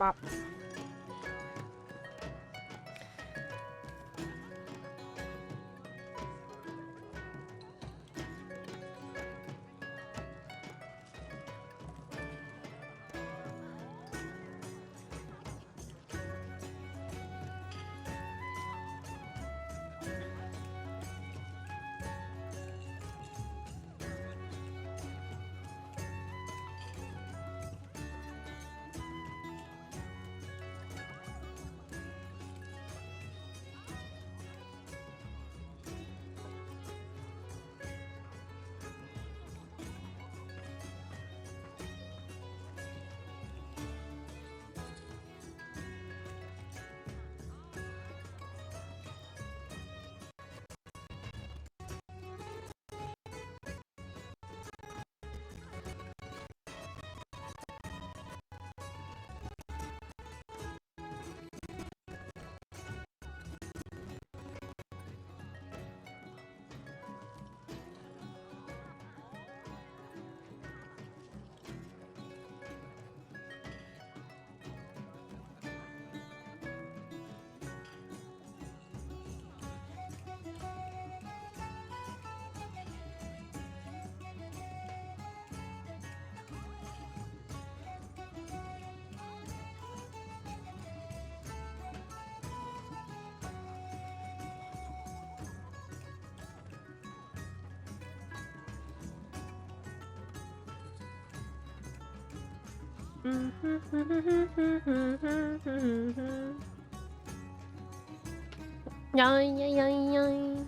bop. Yay, yay, yay, yay.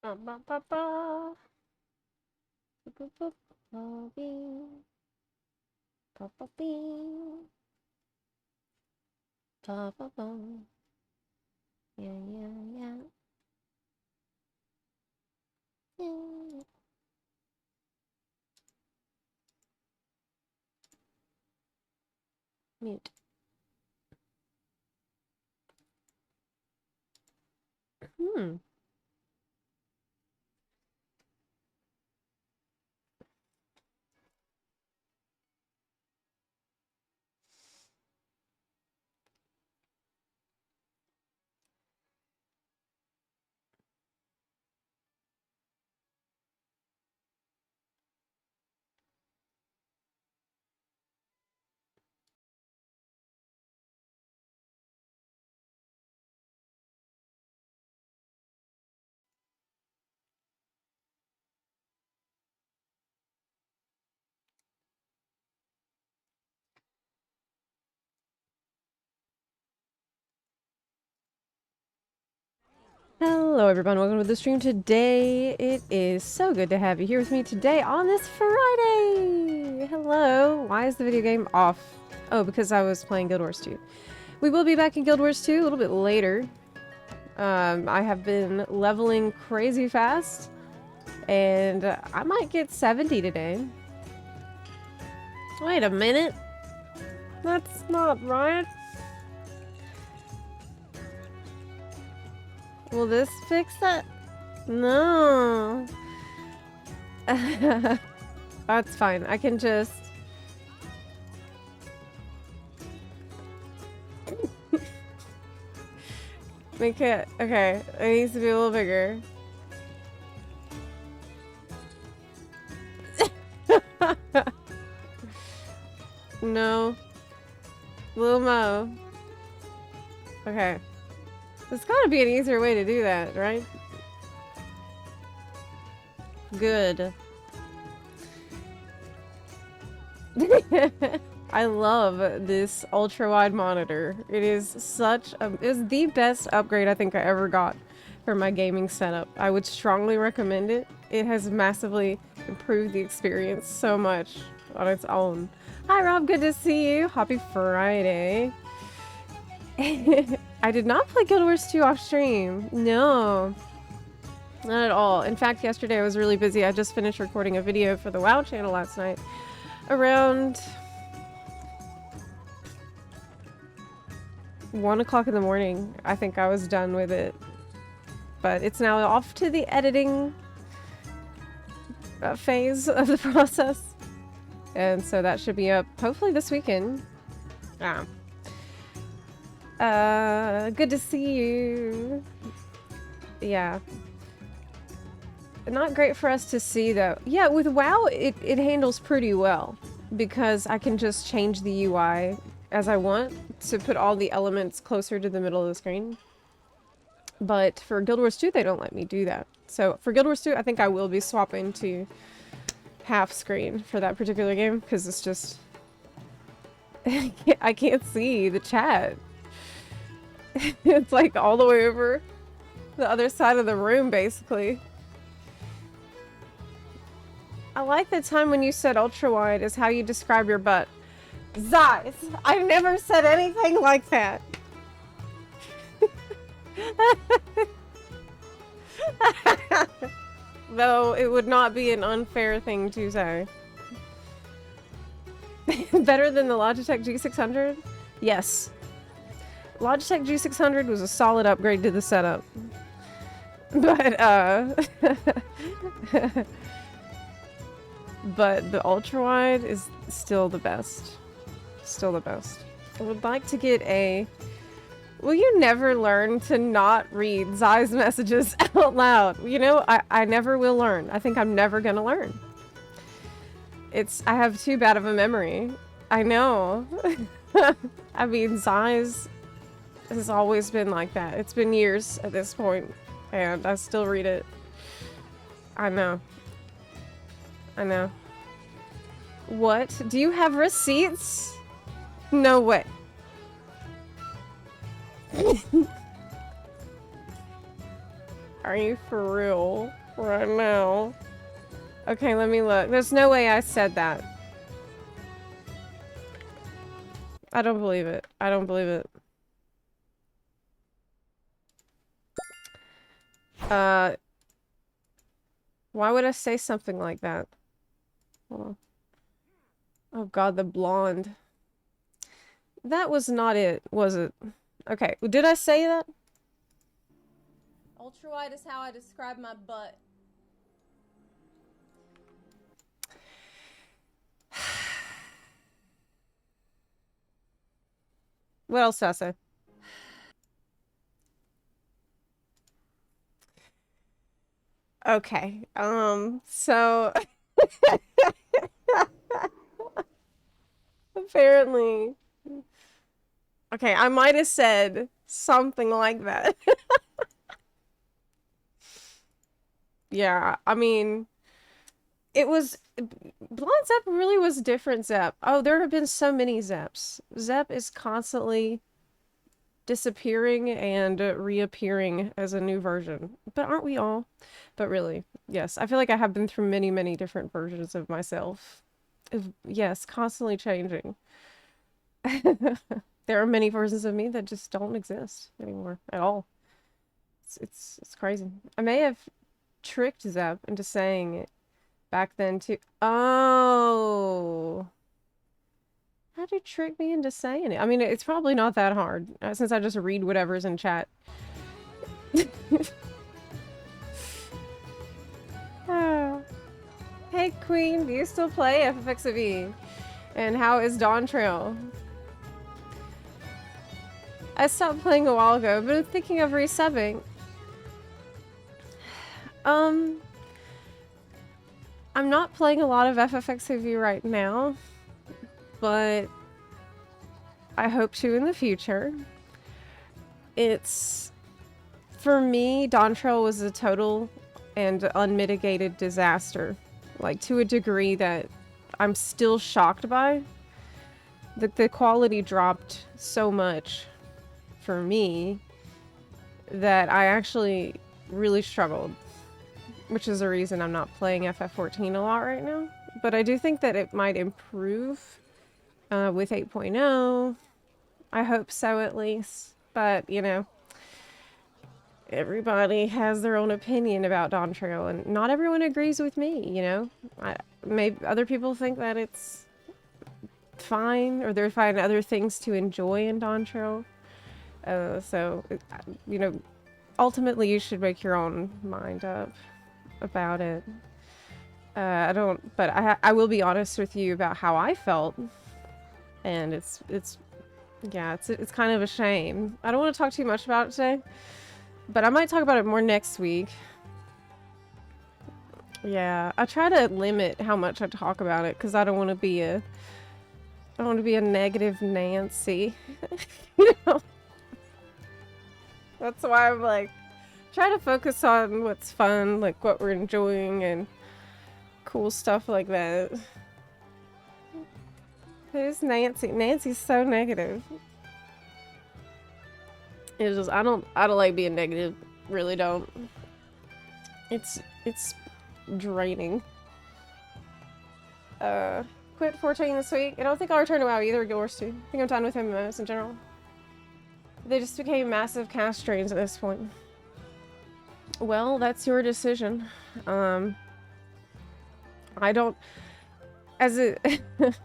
Ba, ba, ba, ba. Ba, ba, ba, ba, bing. Ba, ba, bing. Ba, ba, ba. Yeah, yeah, yeah. Yeah. Mute. Hmm. Hello everyone, welcome to the stream today. It is so good to have you here with me today on this Friday. Hello. Why is the video game off? Oh, because I was playing Guild Wars 2. We will be back in Guild Wars 2 a little bit later. I have been leveling crazy fast, and I might get 70 today. Wait a minute. That's not right. Will this fix that? No. That's fine. I can just... make it... Okay. It needs to be a little bigger. No. Little Mo. Okay. There's gotta be an easier way to do that, right? Good. I love this ultra-wide monitor. It is the best upgrade I think I ever got for my gaming setup. I would strongly recommend it. It has massively improved the experience so much on its own. Hi Rob, good to see you. Happy Friday. I did not play Guild Wars 2 off stream. No. Not at all. In fact, yesterday I was really busy. I just finished recording a video for the WoW channel last night. Around 1 o'clock in the morning, I think I was done with it. But it's now off to the editing phase of the process. And so that should be up hopefully this weekend. Good to see you. Yeah. Not great for us to see though. Yeah, with WoW, it handles pretty well because I can just change the UI as I want to put all the elements closer to the middle of the screen. But for Guild Wars 2, they don't let me do that. So for Guild Wars 2, I think I will be swapping to half screen for that particular game because it's just... I can't see the chat. It's like all the way over the other side of the room, basically. I like the time when you said ultra-wide is how you describe your butt. Zeiss! I've never said anything like that. Though it would not be an unfair thing to say. Better than the Logitech G600? Yes. Logitech G600 was a solid upgrade to the setup. But, but the ultra-wide is still the best. Still the best. I would like to get a... Will you never learn to not read Zai's messages out loud? You know, I never will learn. I think I'm never gonna learn. I have too bad of a memory. I know. I mean, Zai's has always been like that. It's been years at this point, and I still read it. I know. I know. What? Do you have receipts? No way. Are you for real right now? Okay, let me look. There's no way I said that. I don't believe it. I don't believe it. Why would I say something like that? Oh, oh god, the blonde. That was not it, was it? Okay, did I say that? Ultra-wide is how I describe my butt. What else did I say? Okay, so... Apparently... Okay, I might have said something like that. Yeah, I mean... It was... Blonde Zep really was different Zep. Oh, there have been so many Zeps. Zep is constantly disappearing and reappearing as a new version. But aren't we all? But really, yes. I feel like I have been through many, many different versions of myself. Yes, constantly changing. There are many versions of me that just don't exist anymore at all. It's crazy. I may have tricked Zep into saying it back then too. Oh. How'd you trick me into saying it? I mean, it's probably not that hard, since I just read whatever's in chat. Oh. Hey Queen, do you still play FFXV? And how is Dawn Trail? I stopped playing a while ago, but I'm thinking of resubbing. I'm not playing a lot of FFXV right now, but I hope to in the future. It's... For me, Dawn Trail was a total and unmitigated disaster. Like, to a degree that I'm still shocked by. the quality dropped so much for me that I actually really struggled, which is the reason I'm not playing FF14 a lot right now. But I do think that it might improve with 8.0. I hope so, at least. But, you know, everybody has their own opinion about Dawn Trail, and not everyone agrees with me, you know? Maybe other people think that it's fine, or they're finding other things to enjoy in Dawn Trail. So, you know, ultimately you should make your own mind up about it. But I will be honest with you about how I felt. And it's kind of a shame. I don't want to talk too much about it today, but I might talk about it more next week. Yeah, I try to limit how much I talk about it because I don't want to be a negative Nancy. You know? That's why I'm like, try to focus on what's fun, like what we're enjoying and cool stuff like that. Who's Nancy? Nancy's so negative. It's just I don't like being negative. Really don't. It's draining. Quit 14 this week. I don't think I'll return to WoW either, Guild Wars 2. I think I'm done with MMOs in general. They just became massive cash drains at this point. Well, that's your decision. I don't... As a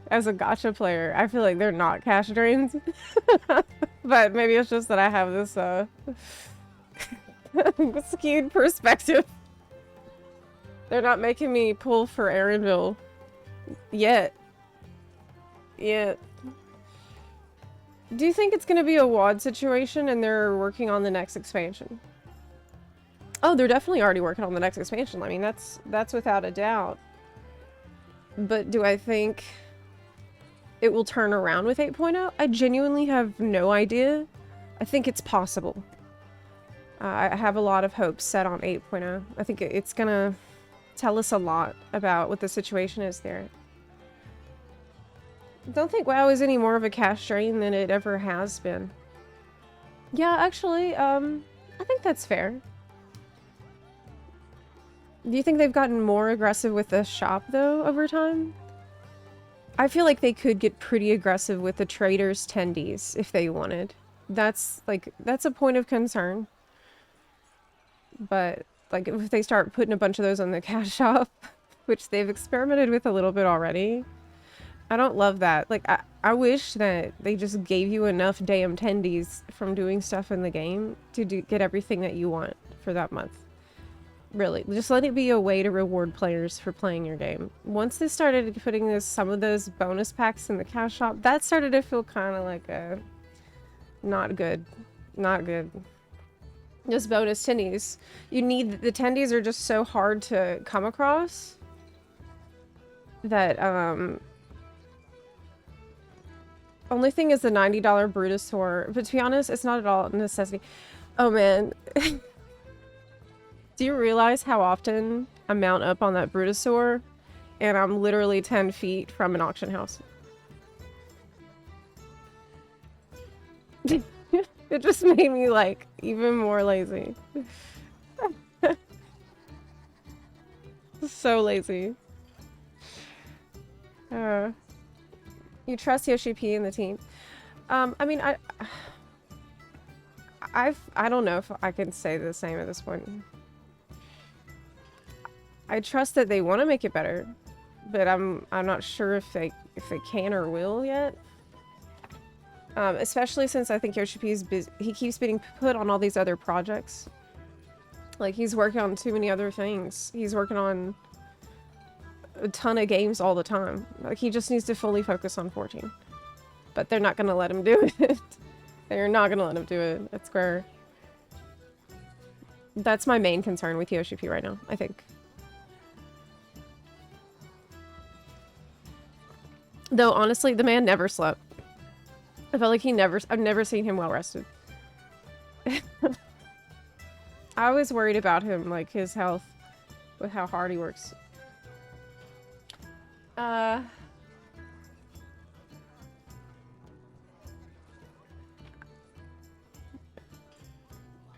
gacha player, I feel like they're not cash drains. But maybe it's just that I have this skewed perspective. They're not making me pull for Aaronville yet. Do you think it's gonna be a WoD situation and they're working on the next expansion? Oh, they're definitely already working on the next expansion. I mean, that's without a doubt. But do I think it will turn around with 8.0? I genuinely have no idea. I think it's possible. I have a lot of hopes set on 8.0. I think it's gonna tell us a lot about what the situation is there. Don't think WoW is any more of a cash drain than it ever has been. Yeah, actually, I think that's fair. Do you think they've gotten more aggressive with the shop, though, over time? I feel like they could get pretty aggressive with the traders' tendies if they wanted. That's a point of concern. But, like, if they start putting a bunch of those on the cash shop, which they've experimented with a little bit already, I don't love that. Like, I wish that they just gave you enough damn tendies from doing stuff in the game to get everything that you want for that month. Really, just let it be a way to reward players for playing your game. Once they started putting some of those bonus packs in the cash shop, that started to feel kind of like a not good. Not good. Just bonus tendies. The tendies are just so hard to come across that only thing is the $90 Brutosaur, but to be honest, it's not at all a necessity. Oh man. Do you realize how often I mount up on that Brutosaur and I'm literally 10 feet from an auction house? It just made me, like, even more lazy. So lazy. You trust Yoshi P and the team? I mean, I don't know if I can say the same at this point. I trust that they want to make it better, but I'm not sure if they can or will yet. Especially since I think Yoshi P is busy. He keeps being put on all these other projects. Like, he's working on too many other things. He's working on a ton of games all the time. Like, he just needs to fully focus on 14. But they're not gonna let him do it. They're not gonna let him do it at Square. That's my main concern with Yoshi P right now, I think. Though, honestly, the man never slept. I felt like I've never seen him well rested. I was worried about him, like, his health, with how hard he works.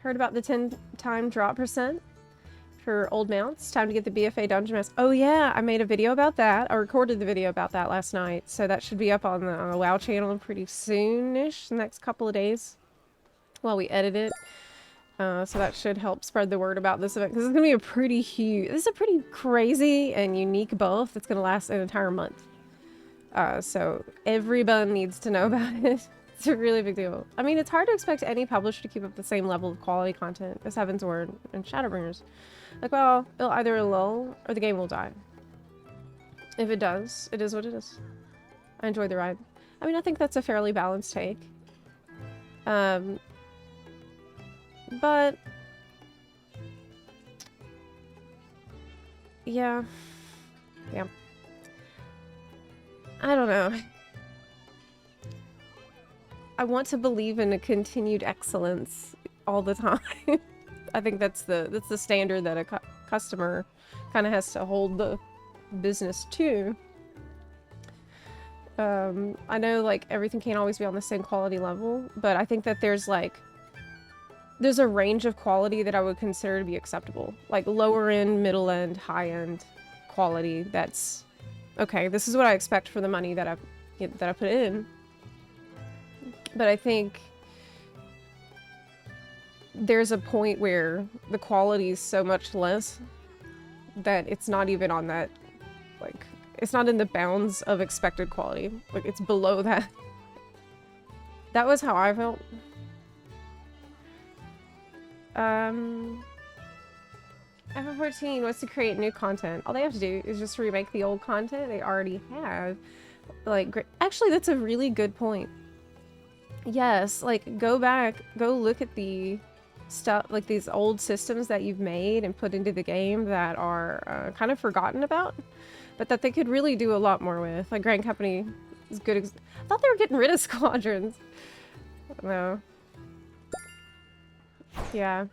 Heard about the 10-time drop percent for old mounts. Time to get the BFA dungeon mask. Oh yeah, I made a video about that. I recorded the video about that last night. So that should be up on the WoW channel pretty soon-ish, the next couple of days while we edit it. So that should help spread the word about this event, because it's going to be a pretty huge, this is a pretty crazy and unique buff that's going to last an entire month. So everyone needs to know about it. It's a really big deal. I mean, it's hard to expect any publisher to keep up the same level of quality content as Heaven's Word and Shadowbringers. Like, well, it'll either lull or the game will die. If it does, it is what it is. I enjoyed the ride. I mean, I think that's a fairly balanced take. But yeah. I don't know. I want to believe in a continued excellence all the time. I think that's the standard that a customer kind of has to hold the business to. I know like everything can't always be on the same quality level, but I think that there's a range of quality that I would consider to be acceptable. Like lower end, middle end, high end quality. That's okay. This is what I expect for the money that I put in. But I think there's a point where the quality is so much less that it's not even on that, like, it's not in the bounds of expected quality. Like, it's below that. That was how I felt. FF14 wants to create new content. All they have to do is just remake the old content they already have. Like, great. Actually, that's a really good point. Yes, like, go back, go look at the stuff, like these old systems that you've made and put into the game that are kind of forgotten about, but that they could really do a lot more with. Like, Grand Company is good. I thought they were getting rid of squadrons. No. Yeah.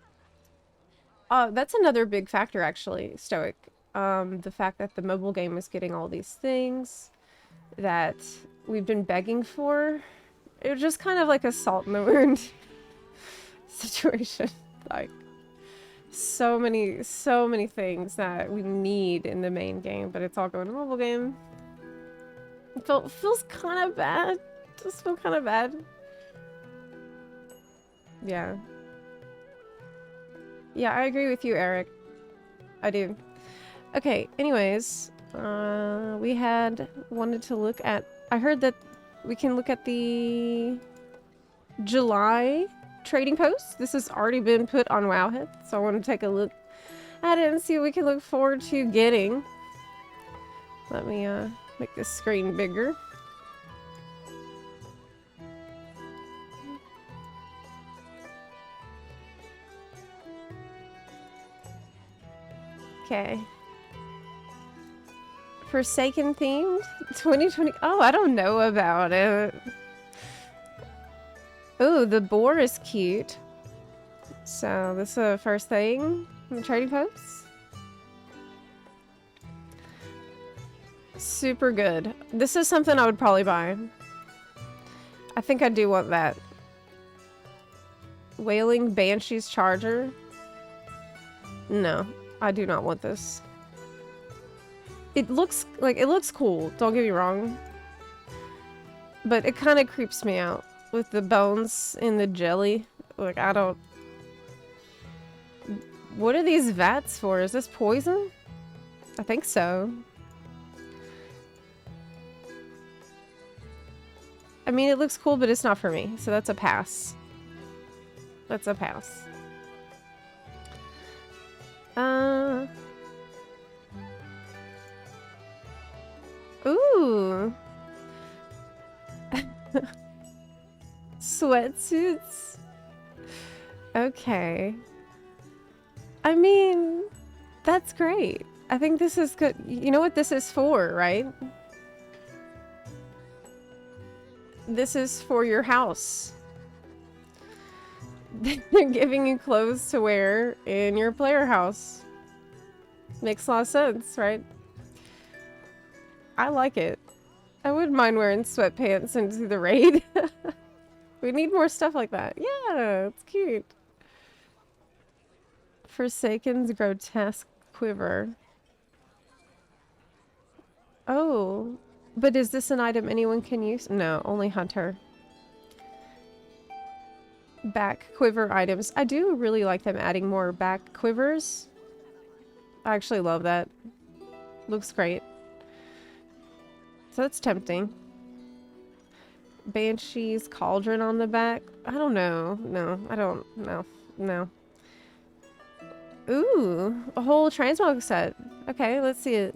That's another big factor, actually, Stoic. The fact that the mobile game is getting all these things that we've been begging for. It was just kind of like a salt in the wound situation. Like, so many things that we need in the main game, but it's all going to the mobile game. It feels kind of bad. Just feel kind of bad. Yeah. Yeah, I agree with you, Eric. I do. Okay, anyways, we had wanted to look at, I heard that we can look at the July trading post. This has already been put on Wowhead, so I want to take a look at it and see what we can look forward to getting. Let me make this screen bigger. Okay. Forsaken themed 2020. Oh, I don't know about it. Oh, the boar is cute. So this is the first thing in the trading post. Super good. This is something I would probably buy. I think I do want that. Wailing Banshee's Charger. No, I do not want this. It looks cool, don't get me wrong. But it kind of creeps me out with the bones in the jelly. Like, I don't... What are these vats for? Is this poison? I think so. I mean, it looks cool, but it's not for me. So that's a pass. That's a pass. Ooh. Sweatsuits. Okay. I mean, that's great. I think this is good. You know what this is for, right? This is for your house. They're giving you clothes to wear in your player house. Makes a lot of sense, right? I like it. I wouldn't mind wearing sweatpants into the raid. We need more stuff like that. Yeah, it's cute. Forsaken's grotesque quiver. Oh, but is this an item anyone can use? No, only Hunter. Back quiver items. I do really like them adding more back quivers. I actually love that. Looks great. So that's tempting. Banshee's cauldron on the back. I don't know. No, I don't know. No. Ooh, a whole transmog set. Okay, let's see it.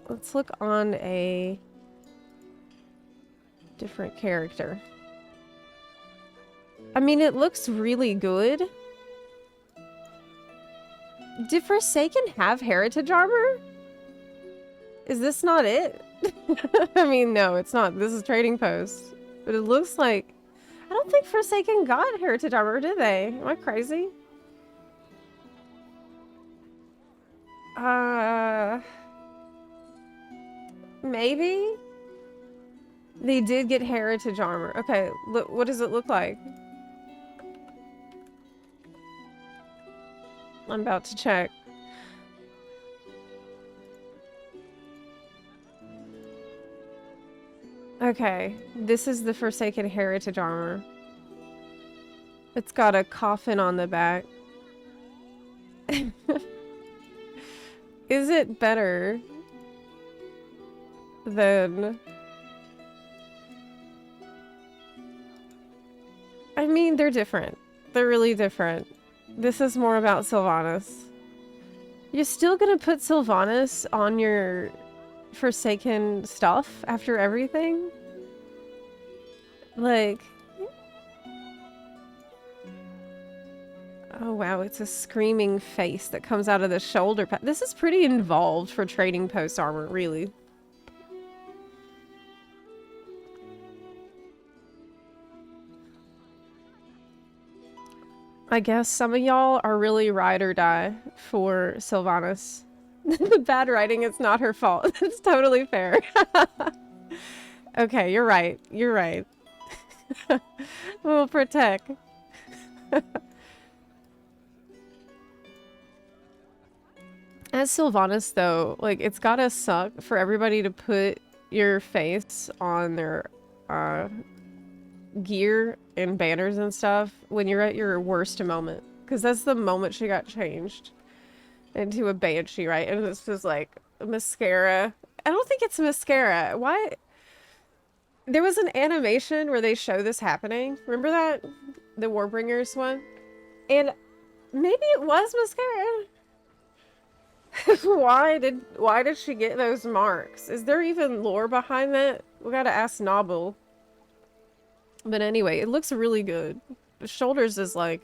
Let's look on a different character. I mean, it looks really good. Did Forsaken have heritage armor? Is this not it? I mean, no, it's not. This is Trading Post. But it looks like... I don't think Forsaken got heritage armor, did they? Am I crazy? Maybe? They did get heritage armor. Okay, look, what does it look like? I'm about to check. Okay, this is the Forsaken heritage armor. It's got a coffin on the back. Is it better than... I mean, they're different. They're really different. This is more about Sylvanas. You're still gonna put Sylvanas on your Forsaken stuff after everything? Like... Oh wow, it's a screaming face that comes out of the shoulder pad. This is pretty involved for Trading Post armor, really. I guess some of y'all are really ride or die for Sylvanas. The bad writing, it's not her fault. It's totally fair. Okay, you're right. You're right. We'll protect. As Sylvanas, though, like, it's gotta suck for everybody to put your face on their gear and banners and stuff when you're at your worst moment. Because that's the moment she got changed into a banshee, right? And this was like mascara. I don't think it's mascara. Why? There was an animation where they show this happening. Remember that? The Warbringers one? And maybe it was mascara. Why did she get those marks? Is there even lore behind that? We gotta ask Nobble. But anyway, it looks really good. The shoulders is like...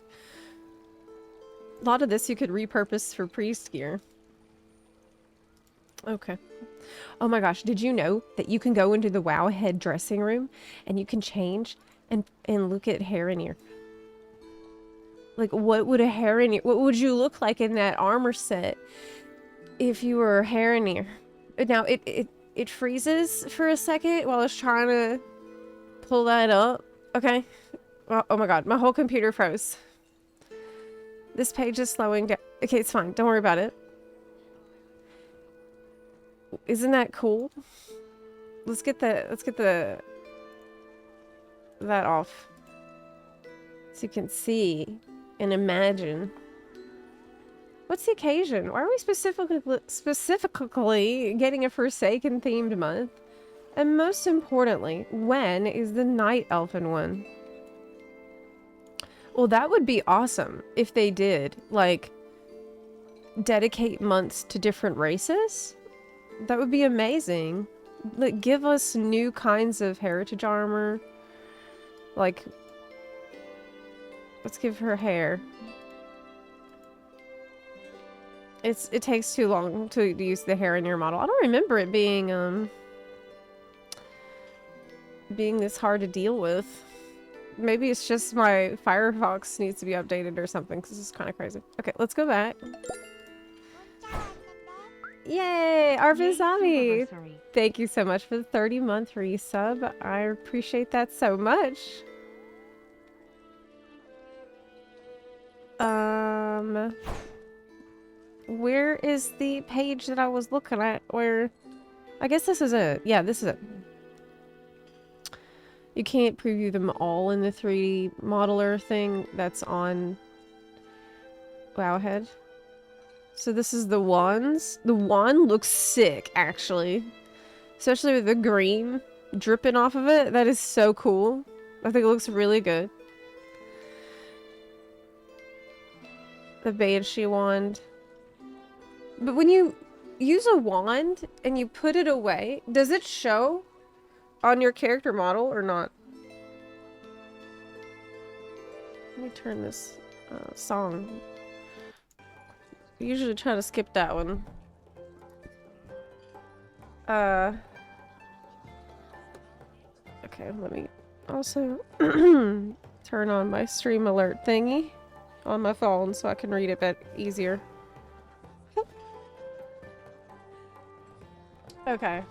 A lot of this you could repurpose for priest gear. Okay. Oh my gosh, did you know that you can go into the WoW head dressing room and you can change and look at Haranir? Like, what would what would you look like in that armor set if you were Haranir? Now, it freezes for a second while I was trying to pull that up. Okay. Well, oh my god, my whole computer froze. This page is slowing down. Okay, it's fine. Don't worry about it. Isn't that cool? Let's get that off. So you can see and imagine. What's the occasion? Why are we specifically getting a Forsaken themed month? And most importantly, when is the Night Elfin one? Well, that would be awesome if they did, like, dedicate months to different races. That would be amazing. Like, give us new kinds of heritage armor. Like, let's give her hair. It takes too long to use the Haranir model. I don't remember it being this hard to deal with. Maybe it's just my Firefox needs to be updated or something, because this is kind of crazy. Okay, let's go back. Yay! Arvizami! Thank you so much for the 30-month resub. I appreciate that so much. Where is the page that I was looking at? Where... I guess this is it. Yeah, this is it. You can't preview them all in the 3D modeler thing that's on Wowhead. So this is the wands. The wand looks sick, actually. Especially with the green dripping off of it. That is so cool. I think it looks really good. The Banshee wand. But when you use a wand and you put it away, does it show on your character model or not? Let me turn this song. I usually try to skip that one. Okay, let me also turn on my stream alert thingy on my phone so I can read it a bit easier. Okay.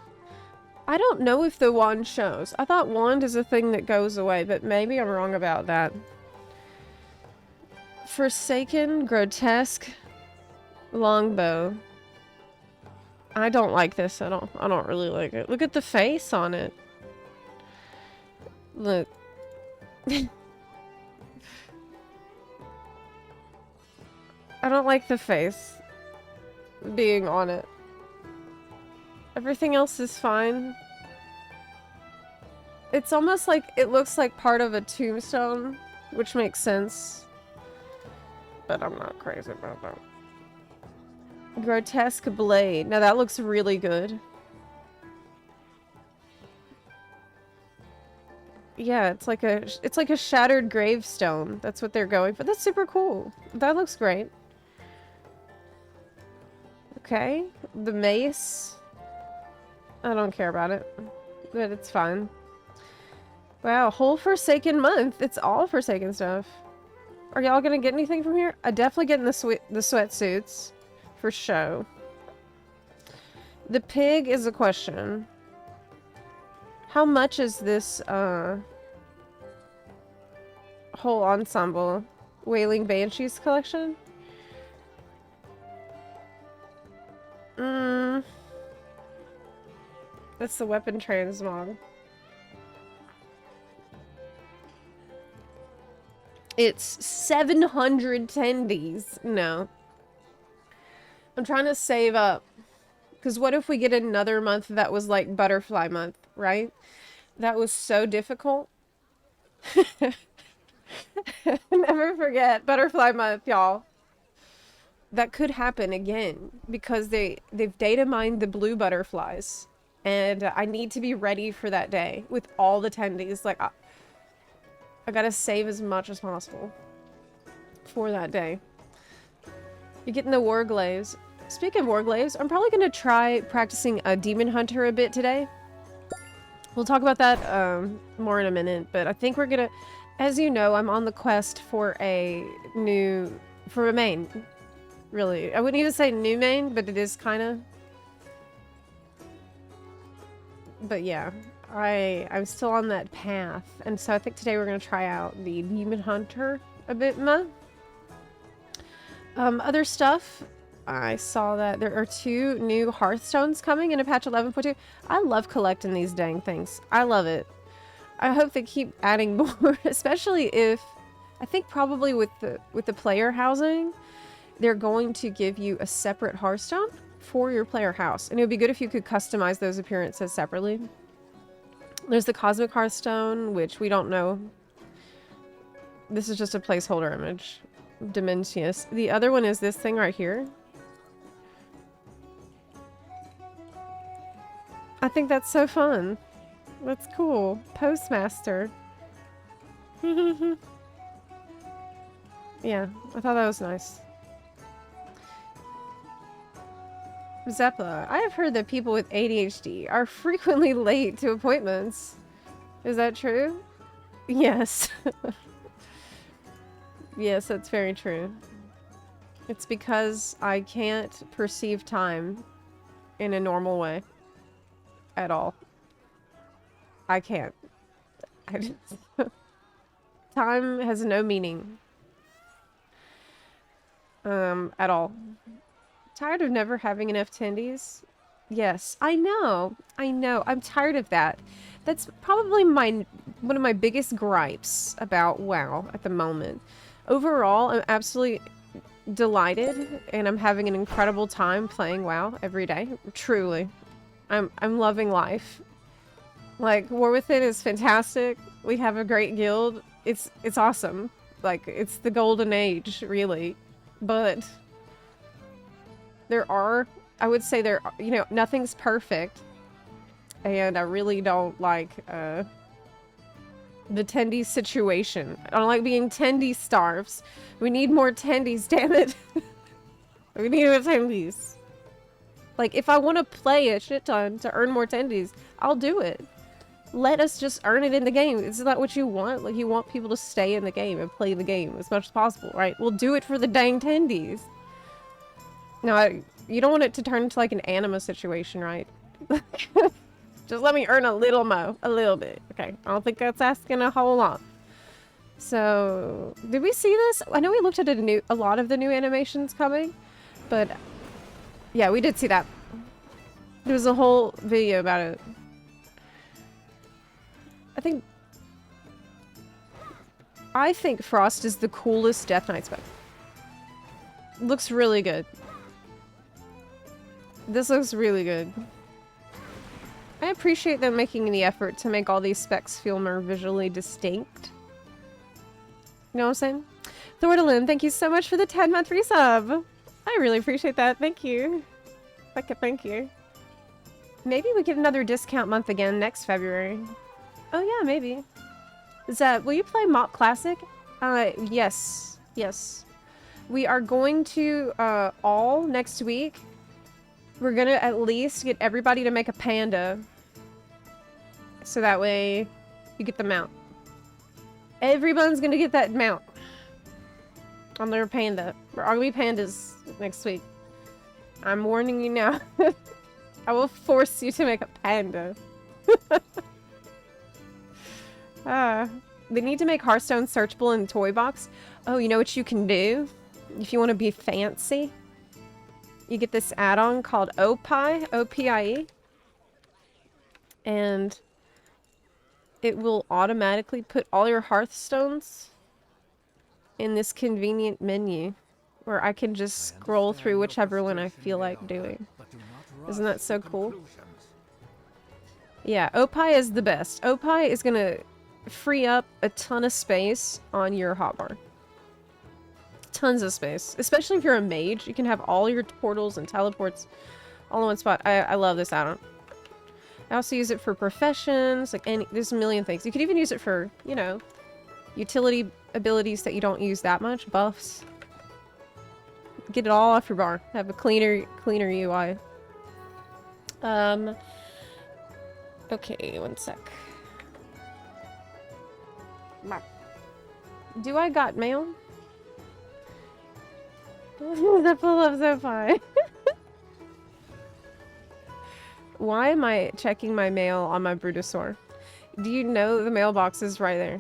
I don't know if the wand shows. I thought wand is a thing that goes away, but maybe I'm wrong about that. Forsaken, grotesque, longbow. I don't like this at all. I don't really like it. Look at the face on it. Look. I don't like the face being on it. Everything else is fine. It's almost like it looks like part of a tombstone, which makes sense. But I'm not crazy about that. Grotesque blade. Now that looks really good. Yeah, it's like a shattered gravestone. That's what they're going for. That's super cool. That looks great. Okay, the mace. I don't care about it, but it's fine. Wow, whole Forsaken month. It's all Forsaken stuff. Are y'all gonna get anything from here? I'm definitely getting the sweatsuits for show. The pig is a question. How much is this whole ensemble? Wailing Banshees collection? That's the weapon transmog. It's 700 tendies. No. I'm trying to save up. Because what if we get another month that was like butterfly month, right? That was so difficult. Never forget butterfly month, y'all. That could happen again because they've data mined the blue butterflies. And I need to be ready for that day with all the tendies. Like, I gotta save as much as possible for that day. You're getting the Warglaves. Speaking of Warglaves, I'm probably gonna try practicing a Demon Hunter a bit today. We'll talk about that more in a minute, but I think we're gonna... As you know, I'm on the quest for a main. Really. I wouldn't even say new main, but it is kind of... But yeah, I'm still on that path, and so I think today we're going to try out the Demon Hunter a bit more. Other stuff, I saw that there are 2 new Hearthstones coming in a patch 11.2. I love collecting these dang things. I love it. I hope they keep adding more, especially if, I think probably with the player housing, they're going to give you a separate Hearthstone for your player house. And it would be good if you could customize those appearances separately. There's the Cosmic Hearthstone, which we don't know. This is just a placeholder image. Dimensius. The other one is this thing right here. I think that's so fun. That's cool. Postmaster. Yeah, I thought that was nice. Zepla. I have heard that people with ADHD are frequently late to appointments. Is that true? Yes. Yes, that's very true. It's because I can't perceive time in a normal way. At all. I can't. Time has no meaning. at all. Tired of never having enough tendies? Yes, I know. I know. I'm tired of that. That's probably one of my biggest gripes about WoW at the moment. Overall, I'm absolutely delighted and I'm having an incredible time playing WoW every day. Truly. I'm loving life. Like, War Within is fantastic. We have a great guild. It's awesome. Like, it's the golden age, really. But I would say nothing's perfect. And I really don't like, the tendy situation. I don't like being tendy starves. We need more tendies, damn it. We need more tendies. Like, if I want to play a shit ton to earn more tendies, I'll do it. Let us just earn it in the game. Isn't that what you want? Like, you want people to stay in the game and play the game as much as possible, right? We'll do it for the dang tendies. No, you don't want it to turn into like an anima situation, right? Just let me earn a little a little bit. Okay, I don't think that's asking a whole lot. So, did we see this? I know we looked at a lot of the new animations coming, but yeah, we did see that. There was a whole video about it. I think Frost is the coolest Death Knight spec. Looks really good. This looks really good. I appreciate them making the effort to make all these specs feel more visually distinct. You know what I'm saying? Thordalim, thank you so much for the 10-month resub. I really appreciate that. Thank you. Thank you. Maybe we get another discount month again next February. Oh yeah, maybe. Will you play Mop Classic? Yes. Yes. We are going to, all next week. We're gonna at least get everybody to make a panda. So that way, you get the mount. Everyone's gonna get that mount. On their panda. We're gonna be pandas next week. I'm warning you now. I will force you to make a panda. They need to make Hearthstone searchable in Toy Box. Oh, you know what you can do? If you want to be fancy? You get this add-on called OPIE, O-P-I-E. And it will automatically put all your Hearthstones in this convenient menu where I can just scroll through whichever one I feel like doing. Isn't that so cool? Yeah, OPIE is the best. OPIE is gonna free up a ton of space on your hotbar. Tons of space. Especially if you're a mage, you can have all your portals and teleports all in one spot. I love this add-on. I also use it for professions, there's a million things. You could even use it for, you know, utility abilities that you don't use that much, buffs. Get it all off your bar. Have a cleaner UI. Okay, one sec. Do I got mail? Zepla loves Zepla. Why am I checking my mail on my Brutosaur? Do you know the mailbox is right there?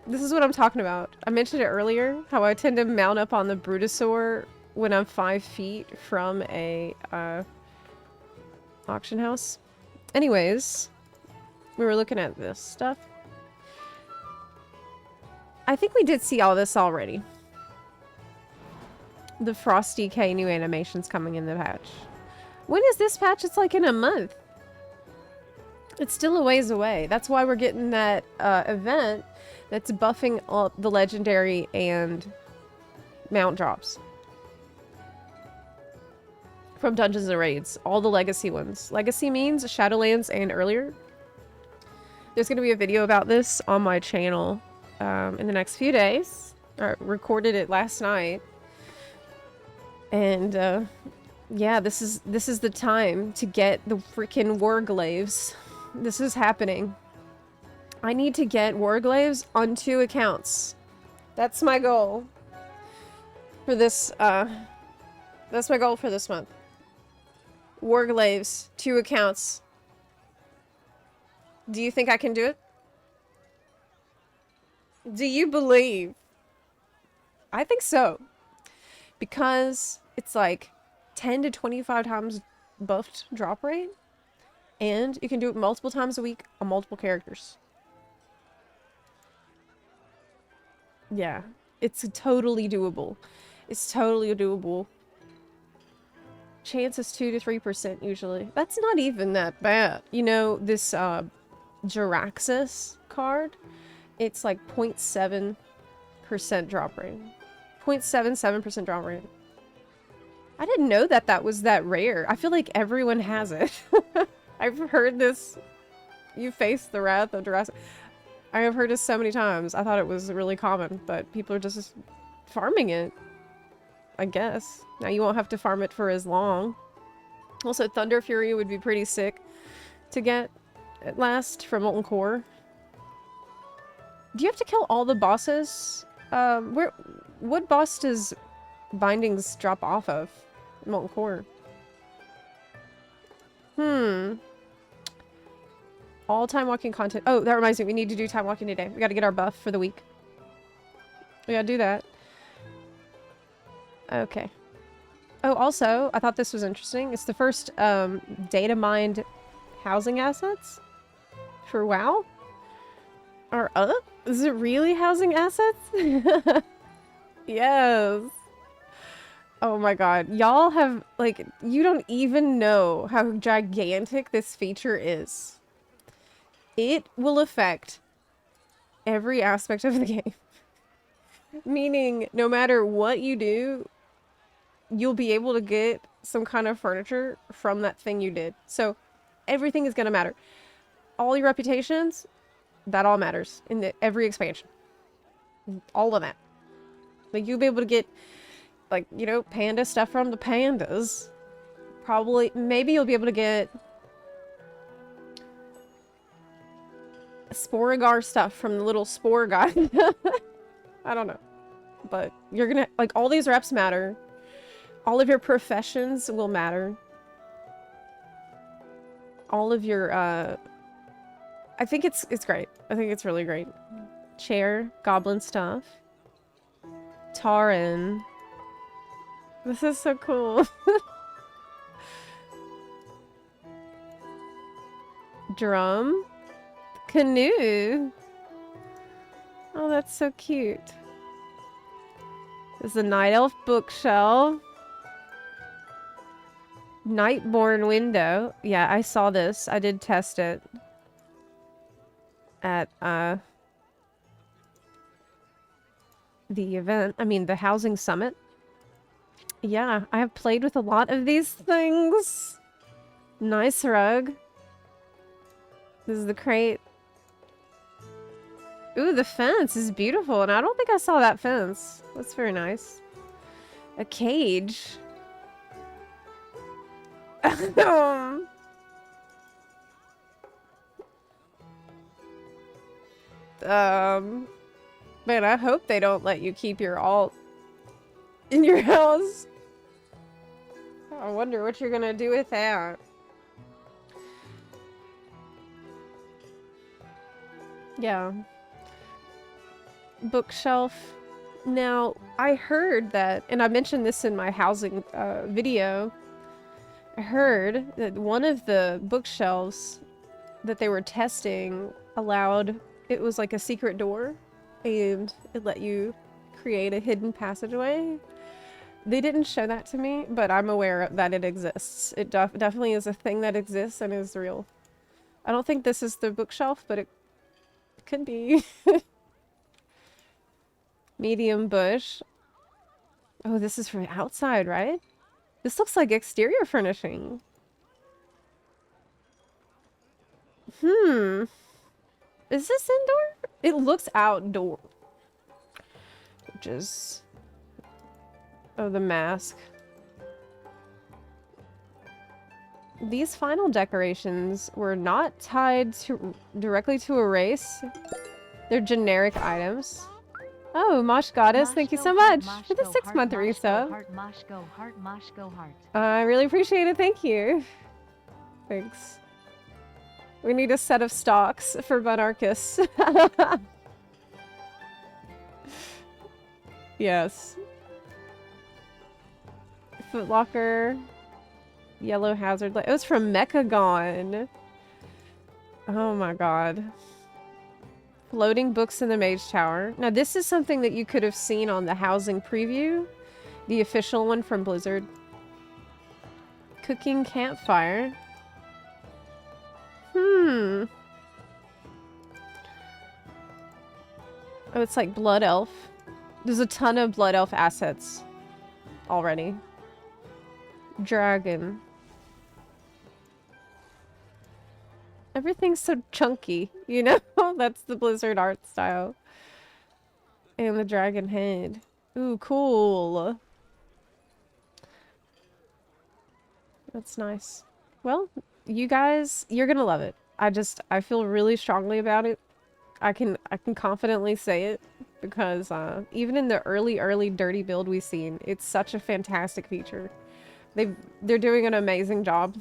This is what I'm talking about. I mentioned it earlier, how I tend to mount up on the Brutosaur when I'm 5 feet from a auction house. Anyways, we were looking at this stuff. I think we did see all this already. The Frosty K new animations coming in the patch. When is this patch? It's like in a month. It's still a ways away. That's why we're getting that event that's buffing all the legendary and mount drops. From Dungeons and Raids. All the legacy ones. Legacy means Shadowlands and earlier. There's going to be a video about this on my channel in the next few days. I recorded it last night. And yeah, this is the time to get the freaking Warglaves. This is happening. I need to get Warglaves on 2 accounts. That's my goal for this that's my goal for this month. Warglaves, 2 accounts. Do you think I can do it? Do you believe I think so. Because it's like 10 to 25 times buffed drop rate. And you can do it multiple times a week on multiple characters. Yeah. It's totally doable. It's totally doable. Chance is 2 to 3% usually. That's not even that bad. You know, this Jiraxis card, it's like 0.7% drop rate. 0.77% drop rate. I didn't know that that was that rare. I feel like everyone has it. I've heard this. You face the wrath of Jurassic. I have heard this so many times. I thought it was really common, but people are just farming it. I guess. Now you won't have to farm it for as long. Also, Thunder Fury would be pretty sick to get at last from Molten Core. Do you have to kill all the bosses? What boss does bindings drop off of? Molten Core. All time walking content. Oh, that reminds me. We need to do time walking today. We got to get our buff for the week. We got to do that. Okay. Oh, also, I thought this was interesting. It's the first data mined housing assets for WoW. Or, is it really housing assets? Yes. Oh my god. Y'all have, like, you don't even know how gigantic this feature is. It will affect every aspect of the game. Meaning, no matter what you do, you'll be able to get some kind of furniture from that thing you did. So, everything is going to matter. All your reputations, that all matters in every expansion. All of that. Like, you'll be able to get, like, you know, panda stuff from the pandas. Probably, maybe you'll be able to get Sporigar stuff from the little spore guy. I don't know. But you're gonna, like, all these reps matter. All of your professions will matter. All of your, I think it's great. I think it's really great. Chair, goblin stuff. Taran. This is so cool. Drum. Canoe. Oh, that's so cute. There's a Night Elf bookshelf. Nightborn window. Yeah, I saw this. I did test it. At, the event. I mean, the housing summit. Yeah, I have played with a lot of these things. Nice rug. This is the crate. Ooh, the fence is beautiful, and I don't think I saw that fence. That's very nice. A cage. Man, I hope they don't let you keep your alt in your house. I wonder what you're gonna do with that. Yeah. Bookshelf. Now, I heard that, and I mentioned this in my housing video, I heard that one of the bookshelves that they were testing allowed, it was like a secret door, and it let you create a hidden passageway. They didn't show that to me, but I'm aware that it exists. It definitely is a thing that exists and is real. I don't think this is the bookshelf, but it could be. Medium bush. Oh, this is for outside, right? This looks like exterior furnishing. Is this indoor? It looks outdoor. Which is... Oh, the mask. These final decorations were not tied directly to a race. They're generic items. Oh, Mosh Goddess, thank you so much for the 6-month resub. I really appreciate it, thank you. Thanks. We need a set of stocks for Bunarchus. Yes. Foot Locker. Yellow Hazard. It was from Mechagon. Oh my god. Floating books in the Mage Tower. Now this is something that you could have seen on the housing preview. The official one from Blizzard. Cooking campfire. Oh, it's like Blood Elf. There's a ton of Blood Elf assets already. Dragon. Everything's so chunky, you know? That's the Blizzard art style. And the dragon head. Ooh, cool. That's nice. Well, you guys, you're gonna love it. I feel really strongly about it. I can confidently say it because even in the early dirty build we've seen, it's such a fantastic feature. They're doing an amazing job.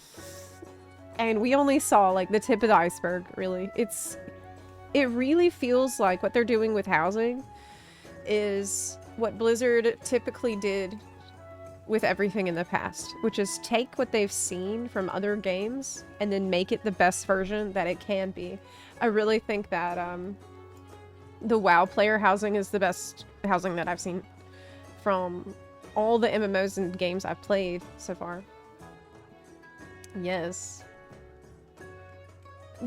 And we only saw like the tip of the iceberg, really. It really feels like what they're doing with housing is what Blizzard typically did with everything in the past, which is take what they've seen from other games and then make it the best version that it can be. I really think that the WoW player housing is the best housing that I've seen from all the MMOs and games I've played so far. Yes.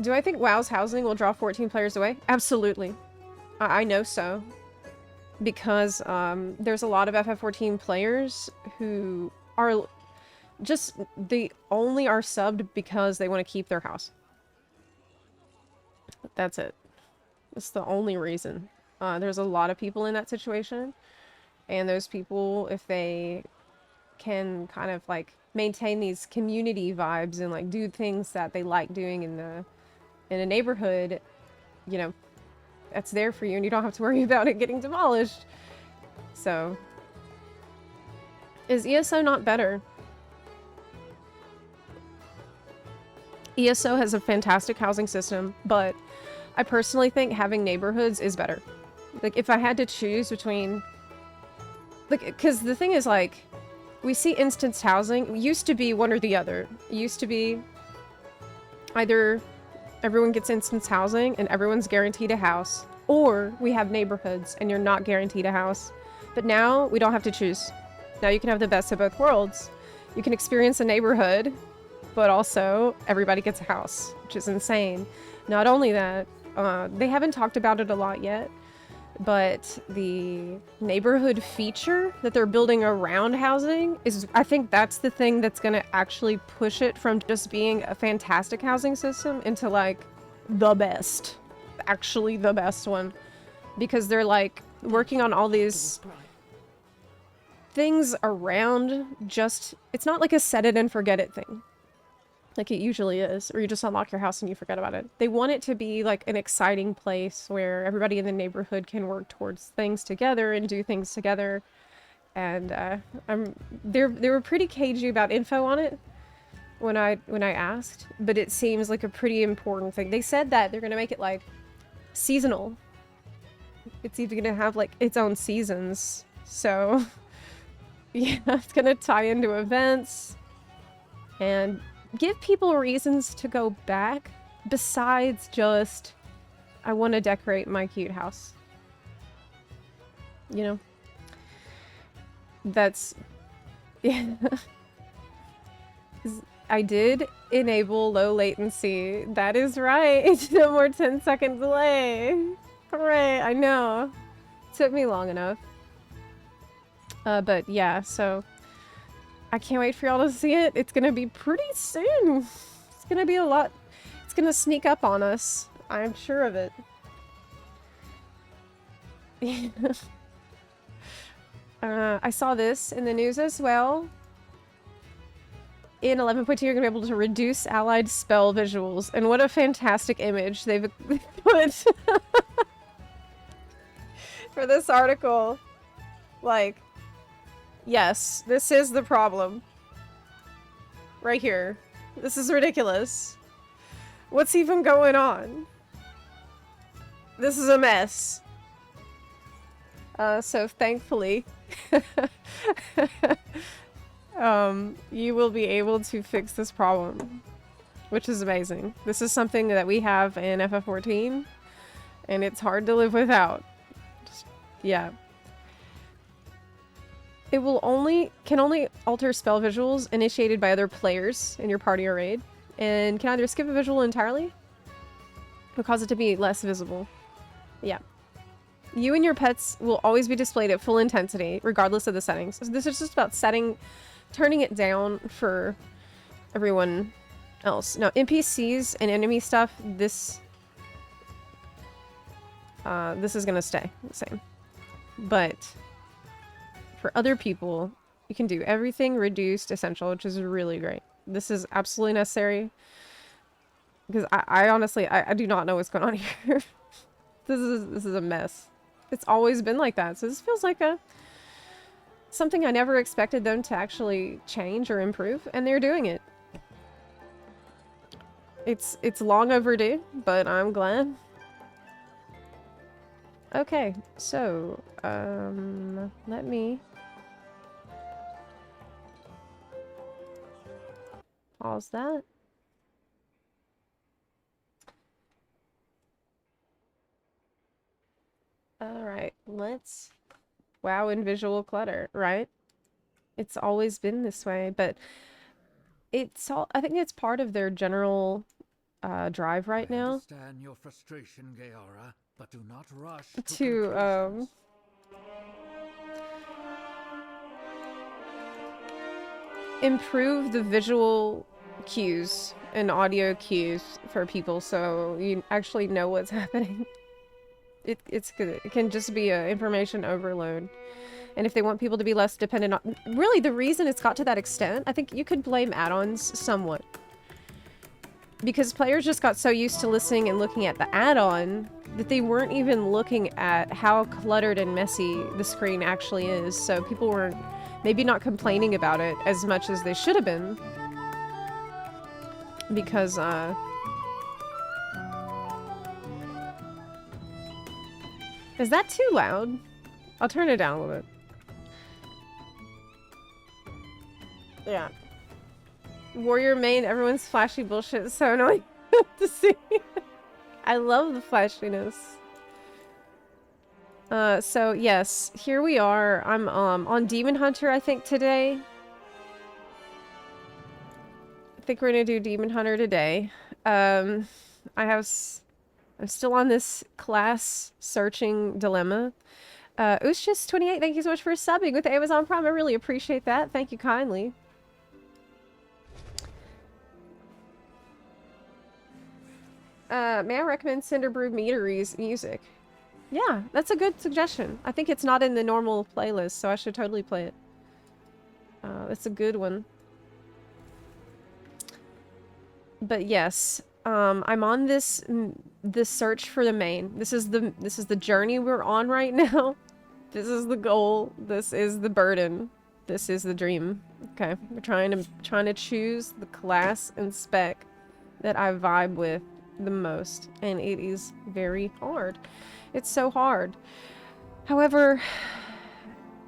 Do I think WoW's housing will draw 14 players away? Absolutely. I know so. Because there's a lot of FF14 players who are just, they only are subbed because they want to keep their house. That's it. That's the only reason. There's a lot of people in that situation. And those people, if they can kind of like maintain these community vibes and like do things that they like doing in a neighborhood, you know, that's there for you and you don't have to worry about it getting demolished. So, is ESO not better? ESO has a fantastic housing system, but I personally think having neighborhoods is better. Like, if I had to choose between... Like, because the thing is, like, we see instanced housing. It used to be one or the other. It used to be either everyone gets instance housing and everyone's guaranteed a house, or we have neighborhoods and you're not guaranteed a house. But now we don't have to choose. Now you can have the best of both worlds. You can experience a neighborhood, but also everybody gets a house, which is insane. Not only that, they haven't talked about it a lot yet, but the neighborhood feature that they're building around housing is, I think that's the thing that's going to actually push it from just being a fantastic housing system into like the best, actually the best one, because they're like working on all these things around just, it's not like a set it and forget it thing like it usually is, or you just unlock your house and you forget about it. They want it to be like an exciting place where everybody in the neighborhood can work towards things together and do things together. And they were pretty cagey about info on it when I asked, but it seems like a pretty important thing. They said that they're gonna make it like seasonal. It's even gonna have like its own seasons. So yeah, it's gonna tie into events and give people reasons to go back besides just, I want to decorate my cute house. You know? That's... Yeah. I did enable low latency. That is right. No more 10-second delay. Hooray, I know. Took me long enough. But yeah, so... I can't wait for y'all to see it. It's gonna be pretty soon. It's gonna be a lot. It's gonna sneak up on us. I'm sure of it. I saw this in the news as well. In 11.2, you're gonna be able to reduce allied spell visuals. And what a fantastic image they've put for this article. Like, yes, this is the problem. Right here. This is ridiculous. What's even going on? This is a mess. So thankfully, you will be able to fix this problem, which is amazing. This is something that we have in FF14, and it's hard to live without. Just, yeah. It can only alter spell visuals initiated by other players in your party or raid, and can either skip a visual entirely or cause it to be less visible. Yeah. You and your pets will always be displayed at full intensity, regardless of the settings. So this is just about turning it down for everyone else. Now, NPCs and enemy stuff, this is gonna stay the same. But for other people, you can do everything reduced essential, which is really great. This is absolutely necessary because I honestly I do not know what's going on here. This is a mess. It's always been like that, so this feels like something I never expected them to actually change or improve, and they're doing it. It's long overdue, but I'm glad. Okay, so let me pause that. Alright, let's wow in visual clutter, right? It's always been this way, but it's all, I think it's part of their general drive right now. Understand your frustration, Gaora, but do not rush to improve the visual cues and audio cues for people so you actually know what's happening. It's good. It can just be a information overload. And if they want people to be less dependent on... Really, the reason it's got to that extent, I think you could blame add-ons somewhat. Because players just got so used to listening and looking at the add-on that they weren't even looking at how cluttered and messy the screen actually is. So people weren't maybe not complaining about it as much as they should have been. Because, is that too loud? I'll turn it down a little bit. Yeah. Warrior main, everyone's flashy bullshit is so annoying to see. I love the flashiness. So yes, here we are. I'm on Demon Hunter, I think, today. I think we're gonna do Demon Hunter today. I'm still on this class searching dilemma. Ushis28, thank you so much for subbing with Amazon Prime. I really appreciate that. Thank you kindly. May I recommend Cinderbrew Meadery's music? Yeah, that's a good suggestion. I think it's not in the normal playlist, so I should totally play it. That's a good one. But yes, I'm on this search for the main. This is the journey we're on right now. This is the goal. This is the burden. This is the dream. Okay, we're trying to choose the class and spec that I vibe with the most, and it is very hard. It's so hard. However,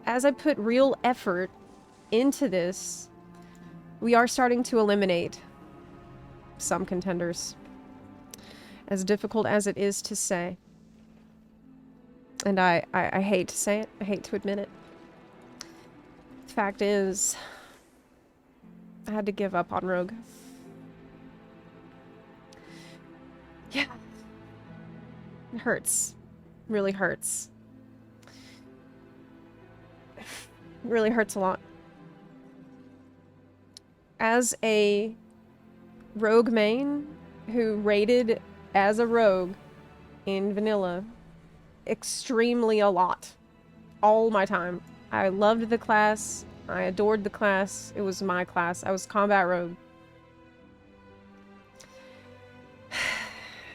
as I put real effort into this, we are starting to eliminate some contenders. As difficult as it is to say. And I hate to say it. I hate to admit it. The fact is, I had to give up on Rogue. Yeah. It hurts. Really hurts. It really hurts a lot. As a rogue main who raided as a rogue in vanilla extremely a lot. All my time. I loved the class. I adored the class. It was my class. I was combat rogue.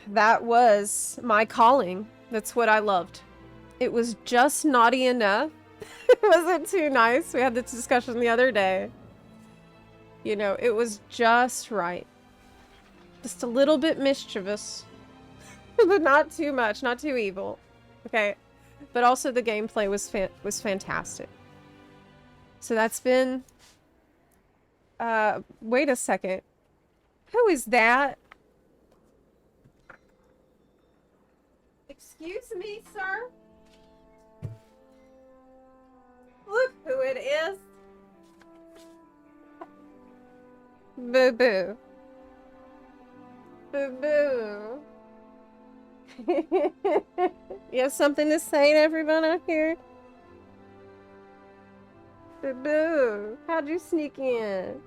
That was my calling. That's what I loved. It was just naughty enough. It wasn't too nice. We had this discussion the other day. You know, it was just right. Just a little bit mischievous. But not too much, not too evil. Okay? but also the gameplay was fantastic. So that's been... wait a second. Who is that? Excuse me, sir? Look who it is. Boo-boo. Boo-boo. You have something to say to everyone out here? Boo-boo. How'd you sneak in?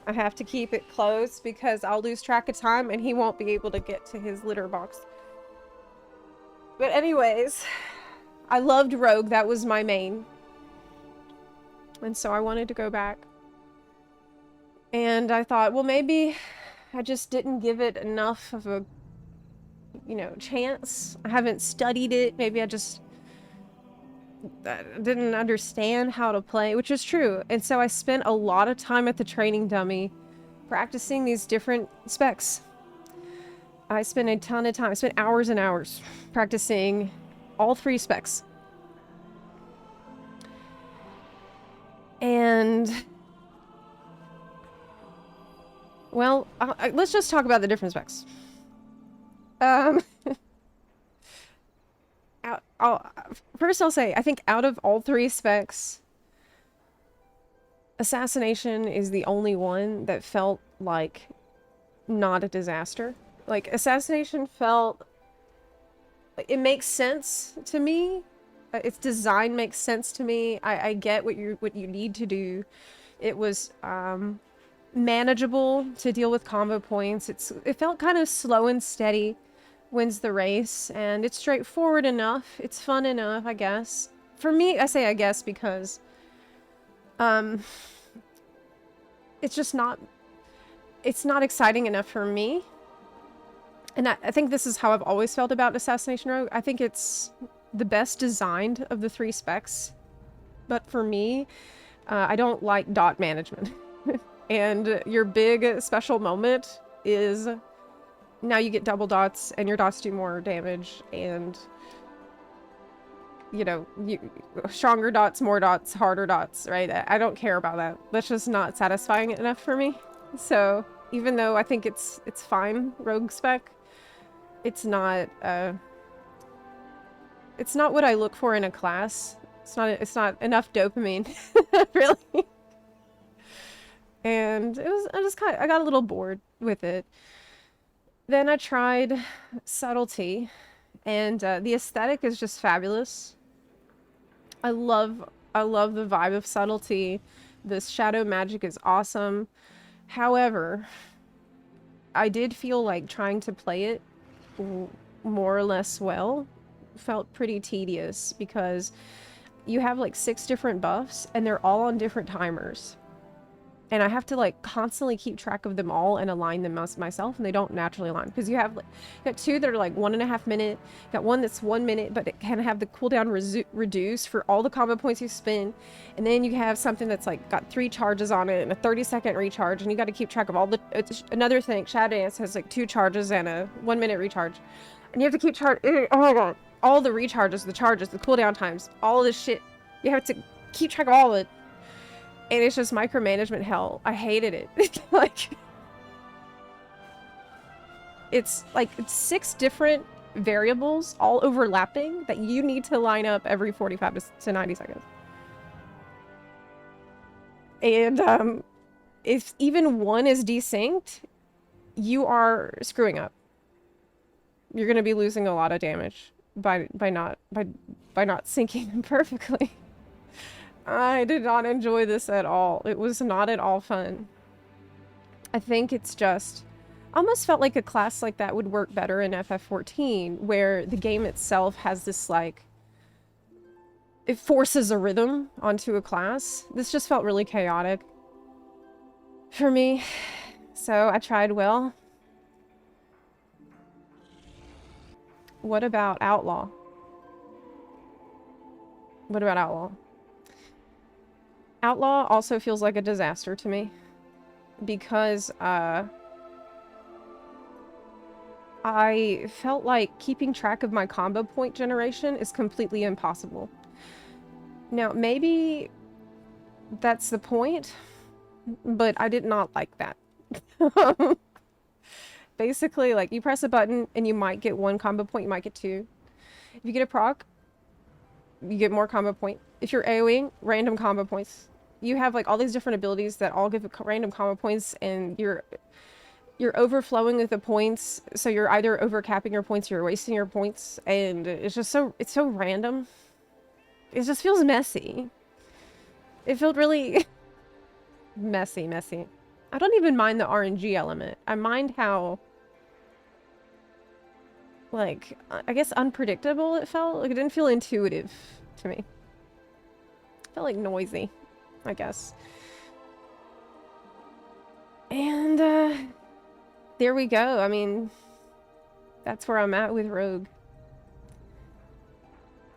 I have to keep it closed because I'll lose track of time and he won't be able to get to his litter box. But anyways, I loved Rogue. That was my main. And so I wanted to go back. And I thought, well, maybe I just didn't give it enough of a, you know, chance. I haven't studied it. Maybe I just didn't understand how to play, which is true. And so I spent a lot of time at the training dummy practicing these different specs. I spent a ton of time. I spent hours and hours practicing all 3 specs. And well, let's just talk about the different specs. First I'll say, I think out of all 3 specs, Assassination is the only one that felt like not a disaster. Like, Assassination felt... it makes sense to me. Its design makes sense to me. I get what you need to do. It was manageable to deal with combo points. It felt kind of slow and steady. Wins the race, and it's straightforward enough. It's fun enough, I guess. For me, I say I guess because it's just not exciting enough for me. And I think this is how I've always felt about Assassination Rogue. I think it's the best designed of the 3 specs. But for me, I don't like dot management. And your big special moment is... now you get double dots, and your dots do more damage, and... you know, stronger dots, more dots, harder dots, right? I don't care about that. That's just not satisfying enough for me. So, even though I think it's fine, Rogue spec, it's not what I look for in a class. It's not enough dopamine, really. And I got a little bored with it. Then I tried Subtlety, and the aesthetic is just fabulous. I love the vibe of Subtlety. This shadow magic is awesome. However, I did feel like trying to play it more or less well felt pretty tedious because you have like 6 different buffs and they're all on different timers. And I have to like constantly keep track of them all and align them myself, and they don't naturally align because you got 2 that are like 1.5 minute, you got 1 that's 1 minute, but it can have the cooldown reduced for all the combo points you spend, and then you have something that's like got 3 charges on it and a 30-second recharge, and you got to keep track of all the. Another thing, Shadow Dance has like 2 charges and a 1 minute recharge, and you have to keep oh my god, all the recharges, the charges, the cooldown times, all this shit. You have to keep track of all of it. And it's just micromanagement hell. I hated it. It's like 6 different variables all overlapping that you need to line up every 45 to 90 seconds. And if even one is desynced, you are screwing up. You're going to be losing a lot of damage by not syncing them perfectly. I did not enjoy this at all. It was not at all fun. I think it's just... almost felt like a class like that would work better in FF14, where the game itself has this, like... it forces a rhythm onto a class. This just felt really chaotic for me. So I tried, well... what about Outlaw? What about Outlaw? Outlaw also feels like a disaster to me. Because, I felt like keeping track of my combo point generation is completely impossible. Now, maybe that's the point, but I did not like that. Basically, like, you press a button and you might get 1 combo point, you might get 2. If you get a proc, you get more combo point. If you're AoEing, random combo points. You have, like, all these different abilities that all give random combo points, and you're overflowing with the points, so you're either overcapping your points or you're wasting your points, and it's just so, it's so random. It just feels messy. It felt really messy. I don't even mind the RNG element. I mind how, like, I guess unpredictable it felt. Like, it didn't feel intuitive to me. It felt like noisy, I guess. And, there we go. I mean, that's where I'm at with Rogue.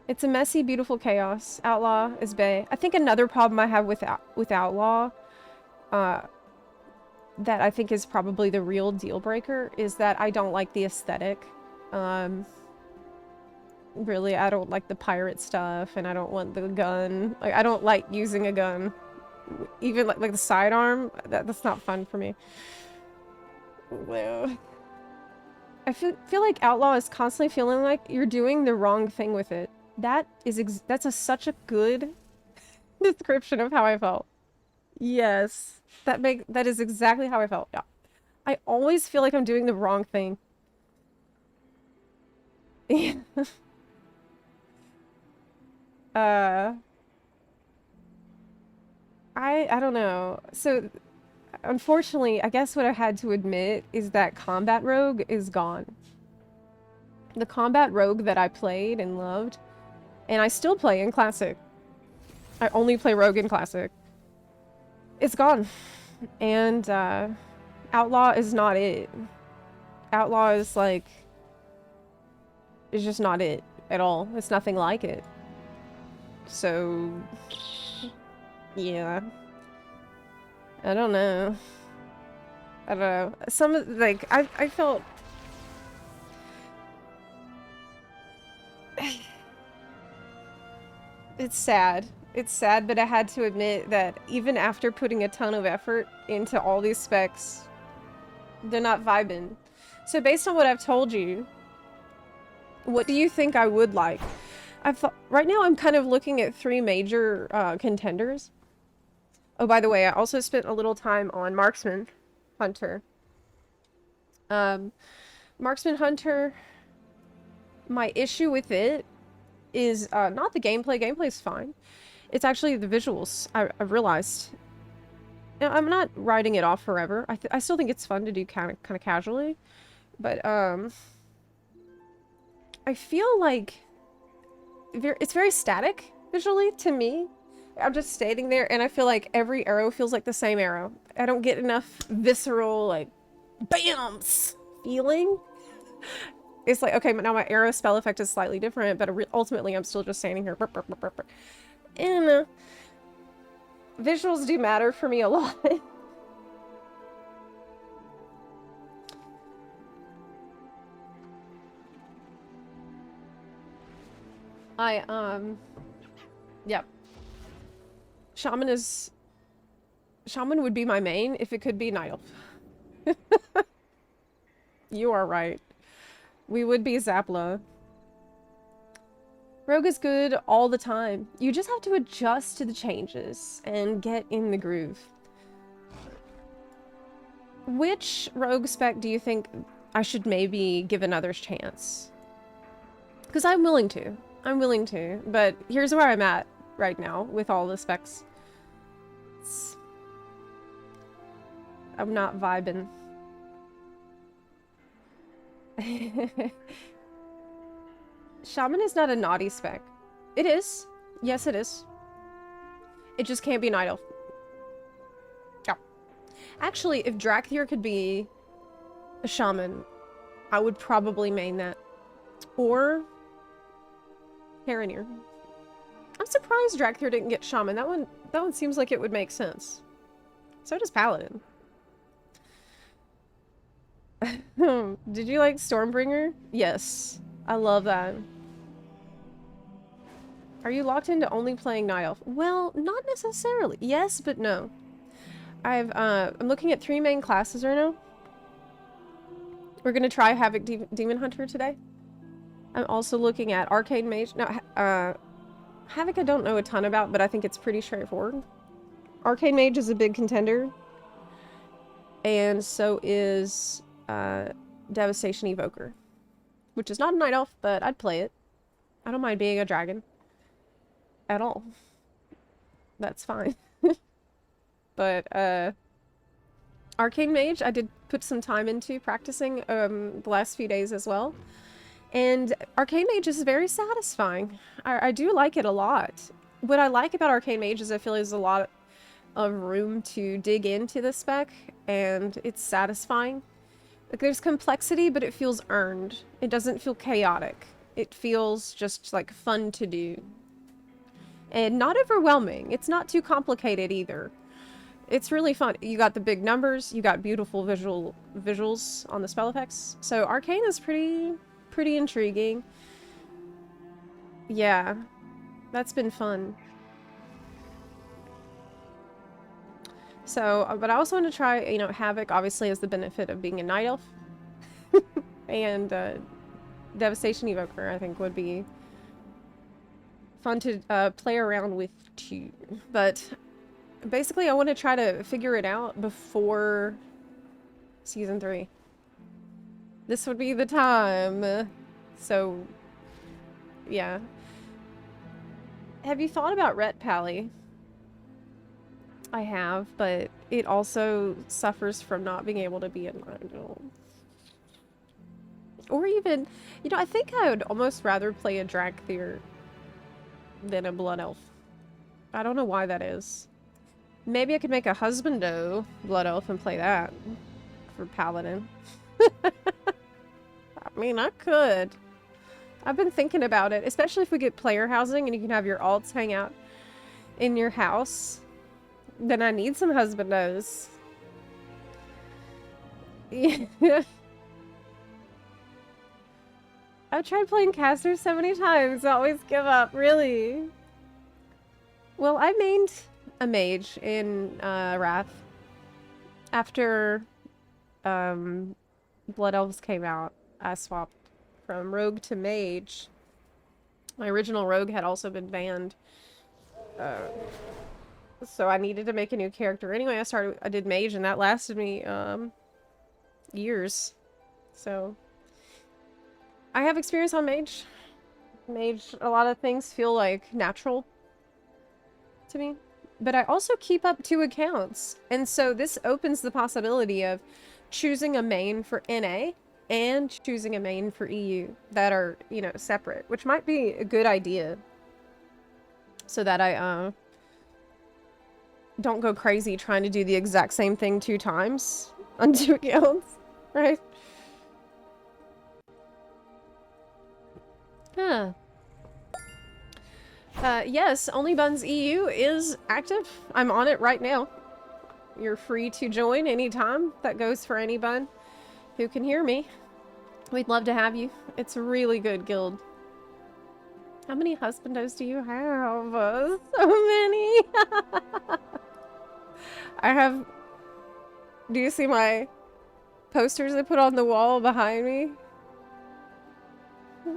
It's a messy, beautiful chaos. Outlaw is bae. I think another problem I have with Outlaw, that I think is probably the real deal breaker, is that I don't like the aesthetic. Really, I don't like the pirate stuff, and I don't want the gun. Like, I don't like using a gun. Even like the sidearm, that's not fun for me. Well, I feel like Outlaw is constantly feeling like you're doing the wrong thing with it. That's such a good description of how I felt. Yes, that is exactly how I felt. Yeah, I always feel like I'm doing the wrong thing. I don't know. So, unfortunately, I guess what I had to admit is that Combat Rogue is gone. The Combat Rogue that I played and loved, and I still play in Classic. I only play Rogue in Classic. It's gone. And, Outlaw is not it. Outlaw is like... it's just not it at all. It's nothing like it. So... yeah. I don't know. I don't know. Some of, like, I felt... it's sad. It's sad, but I had to admit that even after putting a ton of effort into all these specs, they're not vibing. So based on what I've told you, what do you think I would like? Right now I'm kind of looking at 3 major contenders. Oh, by the way, I also spent a little time on Marksman Hunter. Marksman Hunter, my issue with it is not the gameplay. Gameplay's fine. It's actually the visuals. I've realized. Now, I'm not writing it off forever. I still think it's fun to do kind of casually, but I feel like it's very static visually to me. I'm just standing there and I feel like every arrow feels like the same arrow. I don't get enough visceral, like, BAMS feeling. It's like, okay, now my arrow spell effect is slightly different, but ultimately I'm still just standing here. And visuals do matter for me a lot. Yep. Shaman would be my main if it could be Night Elf. You are right. We would be Zepla. Rogue is good all the time. You just have to adjust to the changes and get in the groove. Which Rogue spec do you think I should maybe give another chance? Because I'm willing to. I'm willing to. But here's where I'm at right now with all the specs. I'm not vibing. Shaman is not a naughty spec. It is. Yes, it is. It just can't be Night Elf. Yeah. Actually, if Drakthir could be a Shaman, I would probably main that. Or Haranir. I'm surprised Drakthir didn't get Shaman. That one seems like it would make sense. So does Paladin. Did you like Stormbringer? Yes. I love that. Are you locked into only playing Night Elf? Well, not necessarily. Yes, but no. I'm looking at 3 main classes right now. We're gonna try Havoc Demon Hunter today. I'm also looking at Arcane Mage. No, Havoc I don't know a ton about, but I think it's pretty straightforward. Arcane Mage is a big contender. And so is Devastation Evoker. Which is not a Night Elf, but I'd play it. I don't mind being a dragon. At all. That's fine. But, Arcane Mage, I did put some time into practicing the last few days as well. And Arcane Mage is very satisfying. I do like it a lot. What I like about Arcane Mage is I feel there's a lot of room to dig into the spec, and it's satisfying. Like, there's complexity, but it feels earned. It doesn't feel chaotic. It feels just, like, fun to do. And not overwhelming. It's not too complicated either. It's really fun. You got the big numbers, you got beautiful visuals on the spell effects. So Arcane is pretty intriguing. Yeah. That's been fun. So, but I also want to try, you know, Havoc obviously has the benefit of being a Night Elf. And Devastation Evoker I think would be fun to play around with too. But basically I want to try to figure it out before Season 3. This would be the time. So, yeah. Have you thought about Ret Pally? I have, but it also suffers from not being able to be in Nigel. Or even, you know, I think I would almost rather play a Drakthir than a Blood Elf. I don't know why that is. Maybe I could make a Husbando Blood Elf and play that for Paladin. I mean, I could. I've been thinking about it, especially if we get player housing and you can have your alts hang out in your house. Then I need some Husbandos. Yeah. I've tried playing casters so many times, I always give up, really. Well, I mained a mage in Wrath. After Blood Elves came out, I swapped from rogue to mage. My original rogue had also been banned. So I needed to make a new character. Anyway, I did mage and that lasted me years. So I have experience on mage. Mage, a lot of things feel like natural to me. But I also keep up 2 accounts. And so this opens the possibility of choosing a main for NA and choosing a main for EU that are, you know, separate, which might be a good idea. So that I don't go crazy trying to do the exact same thing 2 times on 2 accounts, right? Huh. Yes, Only Buns EU is active. I'm on it right now. You're free to join anytime. That goes for any bun who can hear me. We'd love to have you. It's a really good guild. How many husbandos do you have? So many! I have... Do you see my posters I put on the wall behind me?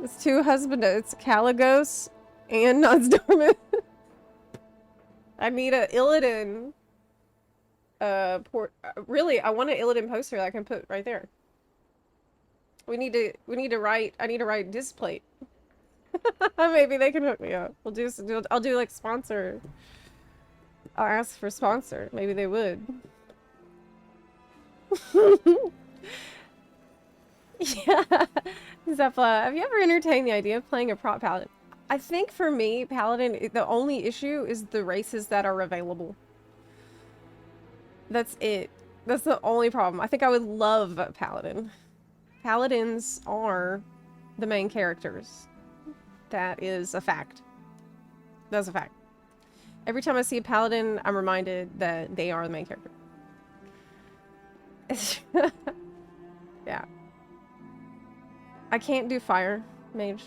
It's 2 husbandos. Caligos and Nodstormund. I need a Illidan. Really, I want an Illidan poster that I can put right there. We need to write... I need to write Displate. Maybe they can hook me up. I'll do like sponsor. I'll ask for sponsor. Maybe they would. Yeah. Zepla, have you ever entertained the idea of playing a prop paladin? I think for me, paladin, the only issue is the races that are available. That's it. That's the only problem. I think I would love a paladin. Paladins are the main characters. That is a fact. That's a fact. Every time I see a paladin, I'm reminded that they are the main character. Yeah. I can't do fire mage.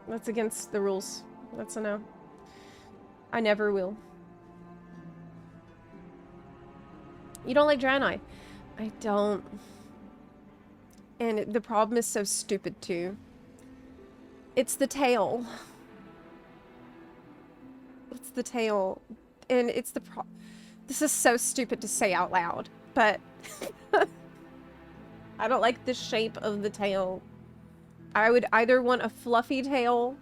That's against the rules. That's a no. I never will. You don't like Draenei? I don't. And the problem is so stupid too. It's the tail. It's the tail. And it's the This is so stupid to say out loud, but I don't like the shape of the tail. I would either want a fluffy tail,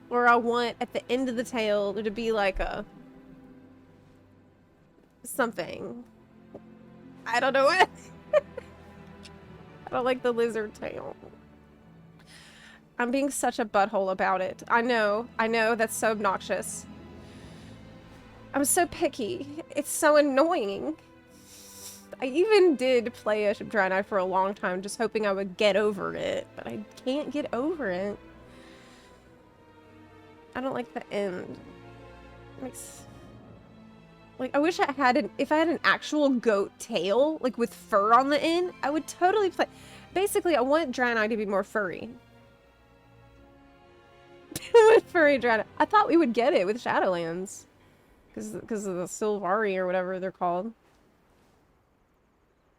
or I want at the end of the tail to be like a something. I don't know what. I don't like the lizard tail. I'm being such a butthole about it. I know, that's so obnoxious. I'm so picky. It's so annoying. I even did play a Draenei for a long time, just hoping I would get over it, but I can't get over it. I don't like the end. It makes... Like, I wish I had if I had an actual goat tail, like with fur on the end, I would totally play. Basically, I want Draenei to be more furry. With furry Draenei. I thought we would get it with Shadowlands. Because of the Sylvari or whatever they're called.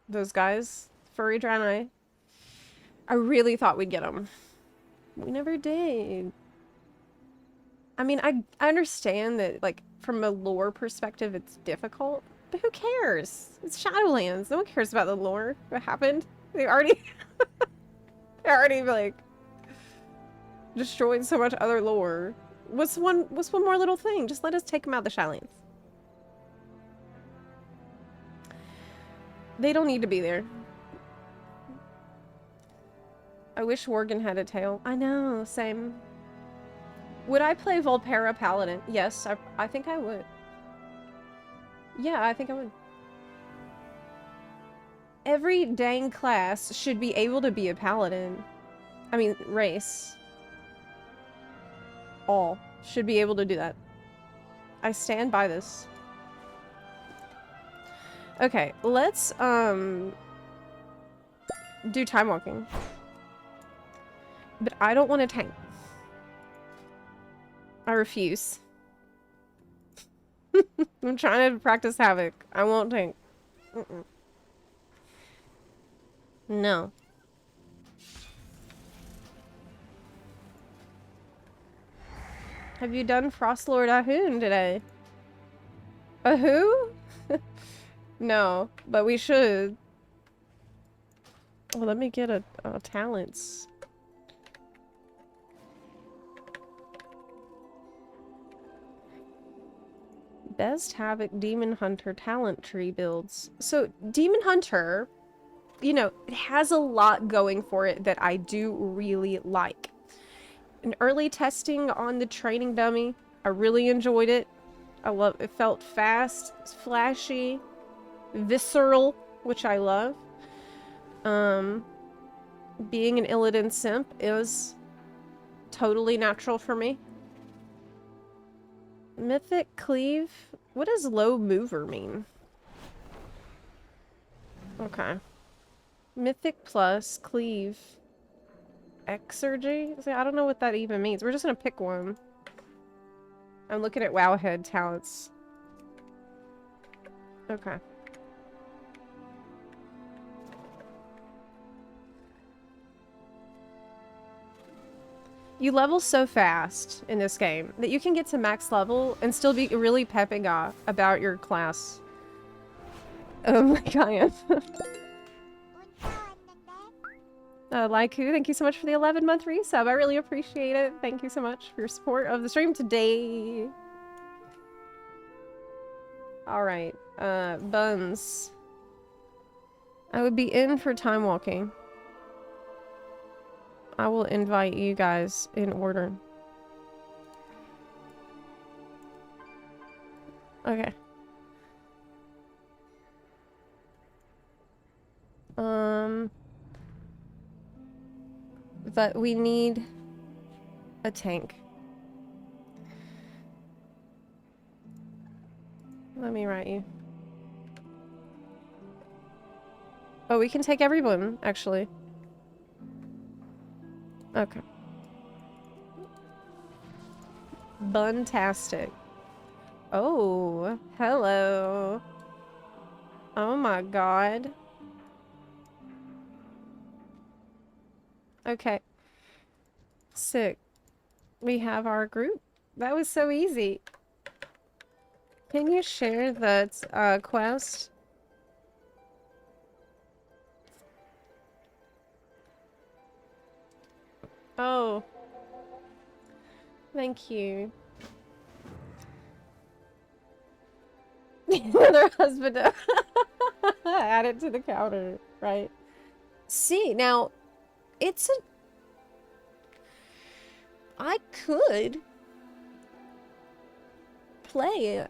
Those guys. Furry Draenei. I really thought we'd get them. We never did. I mean, I understand that, like, from a lore perspective, it's difficult. But who cares? It's Shadowlands. No one cares about the lore. What happened? They already... They already, like... destroyed so much other lore. What's one more little thing? Just let us take them out of the Shadowlands. They don't need to be there. I wish Worgen had a tail. I know, same. Would I play Volpera Paladin? Yes, I think I would. Yeah, I think I would. Every dang class should be able to be a paladin. I mean, race. All should be able to do that. I stand by this. Okay, let's do time walking. But I don't want to tank. I refuse. I'm trying to practice Havoc. I won't tank. No. Have you done Frostlord Ahun today? A who? No, but we should. Well, let me get a talents. Best Havoc Demon Hunter talent tree builds. So Demon Hunter, you know, it has a lot going for it that I do really like. An early testing on the training dummy, I really enjoyed it. It felt fast, flashy, visceral, which I love. Being an Illidan simp is totally natural for me. Mythic Cleave? What does low mover mean? Okay. Mythic plus Cleave. Exergy? See, I don't know what that even means. We're just gonna pick one. I'm looking at Wowhead talents. Okay. You level so fast in this game that you can get to max level and still be really pepping off about your class. Oh my god. Laiku, thank you so much for the 11-month resub. I really appreciate it. Thank you so much for your support of the stream today. Alright, Buns. I would be in for time walking. I will invite you guys in order. Okay. But we need a tank. Let me write you. Oh, we can take everyone, actually. Okay. Buntastic. Oh, hello. Oh my god. Okay. Sick. We have our group. That was so easy. Can you share that quest? Oh. Thank you. Another husband. Add it to the counter, right? See, now, it's a... I could play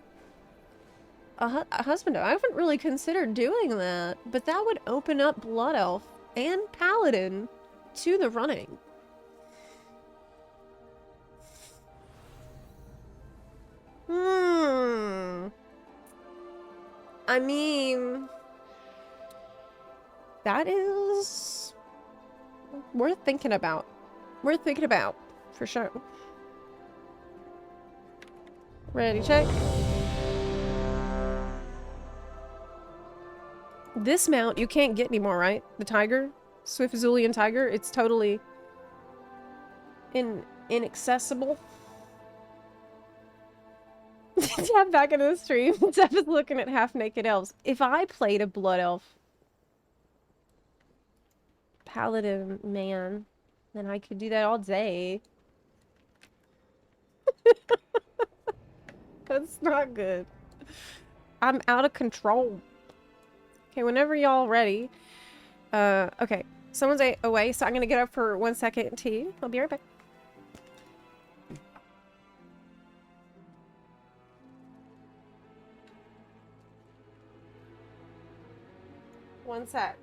a husband. I haven't really considered doing that, but that would open up Blood Elf and Paladin to the running. I mean, that is worth thinking about. Worth thinking about, for sure. Ready, check. This mount you can't get anymore, right? The tiger? Swift Azulian tiger? It's totally inaccessible. Tap back into the stream. Zeph is looking at half-naked elves. If I played a blood elf paladin man, then I could do that all day. That's not good. I'm out of control. Okay, whenever y'all ready. Okay. Someone's away, so I'm gonna get up for 1 second tea. I'll be right back. One sec.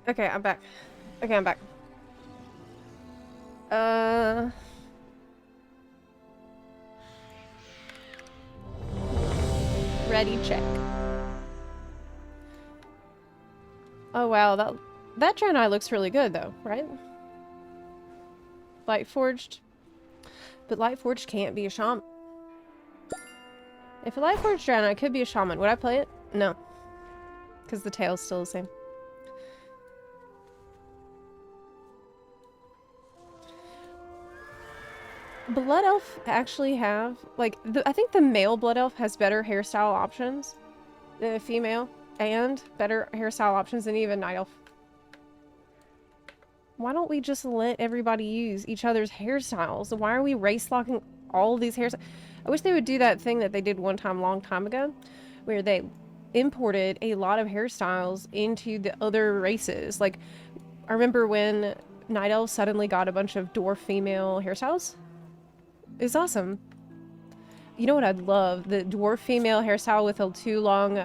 Okay, I'm back. Okay, I'm back. Ready, check. Oh wow, that Draenei looks really good though, right? Lightforged. But Lightforged can't be a shaman. If a Lightforged Draenei could be a shaman, would I play it? No. Because the tail's still the same. Blood Elf actually have, like, I think the male Blood Elf has better hairstyle options than a female. And better hairstyle options than even Night Elf. Why don't we just let everybody use each other's hairstyles? Why are we race locking all these hairstyles? I wish they would do that thing that they did one time, long time ago, where they imported a lot of hairstyles into the other races. Like, I remember when Night Elf suddenly got a bunch of dwarf female hairstyles. It's awesome. You know what I'd love? The dwarf female hairstyle with a too long,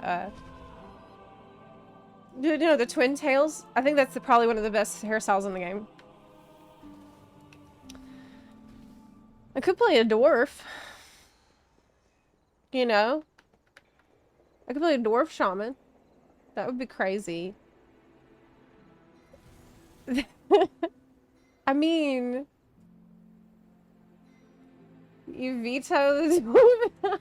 you know, the twin tails? I think that's probably one of the best hairstyles in the game. I could play a dwarf. You know? I could play a dwarf shaman. That would be crazy. I mean... You veto the dwarf?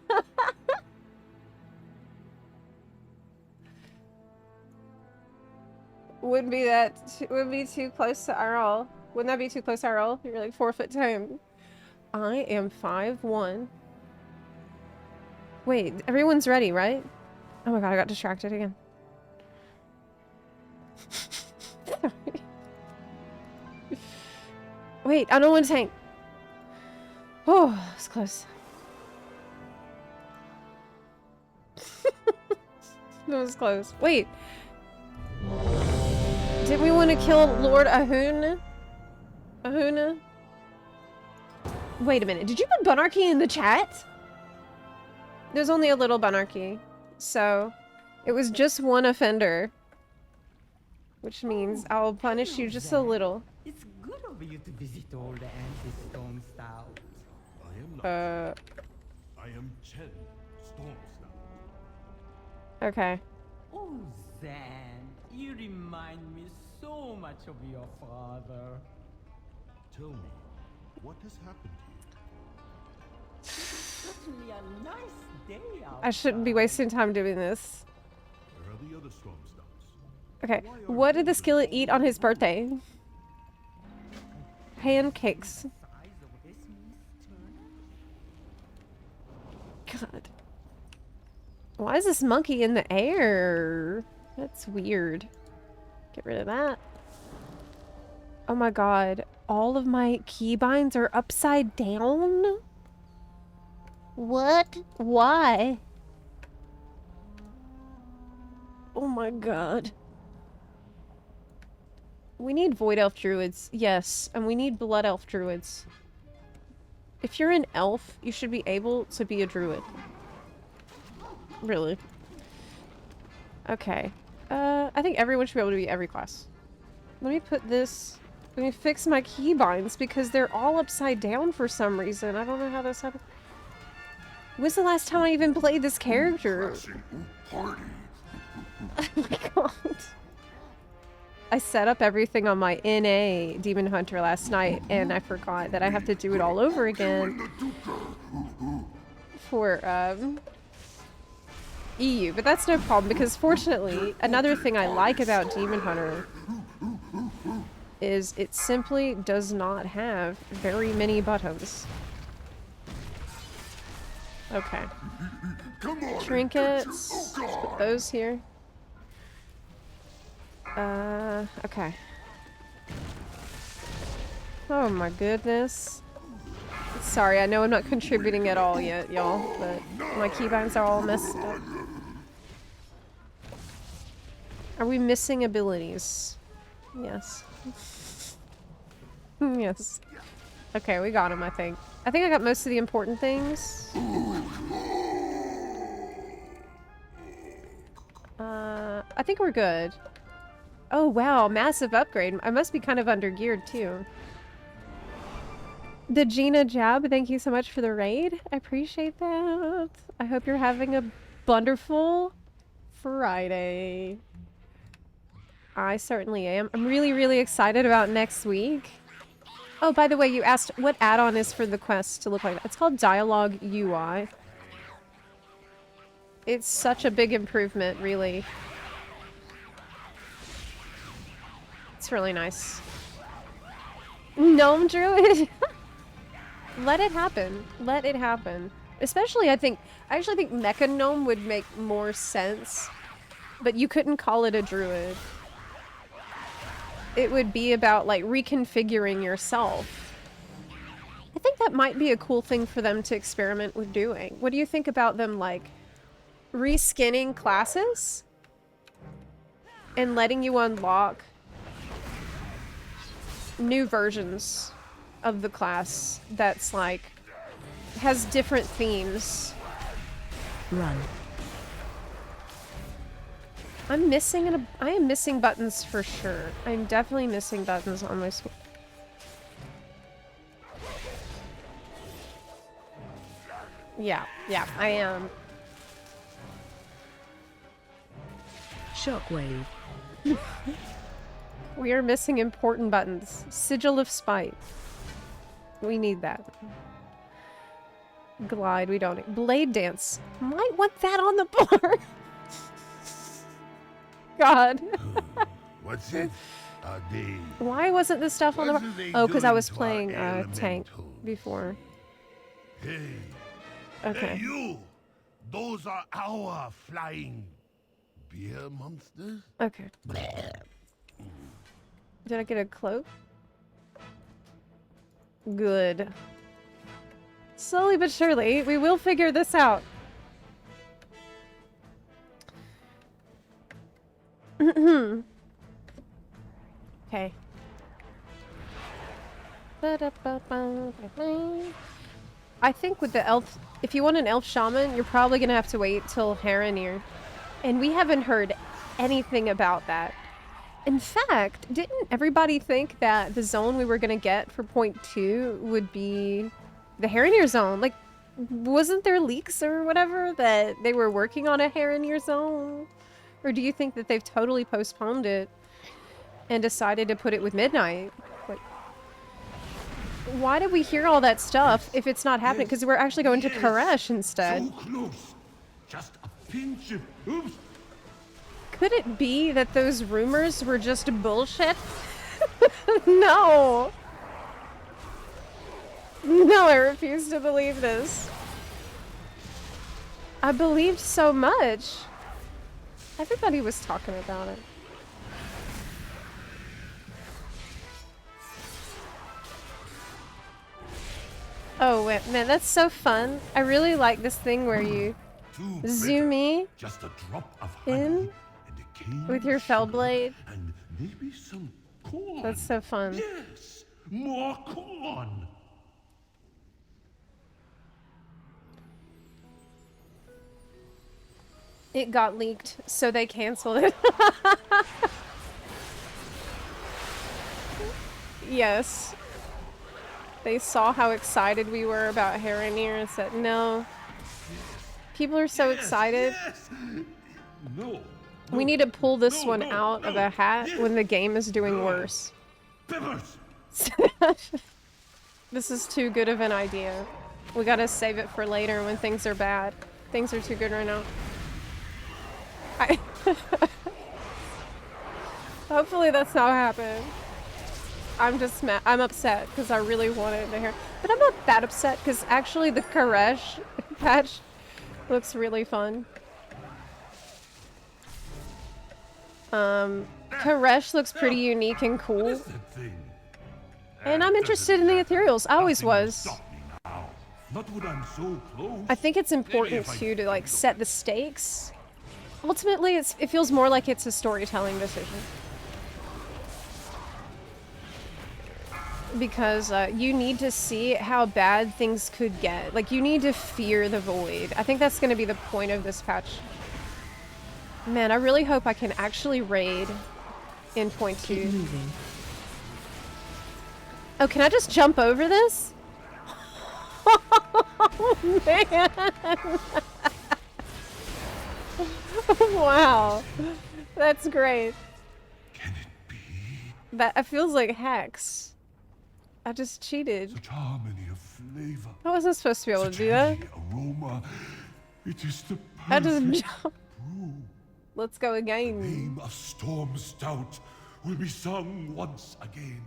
Wouldn't be too close to IRL. Wouldn't that be too close to IRL? You're like 4'10". I am 5'1". Wait, everyone's ready, right? Oh my god, I got distracted again. Sorry. Wait, I don't want to tank. Oh, it's close. That was close. Wait. Did we want to kill Lord Ahuna? Ahuna? Wait a minute. Did you put Bunarchy in the chat? There's only a little Bunarchy. So, it was just one offender. Which means I'll punish you just a little. It's good of you to visit all the anti-storm stout. I am not. I am Chen Stormstout. Okay. Oh, Zan, you remind me so much of your father. Tell me, what has happened to Certainly a nice day out. I shouldn't be wasting time doing this. you? Where are the other Stormstouts? Okay. What did the skillet eat on his birthday? Pancakes. God. Why is this monkey in the air? That's weird. Get rid of that. Oh my god. All of my keybinds are upside down? What? Why? Oh my god. We need Void Elf Druids. Yes. And we need Blood Elf Druids. If you're an elf, you should be able to be a druid. Really. Okay. I think everyone should be able to be every class. Let me put this... Let me fix my keybinds because they're all upside down for some reason. I don't know how this happened. When's the last time I even played this character? Oh my god. I set up everything on my NA Demon Hunter last night and I forgot that I have to do it all over again for EU, but that's no problem because fortunately another thing I like about Demon Hunter is it simply does not have very many buttons. Okay. Trinkets. Let's put those here. Okay. Oh my goodness. Sorry, I know I'm not contributing at all yet, y'all, but my keybinds are all messed up. Are we missing abilities? Yes. Yes. Okay, we got him, I think. I think I got most of the important things. I think we're good. Oh wow, massive upgrade. I must be kind of under-geared too. The Gina Jab, thank you so much for the raid. I appreciate that. I hope you're having a wonderful Friday. I certainly am. I'm really, really excited about next week. Oh, by the way, you asked what add-on is for the quest to look like that. It's called Dialogue UI. It's such a big improvement, really. It's really nice. Gnome Druid? Let it happen. Let it happen. Especially, I actually think Mecha Gnome would make more sense but you couldn't call it a druid. It would be about, like, reconfiguring yourself. I think that might be a cool thing for them to experiment with doing. What do you think about them, like, reskinning classes? And letting you unlock new versions of the class that's, like, has different themes. Run. I am missing buttons for sure. I'm definitely missing buttons on my Yeah, I am. Shockwave. We are missing important buttons. Sigil of Spite. We need that. Glide, we don't need. Blade Dance. Might want that on the board. God. What's it? They Why wasn't this stuff on the board? Oh, because I was playing tank before. Hey. Okay. Hey, you! Those are our flying beer monsters? Okay. Did I get a cloak? Good. Slowly but surely, we will figure this out. Okay. I think with the elf, if you want an elf shaman, you're probably gonna have to wait till Haranir. And we haven't heard anything about that. In fact, didn't everybody think that the zone we were gonna get for point 2 would be the Haranir zone? Like, wasn't there leaks or whatever that they were working on a Haranir zone? Or do you think that they've totally postponed it and decided to put it with Midnight? Like, why did we hear all that stuff if it's not happening? Because we're actually going to Koresh instead. So close. Just a pinch of oops. Could it be that those rumors were just bullshit? No. No, I refuse to believe this. I believed so much. Everybody was talking about it. Oh, wait, man, that's so fun. I really like this thing where you Too zoom bitter. me Just a drop of honey in and a cane with your of fell sugar blade. and maybe some corn. That's so fun. Yes, more corn. It got leaked, so they canceled it. Yes. They saw how excited we were about Haranir and said, no. People are so excited. Yes. No. We need to pull this one no, out of no. a hat Yes. when the game is doing No. worse. Peppers. This is too good of an idea. We gotta save it for later when things are bad. Things are too good right now. Hopefully that's not happening. I'm just mad. I'm upset because I really wanted to hear. But I'm not that upset because actually the Koresh patch looks really fun. Koresh looks pretty unique and cool. What is that thing? And I'm interested in the ethereals. I always Nothing will was. stop me now. Not when I'm so close. I think it's important if I too to like set the stakes. Ultimately, it feels more like it's a storytelling decision. Because you need to see how bad things could get. Like, you need to fear the void. I think that's going to be the point of this patch. Man, I really hope I can actually raid in point 2. Keep moving. Oh, can I just jump over this? Oh, man. Wow. That's great. Can it be? That feels like hacks. I just cheated. Such harmony of flavor. I wasn't supposed to be able to Such do that. heady aroma. It is the I just perfect jump. brew. Let's go again. Name of Storm Stout will be sung once again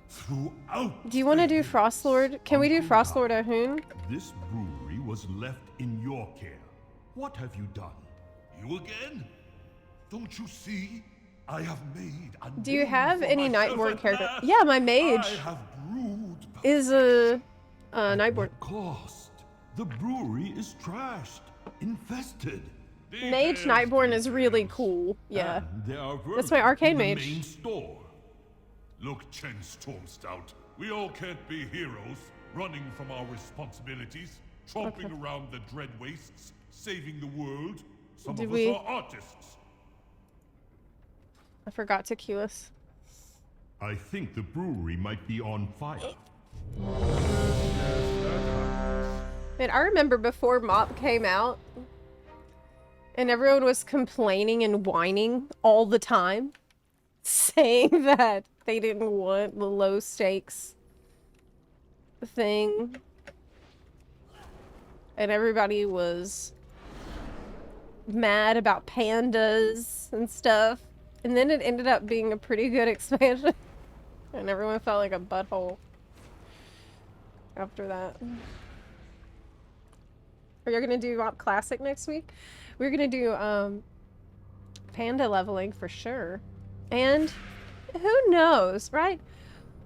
throughout. Do you want to do the Frostlord? Can we do Uncle Frostlord Doc, Ahoon? This brewery was left in your care. What have you done? You again? Don't you see? I have made a Do you name have for any myself Nightborn at character? last. Yeah, my mage I have brewed is a at Nightborn. what cost? The brewery is trashed, infested. Mage Nightborn is really cool. Yeah. And there are That's my vermin arcane in the mage. main store. Look, Chen Stormstout, we all can't be heroes, running from our responsibilities, tromping around the dread wastes, saving the world. Some Did of we- us are artists. I forgot to cue us. I think the brewery might be on fire. Man, I remember before Mop came out, and everyone was complaining and whining all the time, saying that they didn't want the low stakes thing. And everybody was mad about pandas and stuff. And then it ended up being a pretty good expansion. And everyone felt like a butthole after that. Are you gonna do Mop Classic next week? We're gonna do panda leveling for sure. And who knows, right?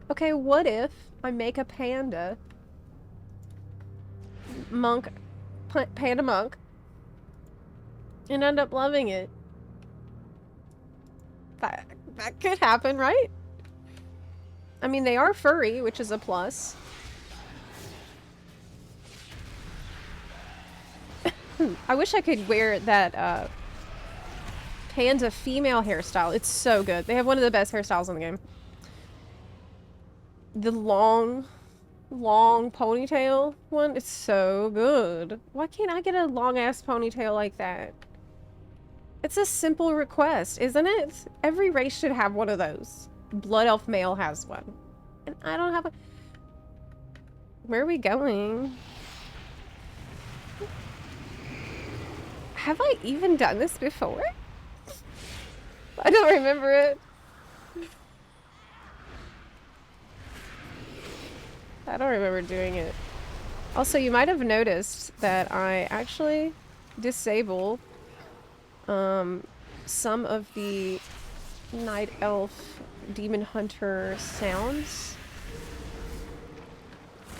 Okay, what if I make a panda monk, panda monk, and end up loving it? That could happen, right? I mean, they are furry, which is a plus. I wish I could wear that panda female hairstyle. It's so good. They have one of the best hairstyles in the game. The long ponytail one. It's so good. Why can't I get a long ass ponytail like that? It's a simple request, isn't it? Every race should have one of those. Blood Elf male has one. And I don't have a... Where are we going? Have I even done this before? I don't remember it. I don't remember doing it. Also, you might have noticed that I actually disable some of the Night Elf Demon Hunter sounds,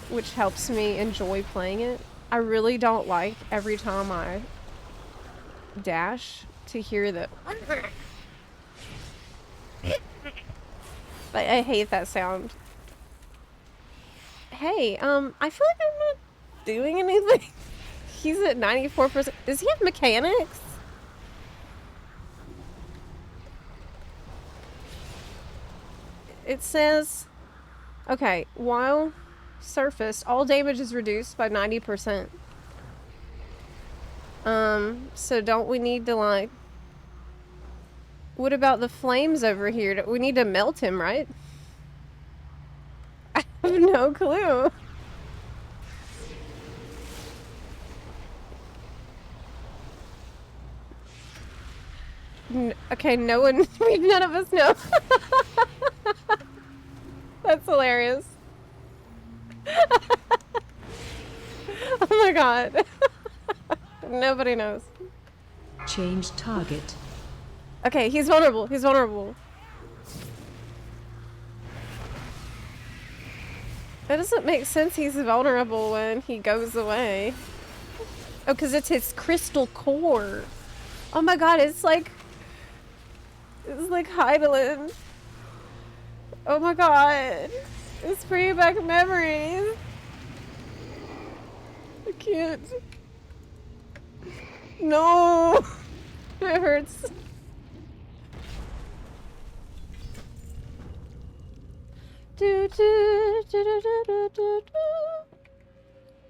which helps me enjoy playing it. I really don't like every time I dash to hear the I hate that sound. Hey, I feel like I'm not doing anything. He's at 94%. Does he have mechanics? It says, okay, while surfaced, all damage is reduced by 90%. So don't we need to, like... What about the flames over here? We need to melt him, right? I have no clue. Okay, no one... None of us know. That's hilarious. Oh my god. Nobody knows. Change target. Okay, he's vulnerable. He's vulnerable. That doesn't make sense he's vulnerable when he goes away. Oh, because it's his crystal core. Oh my god, it's like... It's like Heidelin. Oh my god. It's bringing back memories. I can't. No. It hurts. Do, do, do, do, do, do, do, do.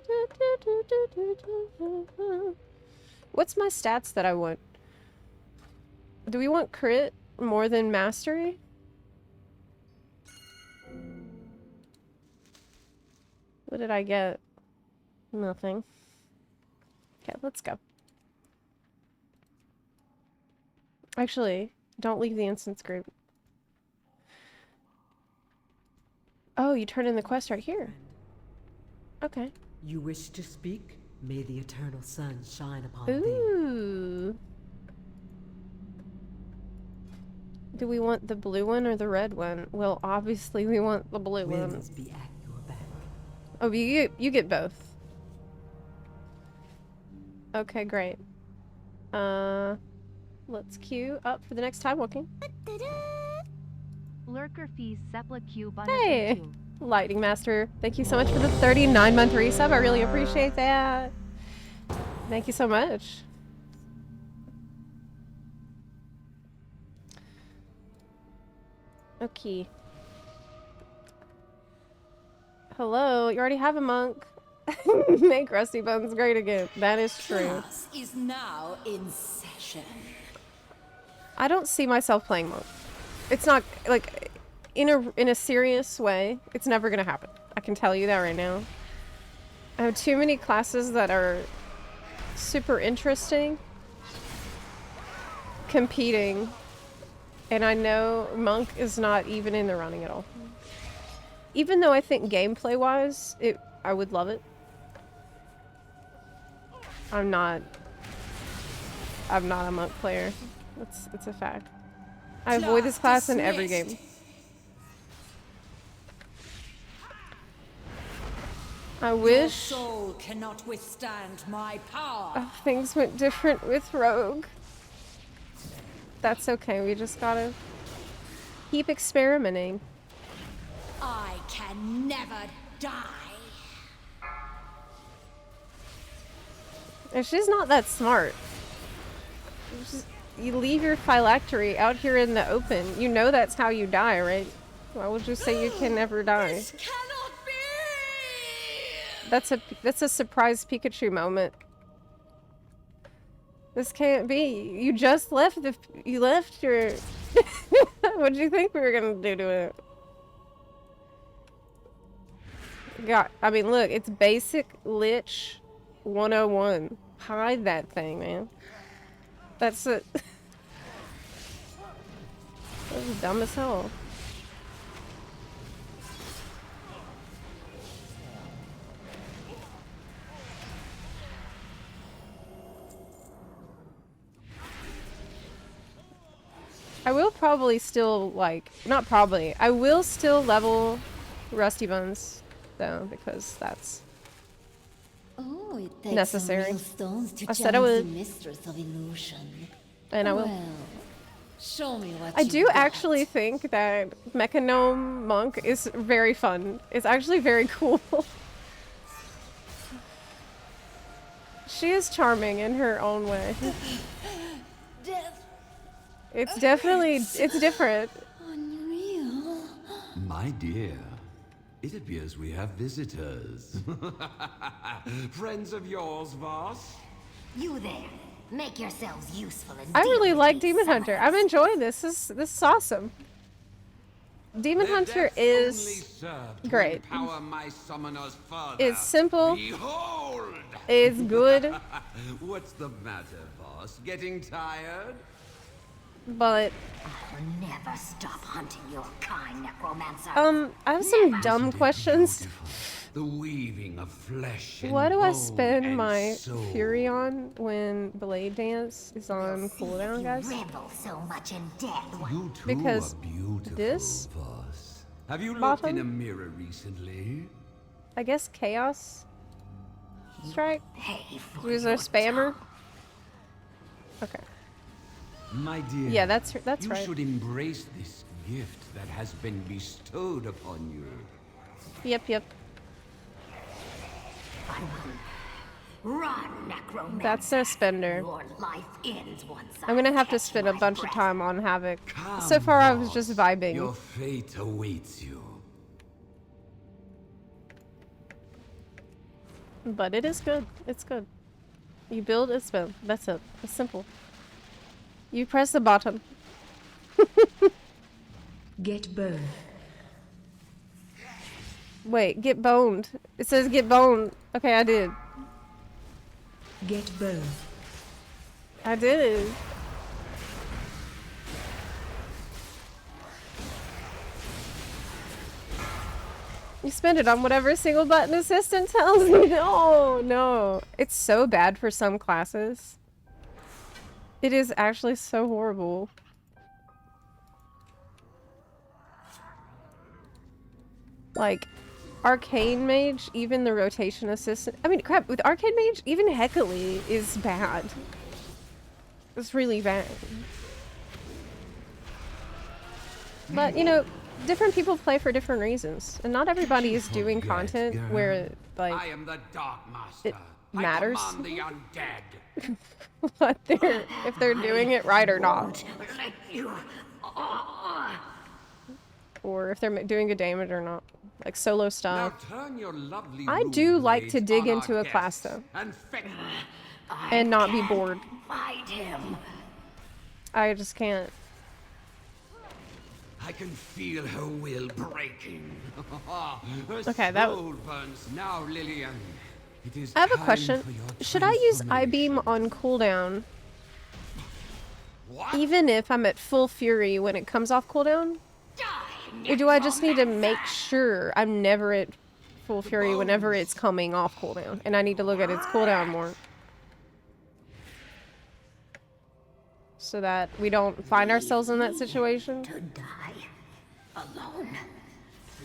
Do, do, do, do, do, do, do. What's my stats that I want? Do we want crit more than mastery? What did I get? Nothing. Okay, let's go. Actually, don't leave the instance group. Oh, you turn in the quest right here. Okay. You wish to speak? May the eternal sun shine upon thee. Ooh. Do we want the blue one or the red one? Well, obviously we want the blue one. Winds be at your back. Oh, you get both. Okay, great. Let's queue up for the next time walking. Lurker fees Zepla Q Hey, Lighting Master, thank you so much for the 39-month resub. I really appreciate that. Thank you so much. Okay. Hello, you already have a monk. Make Rusty Bones great again. That is true. Class is now in session. I don't see myself playing monk. It's not like in a serious way. It's never gonna happen. I can tell you that right now. I have too many classes that are super interesting, competing, and I know monk is not even in the running at all. Even though I think gameplay-wise, I would love it. I'm not a monk player. It's a fact. I avoid this class in every game. I wish Your soul cannot withstand my power. things went different with Rogue. That's okay, we just gotta keep experimenting. I can never die. And she's not that smart. You leave your phylactery out here in the open. You know that's how you die, right? Why would you say you can never die? This cannot be. That's a surprise Pikachu moment. This can't be. You just left you left your what did you think we were gonna do to it? God, I mean look, it's basic Lich 101. Hide that thing, man. That's it. That's dumb as hell. I will probably still, like, not probably, I will still level Rusty Bones, though, because that's Oh, it takes necessary. some real stones to I said I challenge would. the mistress of illusion. And I will. Well, show me what I you do got. actually think that Mechanome Monk is very fun. It's actually very cool. She is charming in her own way. Death It's definitely, it's different. unreal. My dear, it appears we have visitors. Friends of yours, Voss? You there. Make yourselves useful and I deal really with like these Demon Hunter. I'm summons. enjoying this. This is awesome. Demon Their Hunter deaths only is serve to great. empower my summoners further. It's simple. Behold! It's good, What's the matter, Voss? Getting tired? but I'll never stop hunting your kind, necromancer. I have some dumb questions. Beautiful. The weaving of flesh and What do I bone spend and my soul. fury on when Blade Dance is on cooldown, you guys? revel so much in death. You too Because are beautiful, this Voss. Have you looked bottom- in a mirror recently? I guess Chaos Strike? Pay for Was there a your spammer? tongue. Okay. My dear, Yeah, that's you right. should embrace this gift that has been bestowed upon you. Yep. Run, necromancer. That's their spender. Your life ends once I'm gonna have to catch spend a my bunch of breath. time on Havoc. Come, So far, I was Voss. just vibing. Your fate awaits you. But it is good. It's good. You build a spell. That's it. It's simple. You press the bottom. Get burned. Wait, get boned. It says get boned. Okay, I did. Get burned. I did. You spend it on whatever single button assistant tells me. No. It's so bad for some classes. It is actually so horrible. Like, Arcane Mage, even the rotation assistant. I mean, crap, with Arcane Mage, even Heckley is bad. It's really bad. But, you know, different people play for different reasons. And not everybody is doing content where, like, I am the Dark Master. it matters I command the undead. what if they're doing it right or not. Let you. Or if they're doing good damage or not. Like solo stuff. Now turn your lovely I do like to blades dig on our into a class, guests though. And feck And not be bored. Fight him. I just can't. I can feel her will breaking. Her Okay, that soul burns now, Lillian. It is I have a time question. for your Should I use transformation. I-beam on cooldown What? even if I'm at full fury when it comes off cooldown? Or do I just need to make sure I'm never at full fury whenever it's coming off cooldown? And I need to look at its cooldown more. So that we don't find ourselves in that situation. To die alone.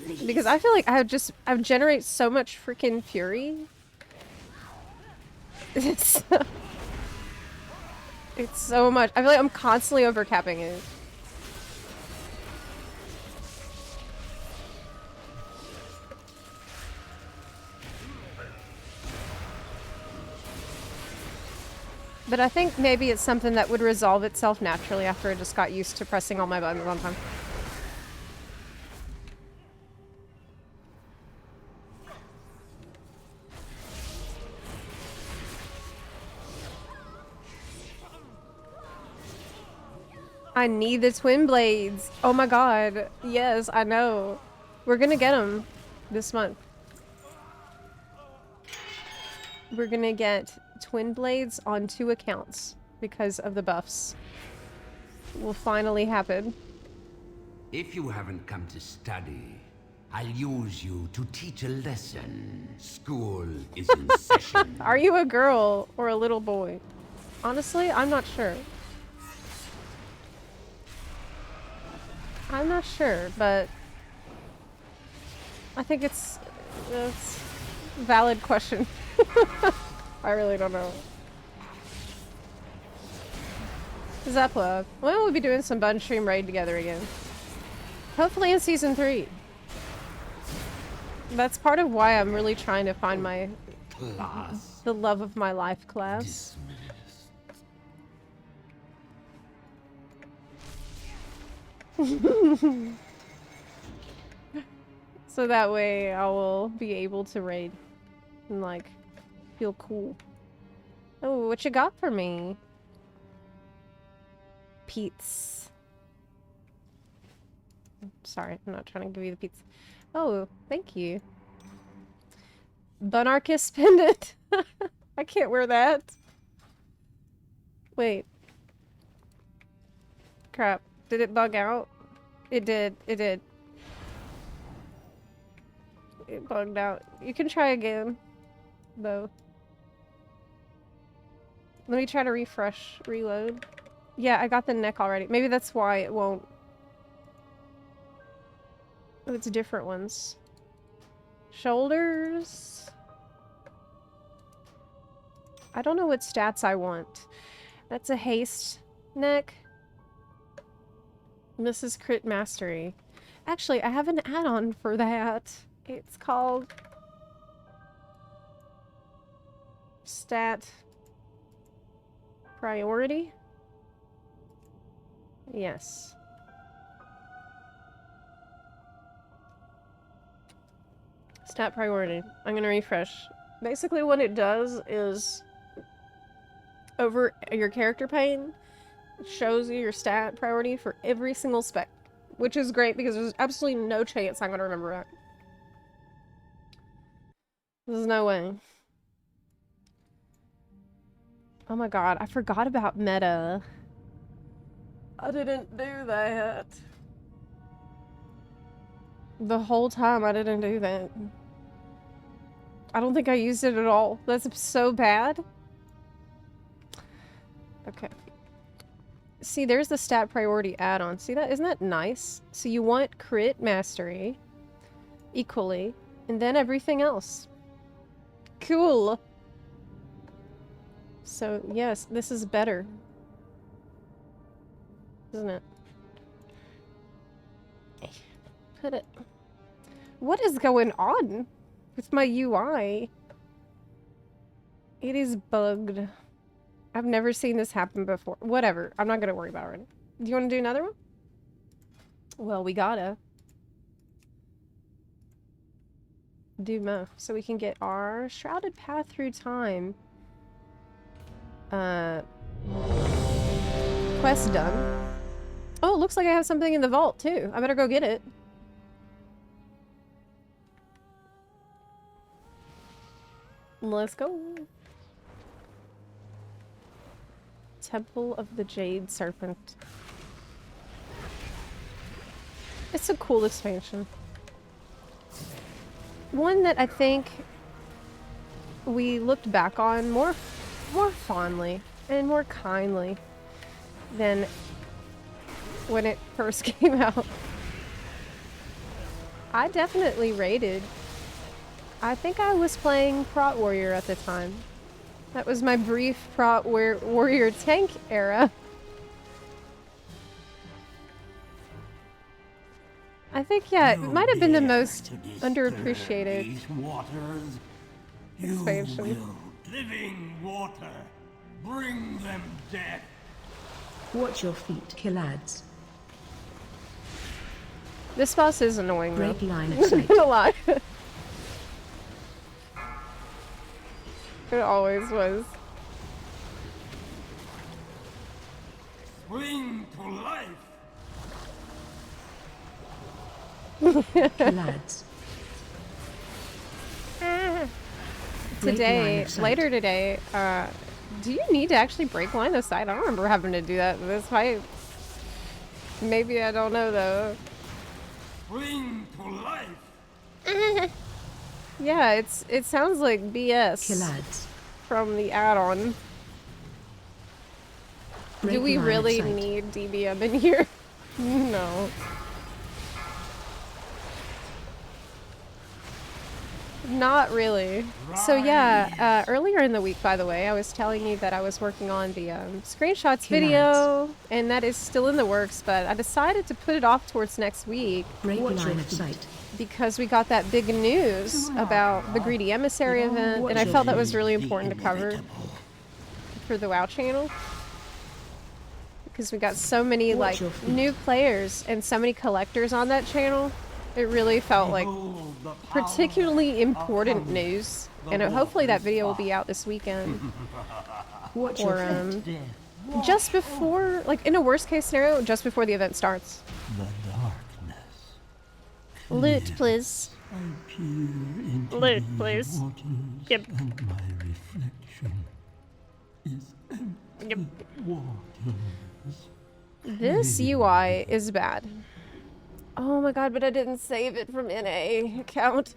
Please. Because I feel like I generate so much freaking fury. It's so much. I feel like I'm constantly overcapping it. But I think maybe it's something that would resolve itself naturally after I just got used to pressing all my buttons on time. I need the twin blades. Oh my god. Yes, I know. We're gonna get them this month. We're gonna get twin blades on 2 accounts because of the buffs. Will finally happen. If you haven't come to study, I'll use you to teach a lesson. School is in session. Are you a girl or a little boy? Honestly, I'm not sure. I'm not sure, but I think it's a valid question. I really don't know. Zepla. Well, we'll be doing some Bun Stream raid together again. Hopefully in season 3. That's part of why I'm really trying to find my the love of my life class. So that way I will be able to raid and like feel cool. Oh, what you got for me? Pete's. Sorry, I'm not trying to give you the pizza. Oh, thank you. Bunarchist pendant. I can't wear that. Wait. Crap. Did it bug out? It did. It did. It bugged out. You can try again, though. Let me try to refresh, reload. Yeah, I got the neck already. Maybe that's why it won't. Oh, it's different ones. Shoulders. I don't know what stats I want. That's a haste neck. This is crit mastery. Actually, I have an add-on for that. It's called stat priority. Yes. Stat priority. I'm gonna refresh. Basically what it does is over your character pane, it shows you your stat priority for every single spec, which is great because there's absolutely no chance I'm gonna remember it. There's no way. Oh my god, I forgot about meta. I didn't do that. The whole time I didn't do that. I don't think I used it at all. That's so bad. Okay. See, there's the stat priority add-on. See that? Isn't that nice? So you want crit mastery. equally, and then everything else. Cool. So, yes, this is better. Isn't it? Put it. What is going on with my UI? It is bugged. I've never seen this happen before. Whatever. I'm not gonna worry about it right now. Do you want to do another one? Well, we gotta. Do more. So we can get our Shrouded Path Through Time quest done. Oh, it looks like I have something in the vault, too. I better go get it. Let's go. Temple of the Jade Serpent. It's a cool expansion. One that I think we looked back on more fondly and more kindly than when it first came out. I definitely raided. I think I was playing Prot Warrior at the time. That was my brief Prot Warrior tank era. I think, yeah, it might have been the most underappreciated expansion. Living water, bring them death. Watch your feet, killads. This boss is annoying, though. Break line of sight. I'm not gonna lie. It always was. Spring to life. Killads. Today, later today, do you need to actually break line of sight? I don't remember having to do that in this fight. Maybe I don't know, though. Spring to life. Yeah, it sounds like BS Killads. from the add-on. Break Do we line of really sight. need DBM in here? No. Not really. So yeah, earlier in the week, by the way, I was telling you that I was working on the screenshots video, and that is still in the works, but I decided to put it off towards next week Break line of sight. because we got that big news about the Greedy Emissary event, and I felt that was really important to cover for the WoW channel. Because we got so many, like, new players and so many collectors on that channel. It really felt like particularly important news, and hopefully that video will be out this weekend. Or just before, like in a worst case scenario, just before the event starts. The darkness. Loot, please. I peer into Loot, these please. waters, Yep. and my reflection is empty Yep. waters. This UI is bad. Oh my god, but I didn't save it from NA account.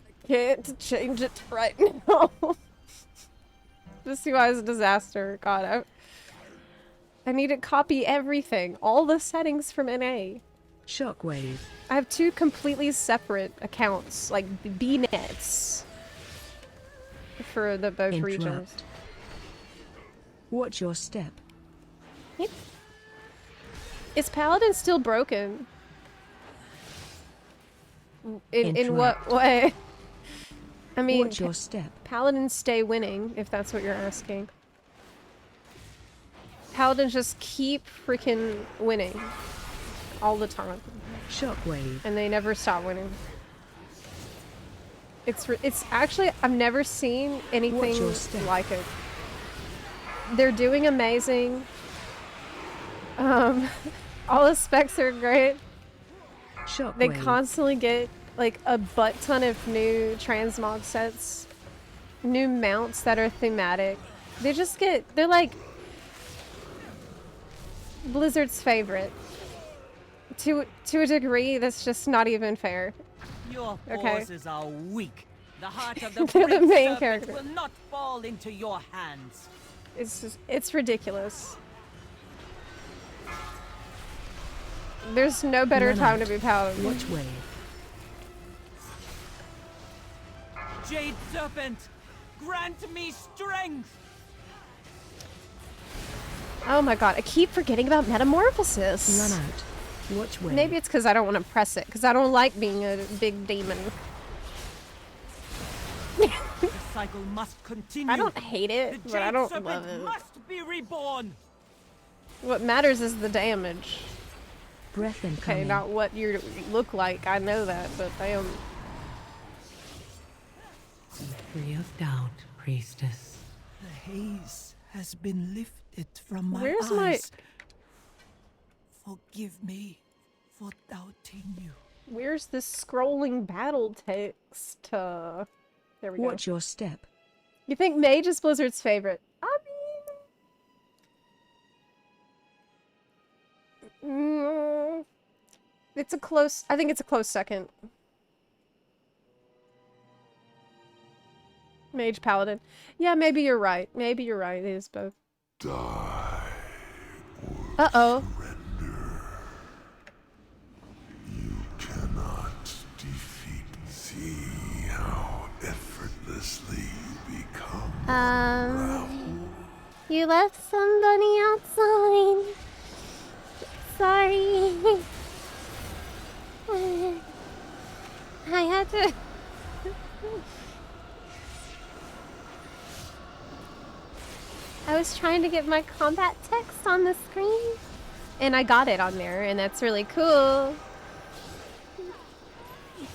I can't change it right now. This UI is a disaster. God, I need to copy everything. All the settings from NA. Shockwave. I have two completely separate accounts, like BNets, for the both regions. Interrupt. Watch your step. Yep. Is Paladin still broken? In what way? I mean, Watch your step. Paladins stay winning, if that's what you're asking. Paladins just keep freaking winning. All the time. Shockwave. And they never stop winning. It's actually, I've never seen anything like it. They're doing amazing. All the specs are great. Shockwave. They constantly get like a butt ton of new transmog sets, new mounts that are thematic. They just they're like Blizzard's favorite. To a degree that's just not even fair. Your Okay. forces are weak. The heart of the They're the great main serpent character. will not fall into your hands. It's ridiculous. There's no better Run time out. to be Paladin. Watch wave. Jade Serpent, grant me strength! Oh my god, I keep forgetting about metamorphosis. Run out. Watch wave. Maybe it's because I don't want to press it, because I don't like being a big demon. The cycle must continue. I don't hate The it, Jade but I don't Serpent love it. must be reborn. What matters is the damage. Breath Okay, incoming. not what you look like, I know that, but damn. Free of doubt, priestess. The haze has been lifted from my Where's my- eyes. Forgive me for doubting you. Where's this scrolling battle text? There we go. Watch your step. You think Mage is Blizzard's favorite? I mean... it's a close... I think it's a close second. Mage Paladin. Yeah, maybe you're right. Maybe you're right. It is both. Die. Uh-oh. You cannot defeat. See how effortlessly you become. You left somebody outside. Sorry. I had to... I was trying to get my combat text on the screen, and I got it on there, and that's really cool.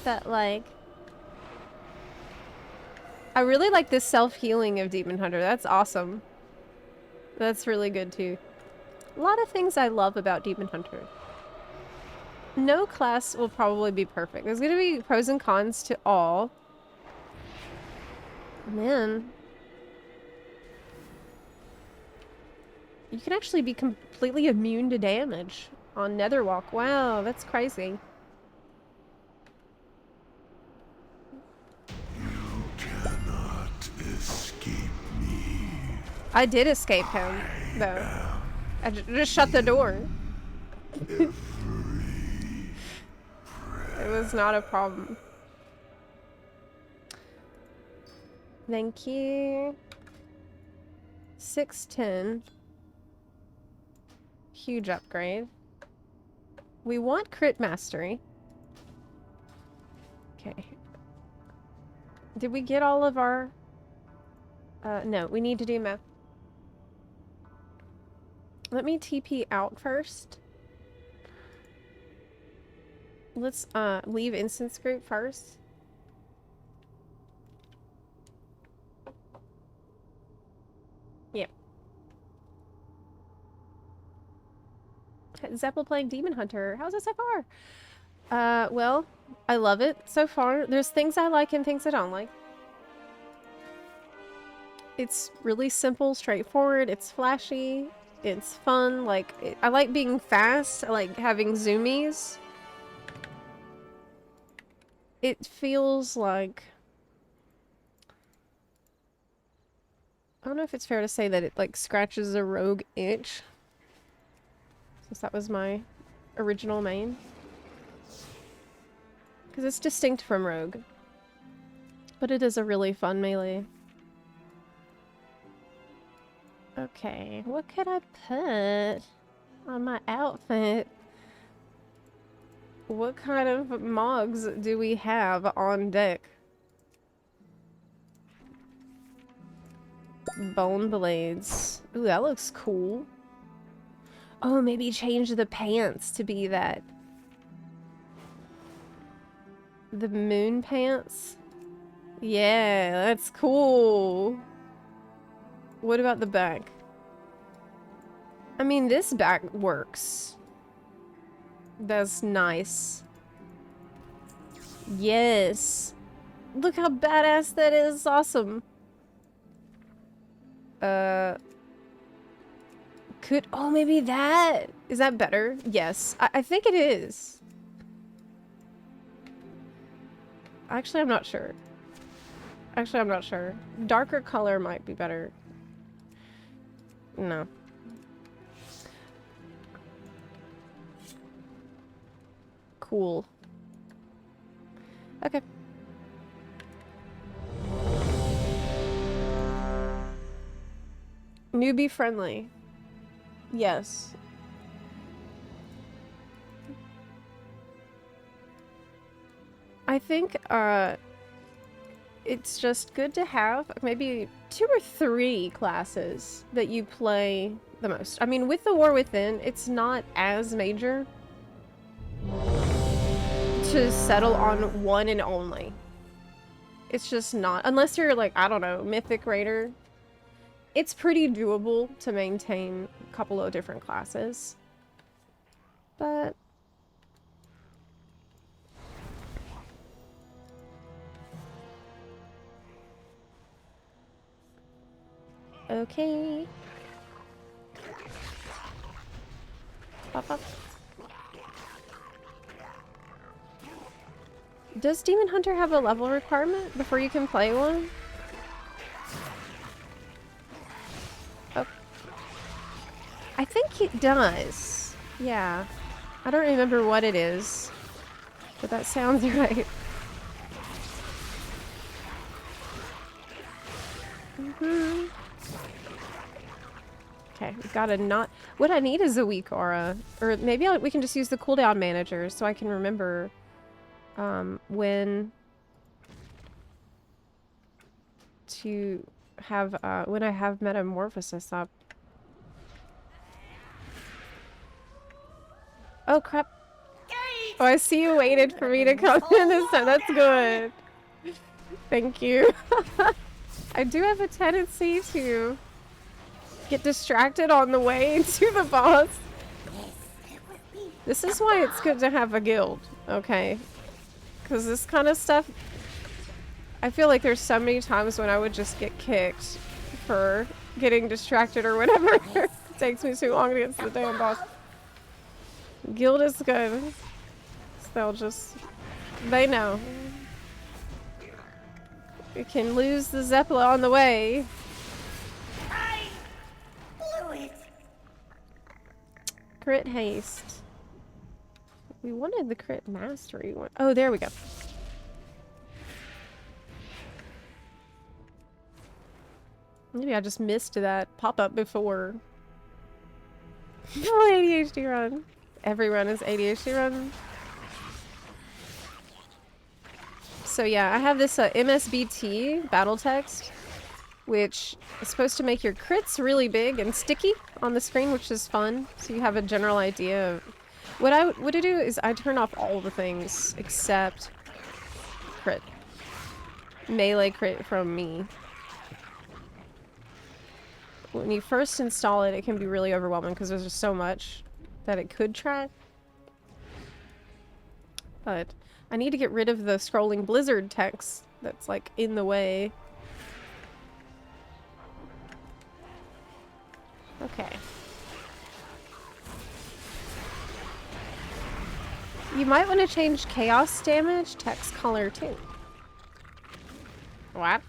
But, like... I really like this self-healing of Demon Hunter. That's awesome. That's really good, too. A lot of things I love about Demon Hunter. No class will probably be perfect. There's going to be pros and cons to all. Man. You can actually be completely immune to damage on Netherwalk. Wow, that's crazy. You cannot escape me. I did escape him, though. I just shut the door. It was not a problem. Thank you. 610. Huge upgrade. We want crit mastery. Okay. Did we get all of our... no, we need to do math. Let me TP out first. Let's leave instance group first. Yep. Zepla playing Demon Hunter. How's it so far? Well, I love it so far. There's things I like and things I don't like. It's really simple, straightforward. It's flashy. It's fun. Like, I like being fast. I like having zoomies. It feels like... I don't know if it's fair to say that it, like, scratches a rogue itch. Since that was my original main. Because it's distinct from rogue. But it is a really fun melee. Okay, what could I put on my outfit? What kind of mogs do we have on deck? Bone blades. Ooh, that looks cool. Oh, maybe change the pants to be that. The moon pants? Yeah, that's cool. What about the back? I mean, this back works. That's nice. Yes. Look how badass that is. Awesome. Could... Oh, maybe that... Is that better? Yes. I think it is. Actually, I'm not sure. Actually, I'm not sure. Darker color might be better. No. Cool. Okay. Newbie friendly. Yes. I think it's just good to have maybe 2 or 3 classes that you play the most. I mean, with the War Within, it's not as major to settle on one and only. It's just not. Unless you're like, I don't know, Mythic Raider. It's pretty doable to maintain a couple of different classes. But okay. Pop up. Does Demon Hunter have a level requirement before you can play one? Oh. I think it does. Yeah. I don't remember what it is, but that sounds right. Okay, we've got to not... What I need is a weak aura. Or maybe we can just use the cooldown manager so I can remember when to have, when I have metamorphosis up. Oh crap. Oh, I see you waited for me to come in this time. That's good. Thank you. I do have a tendency to get distracted on the way to the boss. This is why it's good to have a guild, okay? Because this kind of stuff, I feel like there's so many times when I would just get kicked for getting distracted or whatever. It takes me too long to get to the damn boss. Guild is good. So they'll just... They know. You can lose the Zepla on the way. I blew it. Crit haste. We wanted the crit mastery one. Oh, there we go. Maybe I just missed that pop-up before. Oh, ADHD run. Every run is ADHD run. So yeah, I have this MSBT battle text, which is supposed to make your crits really big and sticky on the screen, which is fun. So you have a general idea of... What I would do is I turn off all the things except crit. Melee crit from me. When you first install it, it can be really overwhelming because there's just so much that it could track. But I need to get rid of the scrolling blizzard text that's like in the way. Okay. You might want to change chaos damage text color too. What?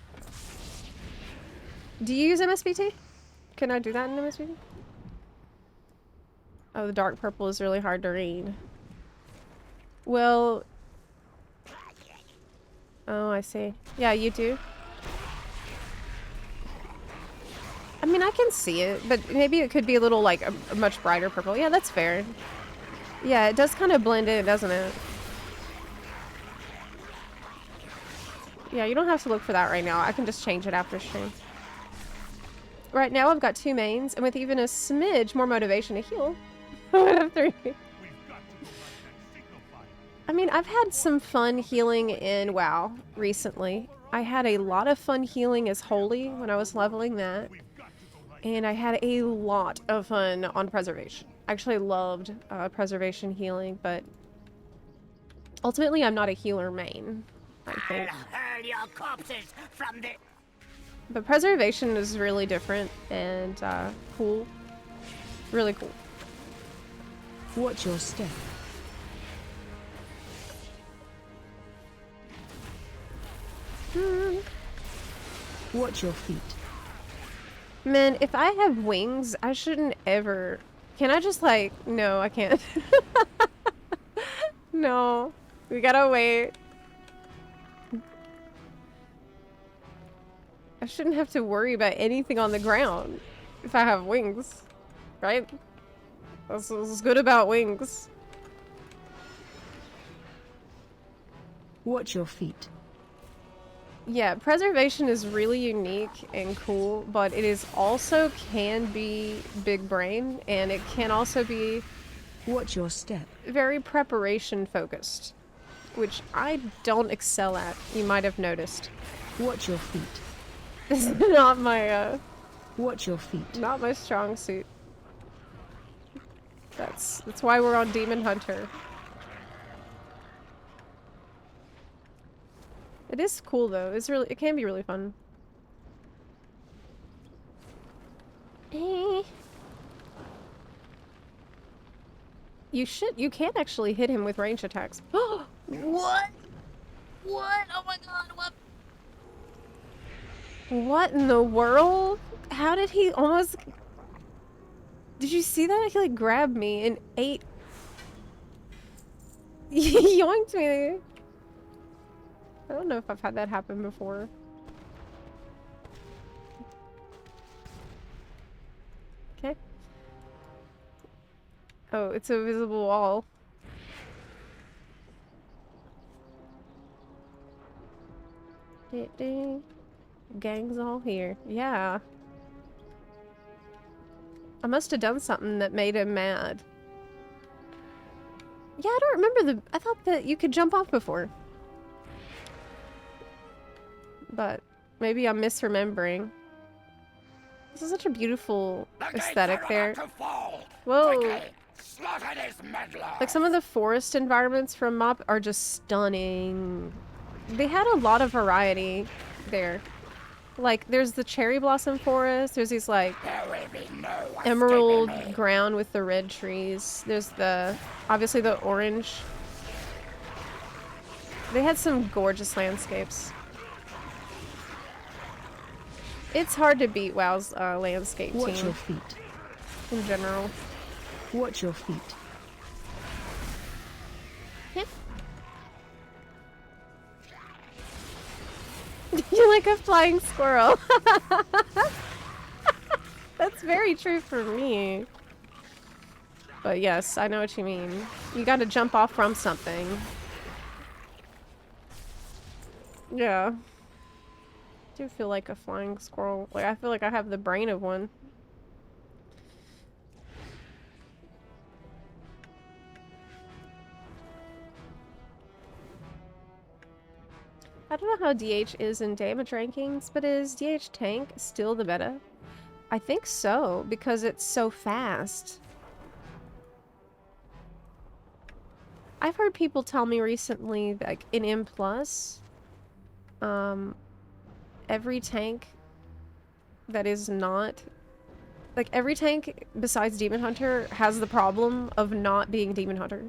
Do you use MSBT? Can I do that in MSBT? Oh, the dark purple is really hard to read. Well... Oh, I see. Yeah, you do. I mean, I can see it, but maybe it could be a little, like, a much brighter purple. Yeah, that's fair. Yeah, it does kind of blend in, doesn't it? Yeah, you don't have to look for that right now. I can just change it after stream. Right now, I've got 2 mains, and with even a smidge more motivation to heal, I would have 3. I mean, I've had some fun healing in WoW recently. I had a lot of fun healing as Holy when I was leveling that. And I had a lot of fun on Preservation. I actually loved Preservation healing, but ultimately I'm not a healer main, I think. I'll hurl your corpses from the... But Preservation is really different and cool. Really cool. Watch your step. Watch your feet. Man, if I have wings, I shouldn't ever... Can I just like... No, I can't. No. We gotta wait. I shouldn't have to worry about anything on the ground. if I have wings, right? That's what's good about wings. Watch your feet. Yeah, preservation is really unique and cool, but it is also can be big brain, and it can also be Watch your step. very preparation focused, which I don't excel at. You might have noticed. Watch your feet. This is not my Watch your feet. not my strong suit. That's why we're on Demon Hunter. It is cool though. It can be really fun. You can actually hit him with range attacks. What? What? Oh my god, what? What in the world? How did he almost... Did you see that? He like grabbed me and ate... yoinked me. I don't know if I've had that happen before. Okay. Oh, it's a visible wall. Gang's all here. Yeah. I must have done something that made him mad. Yeah, I don't remember I thought that you could jump off before. But maybe I'm misremembering. This is such a beautiful aesthetic there. Whoa! Like some of the forest environments from Mop are just stunning. They had a lot of variety there. Like there's the cherry blossom forest, there's these like emerald ground with the red trees. There's obviously the orange. They had some gorgeous landscapes. It's hard to beat WoW's landscape team. Watch your feet. In general. Watch your feet. Yep. You're like a flying squirrel. That's very true for me. But yes, I know what you mean. You gotta jump off from something. Yeah. I do feel like a flying squirrel. Like, I feel like I have the brain of one. I don't know how DH is in damage rankings, but is DH tank still the meta? I think so, because it's so fast. I've heard people tell me recently that like, in M+, every tank that is not... Like, every tank besides Demon Hunter has the problem of not being Demon Hunter.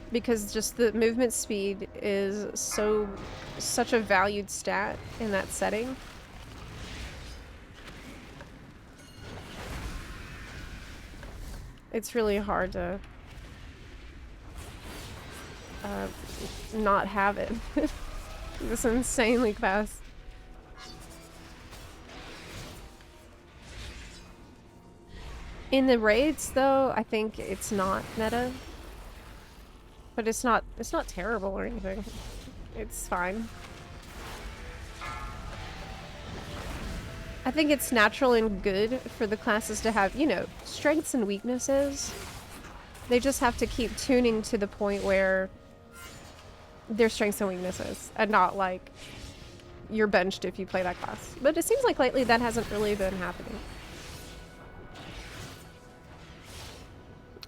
Because just the movement speed is such a valued stat in that setting. It's really hard to not have it. This insanely fast. In the raids though, I think it's not meta. But it's not terrible or anything. It's fine. I think it's natural and good for the classes to have, you know, strengths and weaknesses. They just have to keep tuning to the point where their strengths and weaknesses, and not like you're benched if you play that class. But it seems like lately that hasn't really been happening.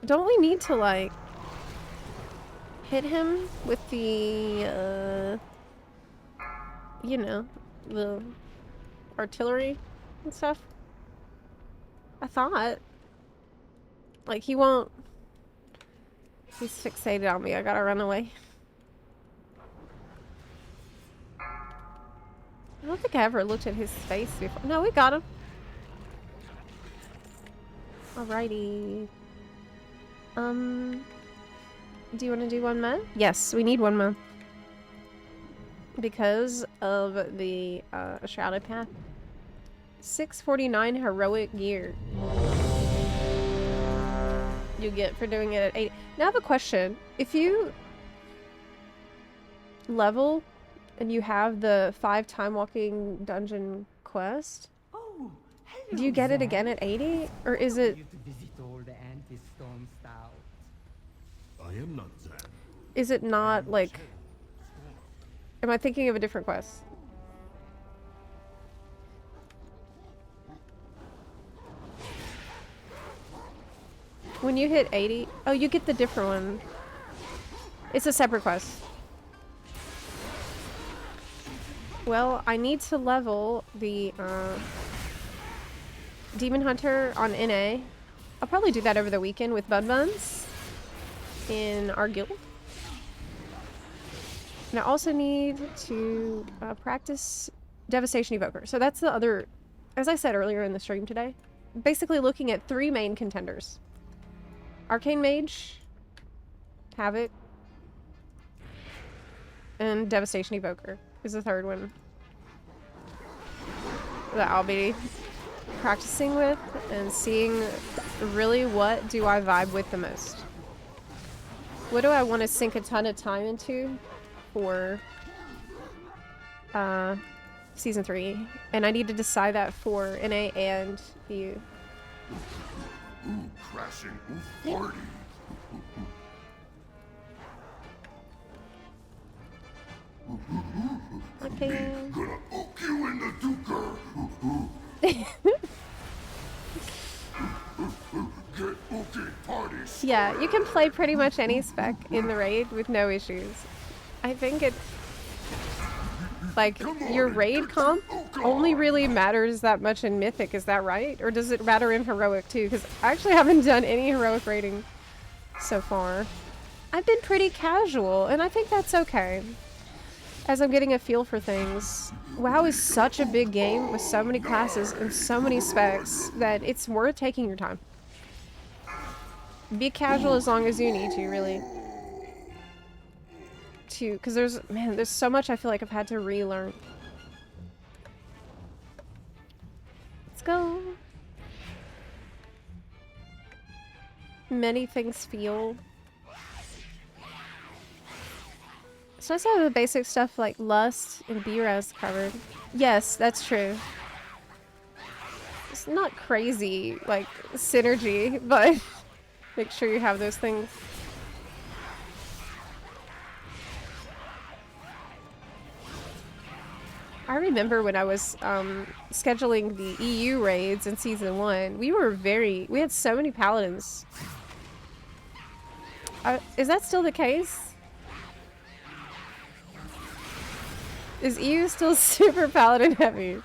Don't we need to like hit him with the you know, the artillery and stuff? I thought. Like, he won't... He's fixated on me. I gotta run away. I don't think I ever looked at his face before. No, we got him. Alrighty. Do you want to do 1 month? Yes, we need 1 month. Because of the Shrouded Path. 649 heroic gear. You get for doing it at 80. Now I have a question. If you level and you have the 5 time walking dungeon quest, Oh, hello, do you get it again at 80? Or is it... You to visit all the anti-storm stout. I am not Zan. Is it not, like... Am I thinking of a different quest? When you hit 80... Oh, you get the different one. It's a separate quest. Well, I need to level the Demon Hunter on NA. I'll probably do that over the weekend with Bud Buns in our guild. And I also need to practice Devastation Evoker. So that's the other, as I said earlier in the stream today, basically looking at 3 main contenders. Arcane Mage, have it, and Devastation Evoker is the third one that I'll be practicing with and seeing really what do I vibe with the most. What do I want to sink a ton of time into for Season 3? And I need to decide that for NA and EU. Ooh, crashing, ooh, party. Okay. Gonna poke you in the duker. Get okay, party. Yeah, you can play pretty much any spec in the raid with no issues. I think it... Like, your raid comp only really matters that much in Mythic, is that right? Or does it matter in Heroic too? Because I actually haven't done any Heroic raiding so far. I've been pretty casual, and I think that's okay. As I'm getting a feel for things. WoW is such a big game with so many classes and so many specs that it's worth taking your time. Be casual as long as you need to, really. Because there's so much I feel like I've had to relearn. Let's go. Many things feel. So I nice to have the basic stuff like Lust and B-Res covered. Yes, that's true. It's not crazy, like, synergy, but make sure you have those things. I remember when I was scheduling the EU raids in Season 1, we had so many paladins. Is that still the case? Is EU still super paladin heavy?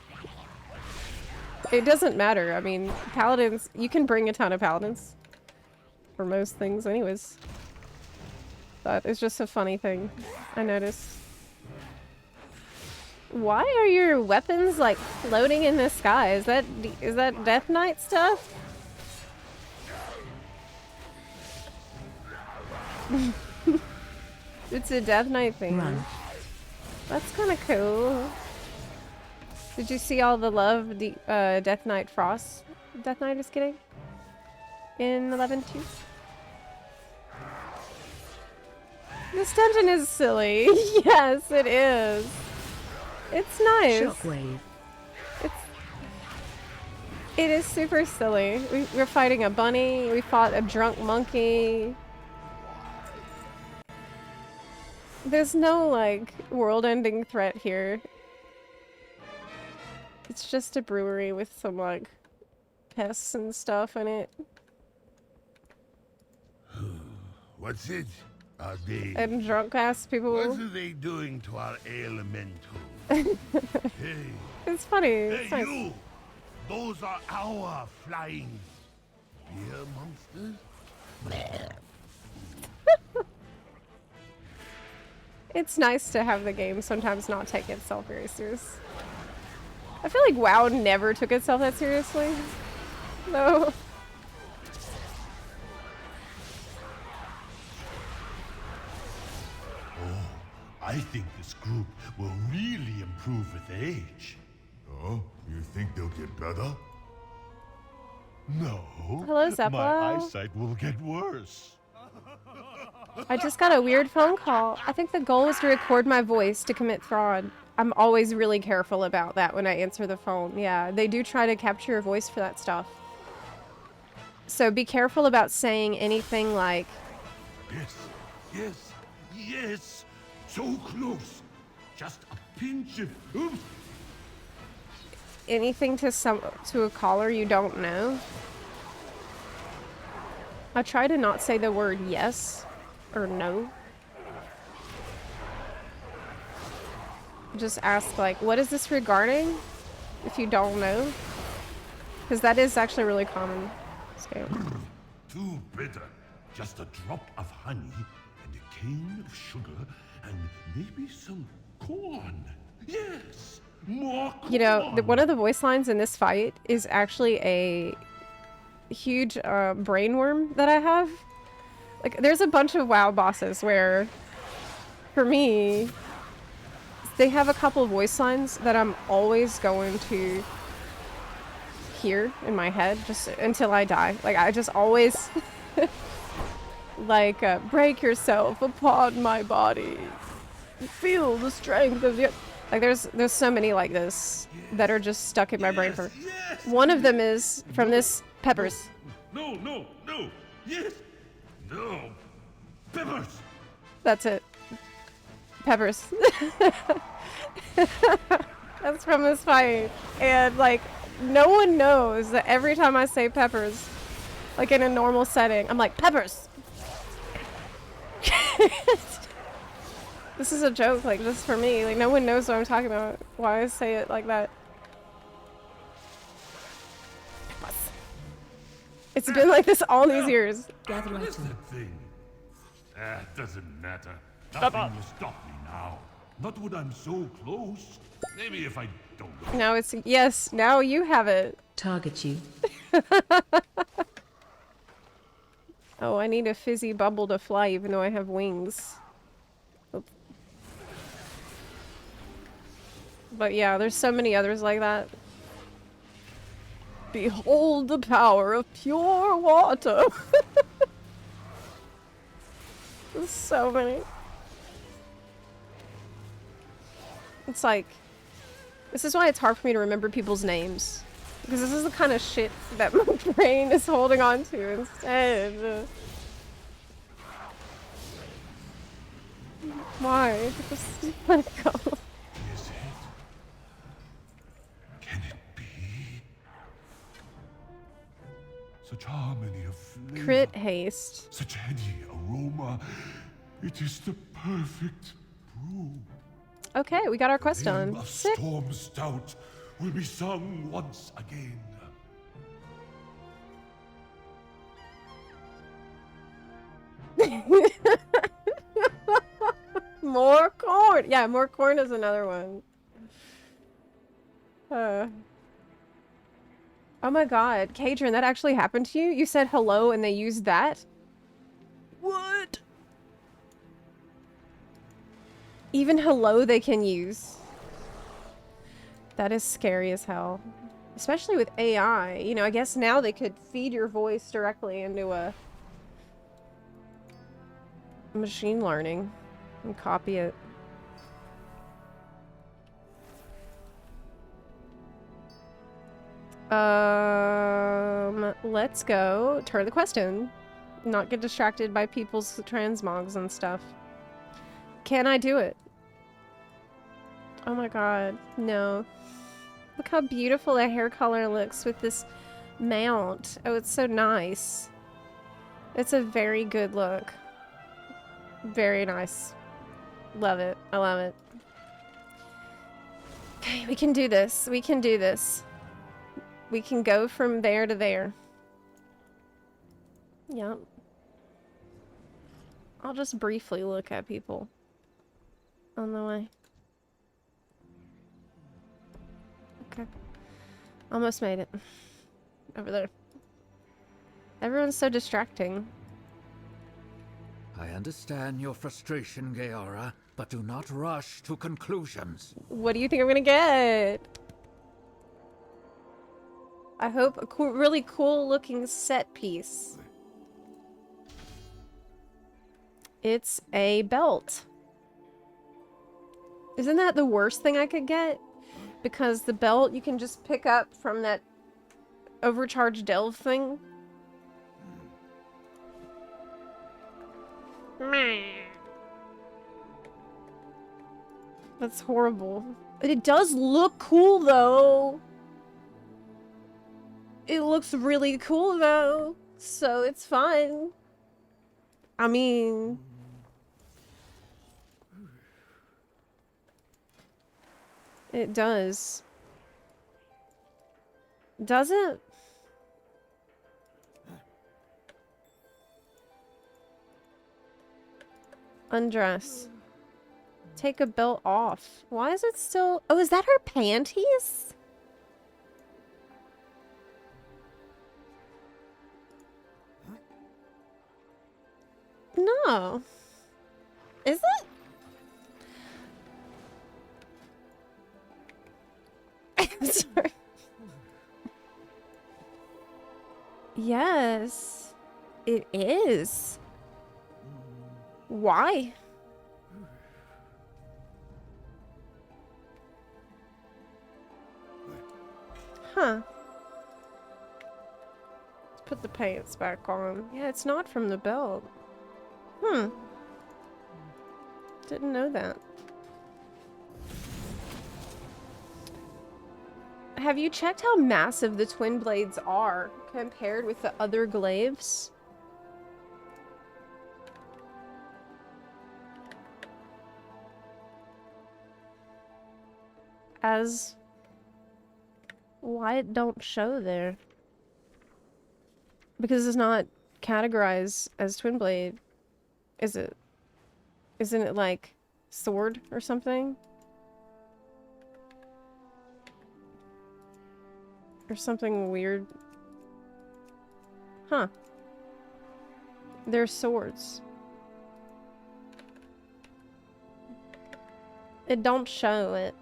It doesn't matter. I mean, paladins, you can bring a ton of paladins. For most things anyways. But it's just a funny thing I noticed. Why are your weapons like floating in the sky? Is that Death Knight stuff? It's a Death Knight thing. Run. That's kind of cool. Did you see all the love Death Knight Frost Death Knight is getting in 11.2? This dungeon is silly. Yes, it is. It's nice. Shockwave. It is super silly. We're fighting a bunny. We fought a drunk monkey. There's no, like, world-ending threat here. It's just a brewery with some, like, pests and stuff in it. What's it? Are they... And drunk-ass people. What are they doing to our elemental? Hey. It's funny. Hey, It's nice. you! Those are our flying beer monsters? It's nice to have the game sometimes not take itself very serious. I feel like WoW never took itself that seriously. No. Oh, I think this group will really improve with age. Huh? You think they'll get better? No. Hello, Zepla. My eyesight will get worse. I just got a weird phone call. I think the goal was to record my voice to commit fraud. I'm always really careful about that when I answer the phone. Yeah, they do try to capture your voice for that stuff. So be careful about saying anything like... Yes, yes, yes. So close. Just a pinch of... Oops. anything to a caller you don't know. I try to not say the word yes or no. Just ask like, what is this regarding? If you don't know. Because that is actually really common. Scale. Too bitter. Just a drop of honey and a cane of sugar and maybe some corn. Yes, more corn. You know, one of the voice lines in this fight is actually a huge brain worm that I have. Like, there's a bunch of WoW bosses where, for me, they have a couple of voice lines that I'm always going to hear in my head just until I die. Like, I just always like break yourself upon my body, feel the strength of your... Like, there's so many like this that are just stuck in my brain. For one of them is from this Peppers. No, yes, no, Peppers. That's it. Peppers. That's from this fight. And like, no one knows that every time I say Peppers, like in a normal setting, I'm like, Peppers. This is a joke, like, just for me. Like, no one knows what I'm talking about. Why I say it like that. It's been like this all these years. What is that thing? It doesn't matter. Nothing will stop me now. Not when I'm so close. Maybe if I don't. Now it's... Yes, now you have it. Target you. Oh, I need a fizzy bubble to fly even though I have wings. Oops. But yeah, there's so many others like that. Behold the power of pure water. There's so many. It's like, this is why it's hard for me to remember people's names. Because this is the kind of shit that my brain is holding on to instead. Why? Just let it go. Is it? Can it be? Such harmony of flavor. Crit haste. Such heady aroma. It is the perfect brew. Okay, we got our quest The name done. of Sick. Storm Stout will be sung once again. More corn. Yeah, more corn is another one. Oh my god, Kadrian, that actually happened to you? You said hello and they used that? What? Even hello they can use. That is scary as hell. Especially with AI. You know, I guess now they could feed your voice directly into a machine learning and copy it. Let's go turn the quest in. Not get distracted by people's transmogs and stuff. Can I do it? Oh my god, no. Look how beautiful the hair color looks with this mount. Oh, it's so nice. It's a very good look. Very nice. Love it. I love it. Okay, we can do this. We can do this. We can go from there to there. Yep. I'll just briefly look at people on the way. Okay. Almost made it. Over there. Everyone's so distracting. I understand your frustration, Gaora, but do not rush to conclusions. What do you think I'm gonna get? I hope a cool, really cool looking set piece. It's a belt. Isn't that the worst thing I could get? Because the belt you can just pick up from that overcharged delve thing. That's horrible. It does look cool though. It looks really cool though. So it's fun. I mean... It does. Does it? Undress. Take a belt off. Why is it still... Oh, is that her panties? No. Is it? I'm sorry. Yes, it is. Why? Huh. Let's put the pants back on. Yeah, it's not from the belt. Hmm. Didn't know that. Have you checked how massive the twin blades are compared with the other glaives? As... Why it don't show there? Because it's not categorized as twin blade, is it? Isn't it like sword or something? Or something weird. Huh. They're swords. It don't show it.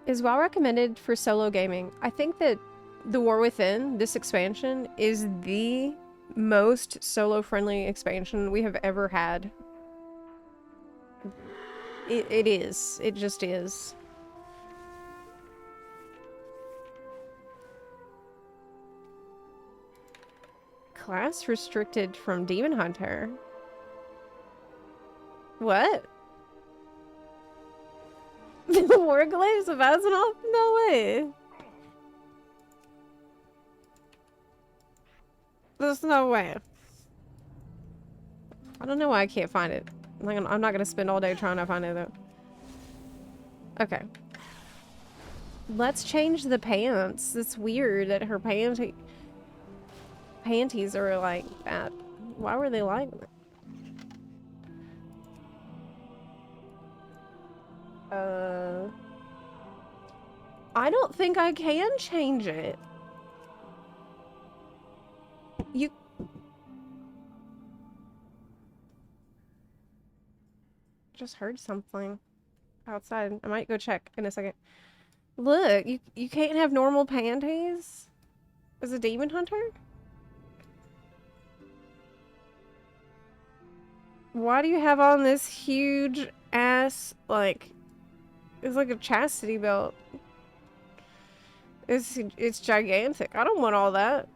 Is well recommended for solo gaming. I think that The War Within, this expansion, is the most solo-friendly expansion we have ever had. It is. It just is. Class restricted from Demon Hunter. What? The War Glaives of Azeroth? No way. There's no way. I don't know why I can't find it. I'm not gonna spend all day trying to find it though. Okay. Let's change the pants. It's weird that her panties are like that. Why were they like that? I don't think I can change it. You... Just heard something outside. I might go check in a second. Look, you can't have normal panties as a demon hunter? Why do you have on this huge ass, like, it's like a chastity belt. It's gigantic. I don't want all that.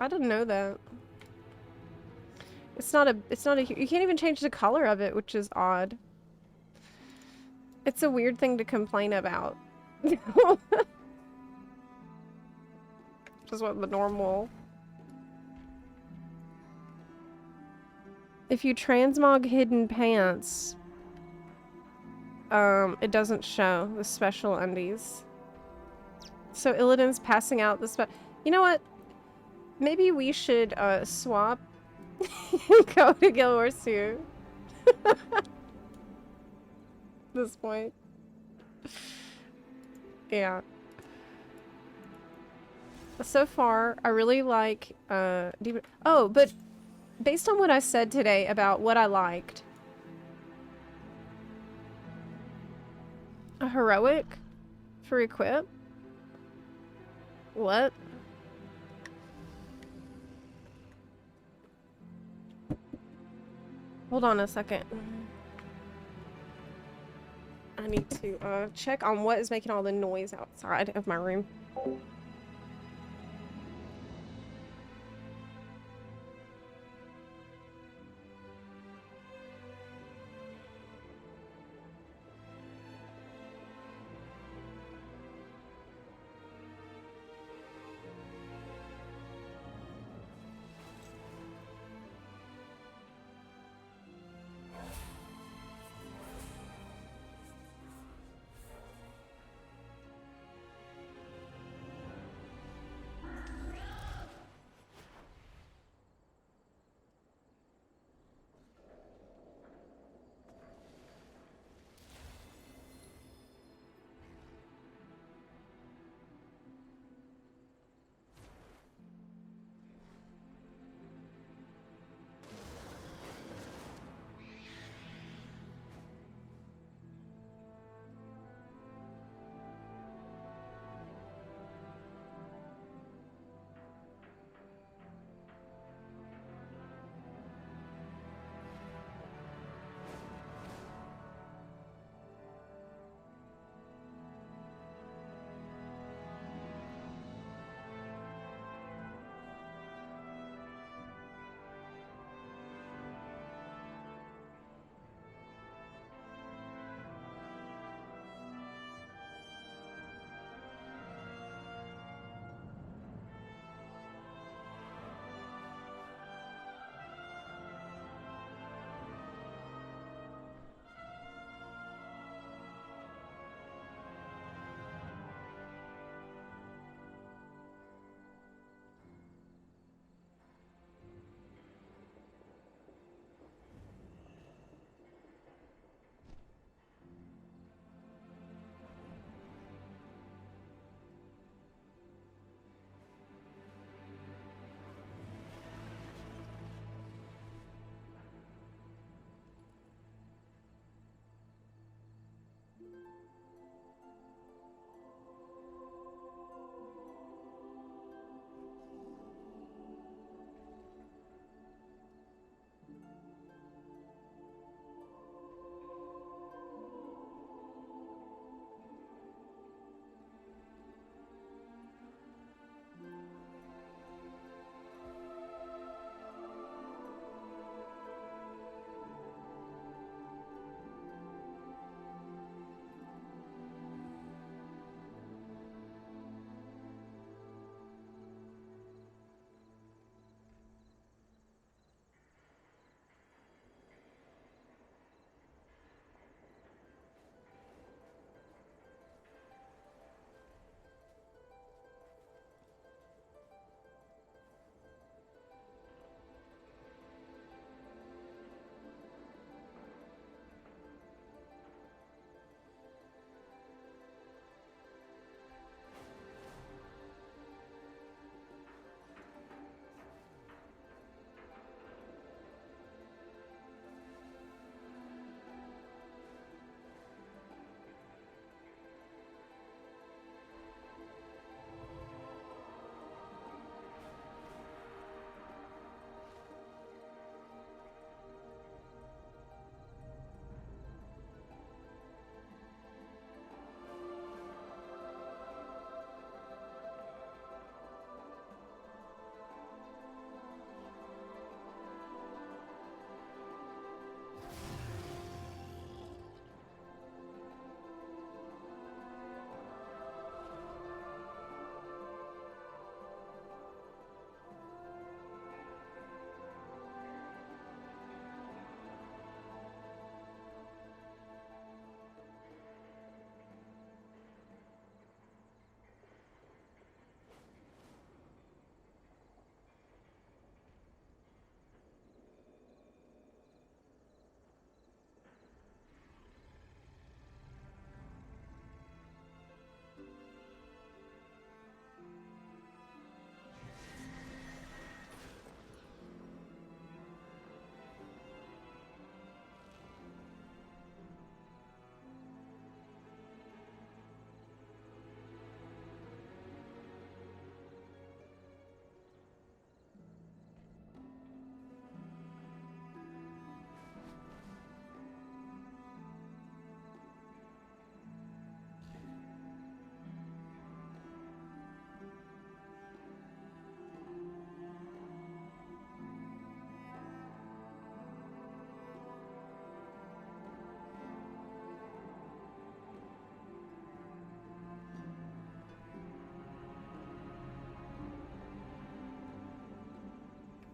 I didn't know that. It's not a, you can't even change the color of it, which is odd. It's a weird thing to complain about. Just what the normal. If you transmog hidden pants, it doesn't show the special undies. So Illidan's passing out the You know what? Maybe we should swap and go to Guild Wars 2. This point. Yeah. So far, I really like oh, but based on what I said today about what I liked, a heroic For equip? What? Hold on a second. I need to check on what is making all the noise outside of my room.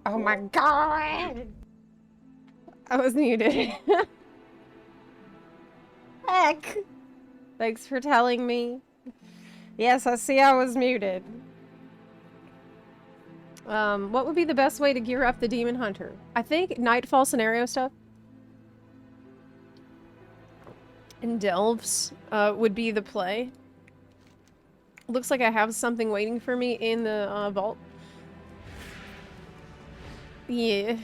Oh my god! I was muted. Heck! Thanks for telling me. Yes, I see I was muted. What would be the best way to gear up the Demon Hunter? I think Nightfall scenario stuff and Delves would be the play. Looks like I have something waiting for me in the vault. Yeah.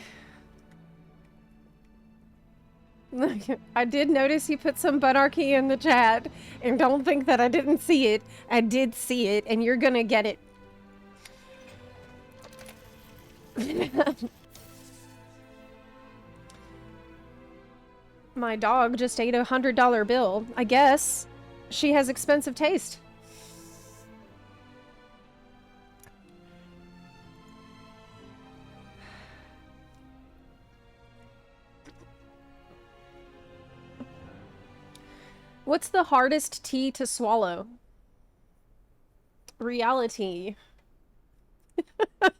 I did notice you put some Bunarchy in the chat, and don't think that I didn't see it. I did see it, and you're gonna get it. My dog just ate $100 bill. I guess she has expensive taste. What's the hardest tea to swallow? Reality. I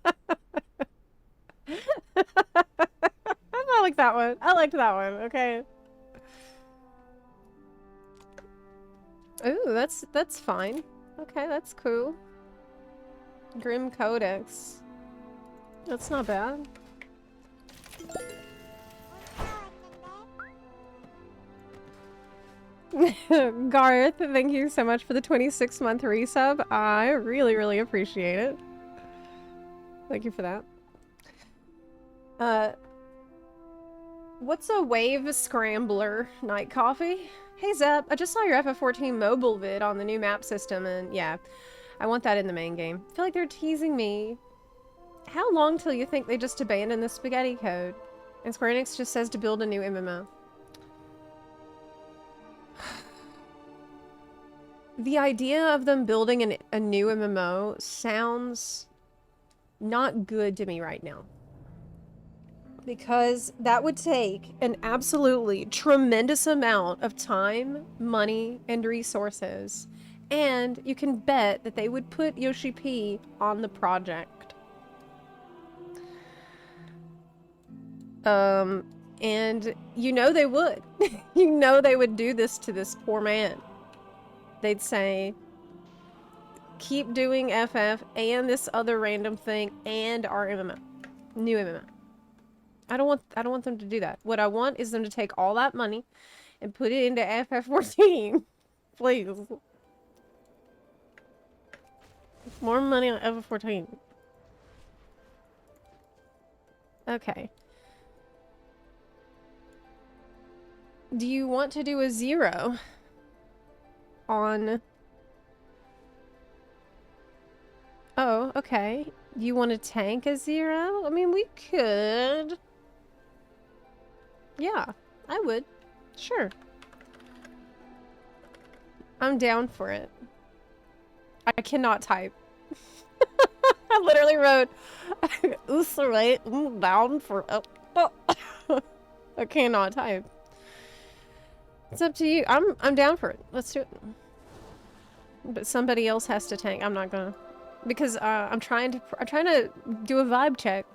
like that one. I liked that one. Okay. Ooh, that's fine. Okay, that's cool. Grim Codex. That's not bad. Garth, thank you so much for the 26-month resub. I really, really appreciate it. Thank you for that. What's a wave scrambler? Night coffee? Hey Zep, I just saw your FF14 mobile vid on the new map system, and yeah, I want that in the main game. I feel like they're teasing me. How long till you think they just abandon the spaghetti code? And Square Enix just says to build a new MMO. The idea of them building a new MMO sounds not good to me right now. Because that would take an absolutely tremendous amount of time, money, and resources. And you can bet that they would put Yoshi P on the project. And you know they would. You know they would do this to this poor man. They'd say, keep doing FF and this other random thing and our MMO. New MMO. I don't want them to do that. What I want is them to take all that money and put it into FF14. Please. More money on FF14. Okay. Do you want to do a 0 on... Oh, okay. You want to tank a 0? I mean, we could. Yeah, I would. Sure. I'm down for it. I cannot type. I literally wrote, Usurate, I'm down for it. I cannot type. It's up to you. I'm down for it. Let's do it. But somebody else has to tank. I'm not gonna. Because I'm trying to do a vibe check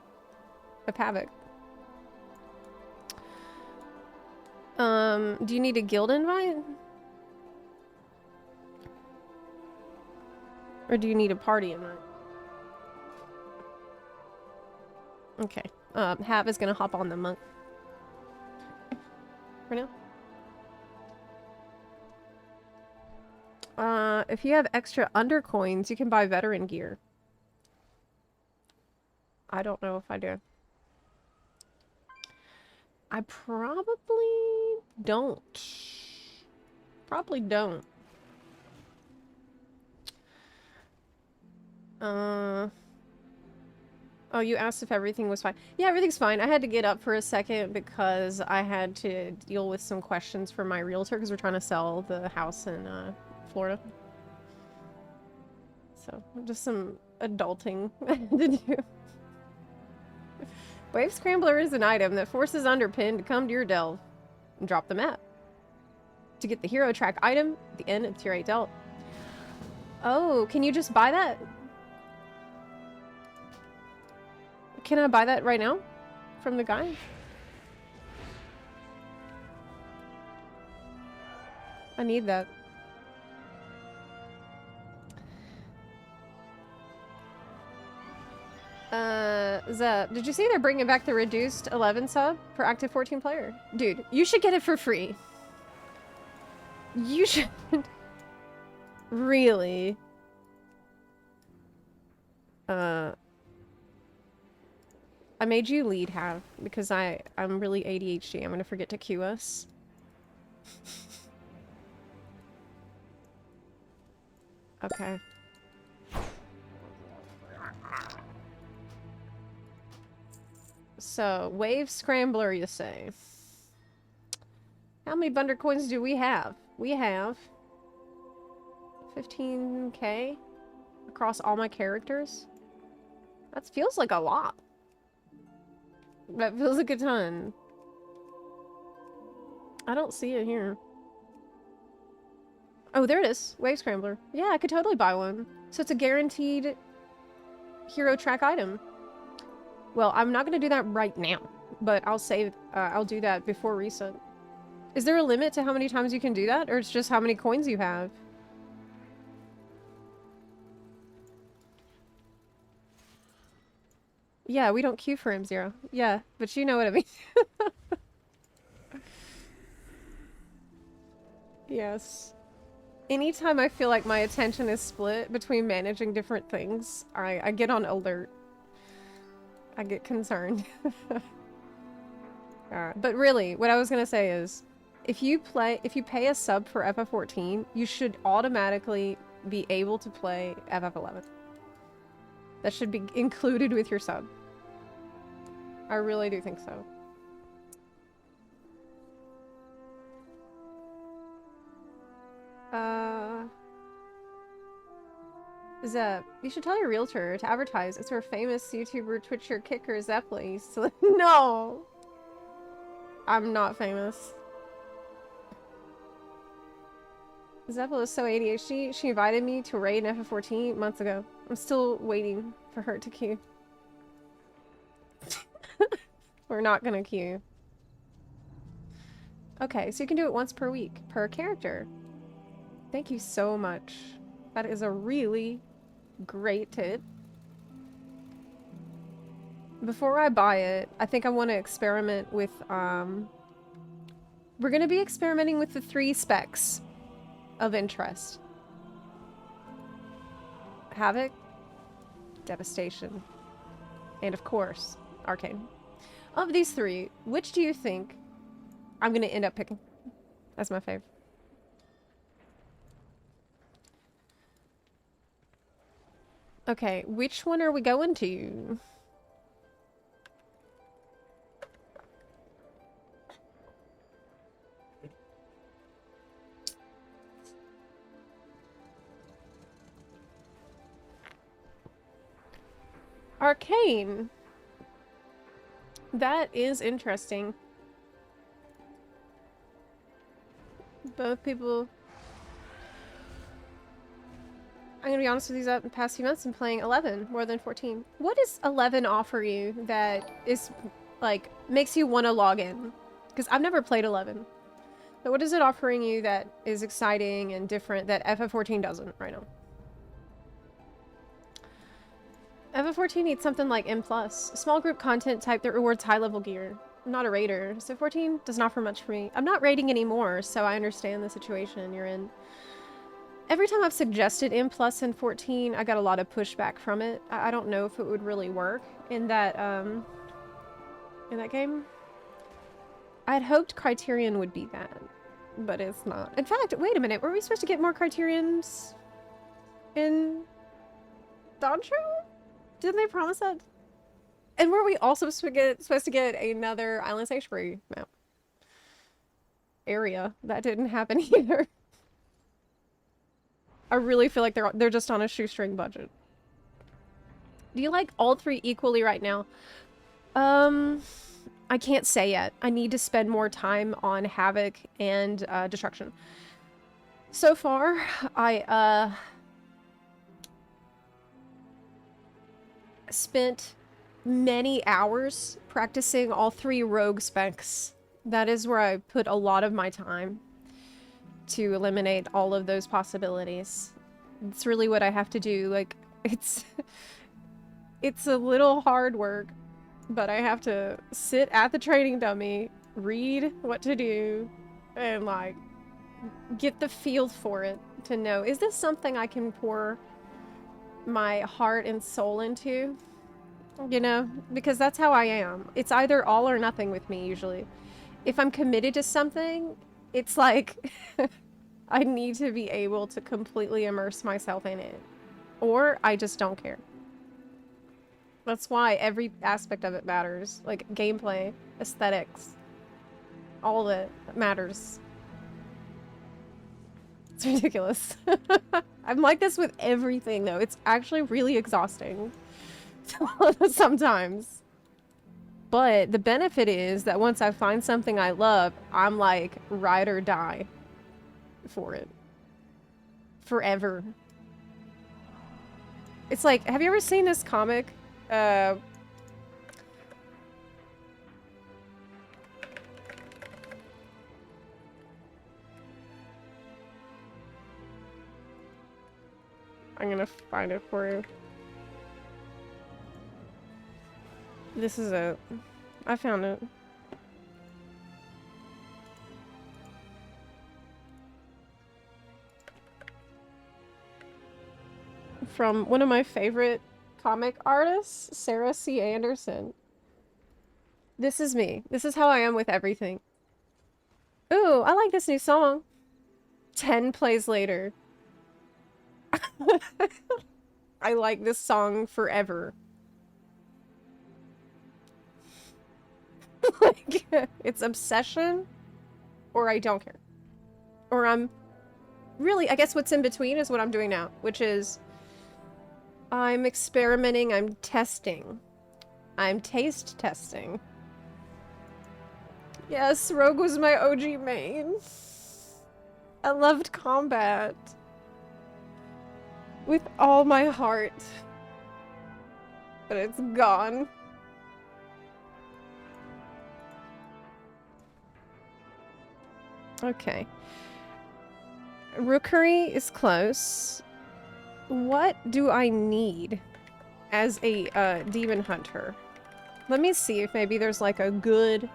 of Havoc. Do you need a guild invite? Or do you need a party invite? Okay. Hav is gonna hop on the monk. For now. If you have extra undercoins, you can buy veteran gear. I don't know if I do. I probably don't. Probably don't. Oh, you asked if everything was fine. Yeah, everything's fine. I had to get up for a second because I had to deal with some questions from my realtor because we're trying to sell the house in Florida. So, just some adulting to do. Wave Scrambler is an item that forces Underpin to come to your delve and drop the map. To get the hero track item at the end of Tier 8 delve. Oh, can you just buy that? Can I buy that right now? From the guy? I need that. Zep, did you see they're bringing back the reduced 11 sub for active 14 player? Dude, you should get it for free. You should. Really? I made you lead half because I'm really ADHD. I'm gonna forget to queue us. Okay. So, wave scrambler, you say? How many Bunder coins do we have? We have 15k across all my characters. That feels like a lot. That feels like a ton. I don't see it here. Oh, there it is. Wave Scrambler. Yeah, I could totally buy one. So it's a guaranteed hero track item. Well, I'm not going to do that right now, but I'll save. I'll do that before reset. Is there a limit to how many times you can do that, or it's just how many coins you have? Yeah, we don't queue for M0. Yeah, but you know what I mean. Yes. Anytime I feel like my attention is split between managing different things, I get on alert. I get concerned. But really, what I was gonna say is, if you pay a sub for FF14, you should automatically be able to play FF11. That should be included with your sub. I really do think so. Zep, you should tell your realtor to advertise. It's where famous YouTuber, Twitcher, kicker, Zepla used to live. No! I'm not famous. Zepla is so ADHD, she invited me to raid in FF14 months ago. I'm still waiting for her to queue. We're not gonna queue. Okay, so you can do it once per week, per character. Thank you so much. That is a really great tip. Before I buy it, I think I want to experiment with, we're gonna be experimenting with the 3 specs of interest. Havoc, Devastation, and of course, Arcane. Of these 3, which do you think I'm gonna end up picking as my fave? Okay, which one are we going to? Arcane. That is interesting. Both people... I'm gonna be honest with you, that in the past few months I'm playing 11 more than 14. What does 11 offer you that is, like, makes you want to log in? Because I've never played 11. But what is it offering you that is exciting and different that FF14 doesn't right now? FF14 needs something like M+, a small group content type that rewards high-level gear. I'm not a raider, so 14 doesn't offer much for me. I'm not raiding anymore, so I understand the situation you're in. Every time I've suggested M+ in 14, I got a lot of pushback from it. I don't know if it would really work in that game. I had hoped Criterion would be that, but it's not. In fact, wait a minute, were we supposed to get more Criterions in Dawntrail? Didn't they promise that? And were we also supposed to get another Island Sanctuary map area? That didn't happen either. I really feel like they're just on a shoestring budget. Do you like all 3 equally right now? I can't say yet. I need to spend more time on Havoc and Destruction. So far, I spent many hours practicing all 3 rogue specs. That is where I put a lot of my time to eliminate all of those possibilities. It's really what I have to do. Like, it's it's a little hard work, but I have to sit at the training dummy, read what to do, and like get the feel for it to know, is this something I can pour my heart and soul into? You know, because that's how I am. It's either all or nothing with me usually. If I'm committed to something, it's like I need to be able to completely immerse myself in it, or I just don't care. That's why every aspect of it matters. Like gameplay, aesthetics, all of it matters. It's ridiculous. I'm like this with everything though. It's actually really exhausting sometimes. But the benefit is that once I find something I love, I'm like ride or die for it. Forever. It's like, have you ever seen this comic? I'm gonna find it for you. This is it. I found it. From one of my favorite comic artists, Sarah C. Anderson. This is me. This is how I am with everything. Ooh, I like this new song. 10 plays later. I like this song forever. Like, it's obsession, or I don't care. Or I'm... Really, I guess what's in between is what I'm doing now, which is... I'm experimenting, I'm testing. I'm taste testing. Yes, Rogue was my OG main. I loved combat. With all my heart. But it's gone. Okay. Rookery is close. What do I need as a demon hunter? Let me see if maybe there's like a good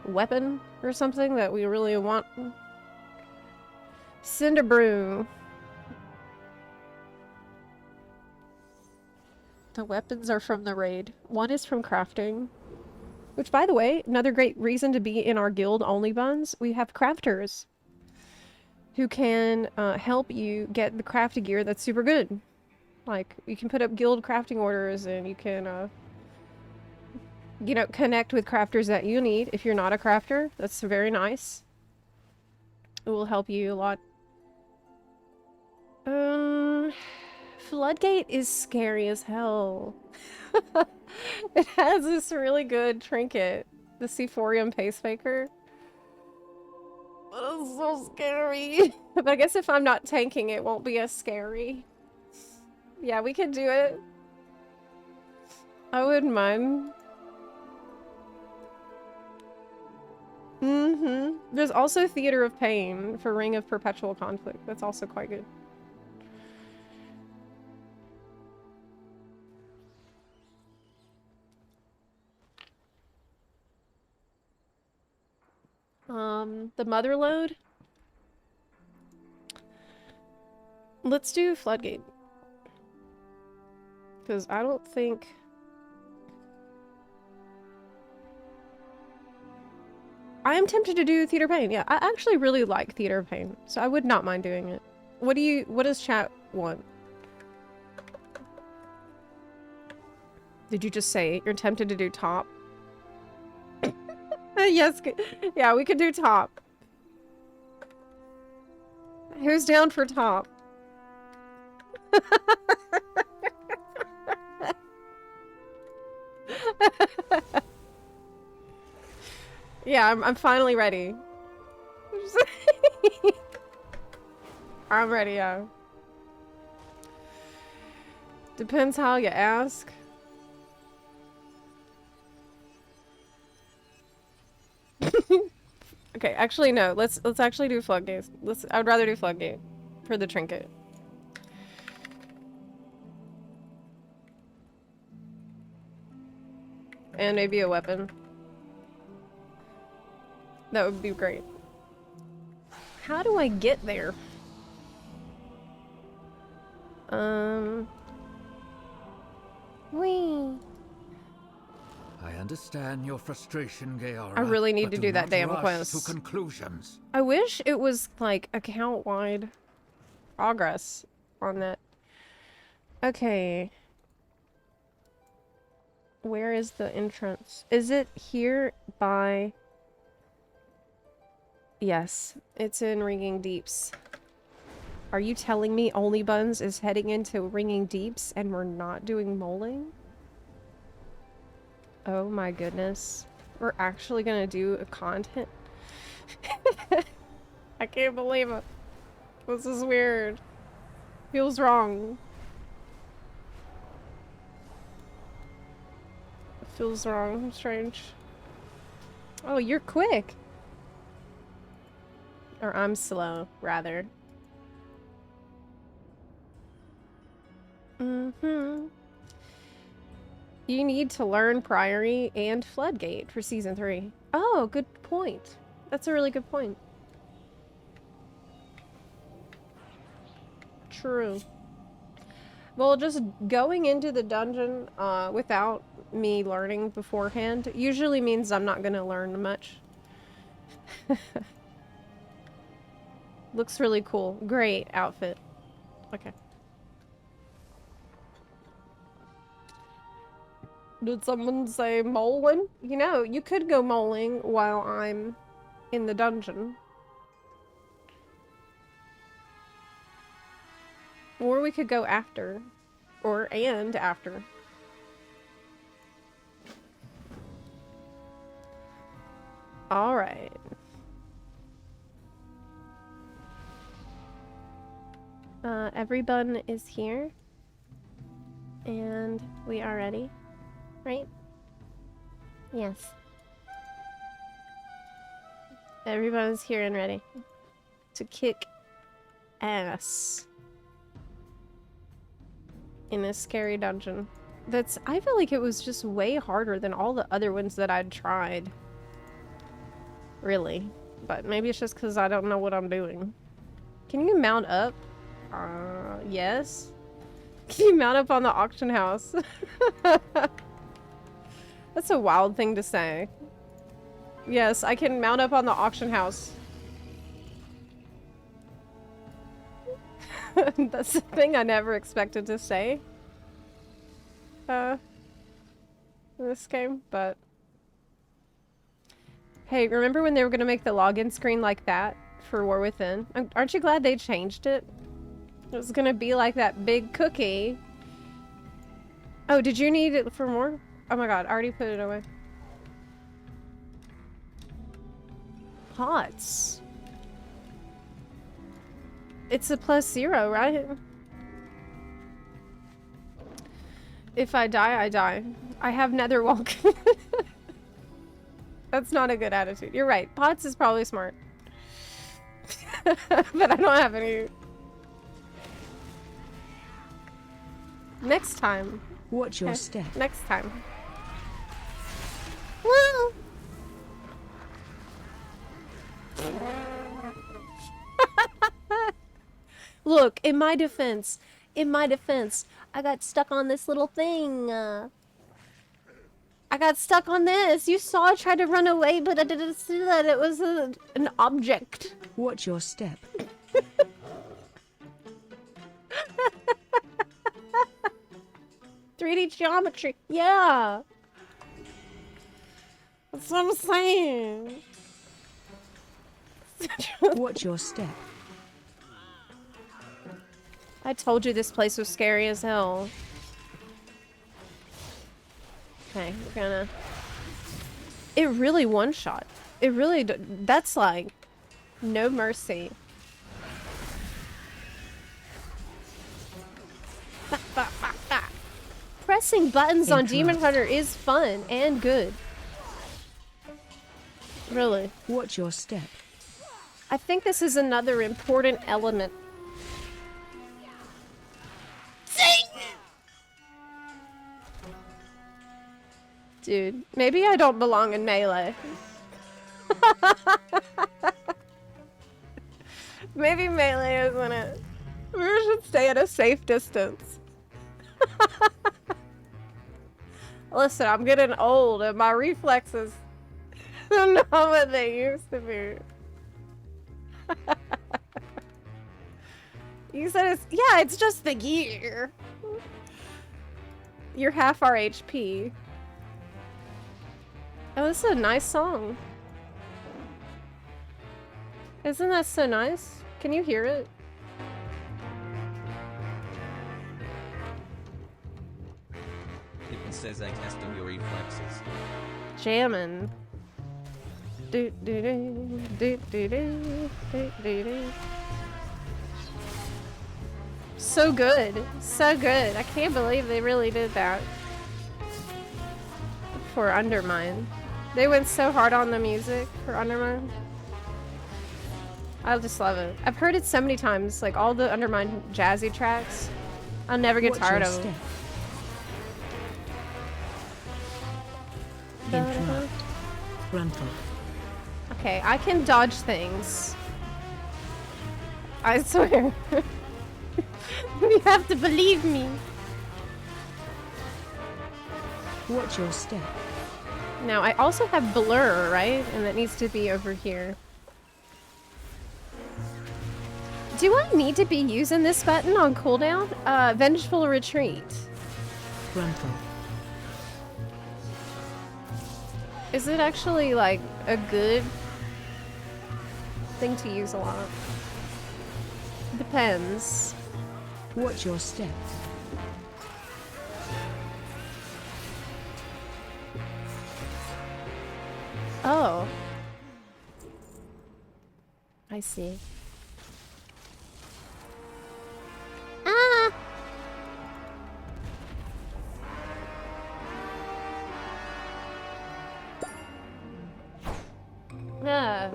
weapon or something that we really want. Cinderbrew. The weapons are from the raid. One is from crafting. Which, by the way, another great reason to be in our guild only buns, we have crafters who can help you get the crafting gear that's super good. Like, you can put up guild crafting orders and you can, you know, connect with crafters that you need. If you're not a crafter, that's very nice. It will help you a lot. Floodgate is scary as hell. It has this really good trinket, the Sephorium Pacemaker. But it's so scary. But I guess if I'm not tanking, it won't be as scary. Yeah, we could do it. I wouldn't mind. There's also Theater of Pain for Ring of Perpetual Conflict. That's also quite good. The Motherlode? Let's do Floodgate. Because I don't think... I am tempted to do Theater of Pain. Yeah, I actually really like Theater of Pain, so I would not mind doing it. What does chat want? Did you just say you're tempted to do top? Yes, yeah, we could do top. Who's down for top? Yeah, I'm finally ready. I'm ready, yeah. Depends how you ask. Okay, actually no. Let's actually do floodgates. I'd rather do floodgate for the trinket. And maybe a weapon. That would be great. How do I get there? Whee. I understand your frustration, Gaora. I really need but to do that not damn rush quest. to conclusions. I wish it was like account-wide progress on that. Okay. Where is the entrance? Is it here by... Yes, it's in Ringing Deeps. Are you telling me Only Buns is heading into Ringing Deeps and we're not doing moling? Oh my goodness. We're actually gonna do a content? I can't believe it. This is weird. Feels wrong. Feels wrong. Strange. Oh, you're quick. Or I'm slow, rather. Mm-hmm. You need to learn Priory and Floodgate for Season 3. Oh, good point. That's a really good point. True. Well, just going into the dungeon without me learning beforehand usually means I'm not gonna learn much. Looks really cool. Great outfit. Okay. Did someone say moling? You know, you could go moling while I'm in the dungeon. Or we could go after. And after. Alright. Every bun is here. And we are ready. Right? Yes. Everyone's here and ready to kick ass in a scary dungeon. I feel like it was just way harder than all the other ones that I'd tried. Really. But maybe it's just because I don't know what I'm doing. Can you mount up? Yes. Can you mount up on the auction house? That's a wild thing to say. Yes, I can mount up on the auction house. That's the thing I never expected to say. In this game, but... Hey, remember when they were gonna make the login screen like that for War Within? Aren't you glad they changed it? It was gonna be like that big cookie. Oh, did you need it for more? Oh my god, I already put it away. Pots. It's a +0, right? If I die, I die. I have Netherwalk. That's not a good attitude. You're right. Pots is probably smart. But I don't have any. Next time. Watch your step. Next time. Woo! Look, in my defense, I got stuck on this little thing. I got stuck on this. You saw I tried to run away, but I didn't see that. It was an object. Watch your step. 3D geometry. Yeah. That's what I'm saying. Watch your step. I told you this place was scary as hell. Okay, we're gonna... It really one-shot. It really... That's like... No mercy. Pressing buttons on Demon Hunter is fun and good. Really? Watch your step. I think this is another important element. Dude, maybe I don't belong in melee. Maybe melee isn't it. We should stay at a safe distance. Listen, I'm getting old and my reflexes are not what they used to be. You said it's, yeah, it's just the gear. You're half our HP. Oh, this is a nice song. Isn't that so nice? Can you hear it? It says I'm testing your reflexes. Jammin'. Do do do do do do do do do. So good, so good. I can't believe they really did that for Undermine. They went so hard on the music for Undermine. I just love it. I've heard it so many times, like all the Undermine jazzy tracks. I'll never get tired of them. Interrupt. Frontal. Okay, I can dodge things. I swear. You have to believe me. Watch your step. Now, I also have blur, right? And that needs to be over here. Do I need to be using this button on cooldown? Vengeful Retreat. Frontal. Is it actually, like, a good thing to use a lot? Depends. Watch your step. Oh. I see. Ah! Ah.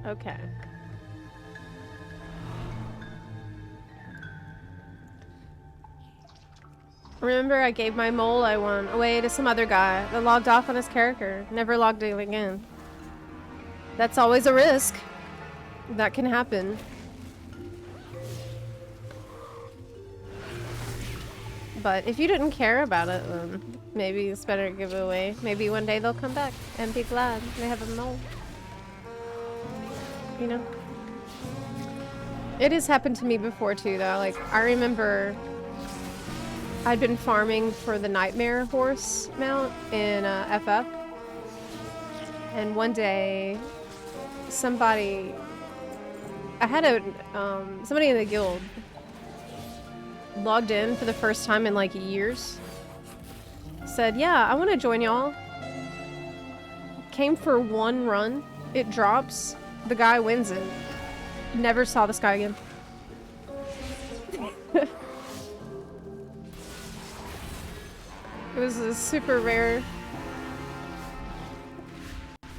Okay. Remember, I gave my mole I won away to some other guy that logged off on his character. Never logged in again. That's always a risk. That can happen. But if you didn't care about it, then maybe it's better to give it away. Maybe one day they'll come back and be glad they have a mole. You know? It has happened to me before too, though. Like, I remember I'd been farming for the Nightmare Horse mount in FF. And one day, somebody... I had a... somebody in the guild logged in for the first time in like years. Said, yeah, I want to join y'all. Came for one run. It drops. The guy wins it. Never saw this guy again. It was a super rare.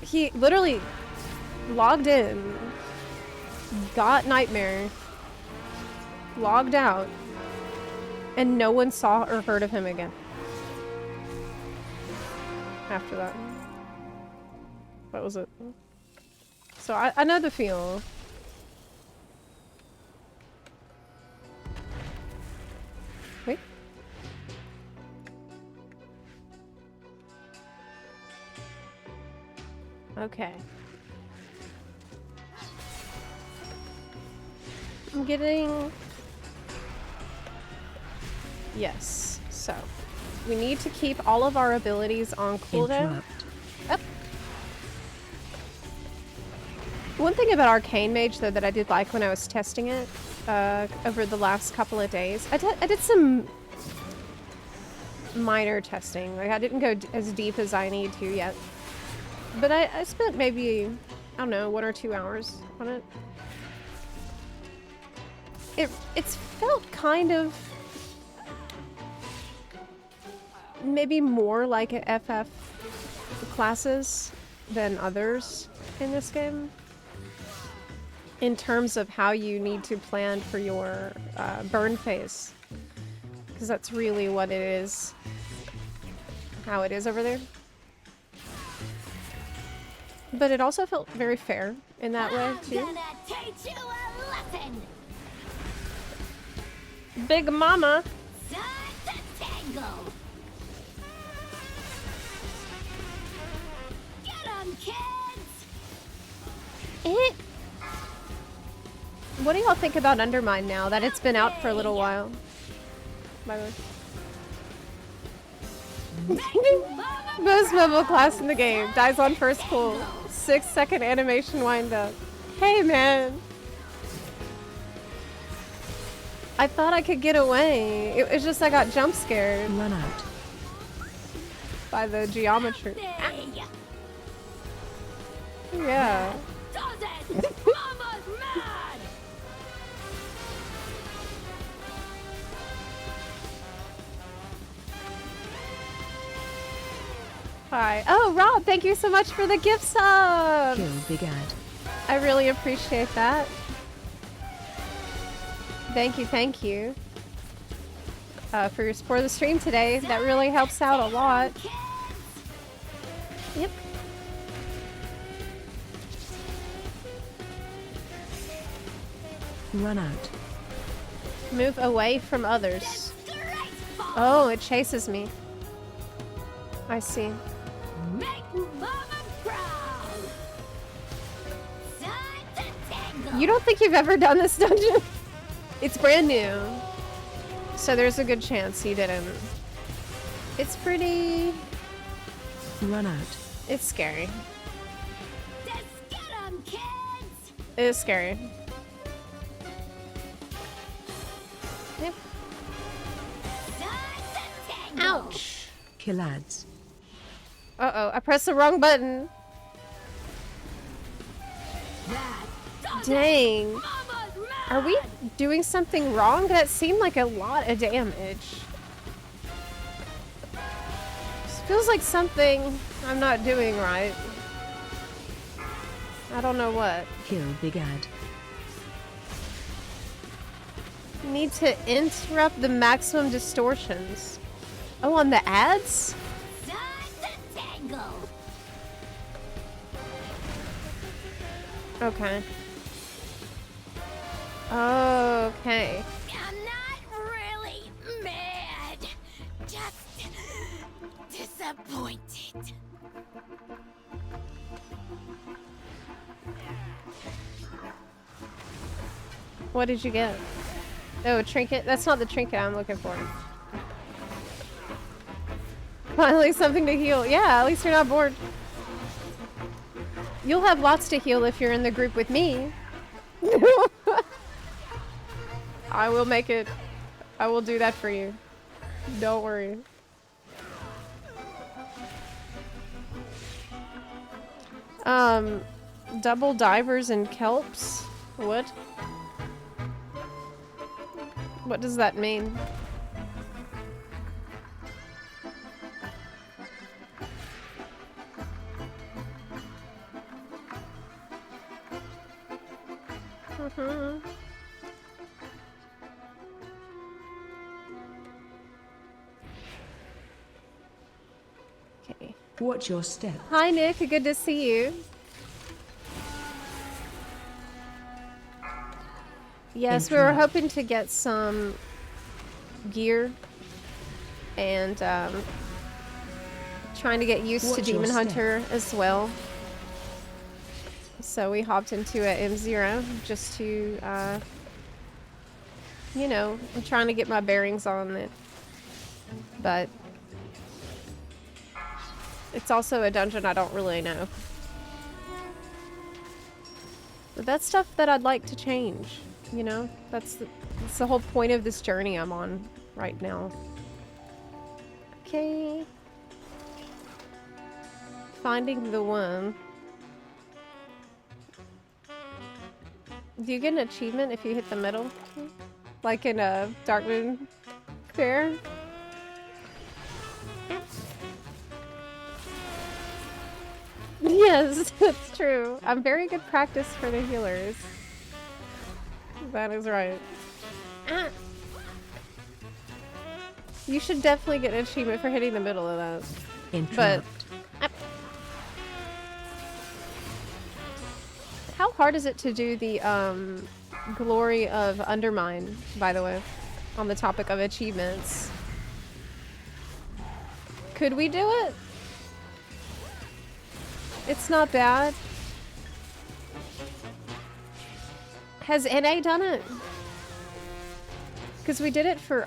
He literally logged in, got Nightmare, logged out, and no one saw or heard of him again after that. What was it? So I know the feel. Wait. Okay. I'm getting... Yes. So, we need to keep all of our abilities on cooldown. Yep. One thing about Arcane Mage, though, that I did like when I was testing it over the last couple of days, I did some minor testing. Like, I didn't go as deep as I need to yet. But I spent maybe, I don't know, 1 or 2 hours on it. It's felt kind of maybe more like FF classes than others in this game. In terms of how you need to plan for your burn phase. Because that's really what it is. How it is over there. But it also felt very fair in that way, too. I'm gonna teach you a lesson. Big Mama! Time to tangle. Get 'em, kids! What do y'all think about Undermine now that it's been out for a little while? By the way. Most mobile class in the game. Dies on first pull. 6-second animation wind up. Hey man! I thought I could get away. It was just I got jump scared. Run out. By the geometry. Yeah. Mama's mad! Hi. Oh, Rob, thank you so much for the gift sub! Kill Big Ad. I really appreciate that. Thank you. For your support of the stream today. That really helps out a lot. Yep. Run out. Move away from others. Oh, it chases me. I see. Make Mama proud. Time to tangle. You don't think you've ever done this dungeon? It's brand new. So there's a good chance you didn't. It's pretty... Run out. It's scary. Just get 'em, kids. It is scary. Yep. Time to tangle. Ouch. Kill ads. Uh-oh, I pressed the wrong button. Dang. Mama's mad. Are we doing something wrong? That seemed like a lot of damage. This feels like something I'm not doing right. I don't know what. Kill Big Ad. Need to interrupt the maximum distortions. Oh, on the ads? Time to tangle. Okay. Okay. I'm not really mad. Just disappointed. What did you get? Oh, a trinket? That's not the trinket I'm looking for. Finally something to heal. Yeah, at least you're not bored. You'll have lots to heal if you're in the group with me. I will make it. I will do that for you. Don't worry. Double divers and kelps? What? What does that mean? Okay. Watch your step. Hi Nick, good to see you. Yes, we were hoping to get some gear and trying to get used to Demon Hunter as well. So we hopped into a M0 just to, you know, I'm trying to get my bearings on it. But it's also a dungeon I don't really know. But that's stuff that I'd like to change, you know? That's the whole point of this journey I'm on right now. Okay. Finding the one. Do you get an achievement if you hit the middle? Like in a Darkmoon Fair? Yes, that's true. I'm very good practice for the healers. That is right. Ah. You should definitely get an achievement for hitting the middle of that. Interrupt. But how hard is it to do the Glory of Undermine, by the way, on the topic of achievements? Could we do it? It's not bad. Has NA done it? Because we did it for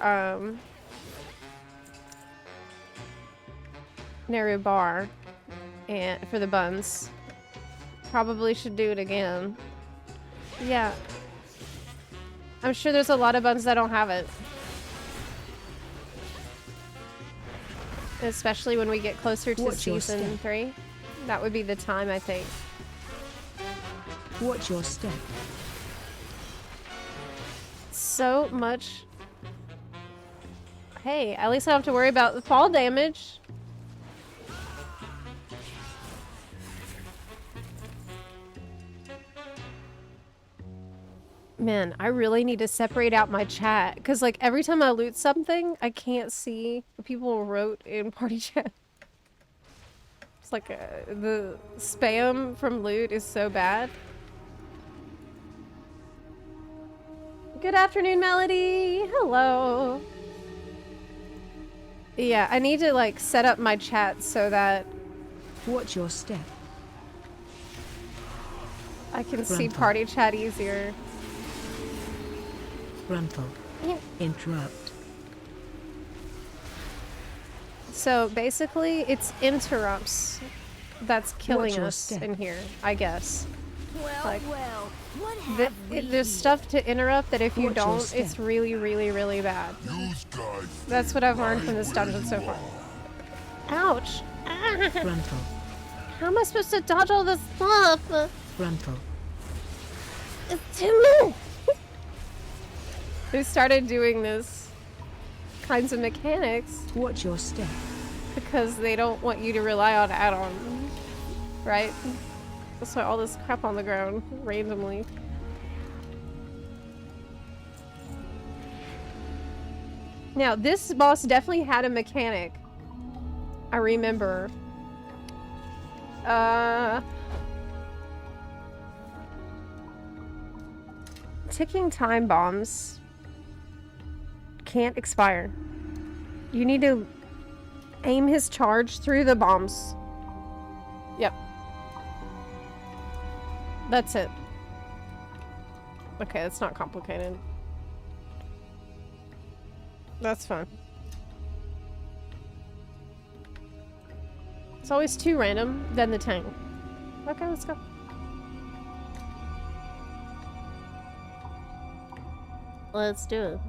Naru Bar and for the buns. Probably should do it again. Yeah. I'm sure there's a lot of buns that don't have it. Especially when we get closer to season 3. That would be the time, I think. Watch your step. So much. Hey, at least I don't have to worry about the fall damage. Man, I really need to separate out my chat because like every time I loot something, I can't see what people wrote in party chat. It's like the spam from loot is so bad. Good afternoon, Melody. Hello. Yeah, I need to like set up my chat so that watch your step. I can see party chat easier. Gruntle. Yeah. Interrupt. So basically, it's interrupts that's killing us in here, I guess. Well, like, well, what there's stuff to interrupt that if you don't, it's really, really, really bad. That's what I've learned from this dungeon so far. Ouch! Gruntle. How am I supposed to dodge all this stuff? Gruntle. It's too low! They started doing this kinds of mechanics. Watch your step. Because they don't want you to rely on add-on, right? That's why all this crap on the ground randomly. Now, this boss definitely had a mechanic. I remember. Ticking time bombs can't expire. You need to aim his charge through the bombs. Yep. That's it. Okay, that's not complicated. That's fun. It's always too random, then the tank. Okay, let's go. Let's do it.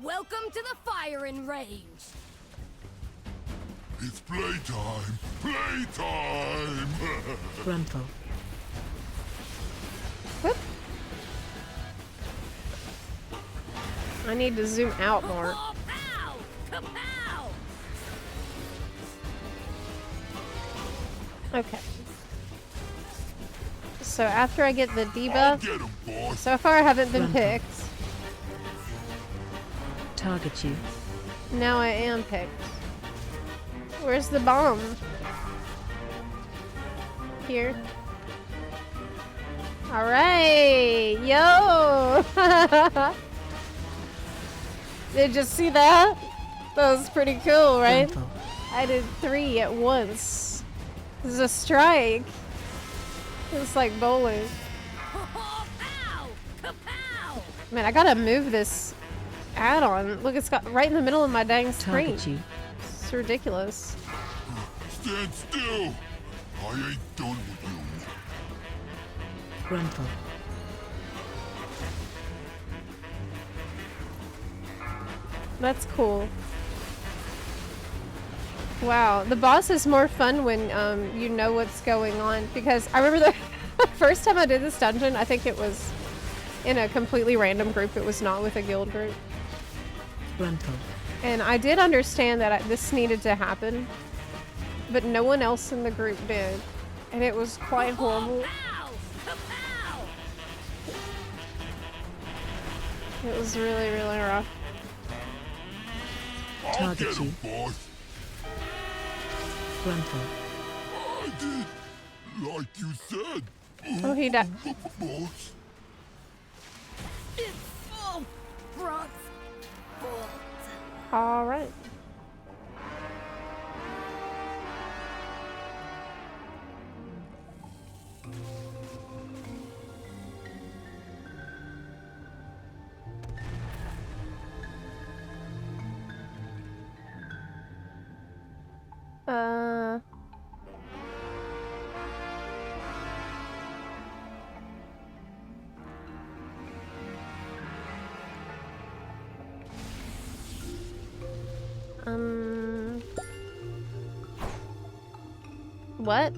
Welcome to the firing range. It's playtime! Playtime! Gruntle. Whoop. I need to zoom out more. Kapow! Kapow! Okay. So after I get the debuff, so far I haven't been picked. Target you. Now I am picked. Where's the bomb? Here. Alright! Yo! Did you see that? That was pretty cool, right? Gruntle. I did 3 at once. This is a strike. It's like bowling. Kapow! Kapow! Man, I gotta move this add-on. Look, it's got right in the middle of my dang screen. Target you. It's ridiculous. Stand still! I ain't done with you. Gruntle. That's cool. Wow, the boss is more fun when you know what's going on, because I remember the first time I did this dungeon, I think it was in a completely random group. It was not with a guild group. Gruntle. And I did understand that this needed to happen. but no one else in the group did. And it was quite horrible. Pow! Kapow! It was really, really rough. Target you. Frontal. I did, like you said. Oh, he died. Boss. It's all Brock's fault. Alright. What?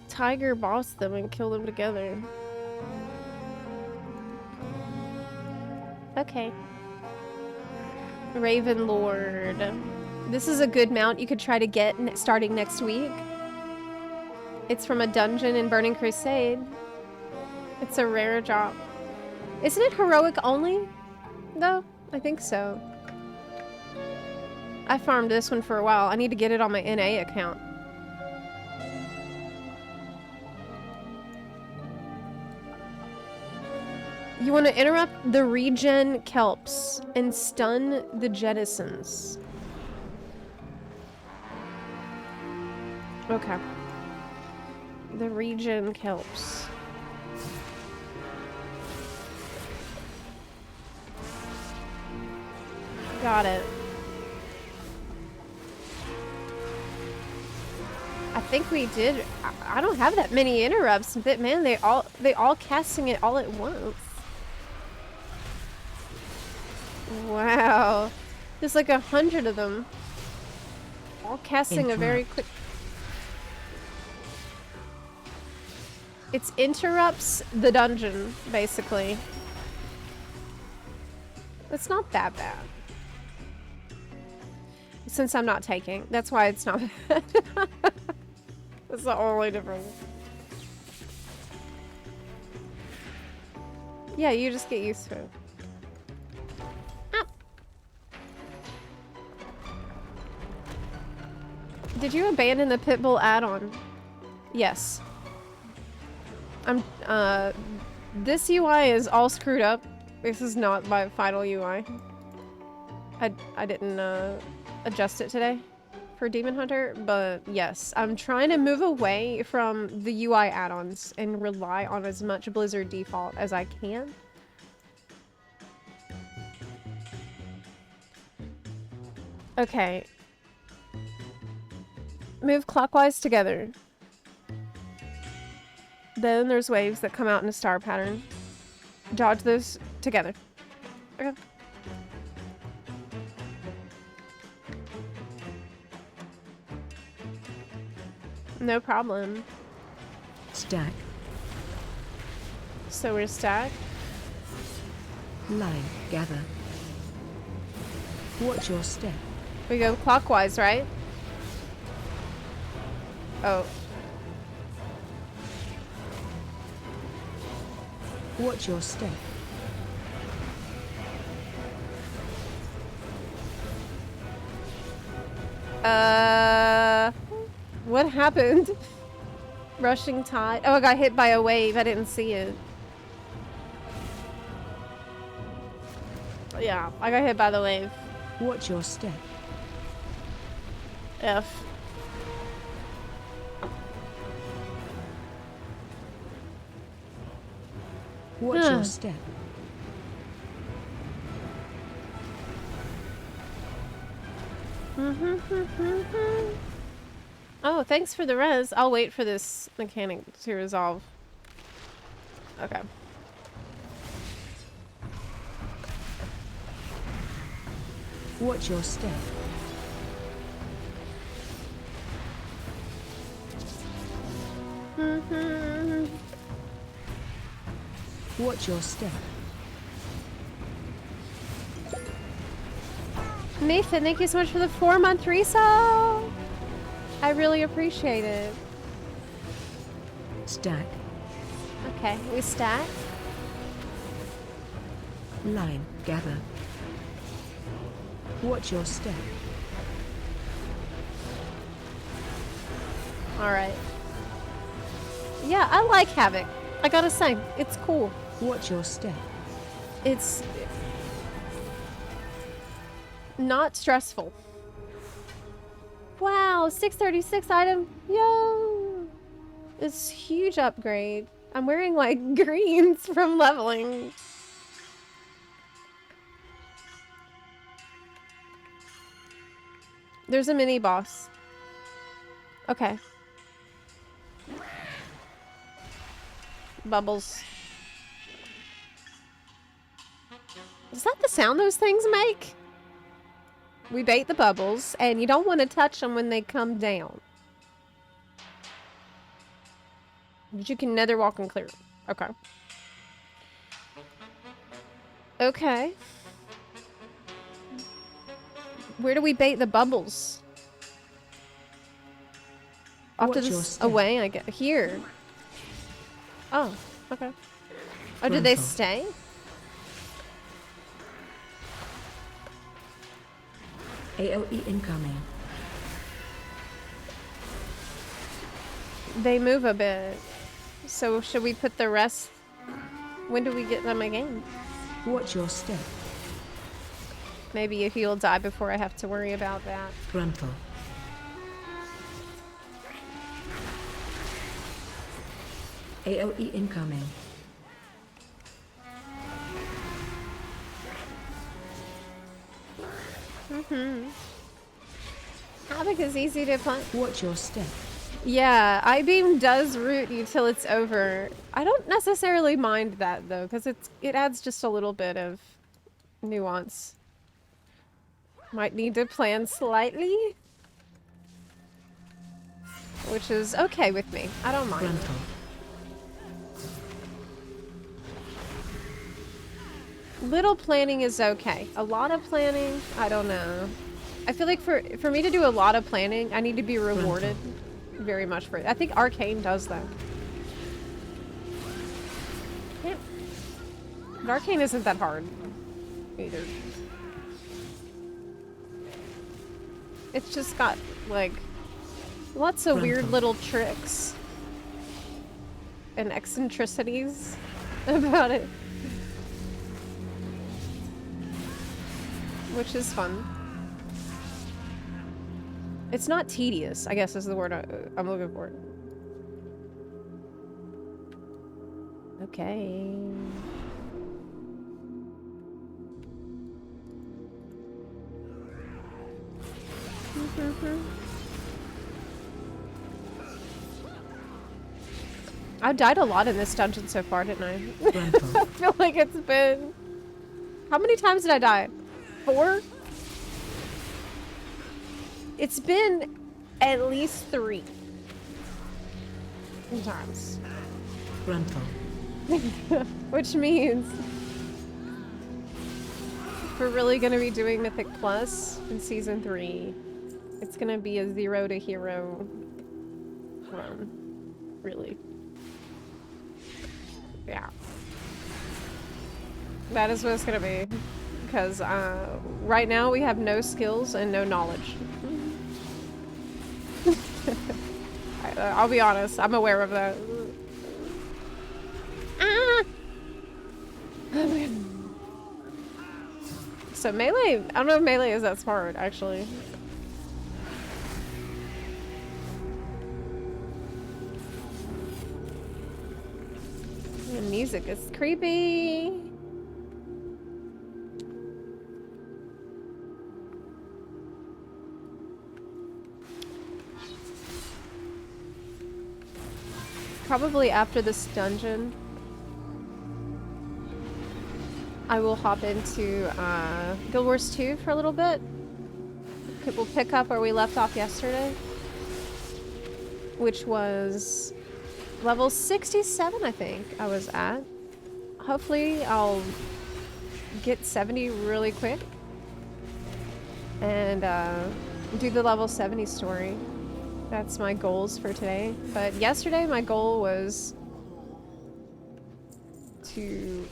Tiger bossed them and killed them together. Okay. Raven Lord. This is a good mount you could try to get starting next week. It's from a dungeon in Burning Crusade. It's a rare drop. Isn't it heroic only? Though? I think so. I farmed this one for a while. I need to get it on my NA account. You want to interrupt the regen kelps and stun the jettisons. Okay. The regen kelps. Got it. I think we did. I don't have that many interrupts, but man, they all casting it all at once. Wow. There's like 100 of them. All casting a very quick... It interrupts the dungeon, basically. It's not that bad. Since I'm not taking. That's why it's not bad. That's the only difference. Yeah, you just get used to it. Did you abandon the Pitbull add-on? Yes. This UI is all screwed up. This is not my final UI. I didn't adjust it today for Demon Hunter, but yes, I'm trying to move away from the UI add-ons and rely on as much Blizzard default as I can. Okay. Move clockwise together. Then there's waves that come out in a star pattern. Dodge those together. Okay. No problem. Stack. So we're stacked. Line. Gather. Watch your step. We go clockwise, right? Oh. Watch your step. What happened? Rushing tide. Oh, I got hit by a wave. I didn't see it. Yeah, I got hit by the wave. Watch your step. F. Watch your step. Oh, thanks for the res. I'll wait for this mechanic to resolve. Okay. Watch your step. Watch your step. Nathan, thank you so much for the 4-month resub. I really appreciate it. Stack. Okay, we stack. Line. Gather. Watch your step. Alright. Yeah, I like Havoc. I gotta say, it's cool. Watch your step. It's not stressful. Wow, 636 item. Yo! It's huge upgrade. I'm wearing like greens from leveling. There's a mini boss. Okay. Bubbles. Is that the sound those things make? We bait the bubbles, and you don't want to touch them when they come down. But you can nether walk and clear. Okay. Okay. Where do we bait the bubbles? Off to this away, I get here. Oh, okay. Oh, did they stay? AOE incoming. They move a bit. So should we put the rest? When do we get them again? Watch your step. Maybe if he'll die before I have to worry about that. Frontal. AOE incoming. Havoc is easy to punch. Watch your step. Yeah, I-beam does root you till it's over. I don't necessarily mind that though, because it adds just a little bit of nuance. Might need to plan slightly. Which is okay with me. I don't mind. Frontal. Little planning is okay. A lot of planning, I don't know. I feel like for me to do a lot of planning, I need to be rewarded very much for it. I think Arcane does that. Yeah. But Arcane isn't that hard either. It's just got like lots of weird little tricks and eccentricities about it. Which is fun. It's not tedious, I guess is the word I'm looking for. Okay. I died a lot in this dungeon so far, didn't I? I feel like it's been... How many times did I die? 4? It's been at least 3 times. Frontal. Which means if we're really gonna be doing Mythic Plus in Season 3, it's gonna be a 0 to hero run. Really. Yeah. That is what it's gonna be. Because right now we have no skills and no knowledge. I'll be honest, I'm aware of that. Ah! So melee, I don't know if melee is that smart, actually. The music is creepy. Probably after this dungeon, I will hop into Guild Wars 2 for a little bit. We'll pick up where we left off yesterday, which was level 67, I think I was at. Hopefully I'll get 70 really quick. and do the level 70 story. That's my goals for today. But yesterday my goal was to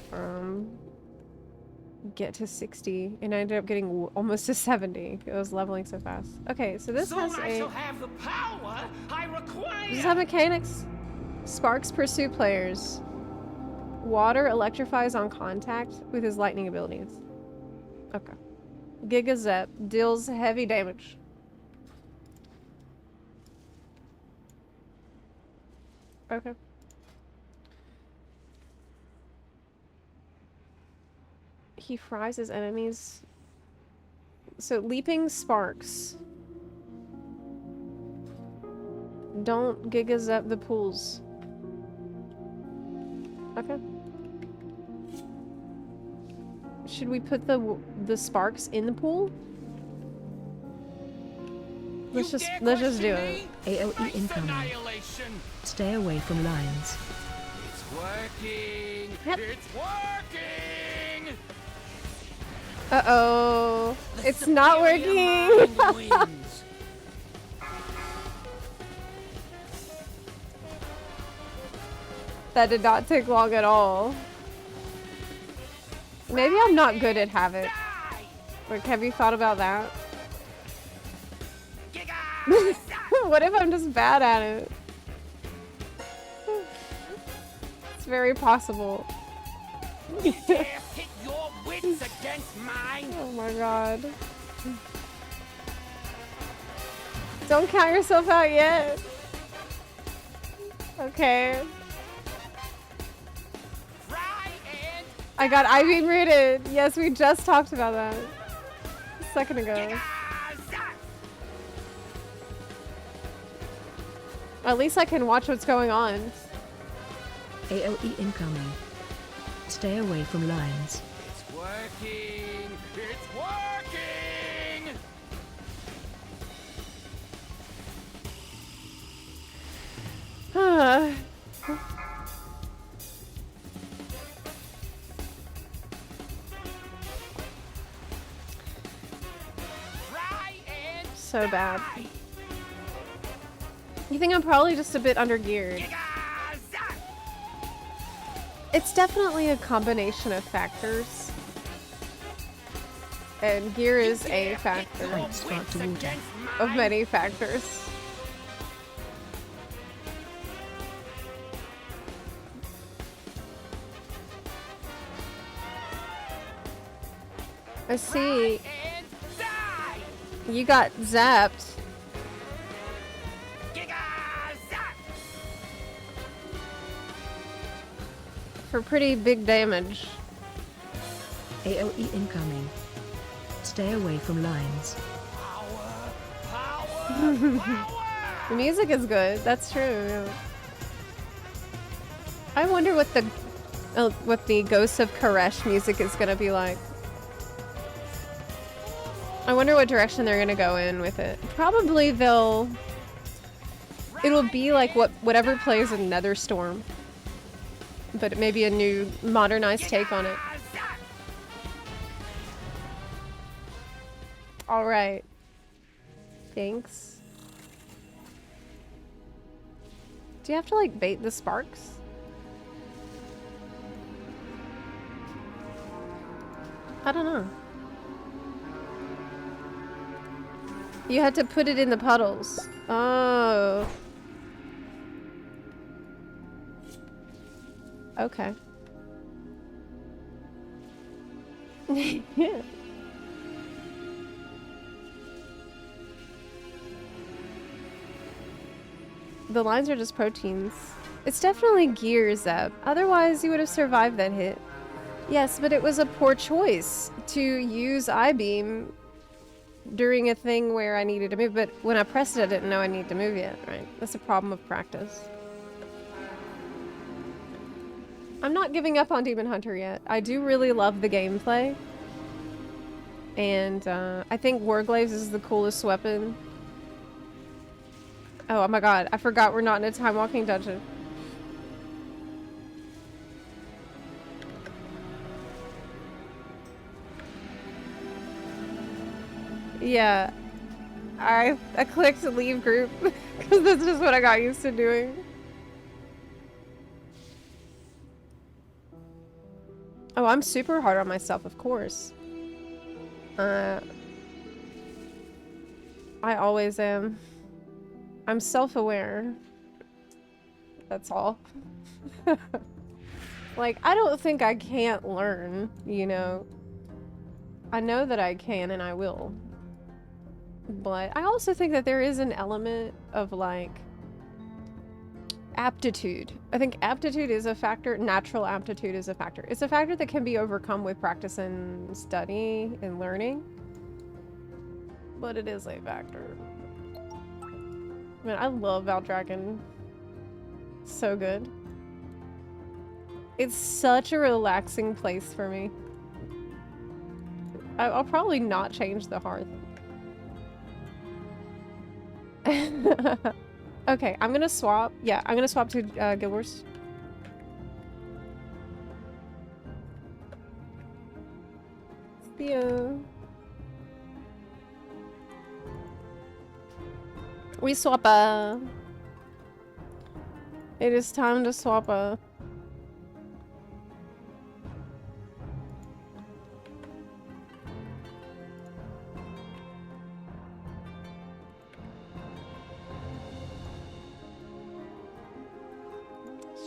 get to 60, and I ended up getting almost to 70. It was leveling so fast. Okay, so this has I shall have the power I require. Does this have mechanics? Sparks pursue players. Water electrifies on contact with his lightning abilities. Okay. Giga Zep deals heavy damage. Okay. He fries his enemies. So leaping sparks. Don't Giga Zep the pools. Okay. Should we put the sparks in the pool? Let's just do it. AOE incoming. Stay away from lines. It's working. Yep. It's working. Uh-oh. It's not working. That did not take long at all. Maybe I'm not good at Havoc. Like, have you thought about that? What if I'm just bad at it? It's very possible. Pit your wits against mine. Oh my god. Don't count yourself out yet. Okay. I got I-beam rooted. Yes, we just talked about that a second ago. At least I can watch what's going on. AOE incoming. Stay away from lines. It's working. It's working. So bad. You think I'm probably just a bit under-geared? It's definitely a combination of factors. And gear is a factor of many factors. I see. You got zapped. For pretty big damage. AOE incoming. Stay away from lines. The music is good. That's true. Yeah. I wonder what the Ghosts of Koresh music is gonna be like. I wonder what direction they're gonna go in with it. Probably it'll be like whatever plays in Netherstorm. But it may be a new modernized take on it. Alright. Thanks. Do you have to like bait the sparks? I don't know. You had to put it in the puddles. Oh. Okay. Yeah. The lines are just proteins. It's definitely gear, Zep. Otherwise, you would have survived that hit. Yes, but it was a poor choice to use I-beam during a thing where I needed to move, but when I pressed it, I didn't know I needed to move yet, right? That's a problem of practice. I'm not giving up on Demon Hunter yet. I do really love the gameplay. And I think Warglaives is the coolest weapon. Oh my god, I forgot we're not in a time-walking dungeon. Yeah. I clicked leave group because that's just what I got used to doing. Oh, I'm super hard on myself, of course. I always am. I'm self-aware. That's all. Like, I don't think I can't learn, you know. I know that I can and I will. But I also think that there is an element of, like, aptitude. I think aptitude is a factor. Natural aptitude is a factor. It's a factor that can be overcome with practice and study and learning. But it is a factor. Man, I love Valdragon. So good. It's such a relaxing place for me. I'll probably not change the hearth. Okay, I'm gonna swap. Yeah, I'm gonna swap to Guild Wars. Theo. We swap It is time to swap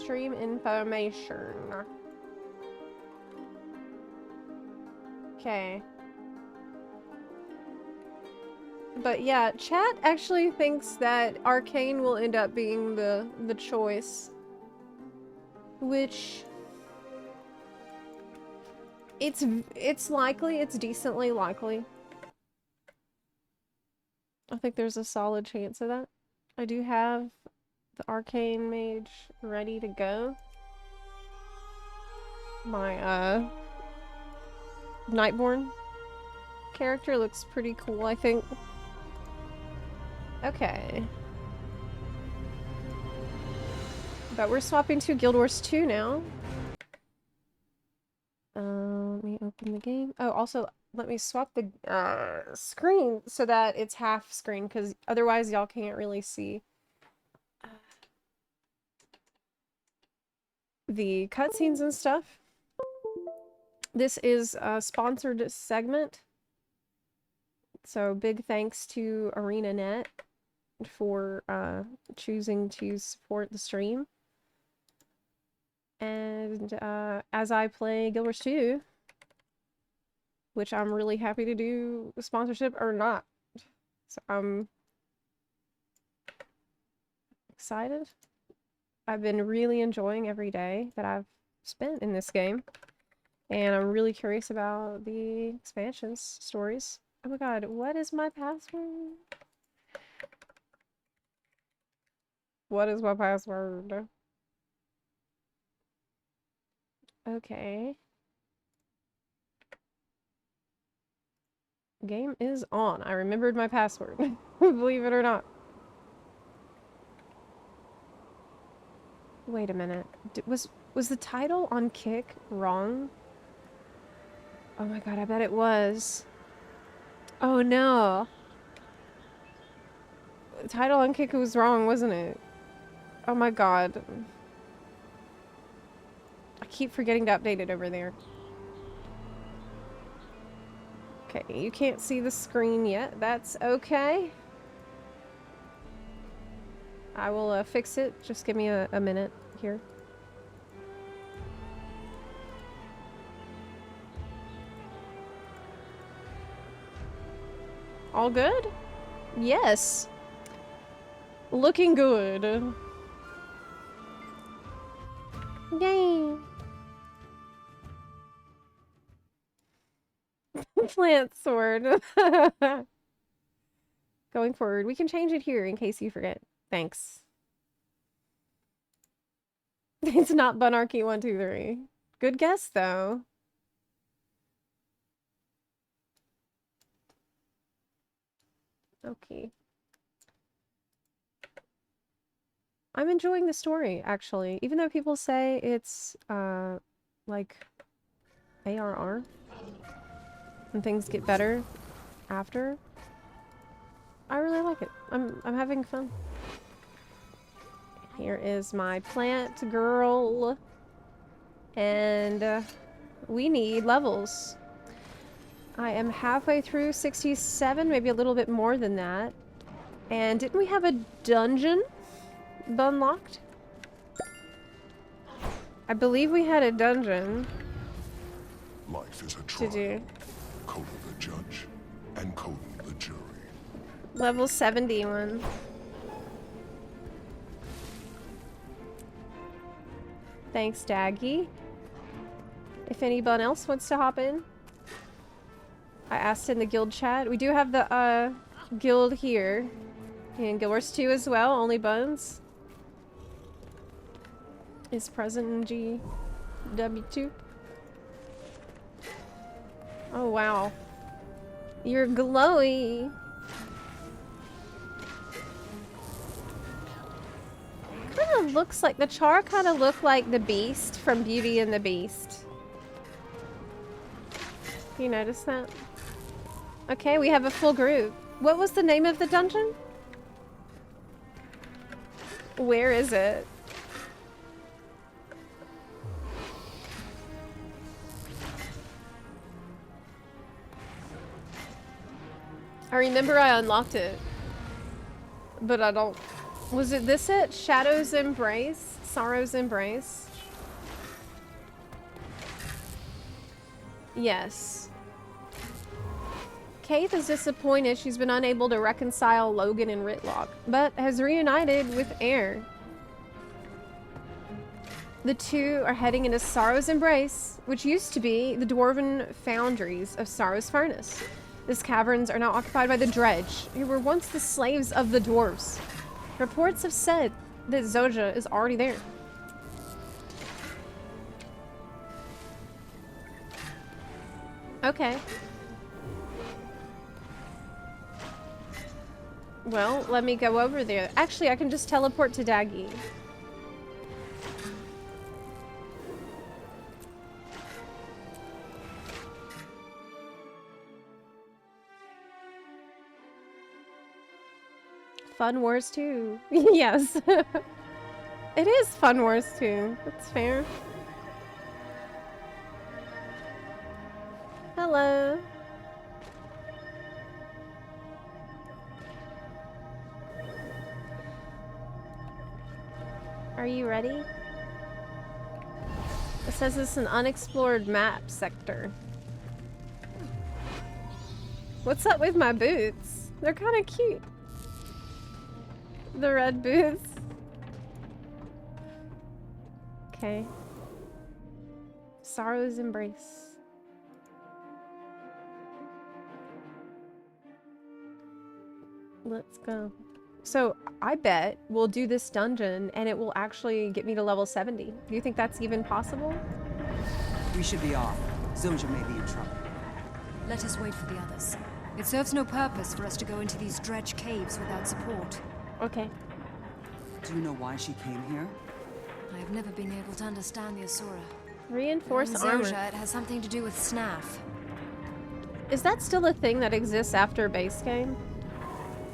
stream information. Okay. But yeah, chat actually thinks that Arcane will end up being the choice. Which it's likely, it's decently likely. I think there's a solid chance of that. I do have the Arcane Mage ready to go. My Nightborn character looks pretty cool, I think. Okay. But we're swapping to Guild Wars 2 now. Let me open the game. Oh, also, let me swap the screen so that it's half screen, because otherwise y'all can't really see the cutscenes and stuff. This is a sponsored segment. So big thanks to ArenaNet for choosing to support the stream. And as I play Guild Wars 2, which I'm really happy to do sponsorship or not. So I'm excited. I've been really enjoying every day that I've spent in this game. And I'm really curious about the expansions stories. Oh my god, what is my password? What is my password? Okay. Game is on. I remembered my password. Believe it or not. Wait a minute. Was the title on Kick wrong? Oh my god, I bet it was. Oh no. The title on Kick was wrong, wasn't it? Oh my god. I keep forgetting to update it over there. Okay, you can't see the screen yet. That's okay. I will fix it. Just give me a minute here. All good? Yes. Looking good. Yay. Plant sword. Going forward. We can change it here in case you forget. Thanks. It's not Bunarchy 123. Good guess though. Okay. I'm enjoying the story, actually. Even though people say it's, like, ARR. And things get better after. I really like it. I'm having fun. Here is my plant girl. And we need levels. I am halfway through 67, maybe a little bit more than that. And didn't we have a dungeon unlocked? I believe we had a dungeon Life is a to trial. do. Coda the judge and Coda the jury. Level 71. Thanks, Daggy. If anyone else wants to hop in. I asked in the guild chat. We do have the guild here. And Guild Wars 2 as well, only Bones is present in GW2. Oh wow. You're glowy. Kinda looks like, the char kinda look like the Beast from Beauty and the Beast. You notice that? Okay, we have a full group. What was the name of the dungeon? Where is it? I remember I unlocked it, but I don't... Was it this it? Shadow's Embrace? Sorrow's Embrace? Yes. Kate is disappointed she's been unable to reconcile Logan and Ritlock, but has reunited with Air. The two are heading into Sorrow's Embrace, which used to be the dwarven foundries of Sorrow's Furnace. These caverns are now occupied by the Dredge, who were once the slaves of the dwarves. Reports have said that Zoja is already there. Okay. Well, let me go over there. Actually, I can just teleport to Daggy. Fun Wars 2. Yes. It is Fun Wars 2. That's fair. Hello. Are you ready? It says it's an unexplored map sector. What's up with my boots? They're kind of cute. The red boots. Okay. Sorrow's Embrace. Let's go. So, I bet we'll do this dungeon and it will actually get me to level 70. Do you think that's even possible? We should be off. Zoja may be in trouble. Let us wait for the others. It serves no purpose for us to go into these dredge caves without support. Okay. Do you know why she came here? I have never been able to understand the Asura. Reinforced armor. Zoja, it has something to do with Snaf. Is that still a thing that exists after base game?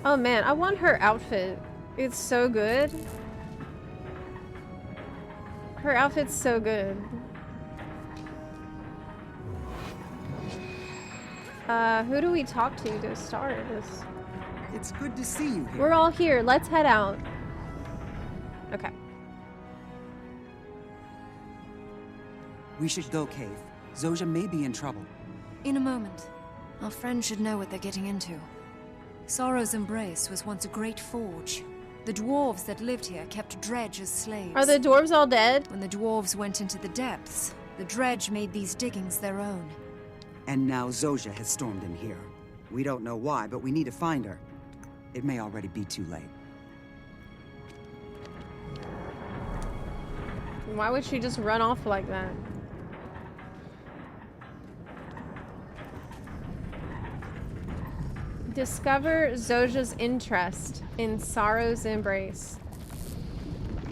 Oh man, I want her outfit. It's so good. Her outfit's so good. Who do we talk to start this? It's good to see you here. We're all here. Let's head out. Okay. We should go, Cave. Zoja may be in trouble. In a moment. Our friends should know what they're getting into. Sorrow's Embrace was once a great forge. The dwarves that lived here kept Dredge as slaves. Are the dwarves all dead? When the dwarves went into the depths, the Dredge made these diggings their own. And now Zoja has stormed in here. We don't know why, but we need to find her. It may already be too late. Why would she just run off like that? Discover Zoja's interest in Sorrow's Embrace.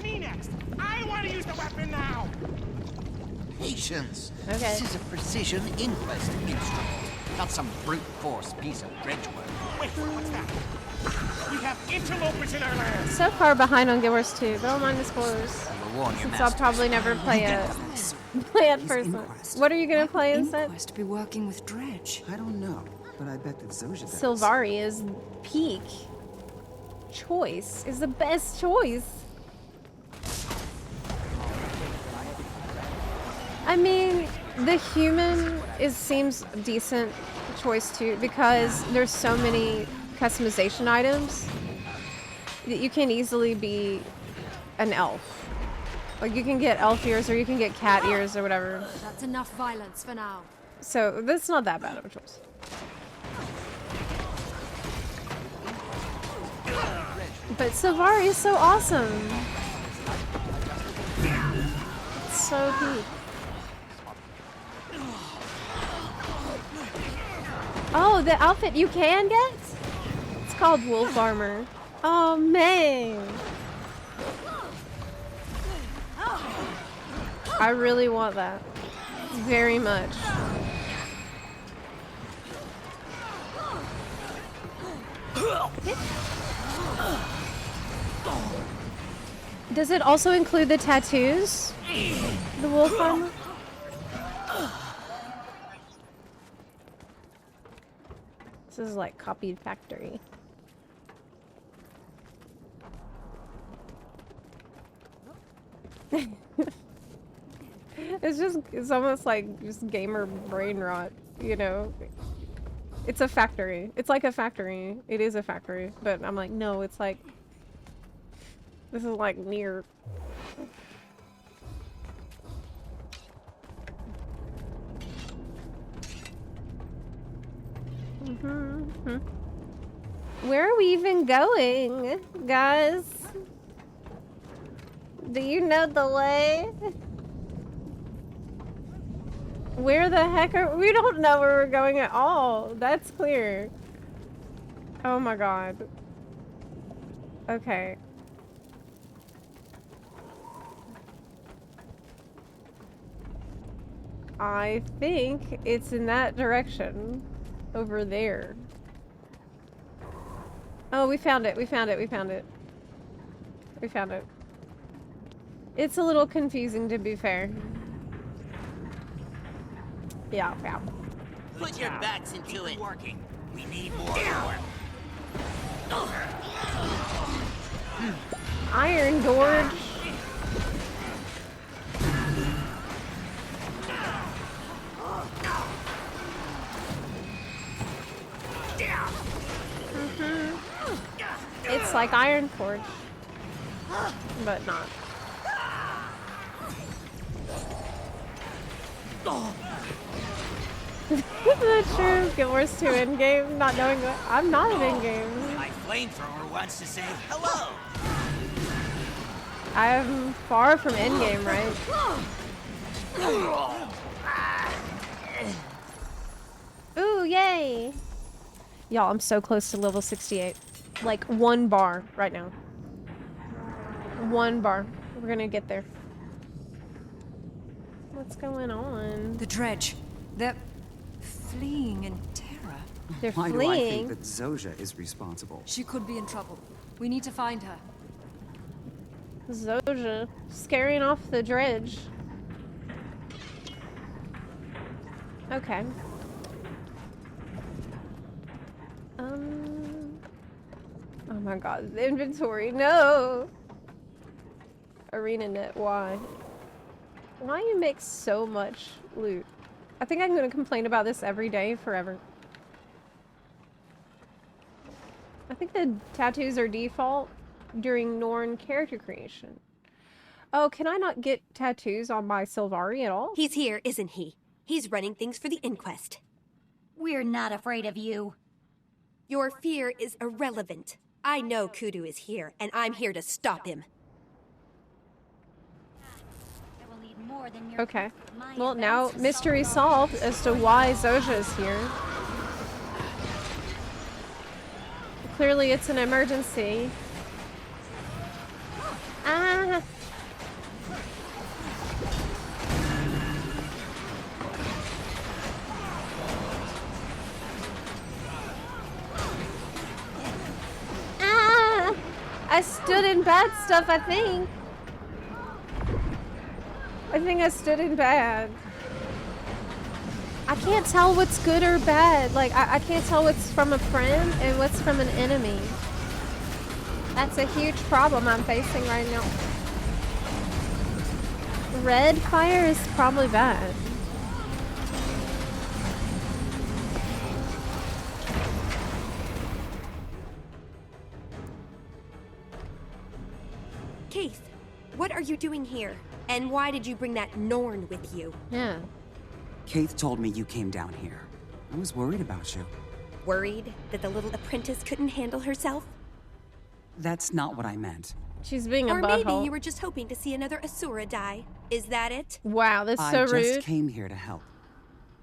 Me next! I want to use the weapon now! Patience! Okay. This is a precision inquest instrument, not some brute force piece of dredge work. Wait, what's that? We have interlopers in our land. So far behind on Guild Wars 2, but I don't mind the spoilers. Since I'll probably never play it person. What are you gonna play instead? Inquest to be working with Dredge. I don't know, but I bet that Zosha does. Sylvari is peak choice. Is the best choice. I mean, the human seems decent choice too because there's so many customization items that you can easily be an elf. Like you can get elf ears or you can get cat ears or whatever. That's enough violence for now. So that's not that bad of a choice. But Sylvari is so awesome. It's so peak. Oh, the outfit you can get? It's called wolf armor. Oh man. I really want that. Very much. Does it also include the tattoos? The wolf armor? This is like copied factory. It's almost like just gamer brain rot, you know? It's a factory. It's like a factory. It is a factory. But I'm like, no, it's like... This is like near... Where are we even going, guys? Do you know the way? Where the heck are we? Don't know where we're going at all. That's clear. Oh my god. Okay. I think it's in that direction. Over there. Oh, we found it. We found it. We found it. We found it. It's a little confusing, to be fair. Yeah, yeah. Put your backs into it. Working. We need more. Iron Gorge. It's like Iron Forge, but not. That's true. Guild Wars 2 in-game, not knowing that I'm not an in-game. My flamethrower wants to say hello. I'm far from in-game, right? Ooh, yay! Y'all, I'm so close to level 68. Like, 1 bar right now. 1 bar. We're gonna get there. What's going on? The Dredge. They're fleeing in terror. They're Why fleeing? do I think that Zosha is responsible? She could be in trouble. We need to find her. Zosha. Scaring off the Dredge. Okay. Oh my god, the inventory, no! ArenaNet, why? Why you make so much loot? I think I'm gonna complain about this every day forever. I think the tattoos are default during Norn character creation. Oh, can I not get tattoos on my Sylvari at all? He's here, isn't he? He's running things for the inquest. We're not afraid of you. Your fear is irrelevant. I know Kudu is here, and I'm here to stop him. Okay. Well, now mystery solved as to why Zosha is here. Clearly it's an emergency. Ah! I stood in bad stuff, I think. I think I stood in bad. I can't tell what's good or bad. Like, I can't tell what's from a friend and what's from an enemy. That's a huge problem I'm facing right now. Red fire is probably bad. Keith, what are you doing here? And why did you bring that Norn with you? Yeah. Keith told me you came down here. I was worried about you. Worried that the little apprentice couldn't handle herself? That's not what I meant. She's being a Or butthole. maybe you were just hoping to see another Asura die. Is that it? Wow, that's so rude. I just came here to help.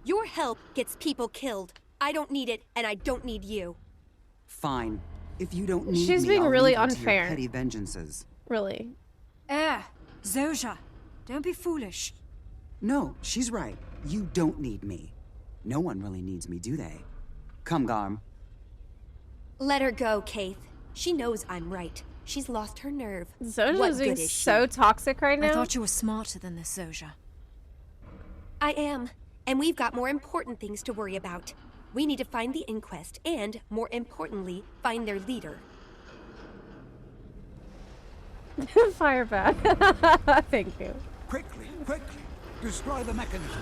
Your help gets people killed. I don't need it, and I don't need you. Fine. If you don't need She's me, being I'll really leave it to unfair. your petty vengeances. Really. Zosha, don't be foolish. No, she's right. You don't need me. No one really needs me, do they? Come, Garm. Let her go, Keith. She knows I'm right. She's lost her nerve. Zosha's being so toxic right now. I thought you were smarter than this, Zosha. I am. And we've got more important things to worry about. We need to find the inquest and, more importantly, find their leader. Fire back. Thank you. Quickly, quickly. Destroy the mechanism.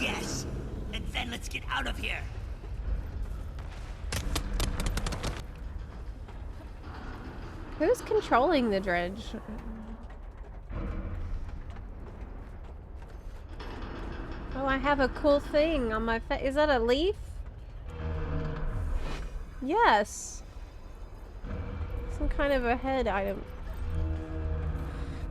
Yes. And then let's get out of here. Who's controlling the dredge? Oh, I have a cool thing on my face. Is that a leaf? Yes. Some kind of a head item.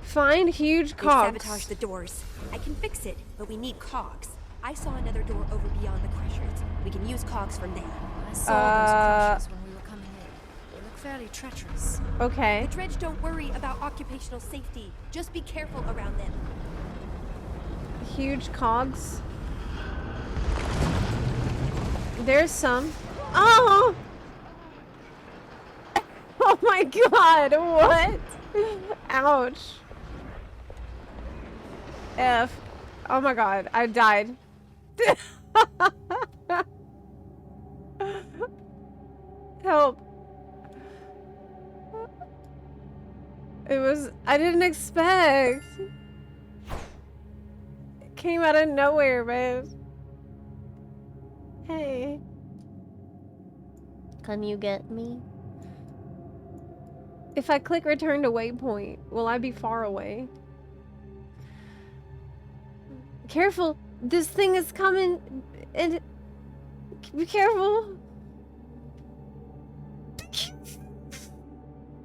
Find huge They cogs. sabotaged the doors. I can fix it, but we need cogs. I saw another door over beyond the crushers. We can use cogs from there. I saw those crushers when we were coming in. They look fairly treacherous. Okay. The dredge don't worry about occupational safety. Just be careful around them. Huge cogs. There's some. Oh! Oh my god, what? Ouch. F. Oh my god, I died. Help. It was, I didn't expect. It came out of nowhere, man. Hey. Can you get me? If I click return to waypoint, will I be far away? Careful! This thing is coming! And... Be careful!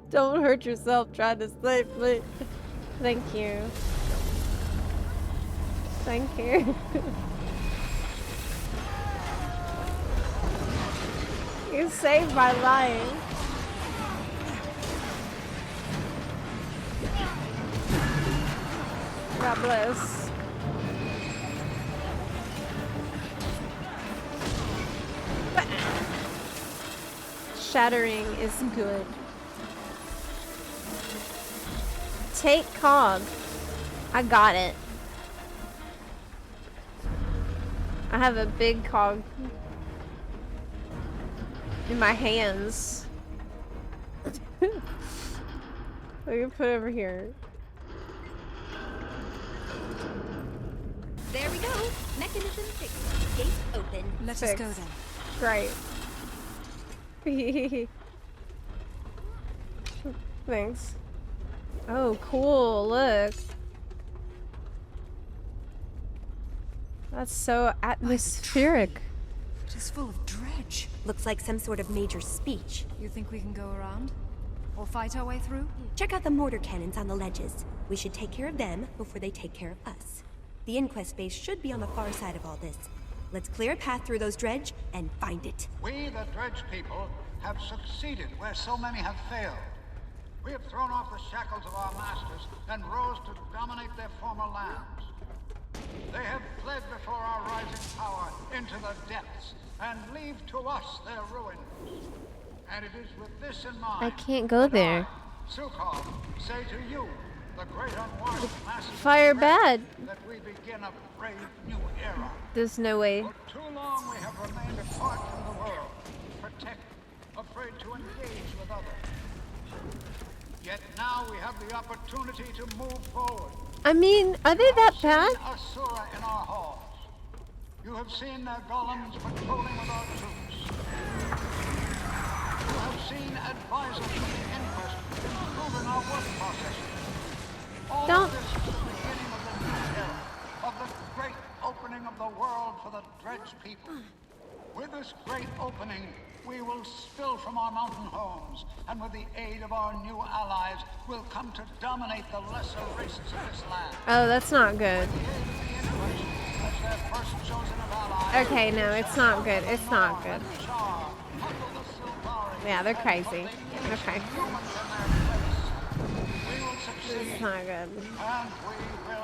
Don't hurt yourself trying to save me. Thank you. Thank you. You saved my life. God bless. Shattering is good. Take cog. I got it. I have a big cog in my hands. We can put it over here. There we go. Mechanism fixed. Gate open. Let us go then. Great. Thanks. Oh, cool. Look. That's so atmospheric. It is full of dredge. Looks like some sort of major speech. You think we can go around? Or fight our way through? Check out the mortar cannons on the ledges. We should take care of them before they take care of us. The inquest base should be on the far side of all this. Let's clear a path through those dredge and find it. We, the dredge people, have succeeded where so many have failed. We have thrown off the shackles of our masters and rose to dominate their former lands. They have fled before our rising power into the depths and leave to us their ruins. And it is with this in mind. I can't go there. Sukov, say to you, the great unwashed masses Fire bad. that we begin a brave new era. There's no way. For too long we have remained apart from the world, protected, afraid to engage with others. Yet now we have the opportunity to move forward. I mean, are they that bad? Asura in our halls. You have seen their golems patrolling with our troops. You have seen advisors from the inquest improving our work processes. All of this is the beginning of the new era, of the great opening of the world for the Dredge people. With this great opening, we will spill from our mountain homes, and with the aid of our new allies, we'll come to dominate the lesser races of this land. Oh, that's not good. Okay, no, it's not good. It's not good. Yeah, they're crazy. Okay. It's not good.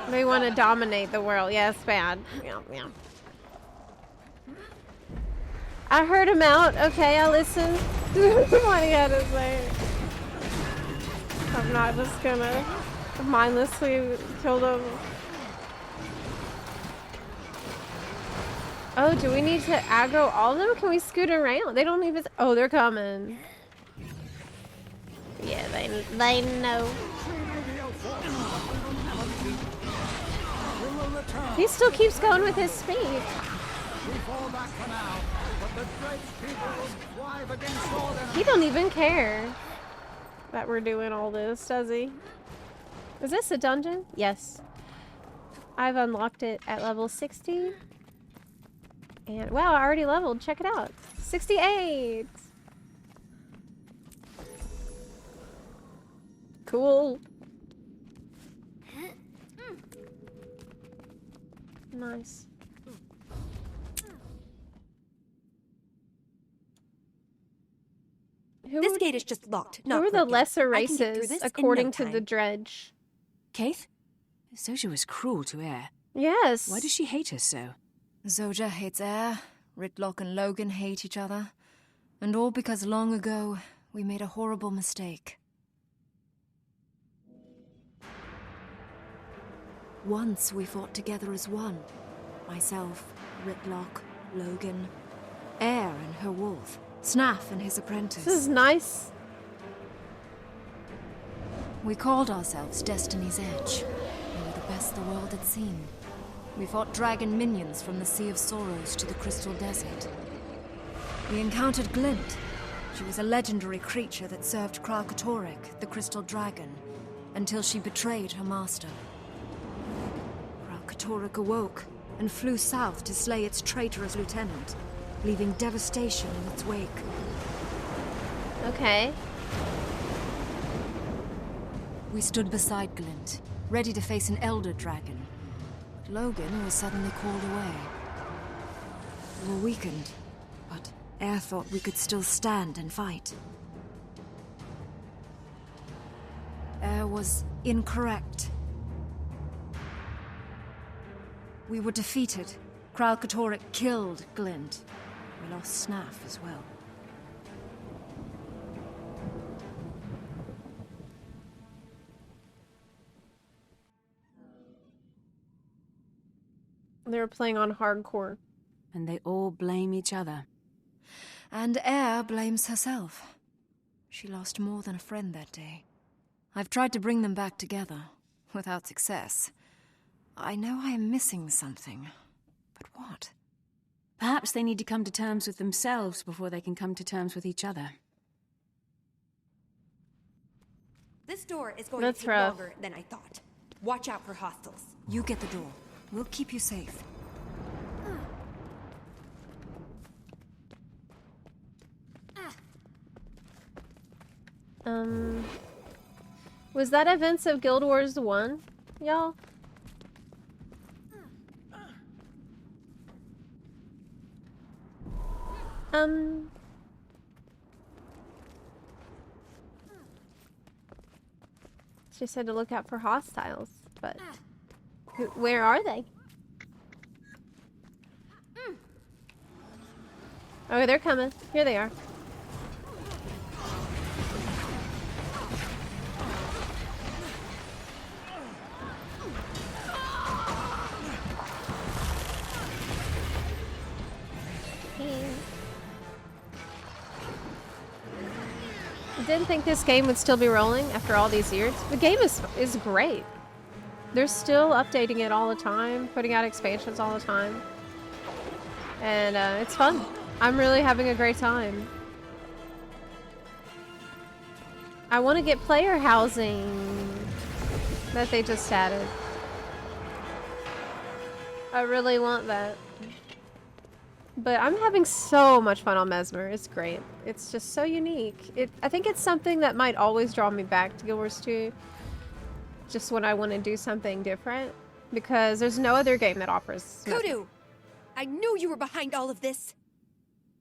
They want to dominate the world. Yeah, it's bad. Yeah, yeah. I heard him out. Okay, I listened to what he had to say. I'm not just gonna mindlessly kill them. Oh, do we need to aggro all of them? Can we scoot around? They don't even... Oh, they're coming. Yeah, they know. He still keeps going with his speed. He don't even care that we're doing all this, does he? Is this a dungeon? Yes. I've unlocked it at level 60. And wow, I already leveled. Check it out. 68. Cool. Nice. This gate is just locked. Who are the lesser races, according to the Dredge? Kaith? Zoja was cruel to Air. Yes. Why does she hate her so? Zoja hates Air. Ritlock and Logan hate each other. And all because long ago, we made a horrible mistake. Once we fought together as one. Myself, Ritlock, Logan, Air and her wolf, Snaff and his apprentice. This is nice. We called ourselves Destiny's Edge. We were the best the world had seen. We fought dragon minions from the Sea of Sorrows to the Crystal Desert. We encountered Glint. She was a legendary creature that served Kralkatorrik, the Crystal Dragon, until she betrayed her master. Kralkatorrik awoke and flew south to slay its traitorous lieutenant, leaving devastation in its wake. Okay. We stood beside Glint, ready to face an elder dragon. But Logan was suddenly called away. We were weakened, but Air thought we could still stand and fight. Air was incorrect. We were defeated. Kralkatorrik killed Glint. We lost Snaff as well. They were playing on hardcore. And they all blame each other. And Air blames herself. She lost more than a friend that day. I've tried to bring them back together, without success. I know I am missing something, but what? Perhaps they need to come to terms with themselves before they can come to terms with each other. This door is going to take longer than I thought. Watch out for hostiles. You get the door. We'll keep you safe. Was that Events of Guild Wars 1, y'all? She said to look out for hostiles, but where are they? Oh, they're coming. Here they are. didn't think this game would still be rolling after all these years. The game is great. They're still updating it all the time, putting out expansions all the time. And it's fun. I'm really having a great time. I want to get player housing that they just added. I really want that. But I'm having so much fun on Mesmer. It's great. It's just so unique. I think it's something that might always draw me back to Guild Wars 2. Just when I want to do something different. Because there's no other game that offers... Kudu! I knew you were behind all of this!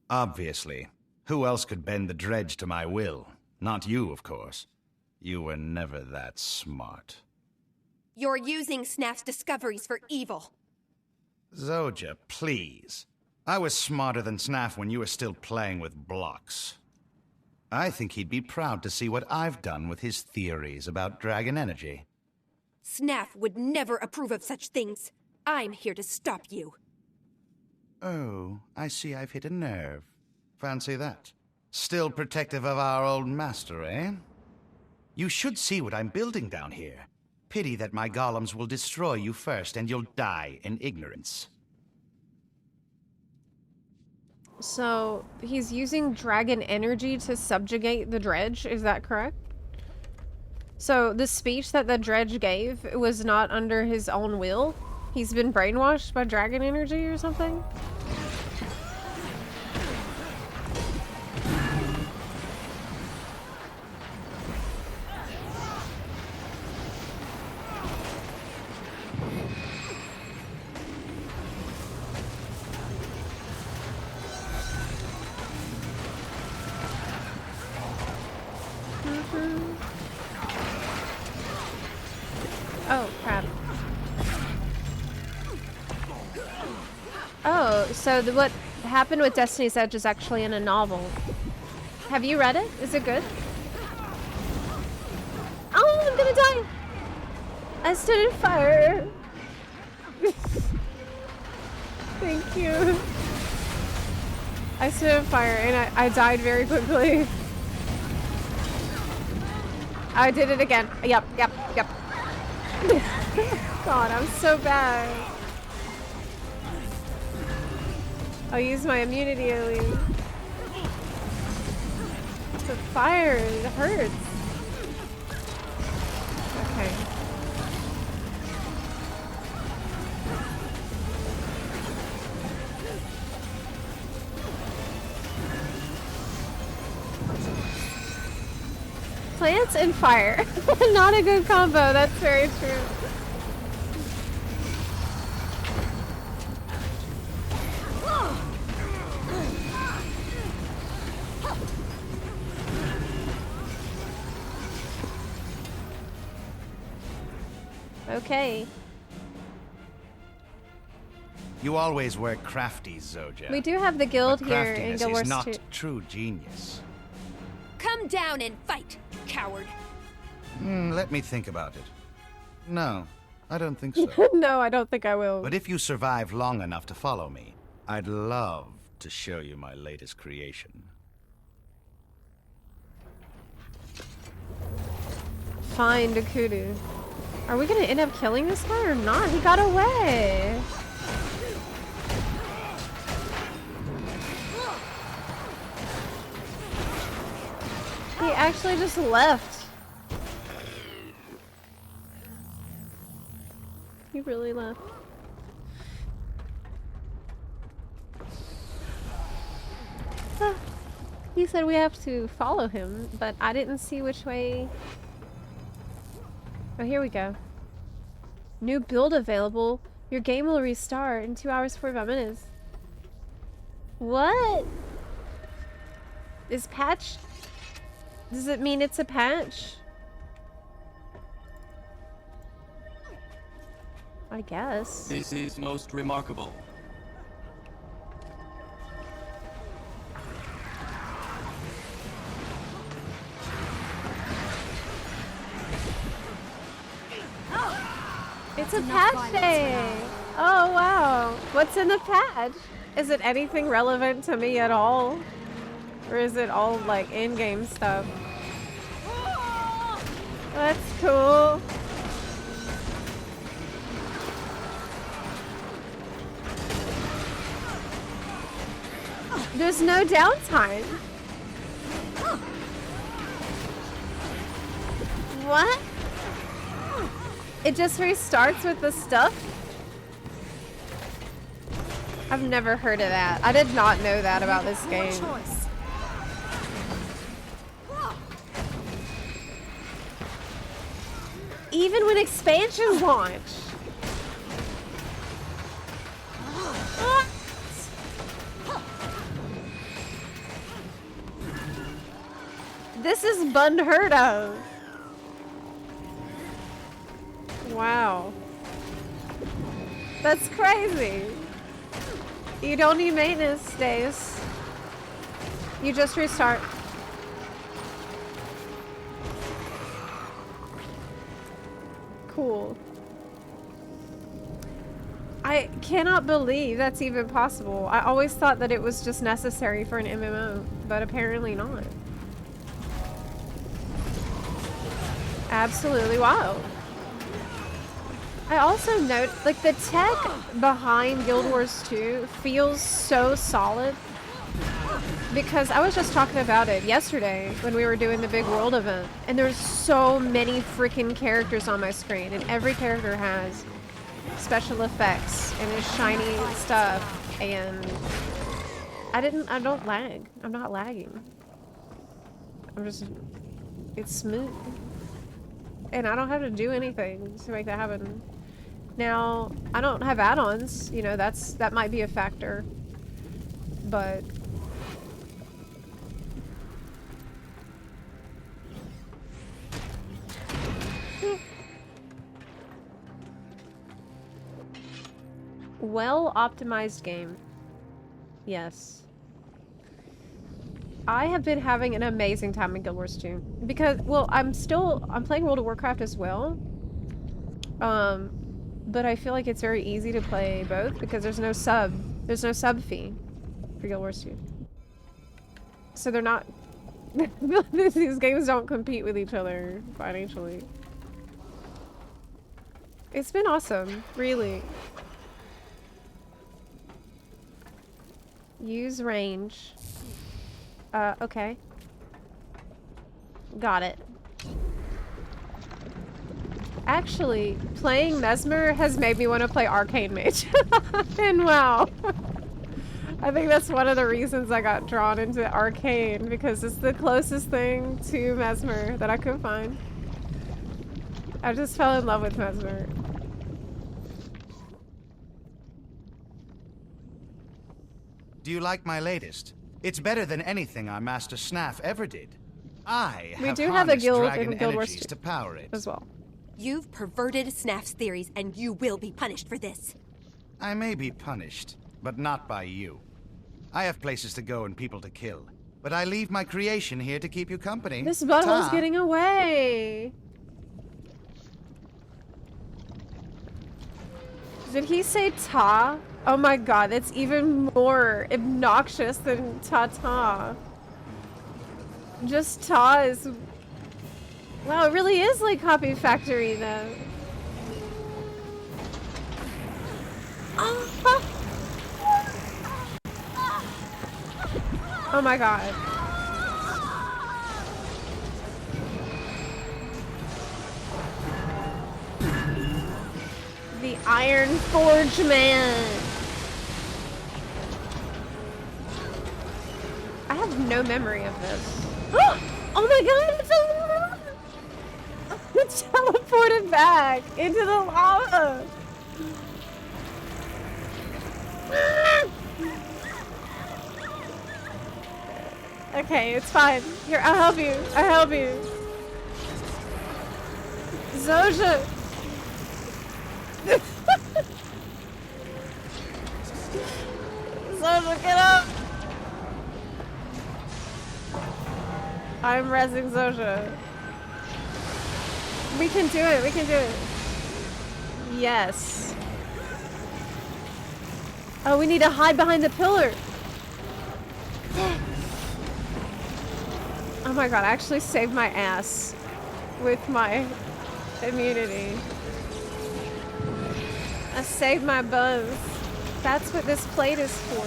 Obviously. Who else could bend the dredge to my will? Not you, of course. You were never that smart. You're using Snaf's discoveries for evil. Zoja, please. I was smarter than Snaf when you were still playing with blocks. I think he'd be proud to see what I've done with his theories about dragon energy. Snaf would never approve of such things. I'm here to stop you. Oh, I see I've hit a nerve. Fancy that. Still protective of our old master, eh? You should see what I'm building down here. Pity that my golems will destroy you first and you'll die in ignorance. So, he's using dragon energy to subjugate the dredge, is that correct? So, the speech that the dredge gave was not under his own will? He's been brainwashed by dragon energy or something? Oh, crap. Oh, so what happened with Destiny's Edge is actually in a novel. Have you read it? Is it good? Oh, I'm gonna die! I stood in fire! Thank you. I stood in fire and I died very quickly. I did it again. Yep. God, I'm so bad. I'll use my immunity at least. The fire, it hurts. Okay. Plants and fire. Not a good combo, that's very true. Okay. You always were crafty, Zoja. We do have the guild but here in Guild Wars is not 2. true genius. Come down and fight, coward. Let me think about it. No, I don't think so. No, I don't think I will. But if you survive long enough to follow me, I'd love to show you my latest creation. Find Kudu. Are we gonna end up killing this guy or not? He got away. He actually just left. He really left. He said we have to follow him, but I didn't see which way. Oh, here we go. New build available. Your game will restart in 2 hours, 45 minutes. What? Is patch? Does it mean it's a patch? I guess. This is most remarkable. It's a patch day! Oh wow! What's in the patch? Is it anything relevant to me at all? Or is it all like in-game stuff? That's cool. There's no downtime. What? It just restarts with the stuff? I've never heard of that. I did not know that about this game. Even when expansions launch. This is unheard of. Wow. That's crazy. You don't need maintenance days. You just restart. Cool. I cannot believe that's even possible. I always thought that it was just necessary for an MMO, but apparently not. Absolutely wild. I also note, like, the tech behind Guild Wars 2 feels so solid because I was just talking about it yesterday when we were doing the big world event, and there's so many freaking characters on my screen, and every character has special effects and is shiny stuff, and I don't lag. I'm not lagging. It's smooth. And I don't have to do anything to make that happen. Now, I don't have add-ons, you know, that might be a factor. But well-optimized game. Yes. I have been having an amazing time in Guild Wars 2 because, well, I'm playing World of Warcraft as well. But I feel like it's very easy to play both because there's no sub fee for Guild Wars 2. So they're not, these games don't compete with each other financially. It's been awesome, really. Use range. Okay. Got it. Actually, playing Mesmer has made me want to play Arcane Mage. And wow. I think that's one of the reasons I got drawn into Arcane, because it's the closest thing to Mesmer that I could find. I just fell in love with Mesmer. Do you like my latest? It's better than anything our Master Snaff ever did. We do have a guild in Guild Wars 2 to power it as well. You've perverted Snaff's theories, and you will be punished for this. I may be punished, but not by you. I have places to go and people to kill, but I leave my creation here to keep you company. This butthole's getting away. Did he say ta? Oh my god, that's even more obnoxious than ta-ta. Just ta is... Wow, it really is like Copy Factory, though. Oh my god. The Iron Forge Man. I have no memory of this. Oh my god, it's teleported back into the lava. Okay, it's fine. Here, I'll help you. I'll help you. Zosha. Zosha, get up. I'm rezzing Zosha. We can do it. We can do it. Yes. Oh, we need to hide behind the pillar. Oh my god, I actually saved my ass. with my immunity. I saved my buzz. That's what this plate is for.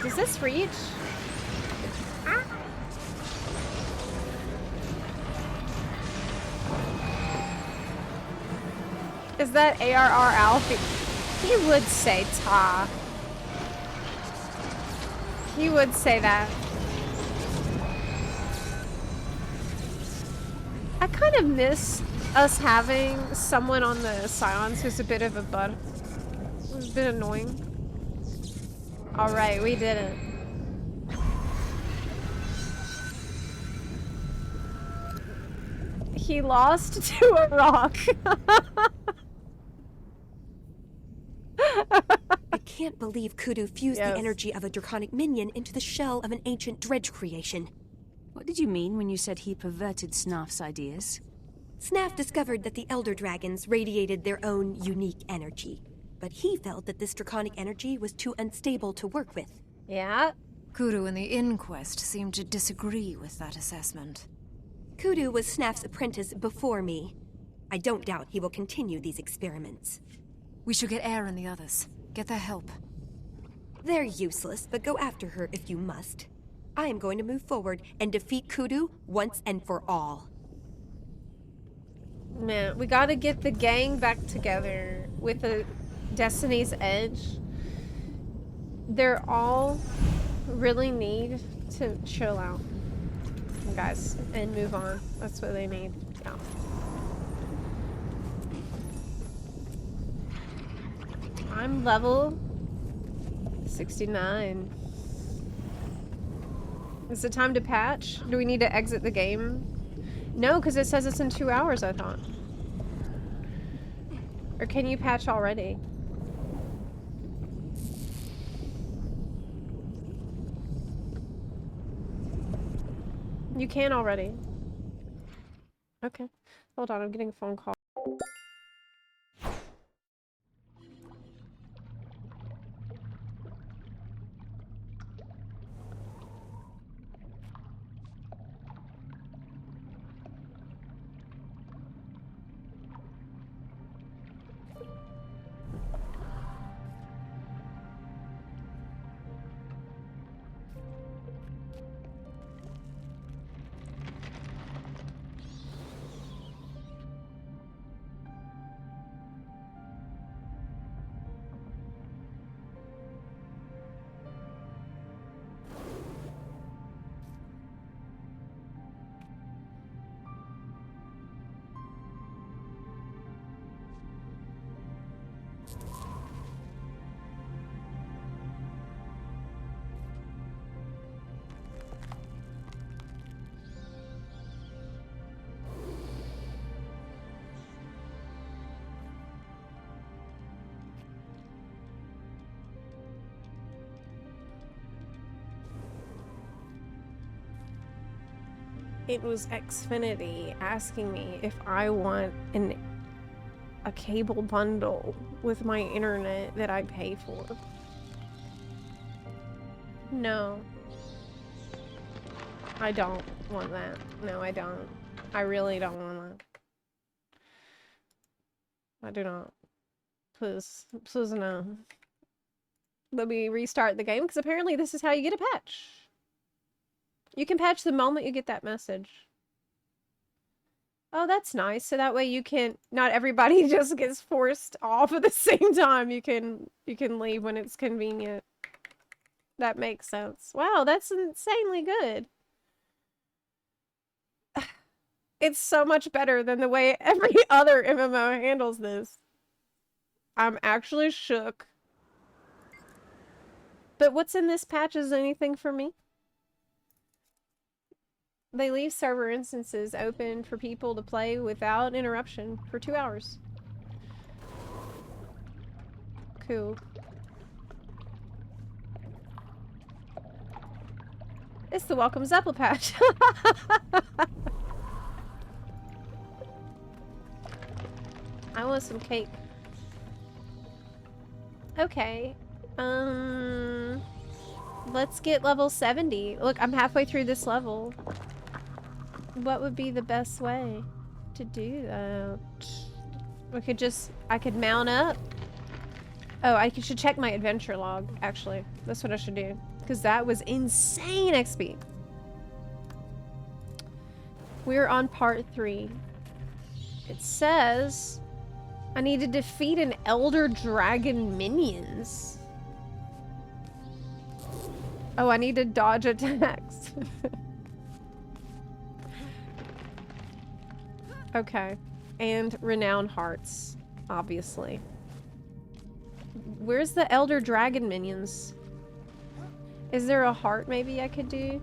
Does this reach? Ah. Is that ARR Alfie? He would say ta. He would say that. I kind of miss us having someone on the Scions who's a bit of a butt. Who's a bit annoying. Alright, we did it. He lost to a rock. I can't believe Kudu fused the energy of a draconic minion into the shell of an ancient dredge creation. What did you mean when you said he perverted Snarf's ideas? Snaf discovered that the Elder Dragons radiated their own unique energy, but he felt that this draconic energy was too unstable to work with. Yeah? Kudu and the Inquest seemed to disagree with that assessment. Kudu was Snaf's apprentice before me. I don't doubt he will continue these experiments. We should get Air and the others. Get their help. They're useless, but go after her if you must. I am going to move forward and defeat Kudu once and for all. Man, we gotta get the gang back together with a Destiny's Edge. They're all really need to chill out, guys, and move on. That's what they need. Yeah. I'm level 69. Is it time to patch? Do we need to exit the game? No, because it says it's in 2 hours, I thought. Or can you patch already? You can already. Okay. Hold on, I'm getting a phone call. It was Xfinity asking me if I want a cable bundle with my internet that I pay for. No. I don't want that. No, I don't. I really don't want that. I do not. Please. Please no. Let me restart the game, because apparently this is how you get a patch. You can patch the moment you get that message. Oh, that's nice. So that way you can, not everybody just gets forced off at the same time. You can leave when it's convenient. That makes sense. Wow, that's insanely good. It's so much better than the way every other MMO handles this. I'm actually shook. But what's in this patch is anything for me? They leave server instances open for people to play without interruption for 2 hours. Cool. It's the welcome Zepla patch. I want some cake. Okay. Let's get level 70. Look, I'm halfway through this level. what would be the best way to do that? I could mount up. Oh, should check my adventure log, actually. That's what I should do. Because that was insane XP. We're on part 3. It says I need to defeat an elder dragon minions. Oh, I need to dodge attacks. Okay. And renown hearts, obviously. Where's the elder dragon minions? Is there a heart maybe I could do?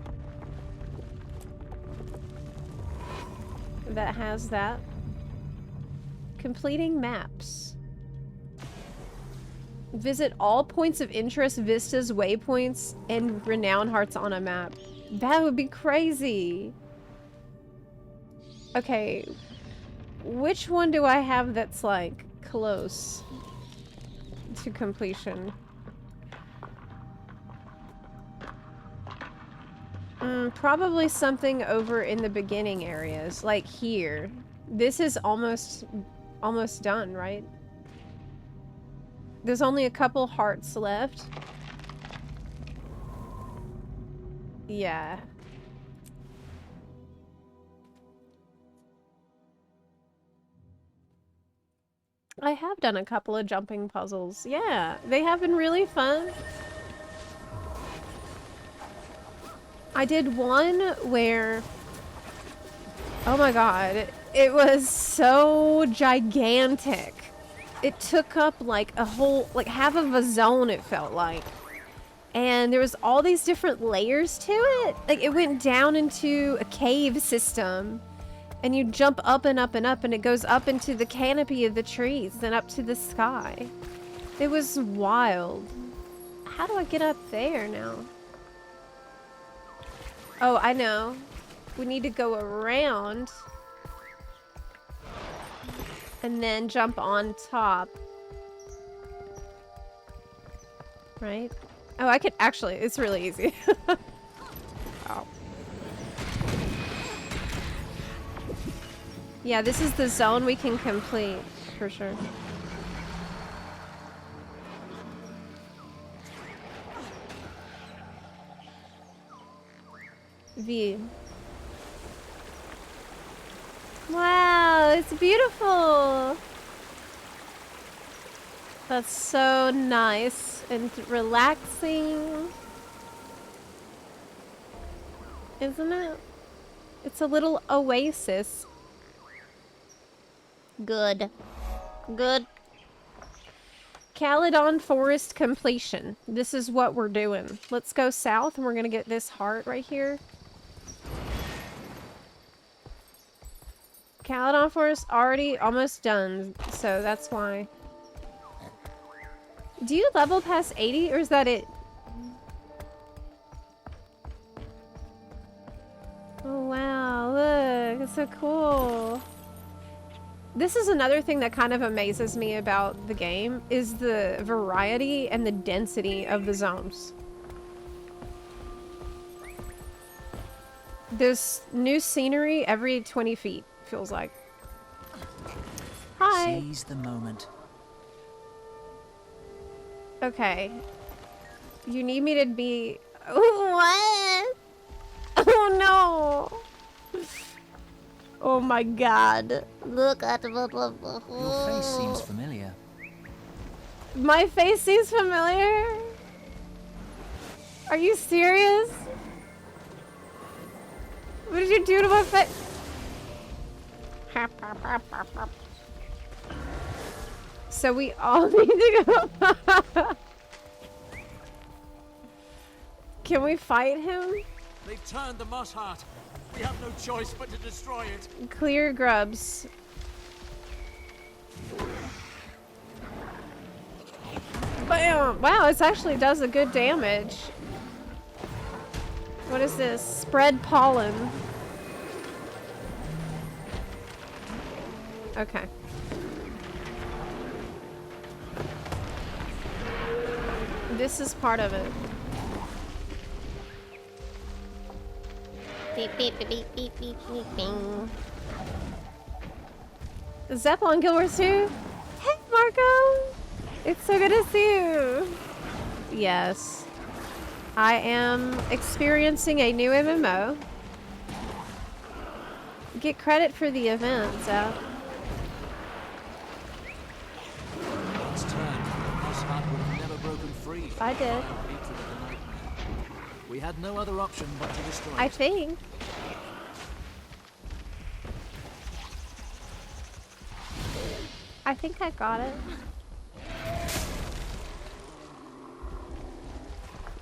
That has that. Completing maps. Visit all points of interest, vistas, waypoints, and renown hearts on a map. That would be crazy. Okay. Which one do I have that's like close to completion? Probably something over in the beginning areas, like here. This is almost done, right? There's only a couple hearts left. Yeah. I have done a couple of jumping puzzles. Yeah, they have been really fun. I did one where, oh my god, it was so gigantic. It took up like a whole, like half of a zone, it felt like. And there was all these different layers to it. Like it went down into a cave system. And you jump up and up and up, and it goes up into the canopy of the trees, then up to the sky. It was wild. How do I get up there now? Oh, I know. We need to go around. And then jump on top. Right? Oh, I could actually, it's really easy. Oh. Yeah, this is the zone we can complete, for sure. V. Wow, it's beautiful! That's so nice and relaxing. Isn't it? It's a little oasis. Good. Good. Caledon Forest completion. This is what we're doing. Let's go south and we're gonna get this heart right here. Caledon Forest already almost done, so that's why. Do you level past 80 or is that it? Oh wow, look, it's so cool. This is another thing that kind of amazes me about the game, is the variety and the density of the zones. There's new scenery every 20 feet, feels like. Hi! Seize the moment. Okay. You need me to be... What? Oh no! Oh my god. Look at Your face seems familiar. My face seems familiar? Are you serious? What did you do to my face? So we all need to go. Can we fight him? They've turned the moss heart. We have no choice but to destroy it. Clear grubs. Bam! Wow, it actually does a good damage. What is this? Spread pollen. Okay. This is part of it. Beep, beep, beep, beep, beep, beep, beep, bing. Zepla on Guild Wars 2? Hey, Marco! It's so good to see you! Yes. I am experiencing a new MMO. Get credit for the event, Zep. Once turned, House Heart would have never broken free. I did. We had no other option but to destroy it. I think. I think I got it.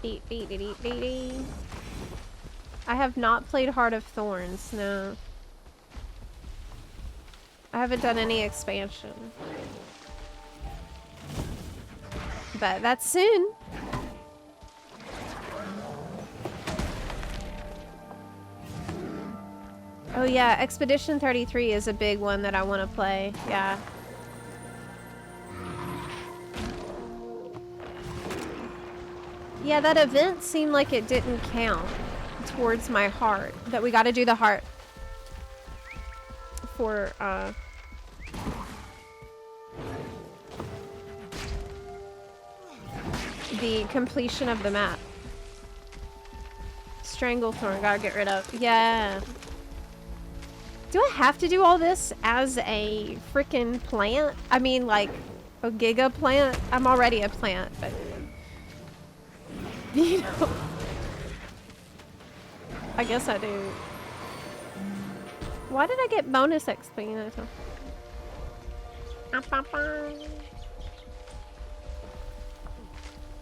Beep, beep, beep, beep, beep, beep. I have not played Heart of Thorns, no. I haven't done any expansion. But that's soon. Oh yeah, Expedition 33 is a big one that I want to play. Yeah. Yeah, that event seemed like it didn't count towards my heart. That we got to do the heart for the completion of the map. Stranglethorn, gotta get rid of. Yeah. Do I have to do all this as a freaking plant? I mean, like, a giga plant? I'm already a plant, but... You know... I guess I do. Why did I get bonus XP?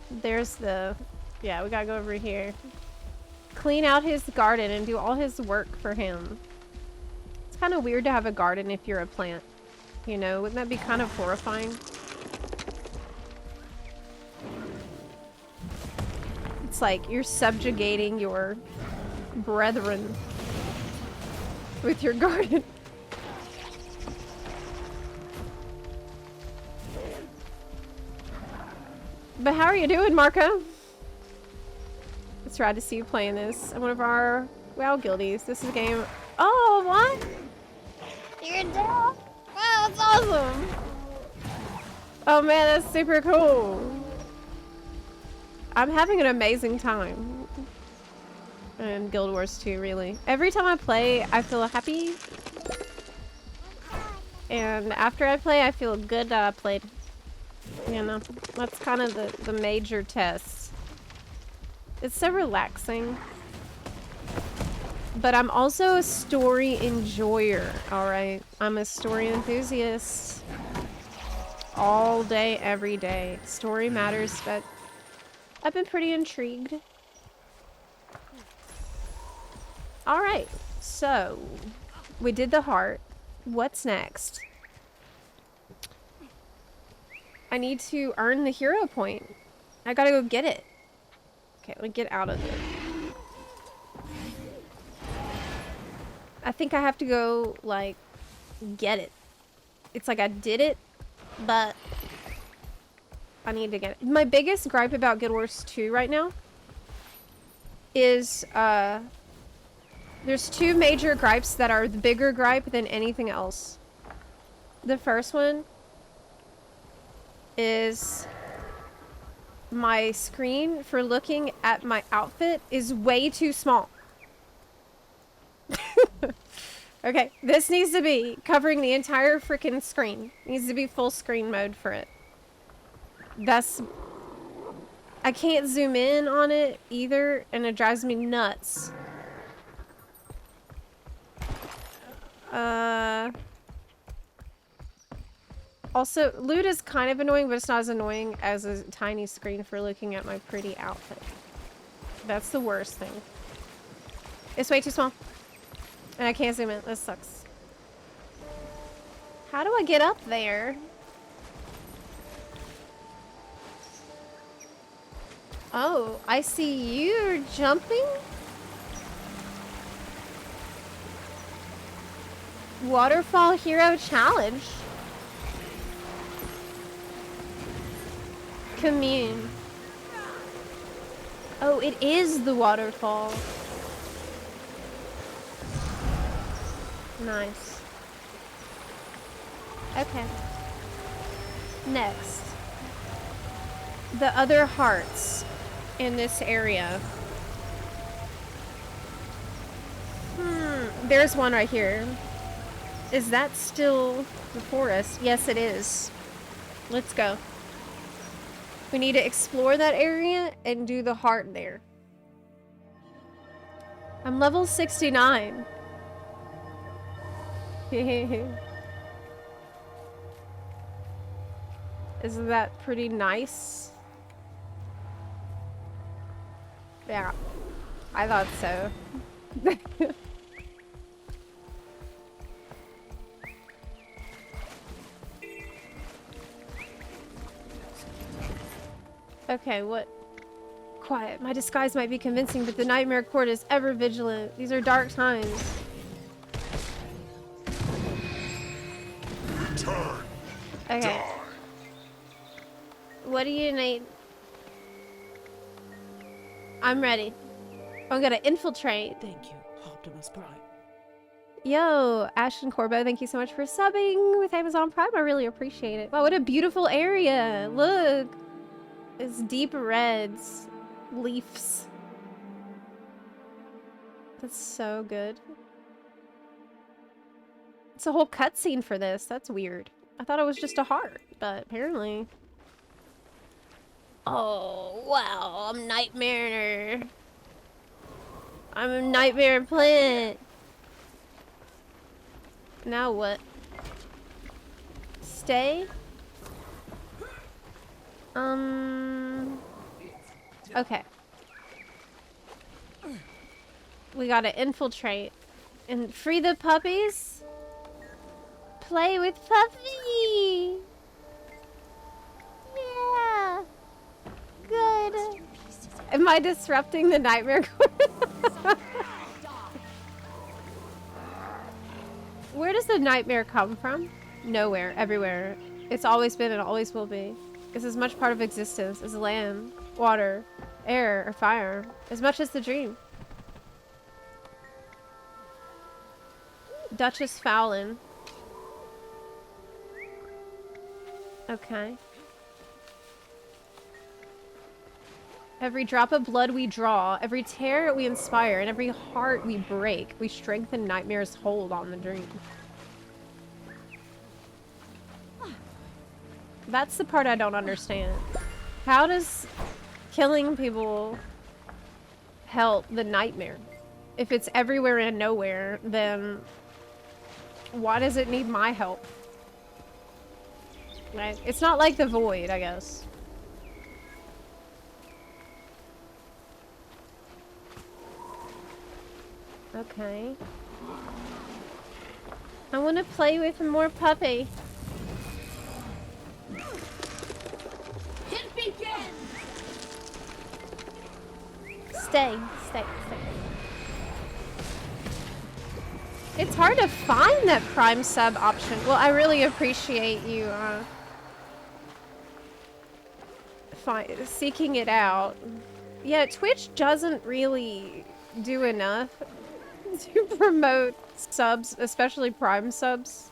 There's the... Yeah, we gotta go over here. Clean out his garden and do all his work for him. It's kind of weird to have a garden if you're a plant. You know, wouldn't that be kind of horrifying? It's like you're subjugating your brethren with your garden. But how are you doing, Marco? It's rad to see you playing this. One of our WoW guildies. This is a game. Oh, what? You're dead? Wow, that's awesome. Oh man, that's super cool. I'm having an amazing time. And Guild Wars 2, really. Every time I play, I feel happy. And after I play, I feel good that I played. You know, that's kind of the major test. It's so relaxing. But I'm also a story enjoyer, alright? I'm a story enthusiast. All day, every day. Story matters, but I've been pretty intrigued. Alright, so we did the heart. What's next? I need to earn the hero point. I gotta go get it. Okay, let me get out of it. I think I have to go, like, get it. It's like I did it, but I need to get it. My biggest gripe about Guild Wars 2 right now is, there's two major gripes that are the bigger gripe than anything else. The first one is my screen for looking at my outfit is way too small. Okay, this needs to be covering the entire freaking screen. It needs to be full screen mode for it. That's... I can't zoom in on it either, and it drives me nuts. Also, loot is kind of annoying, but it's not as annoying as a tiny screen for looking at my pretty outfit. That's the worst thing. It's way too small. And I can't zoom in. This sucks. How do I get up there? Oh, I see you jumping? Waterfall Hero Challenge. Commune. Oh, it is the waterfall. Nice. Okay. Next. The other hearts in this area. There's one right here. Is that still the forest? Yes, it is. Let's go. We need to explore that area and do the heart there. I'm level 69. Isn't that pretty nice? Yeah, I thought so. Okay, what? Quiet. My disguise might be convincing, but the Nightmare Court is ever vigilant. These are dark times. Turn. Okay. Die. What do you need? I'm ready. I'm gonna infiltrate. Thank you, Optimus Prime. Yo, Ashton Corbo, thank you so much for subbing with Amazon Prime. I really appreciate it. Wow, what a beautiful area. Look. It's deep reds. Leaves. That's so good. It's a whole cutscene for this. That's weird. I thought it was just a heart, but apparently... Oh, wow. I'm Nightmare. I'm a Nightmare plant. Now what? Stay? Okay. We gotta infiltrate and free the puppies. Play with Puppy. Yeah. Good. Am I disrupting the Nightmare Court? Where does the nightmare come from? Nowhere, everywhere. It's always been and always will be. It's as much part of existence as land, water, air, or fire, as much as the dream. Duchess Fowlin. Okay. Every drop of blood we draw, every tear we inspire, and every heart we break, we strengthen Nightmare's hold on the dream. That's the part I don't understand. How does killing people help the Nightmare? If it's everywhere and nowhere, then why does it need my help? Right? It's not like the Void, I guess. Okay. I want to play with more Puppy. Hit begin. Stay. It's hard to find that Prime sub option. Well, I really appreciate you seeking it out. Yeah, Twitch doesn't really do enough to promote subs, especially Prime subs.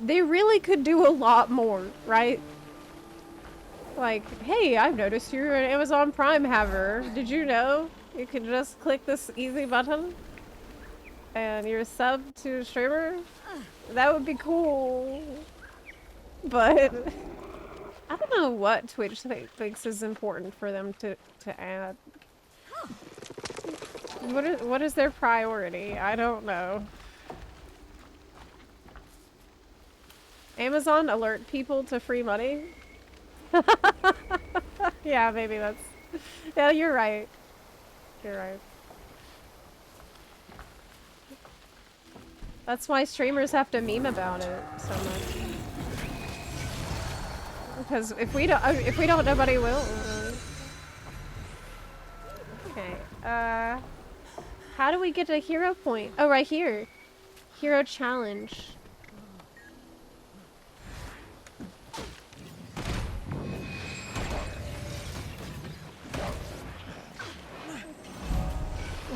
They really could do a lot more, right? Like, hey, I've noticed you're an Amazon Prime haver. Did you know? You can just click this easy button and you're sub to a streamer? That would be cool. But I don't know what Twitch thinks is important for them to add. What is their priority? I don't know. Amazon alert people to free money? Yeah, maybe that's... Yeah, you're right. You're right. That's why streamers have to meme about it so much. Because if we don't, nobody will. Okay. How do we get to hero point? Oh, right here. Hero challenge.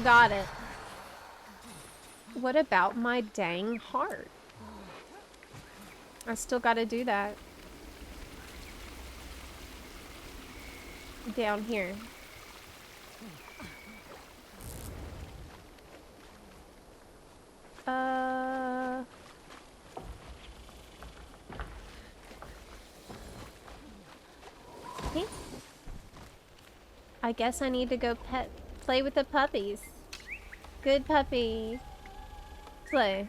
Got it. What about my dang heart? I still gotta do that. Down here. Okay. I guess I need to go play with the puppies. Good puppy. Play.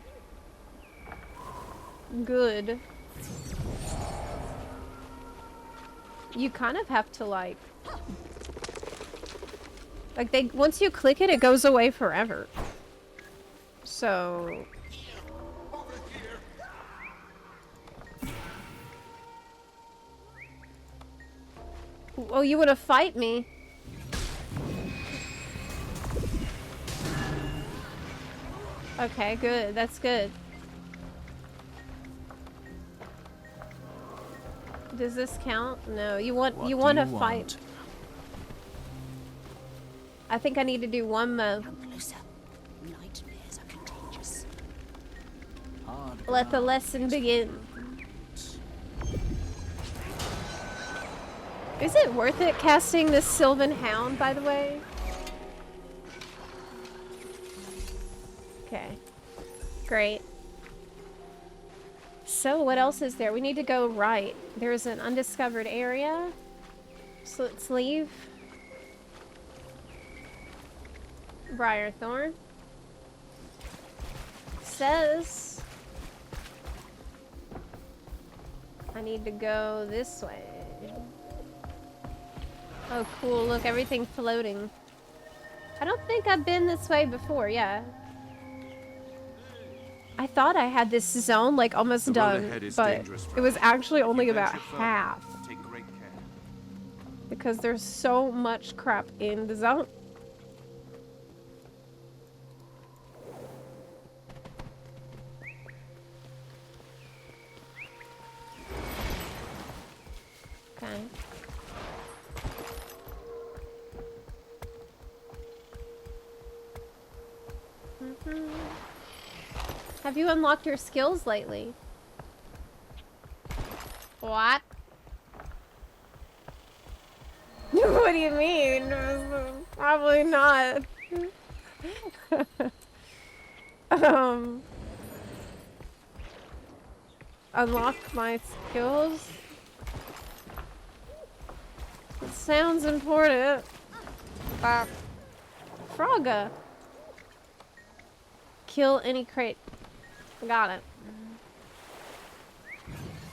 Good. You kind of have to like they once you click it, it goes away forever. So oh, you want to fight me? Okay, good. That's good. Does this count? No. You want to fight. I think I need to do one move. Come closer. Nightmares are contagious. Let the lesson begin. Is it worth it casting this Sylvan Hound, by the way? Okay. Great. So what else is there? We need to go right. There's an undiscovered area. So let's leave. Briarthorn. Says I need to go this way. Oh cool, look, everything floating. I don't think I've been this way before, yeah. I thought I had this zone like almost done, but it was actually only about half. Take great care. Because there's so much crap in the zone. Okay. Have you unlocked your skills lately? What? What do you mean? Probably not. Unlock my skills? It sounds important. Frogga. Kill any crate. Got it.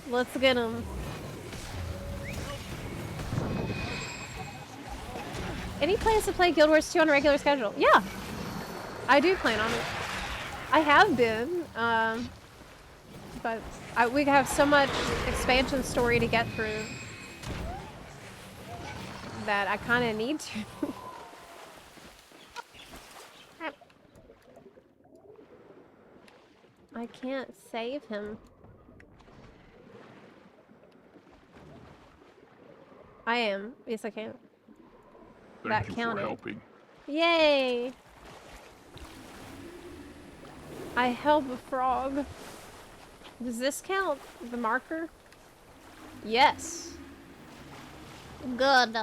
Let's get him. Any plans to play Guild Wars 2 on a regular schedule? Yeah. I do plan on it. I have been. But we have so much expansion story to get through that I kind of need to. I can't save him. I am. Yes, I can. Thank That you counted. for helping. Yay! I help a frog. Does this count? The marker? Yes. Good.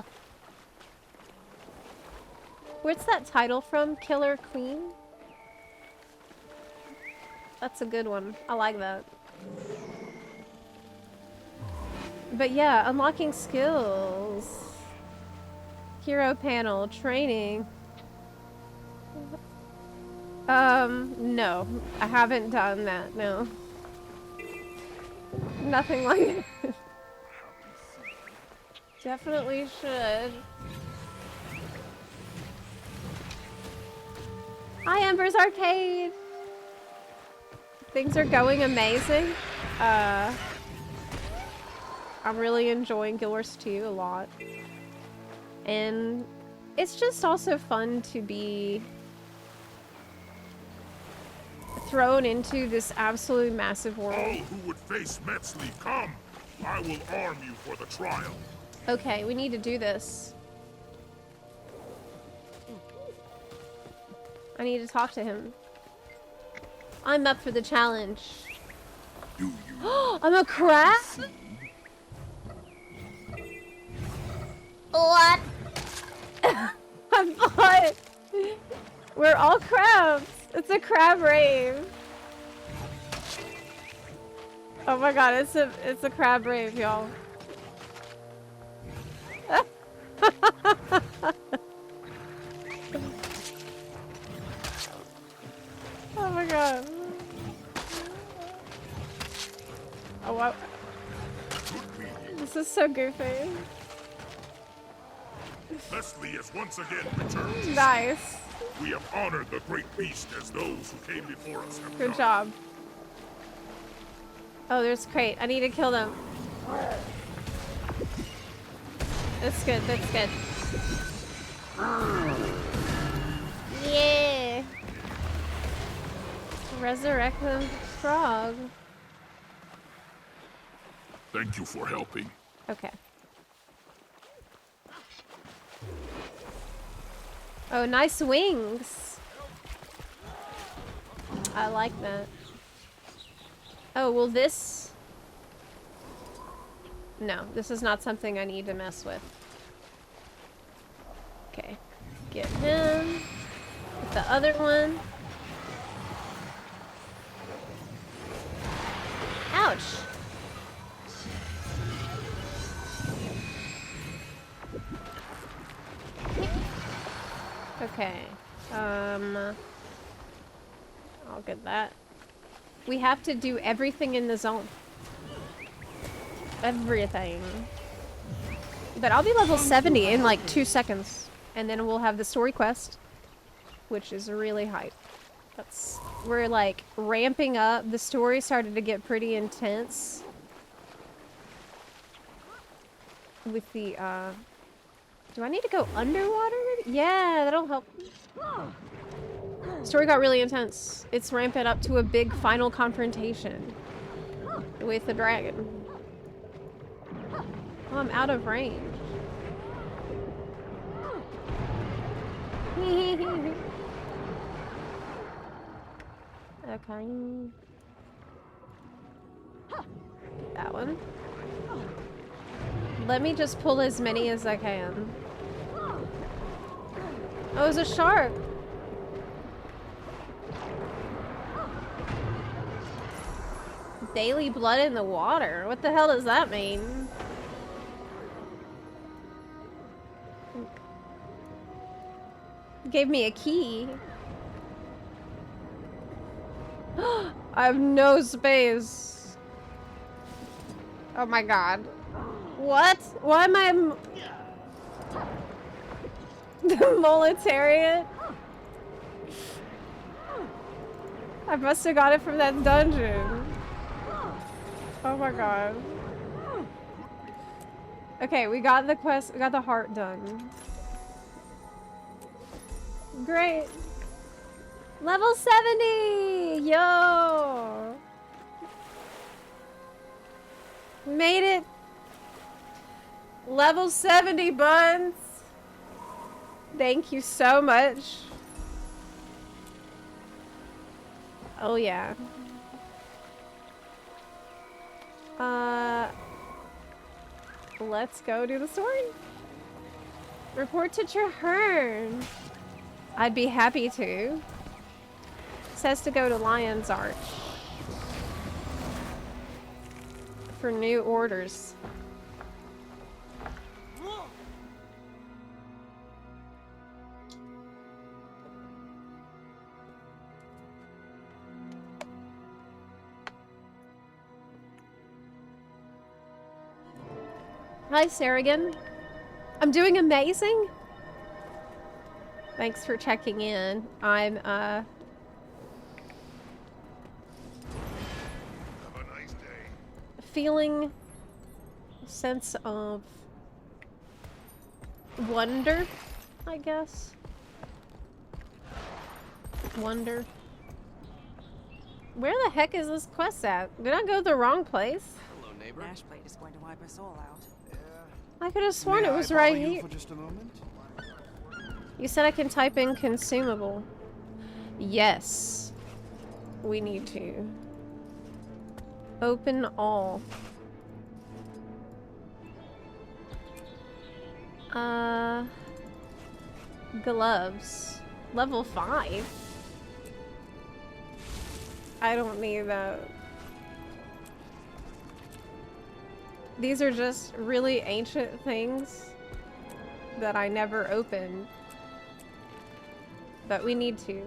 Where's that title from? Killer Queen? That's a good one. I like that. But yeah, unlocking skills. Hero panel, training. No. I haven't done that, no. Nothing like it. Definitely should. Hi, Ember's Arcade! Things are going amazing. I'm really enjoying Guild Wars 2 a lot. And it's just also fun to be thrown into this absolutely massive world. All who would face Metzley, come! I will arm you for the trial. Okay, we need to do this. I need to talk to him. I'm up for the challenge. I'm a crab? What? I thought we're all crabs. It's a crab rave. Oh my god, it's a crab rave, y'all. Oh my god. Oh wow. This is so goofy. Leslie has once again returned. Nice. We have honored the great beast as those who came before us have Good done. job. Oh, there's crate. I need to kill them. That's good. That's good. Yeah. Resurrect the frog. Thank you for helping. Okay. Oh, nice wings. I like that. Oh, well this... No, this is not something I need to mess with. Okay. Get him. Get the other one. Ouch! Okay. I'll get that. We have to do everything in the zone. Everything. But I'll be level 70 in like 2 seconds. And then we'll have the story quest, which is really hype. We're like ramping up. The story started to get pretty intense. With the, do I need to go underwater? Yeah, that'll help. Story got really intense. It's ramping up to a big final confrontation with the dragon. Oh, I'm out of range. Okay. That one. Let me just pull as many as I can. Oh, it's a shark. Daily blood in the water. What the hell does that mean? Gave me a key. I have no space. Oh my god. What? Why am I the Molitarian? I must have got it from that dungeon. Oh my god. Okay, we got the quest, we got the heart done. Great. Level 70! Yo! Made it! Level 70, buns! Thank you so much. Oh yeah. Let's go do the story. Report to Traherne. I'd be happy to. Says to go to Lion's Arch for new orders. Hi, Sarragan. I'm doing amazing. Thanks for checking in. I'm, Have a nice day. feeling a sense of wonder, I guess. Wonder. Where the heck is this quest at? Did I go the wrong place? Hello, neighbor. Ashblade is going to wipe us all out. I could have sworn it was right here. You said I can type in consumable. Yes. we need to open all. Gloves. Level 5? I don't need that. These are just really ancient things that I never opened. But we need to.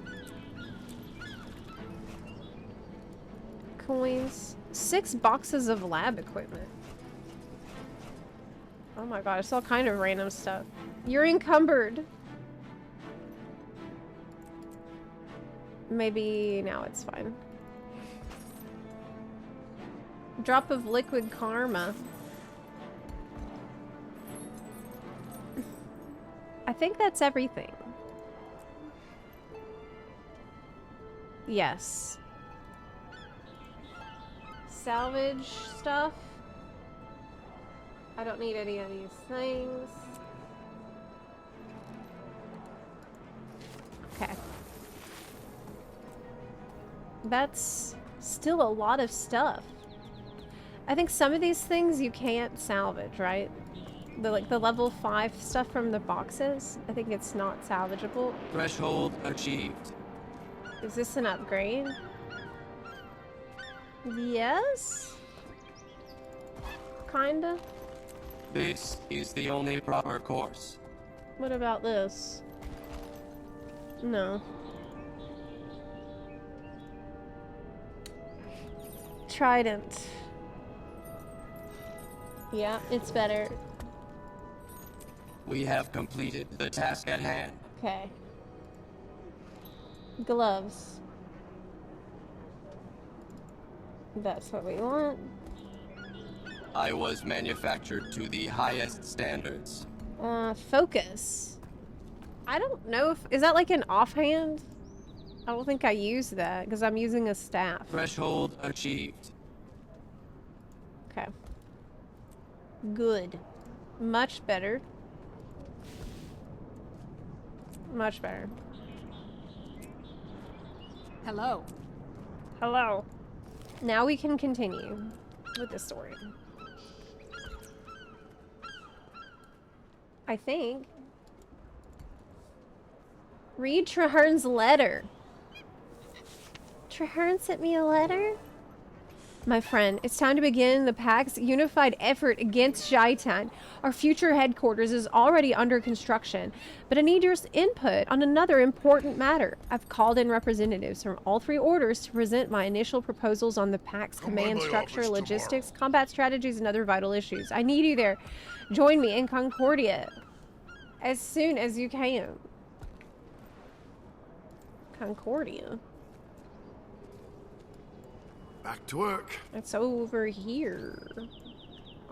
Coins. 6 boxes of lab equipment. Oh my god, it's all kind of random stuff. You're encumbered. Maybe now it's fine. Drop of liquid karma. I think that's everything. Yes. Salvage stuff. I don't need any of these things. Okay. That's still a lot of stuff. I think some of these things you can't salvage, right? The level 5 stuff from the boxes, I think it's not salvageable. Threshold achieved. Is this an upgrade? Yes? Kinda. This is the only proper course. What about this? No. Trident. Yeah, it's better. We have completed the task at hand. Okay. Gloves. That's what we want. I was manufactured to the highest standards. Focus. I don't know if... Is that like an offhand? I don't think I use that, because I'm using a staff. Threshold achieved. Okay. Good. Much better. Much better. Hello. Hello. Now we can continue with the story. I think. Read Traherne's letter. Traherne sent me a letter? My friend, it's time to begin the Pact's unified effort against Shaitan. Our future headquarters is already under construction, but I need your input on another important matter. I've called in representatives from all 3 orders to present my initial proposals on the Pact's command structure, logistics, combat strategies, and other vital issues. I need you there. Join me in Concordia as soon as you can. Concordia? Back to work. It's over here.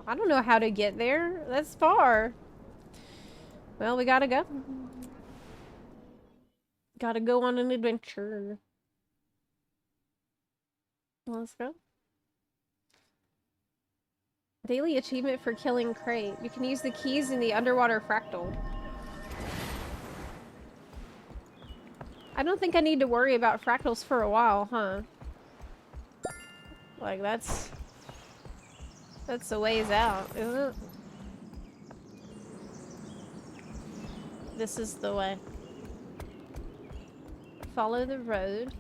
I don't know how to get there. That's far. Well, we gotta go. Gotta go on an adventure. Let's go. Daily achievement for killing Crate. You can use the keys in the underwater fractal. I don't think I need to worry about fractals for a while, huh? Like, that's a ways out, isn't it? This is the way. Follow the road.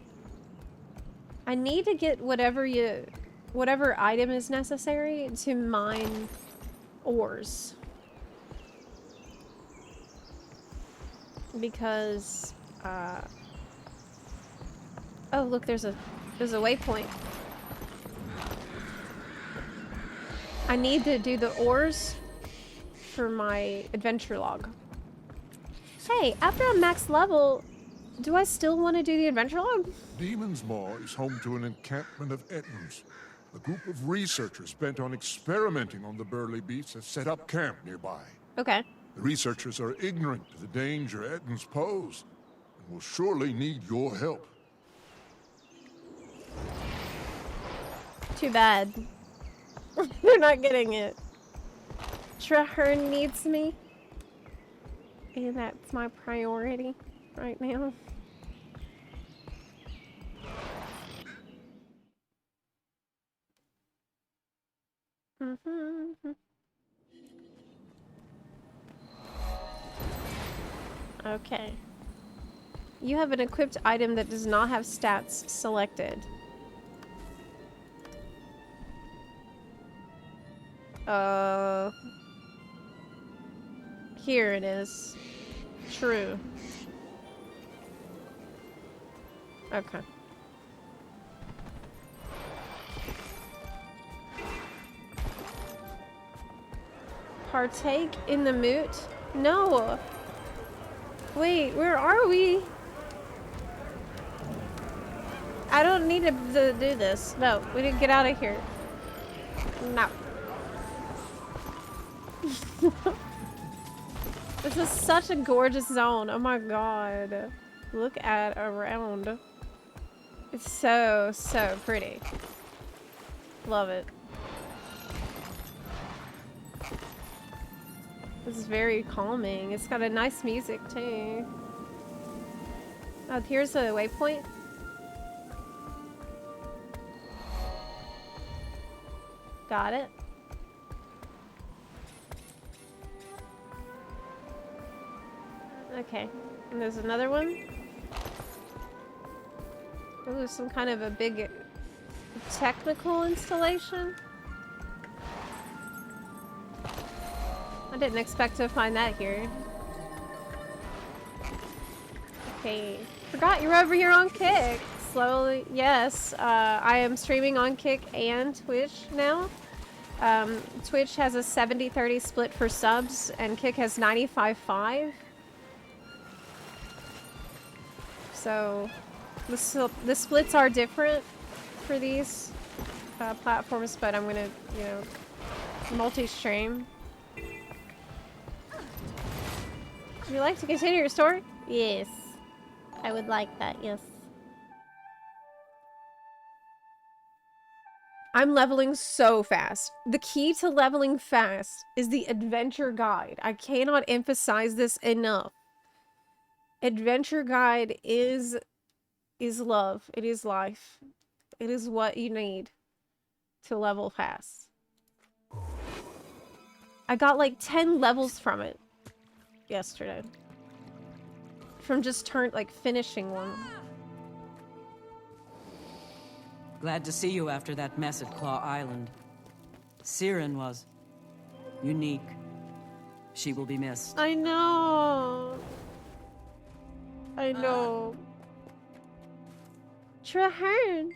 I need to get whatever item is necessary to mine ores. Because, oh, look, there's a waypoint. I need to do the ores for my adventure log. Hey, after I'm max level, do I still want to do the adventure log? Demon's Maw is home to an encampment of Ettins. A group of researchers bent on experimenting on the burly beasts have set up camp nearby. Okay. The researchers are ignorant to the danger Ettins pose, and will surely need your help. Too bad. They're not getting it. Traherne needs me. And that's my priority right now. Okay. You have an equipped item that does not have stats selected. Here it is. True. Okay. Partake in the moot? No! Wait, where are we? I don't need to do this. No, we need to get out of here. No. This is such a gorgeous zone. Oh my god. Look at around. It's so, so pretty. Love it. This is very calming. It's got a nice music too. Oh, here's a waypoint. Got it. Okay. And there's another one. Oh, there's some kind of a big technical installation. I didn't expect to find that here. Okay. Forgot you're over here on Kick. Slowly. Yes. I am streaming on Kick and Twitch now. Twitch has a 70-30 split for subs, and Kick has 95-5. So, the splits are different for these platforms, but I'm gonna, you know, multi-stream. Would you like to continue your story? Yes. I would like that, yes. I'm leveling so fast. The key to leveling fast is the adventure guide. I cannot emphasize this enough. Adventure guide is love. It is life. It is what you need to level fast. I got like 10 levels from it yesterday. From just finishing one. Glad to see you after that mess at Claw Island. Siren was unique. She will be missed. I know. I know. Traherne.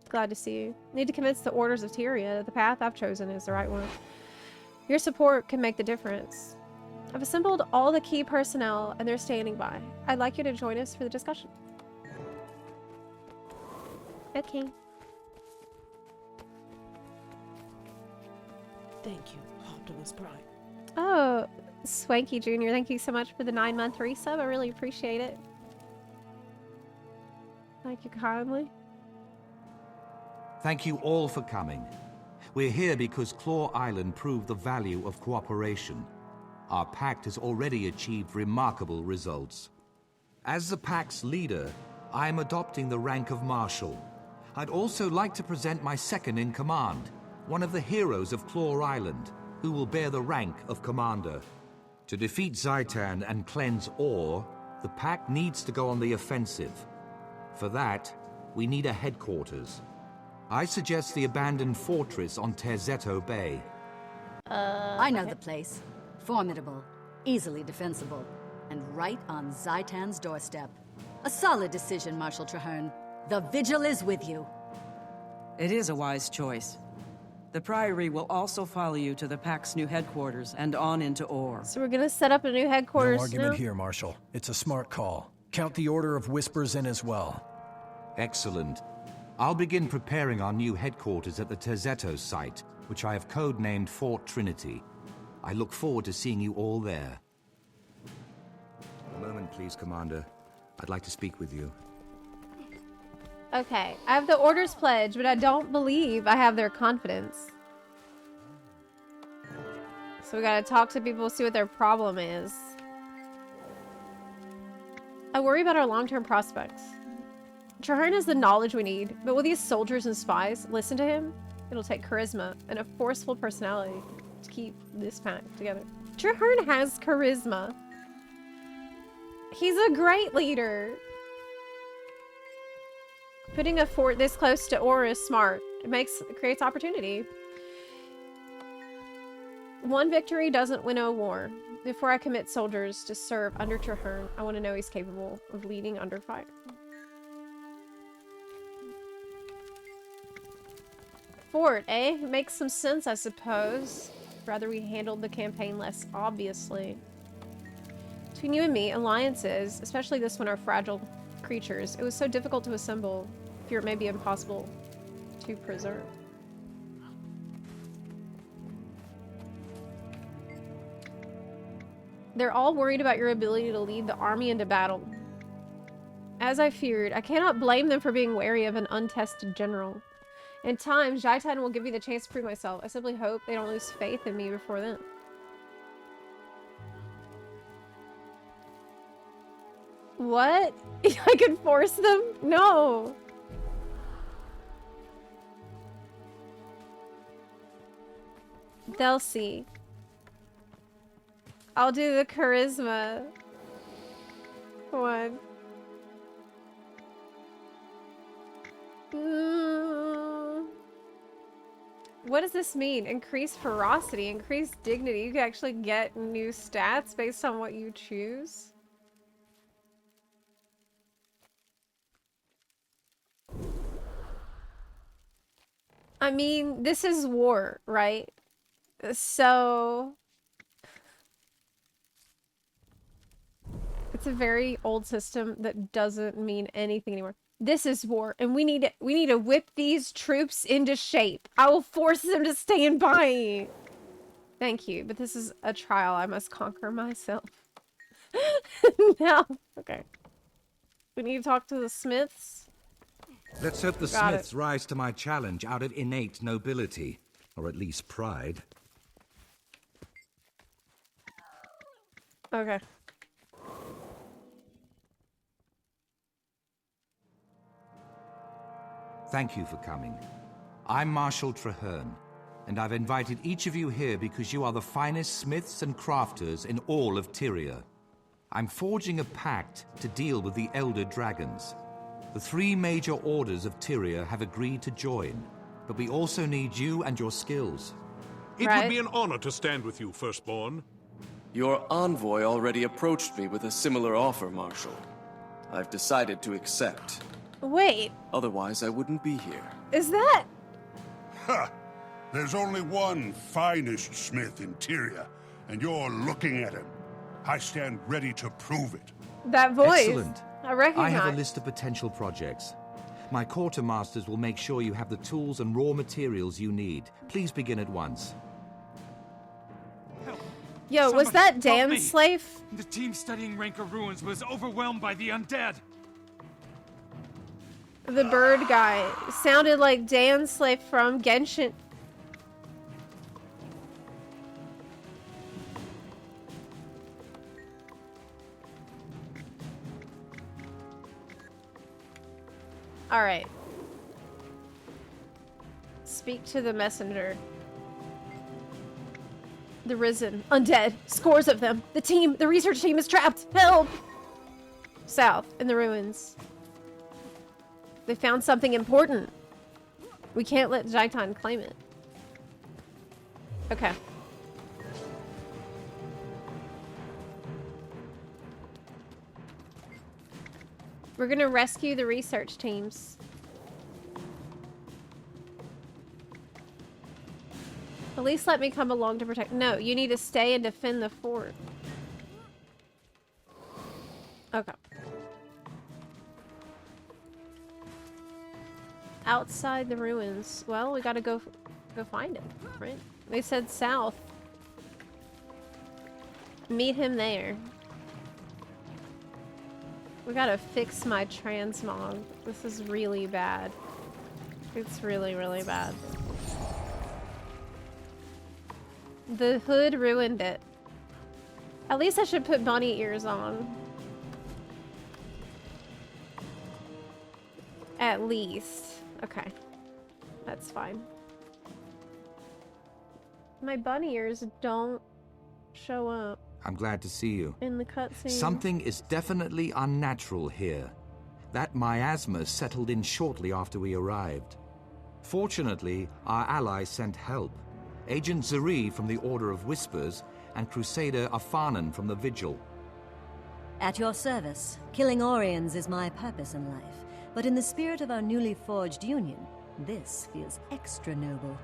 Glad to see you. Need to convince the Orders of Tyria that the path I've chosen is the right one. Your support can make the difference. I've assembled all the key personnel and they're standing by. I'd like you to join us for the discussion. Okay. Thank you, Optimus Prime. Oh, Swanky Jr., thank you so much for the 9-month resub. I really appreciate it. Thank you kindly. Thank you all for coming. We're here because Claw Island proved the value of cooperation. Our pact has already achieved remarkable results. As the pact's leader, I am adopting the rank of Marshal. I'd also like to present my second in command, one of the heroes of Claw Island, who will bear the rank of Commander. To defeat Zaitan and cleanse Ore, the pact needs to go on the offensive. For that, we need a headquarters. I suggest the abandoned fortress on Terzetto Bay. I know the place. Formidable, easily defensible, and right on Zaitan's doorstep. A solid decision, Marshal Traherne. The Vigil is with you. It is a wise choice. The Priory will also follow you to the Pact's new headquarters and on into Ore. So we're gonna set up a new headquarters No argument now? here, Marshal. It's a smart call. Count the Order of Whispers in as well. Excellent. I'll begin preparing our new headquarters at the Terzetto site, which I have codenamed Fort Trinity. I look forward to seeing you all there. A moment, please, Commander. I'd like to speak with you. Okay, I have the Orders pledge, but I don't believe I have their confidence. So we gotta talk to people, see what their problem is. I worry about our long-term prospects. Traherne has the knowledge we need, but will these soldiers and spies listen to him? It'll take charisma and a forceful personality to keep this pack together. Traherne has charisma. He's a great leader. Putting a fort this close to ore is smart. It creates opportunity. One victory doesn't win a war. Before I commit soldiers to serve under Traherne, I want to know he's capable of leading under fire. Fort, eh? Makes some sense, I suppose. Rather we handled the campaign less obviously. Between you and me, alliances, especially this one, are fragile creatures. It was so difficult to assemble. Fear it may be impossible to preserve. They're all worried about your ability to lead the army into battle. As I feared, I cannot blame them for being wary of an untested general. In time, Zhaitan will give me the chance to prove myself. I simply hope they don't lose faith in me before then. What? I can force them? No! They'll see. I'll do the charisma one. What does this mean? Increased ferocity, increased dignity. You can actually get new stats based on what you choose. I mean, this is war, right? So it's a very old system that doesn't mean anything anymore. This is war, and we need to whip these troops into shape. I will force them to stand by. Thank you, but this is a trial I must conquer myself. No. Okay. We need to talk to the smiths. Let's hope the smiths rise to my challenge out of innate nobility, or at least pride. Okay. Thank you for coming. I'm Marshal Traherne, and I've invited each of you here because you are the finest smiths and crafters in all of Tyria. I'm forging a pact to deal with the Elder Dragons. The 3 major orders of Tyria have agreed to join, but we also need you and your skills. It would be an honor to stand with you, Firstborn. Your envoy already approached me with a similar offer, Marshal. I've decided to accept. Wait. Otherwise, I wouldn't be here. Is that? Ha! There's only one finest smith in Tyria, and you're looking at him. I stand ready to prove it. That voice. Excellent. I recognize. I have a list of potential projects. My quartermasters will make sure you have the tools and raw materials you need. Please begin at once. Yo, was that Dan's slave? The team studying Rancor ruins was overwhelmed by the undead. The bird guy sounded like Dan's slave from Genshin. All right. Speak to the messenger. The Risen. Undead. Scores of them. The team. The research team is trapped. Help! South. In the ruins. They found something important. We can't let Zhaitan claim it. Okay. We're gonna rescue the research teams. At least let me come along to protect. No, you need to stay and defend the fort. Okay. Outside the ruins. Well, we gotta go find him, right? They said south. Meet him there. We gotta fix my transmog. This is really bad. It's really, really bad. The hood ruined it. At least I should put bunny ears on. At least. Okay. That's fine. My bunny ears don't show up I'm glad to see you. in the cutscene. Something is definitely unnatural here. That miasma settled in shortly after we arrived. Fortunately, our allies sent help. Agent Zeri from the Order of Whispers and Crusader Afanan from the Vigil. At your service. Killing Orions is my purpose in life. But in the spirit of our newly forged union, this feels extra noble.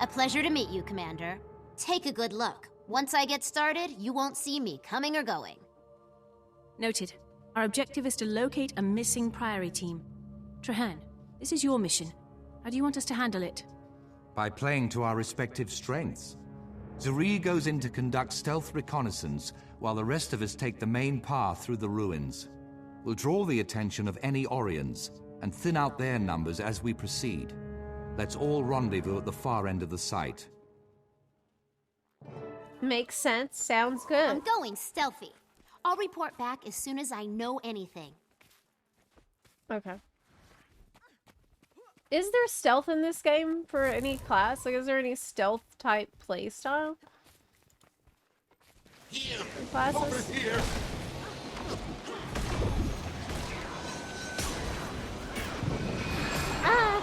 A pleasure to meet you, Commander. Take a good look. Once I get started, you won't see me coming or going. Noted. Our objective is to locate a missing Priory team. Trahan, this is your mission. How do you want us to handle it? By playing to our respective strengths. Zeri goes in to conduct stealth reconnaissance, while the rest of us take the main path through the ruins. We'll draw the attention of any Orions, and thin out their numbers as we proceed. Let's all rendezvous at the far end of the site. Makes sense. Sounds good. I'm going stealthy. I'll report back as soon as I know anything. Okay. Is there stealth in this game for any class? Like, is there any stealth type playstyle? Here! Classes? Over here! Ah!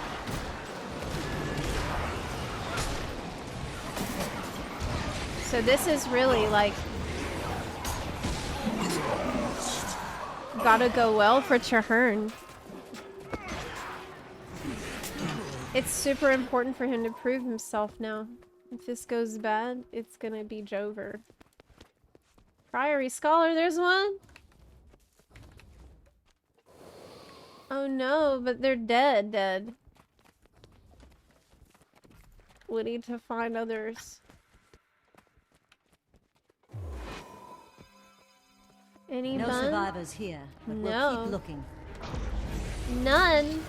So this is really like gotta go well for Traherne. It's super important for him to prove himself now. If this goes bad, it's gonna be Jover. Priory Scholar, there's one! Oh no, but they're dead. We need to find others. Any No bun? survivors here, but No. we'll keep looking. None.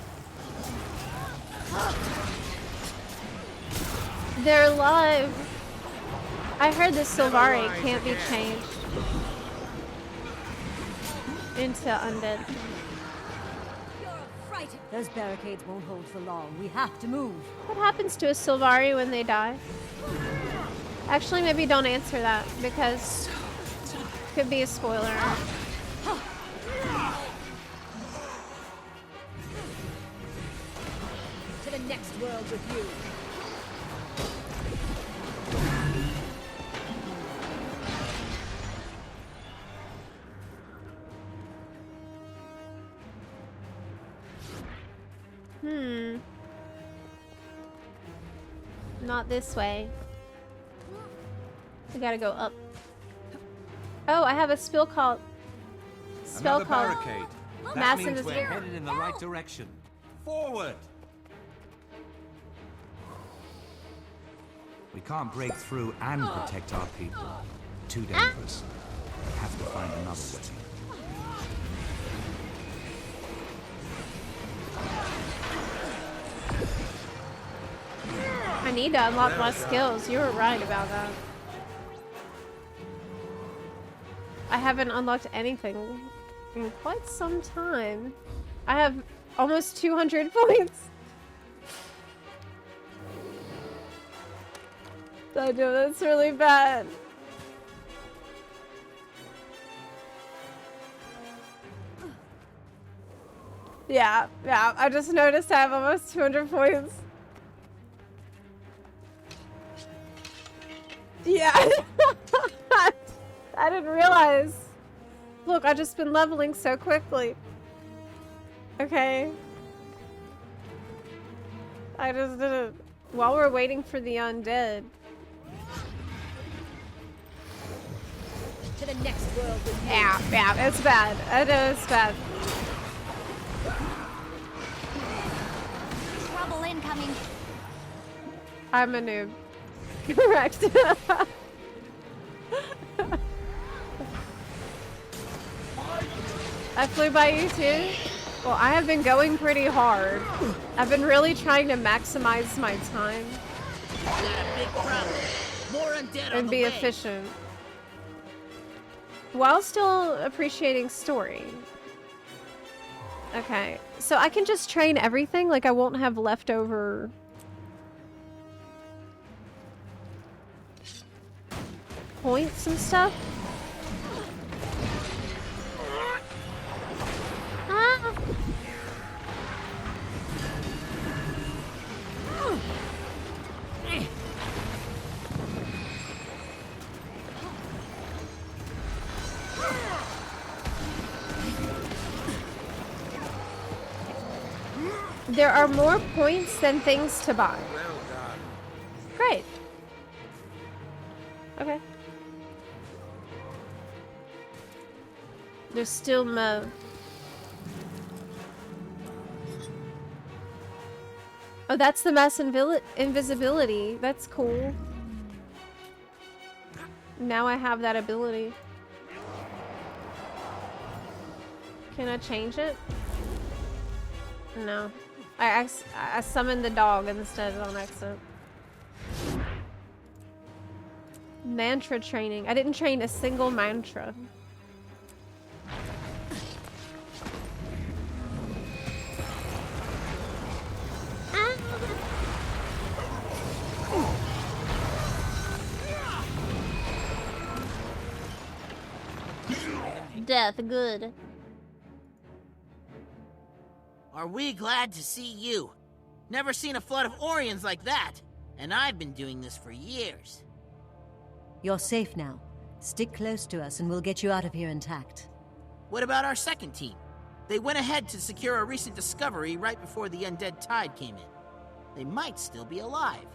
They're alive. I heard the Sylvari can't be changed into undead. Those barricades won't hold for long. We have to move. What happens to a Sylvari when they die? Actually, maybe don't answer that because it could be a spoiler. To the next world with you. Not this way. We gotta go up. Oh, I have a spell called Another barricade. That Massive means is we're here. headed in the right direction. Forward! We can't break through and protect our people. Too dangerous. We have to find another way. I need to unlock my skills. You were right about that. I haven't unlocked anything in quite some time. I have almost 200 points. I know that's really bad. Yeah, I just noticed I have almost 200 points. Yeah. I didn't realize. Look, I've just been leveling so quickly. Okay. I just didn't. While we're waiting for the undead. To the next world with you. Yeah, it's bad. I know it's bad. Trouble incoming. I'm a noob. Correct. I flew by you too? Well, I have been going pretty hard. I've been really trying to maximize my time. Got a big problem. More undead on And the be way. efficient. While still appreciating story. Okay, so I can just train everything? Like I won't have leftover points and stuff. Ah. There are more points than things to buy. Well done. Great. Okay. There's still more. Oh, that's the mass invisibility. That's cool. Now I have that ability. Can I change it? No. I summoned the dog instead on accident. Mantra training. I didn't train a single mantra. Death, good. Are we glad to see you? Never seen a flood of Orions like that. And I've been doing this for years. You're safe now. Stick close to us and we'll get you out of here intact. What about our second team? They went ahead to secure a recent discovery right before the undead tide came in. They might still be alive.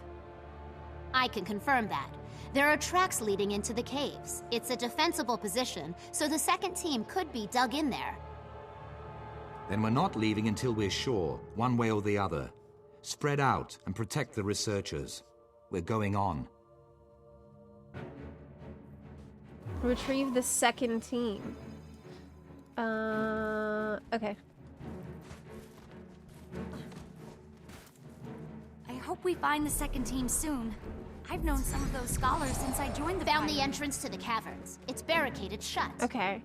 I can confirm that. There are tracks leading into the caves. It's a defensible position, so the second team could be dug in there. Then we're not leaving until we're sure, one way or the other. Spread out and protect the researchers. We're going on. Retrieve the second team. Okay. I hope we find the second team soon. I've known some of those scholars since I joined the Found the entrance to the caverns. It's barricaded shut. Okay.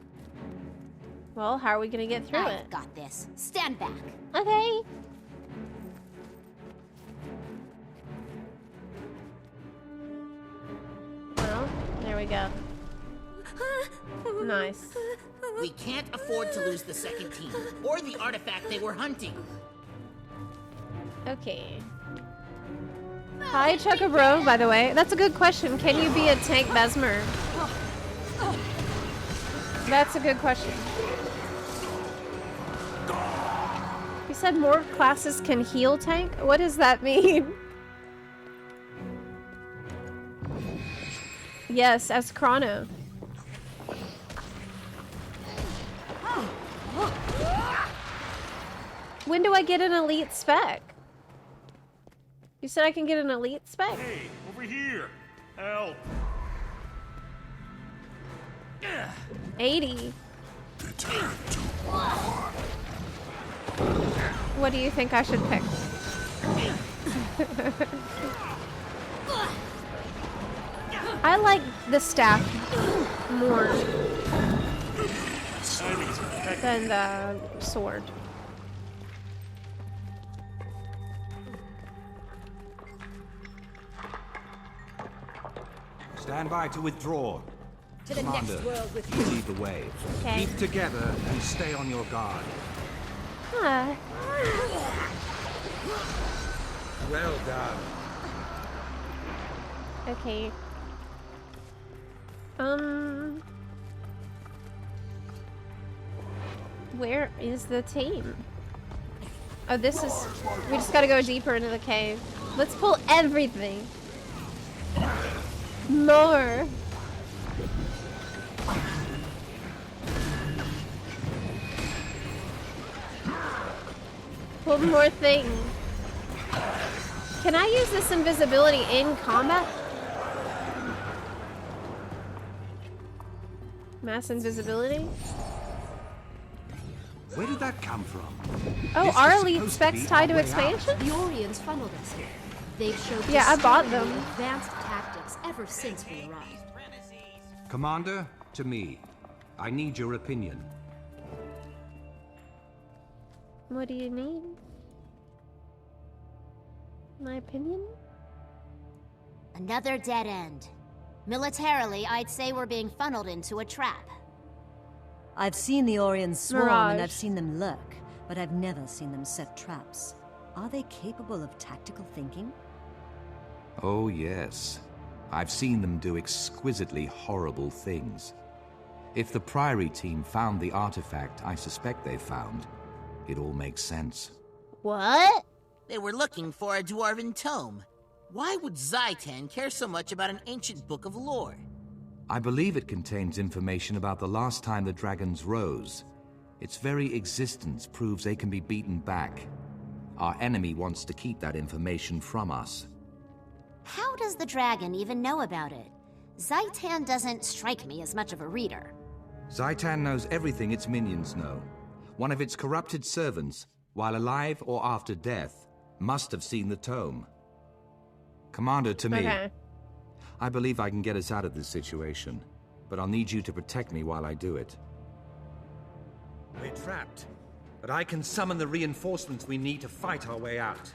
Well, how are we gonna get through I've it? got this. Stand back. Okay. Well, there we go. Nice. We can't afford to lose the second team, or the artifact they were hunting. Okay. Hi, Chuckabro, by the way. That's a good question. Can you be a tank Mesmer? That's a good question. You said more classes can heal tank? What does that mean? Yes, as Chrono. When do I get an elite spec? You said I can get an elite spec? Hey, over here! Help! 80. What do you think I should pick? I like the staff more than the sword. Stand by to withdraw. To the Commander, next world with you lead the way. Okay. Keep together and stay on your guard. Huh. Well done. Okay. Where is the team? Oh, this is... We just gotta go deeper into the cave. Let's pull everything. More. Pull more things. Can I use this invisibility in combat? Mass invisibility? Where did that come from? Oh, This are was elite supposed to specs be tied to our way out. expansion? The Orions funneled us here. They've showed Yeah, I bought disturbingly them. advanced tactics ever since we arrived. Commander, to me. I need your opinion. What do you need? My opinion? Another dead end. Militarily, I'd say we're being funneled into a trap. I've seen the Orions swarm Mirage. and I've seen them lurk, but I've never seen them set traps. Are they capable of tactical thinking? Oh, yes. I've seen them do exquisitely horrible things. If the Priory team found the artifact I suspect they found, it all makes sense. What? They were looking for a dwarven tome. Why would Zaitan care so much about an ancient book of lore? I believe it contains information about the last time the dragons rose. Its very existence proves they can be beaten back. Our enemy wants to keep that information from us. How does the dragon even know about it? Zaitan doesn't strike me as much of a reader. Zaitan knows everything its minions know. One of its corrupted servants, while alive or after death, must have seen the tome. Commander, to me, Okay. I believe I can get us out of this situation, but I'll need you to protect me while I do it. We're trapped, but I can summon the reinforcements we need to fight our way out.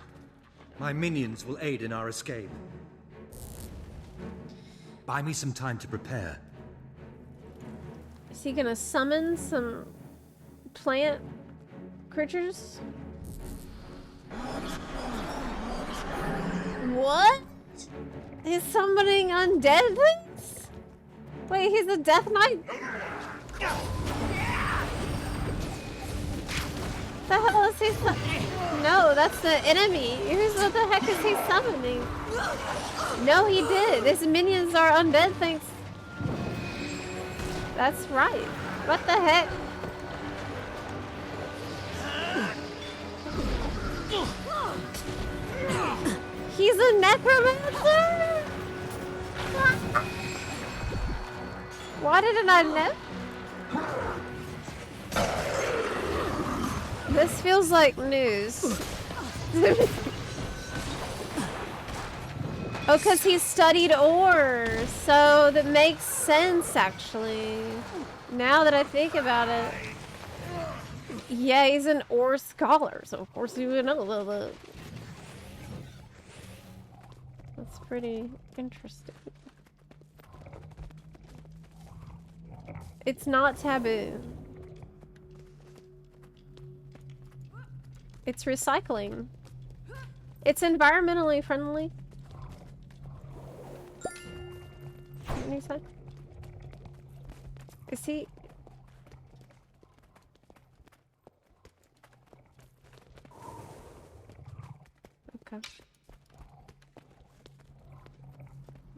My minions will aid in our escape. Buy me some time to prepare. Is he gonna summon some plant creatures? What? He's summoning undead things? Wait, he's a Death Knight? The hell is he No, that's the enemy. What the heck is he summoning? No, he did. His minions are undead things. That's right. What the heck? He's a necromancer? Why didn't I know? This feels like news. Oh, because he studied ore. So that makes sense, actually. Now that I think about it. Yeah, he's an ore scholar, so of course he would know that. That's pretty interesting. It's not taboo. It's recycling. It's environmentally friendly. What did you say? Is he? Okay.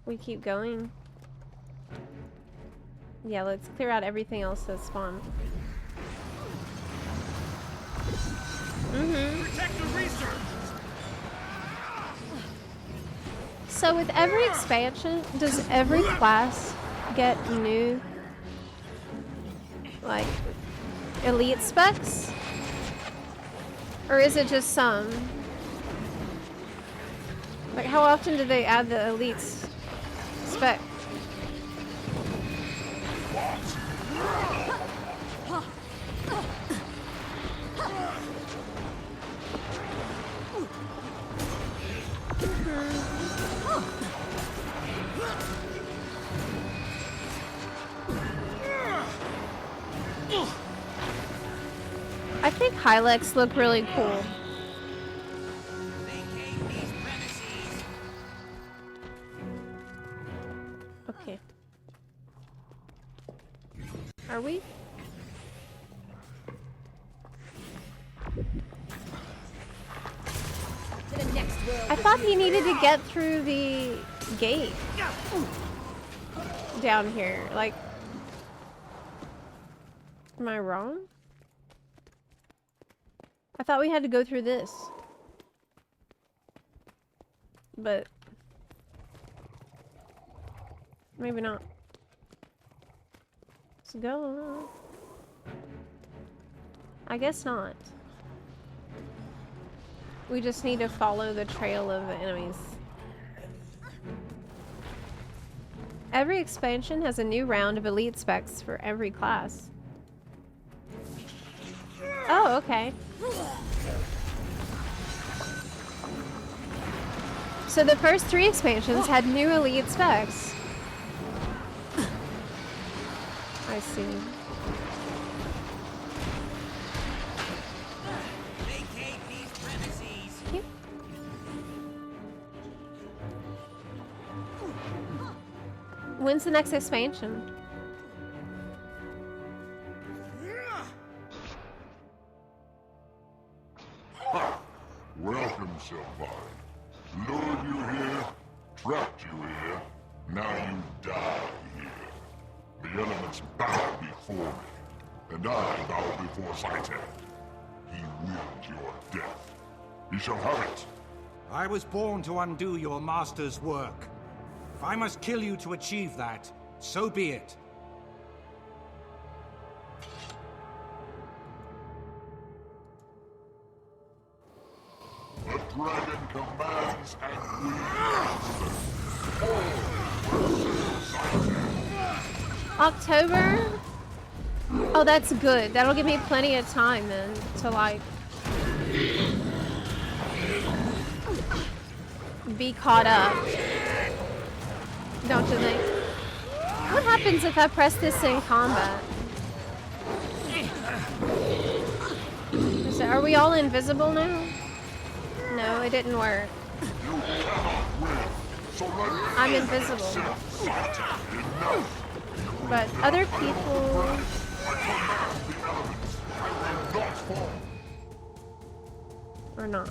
We keep going. Yeah, let's clear out everything else that's spawned. Protect the research. So with every expansion, does every class get new, like, elite specs? Or is it just some? Like, how often do they add the elites spec? I think Hylex look really cool. Okay. Are we? I thought he needed to get through the gate down here. Like, am I wrong? I thought we had to go through this. But maybe not. Let's go. I guess not. We just need to follow the trail of the enemies. Every expansion has a new round of elite specs for every class. Oh, okay. So the first 3 expansions had new elite specs. I see. Vacate these premises. Yep. When's the next expansion? Welcome, Zepla. Lured you here, trapped you here, now you die here. The elements bow before me, and I bow before Zaitan. He willed your death. He shall have it. I was born to undo your master's work. If I must kill you to achieve that, so be it. The dragon commands and we answer. October? Oh, that's good. That'll give me plenty of time then to like be caught up. Don't you think? What happens if I press this in combat? Are we all invisible now? No, it didn't work. I'm invisible. But other people... Or not.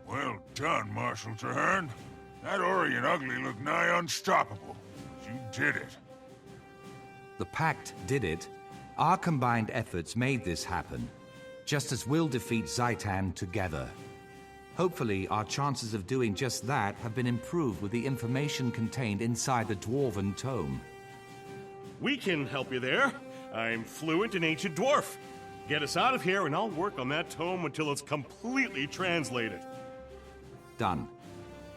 Well done, Marshal Traherne. That Orient ugly looked nigh unstoppable. You did it. The Pact did it. Our combined efforts made this happen, just as we'll defeat Zaitan together. Hopefully, our chances of doing just that have been improved with the information contained inside the Dwarven Tome. We can help you there. I'm fluent in Ancient Dwarf. Get us out of here and I'll work on that tome until it's completely translated. Done.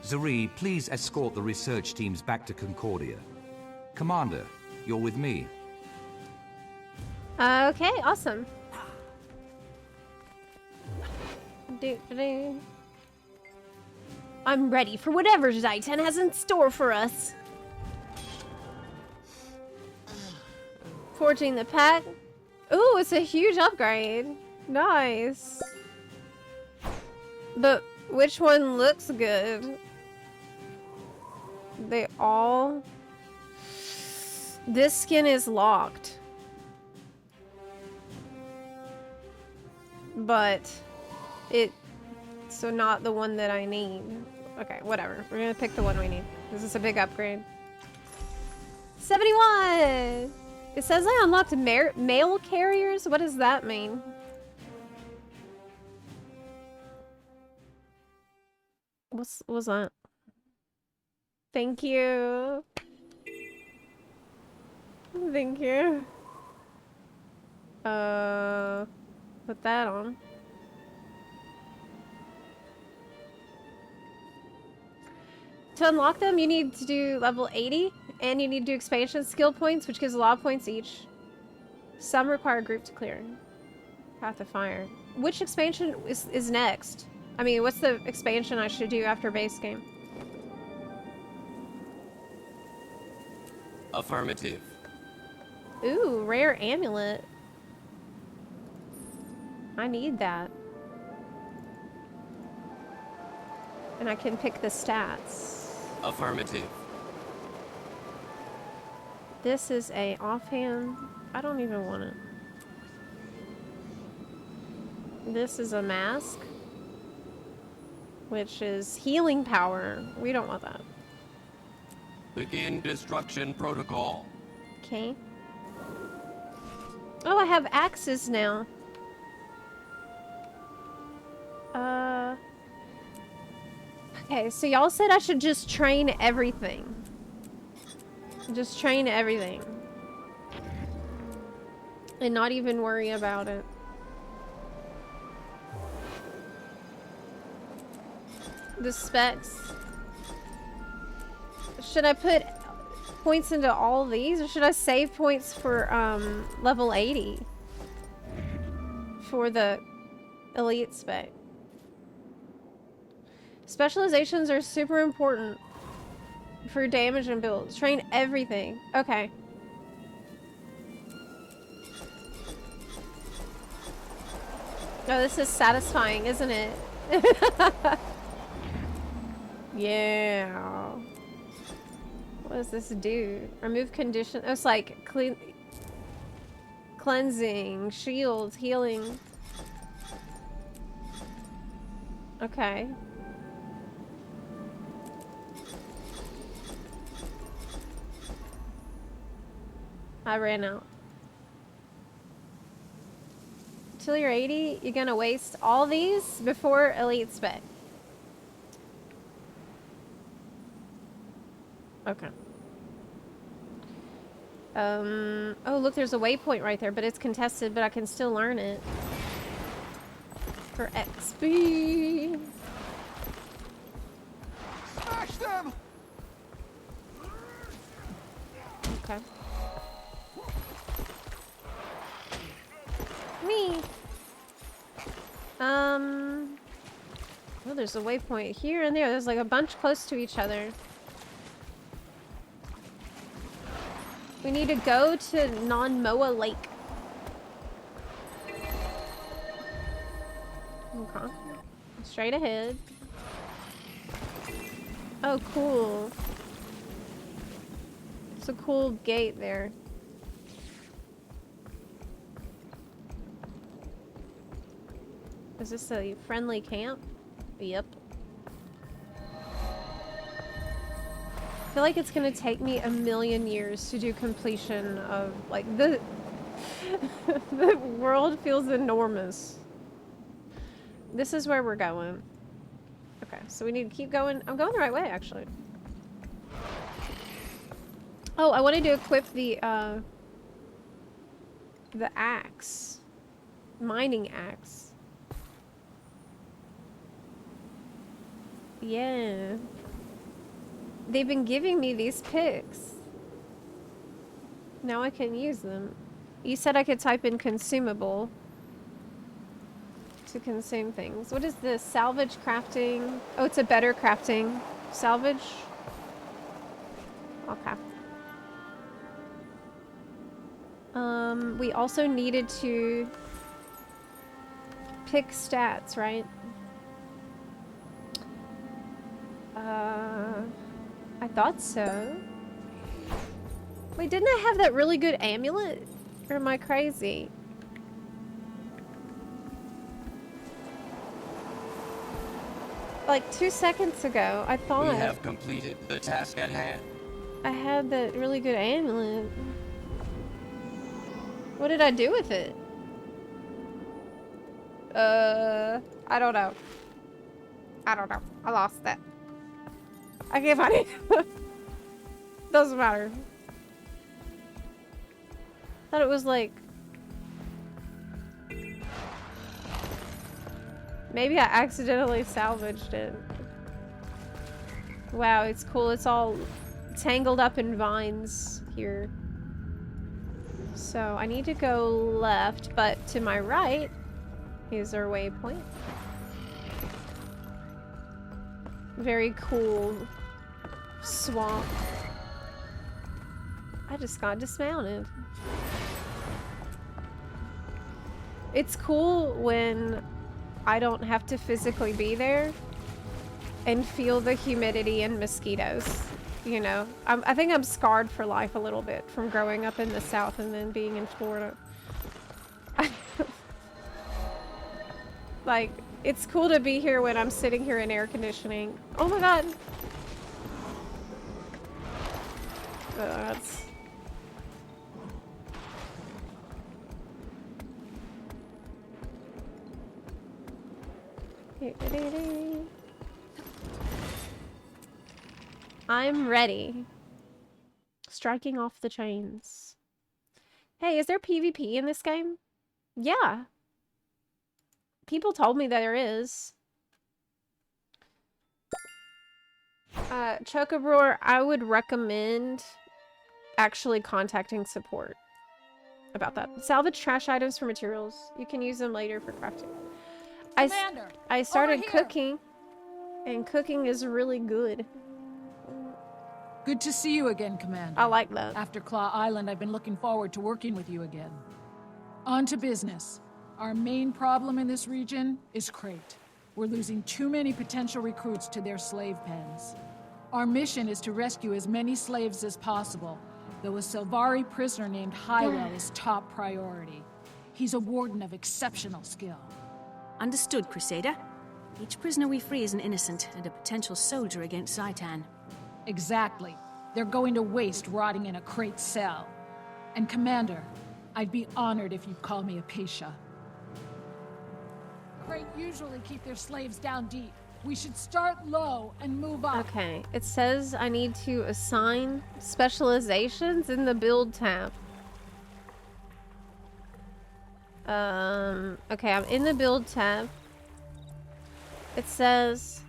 Zuri, please escort the research teams back to Concordia. Commander, you're with me. Okay, awesome. I'm ready for whatever Zaitan has in store for us. Forging the pact. Ooh, it's a huge upgrade. Nice. But which one looks good? They all... This skin is locked. But it... So not the one that I need. Okay, whatever. We're gonna pick the one we need. This is a big upgrade. 71! It says I unlocked mail carriers? What does that mean? What's that? Thank you. Thank you. Put that on. To unlock them, you need to do level 80, and you need to do expansion skill points, which gives a lot of points each. Some require group to clear. Path of Fire. Which expansion is next? I mean, what's the expansion I should do after base game? Affirmative. Ooh, rare amulet. I need that. And I can pick the stats. Affirmative. This is a offhand. I don't even want it. This is a mask, which is healing power. We don't want that. Begin destruction protocol. Okay. Oh, I have axes now. Okay, so y'all said I should just train everything. Just train everything. And not even worry about it. The specs. Should I put points into all these, or should I save points for level 80 for the elite spec? Specializations are super important for damage and builds. Train everything. Okay. Oh, this is satisfying, isn't it? Yeah. What does this do? Remove condition. Oh, it's like cleansing, shields, healing. Okay. I ran out. Till you're 80, you're gonna waste all these before elite spec. Okay. Oh look, there's a waypoint right there, but it's contested, but I can still learn it. For XP. Smash them! Okay. Me. Well, there's a waypoint here and there. There's like a bunch close to each other. We need to go to Non-Moa Lake. Okay. Straight ahead. Oh, cool. It's a cool gate there. Is this a friendly camp? Yep. I feel like it's gonna take me a million years to do completion of, like, the the world feels enormous. This is where we're going. Okay, so we need to keep going. I'm going the right way, actually. Oh, I wanted to equip the axe. Mining axe. Yeah. They've been giving me these picks. Now I can use them. You said I could type in consumable to consume things. What is this? Salvage crafting. Oh, it's a better crafting. Salvage. Okay. We also needed to pick stats, right? I thought so. Wait, didn't I have that really good amulet? Or am I crazy? Like 2 seconds ago, I thought We have completed the task at hand. I had that really good amulet. What did I do with it? I don't know. I don't know. I lost that. I can't find it. Doesn't matter. Thought it was like... Maybe I accidentally salvaged it. Wow, it's cool. It's all tangled up in vines here. So I need to go left, but to my right is our waypoint. Very cool swamp. I just got dismounted. It's cool when I don't have to physically be there and feel the humidity and mosquitoes, you know. I think I'm scarred for life a little bit from growing up in the South and then being in Florida. Like, it's cool to be here when I'm sitting here in air conditioning. Oh my god! That's... I'm ready. Striking off the chains. Hey, is there PvP in this game? Yeah. People told me that there is. Chocobroar, I would recommend actually contacting support about that. Salvage trash items for materials. You can use them later for crafting. I started cooking, and cooking is really good. Good to see you again, Commander. I like that. After Claw Island, I've been looking forward to working with you again. On to business. Our main problem in this region is Crate. We're losing too many potential recruits to their slave pens. Our mission is to rescue as many slaves as possible, though a Silvari prisoner named Highwell is top priority. He's a warden of exceptional skill. Understood, Crusader. Each prisoner we free is an innocent and a potential soldier against Zaitan. Exactly. They're going to waste rotting in a Crate cell. And Commander, I'd be honored if you'd call me a Pasha. Crate usually keep their slaves down deep. We should start low and move up. Okay, it says I need to assign specializations in the build tab. Okay, I'm in the build tab. It says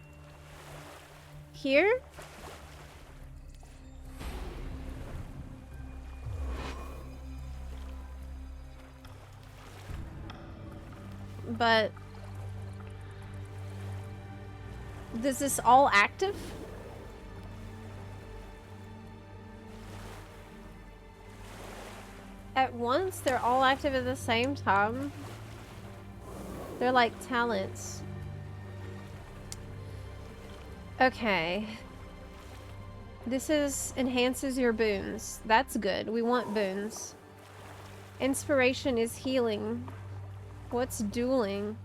here. But is this all active? At once? They're all active at the same time? They're like talents. Okay. This is enhances your boons. That's good. We want boons. Inspiration is healing. What's dueling?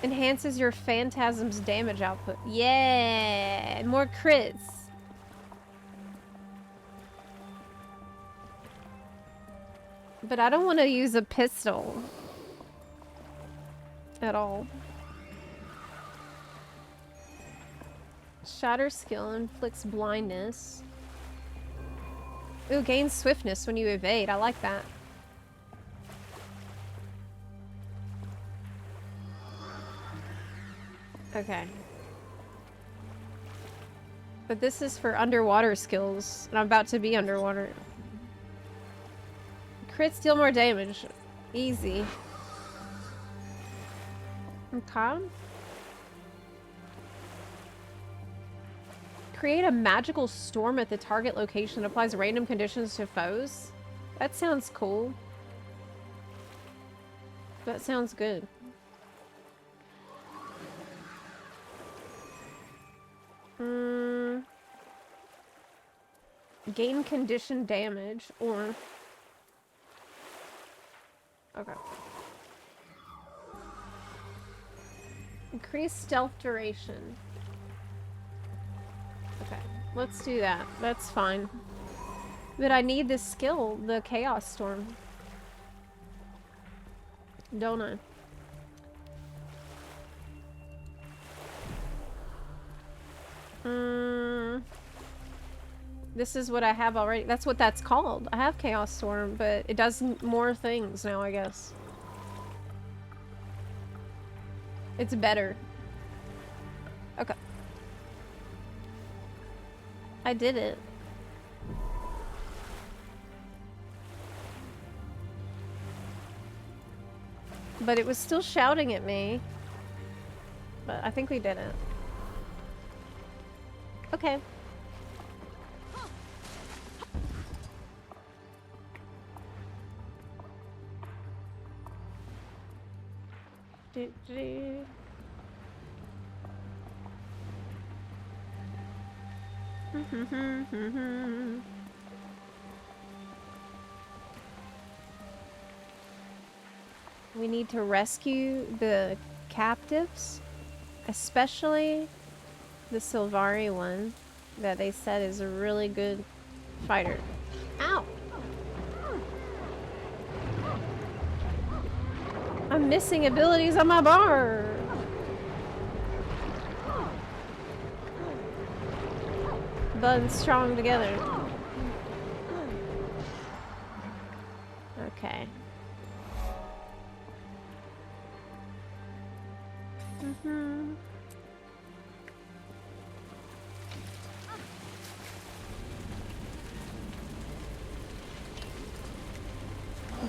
Enhances your phantasm's damage output. Yeah! More crits. But I don't want to use a pistol. At all. Shatter skill inflicts blindness. Ooh, gains swiftness when you evade. I like that. Okay. But this is for underwater skills, and I'm about to be underwater. Crits deal more damage. Easy. Okay. Create a magical storm at the target location. Applies random conditions to foes. That sounds cool. That sounds good. Gain condition damage or... Okay. Increase stealth duration. Okay, let's do that. That's fine. But I need this skill, the Chaos Storm. Don't I? This is what I have already. That's what that's called. I have Chaos Storm, but it does more things now, I guess. It's better. Okay. I did it. But it was still shouting at me. But I think we did it. Okay. We need to rescue the captives, especially the Silvari one that they said is a really good fighter. Ow! I'm missing abilities on my bar. Buns strong together. Okay.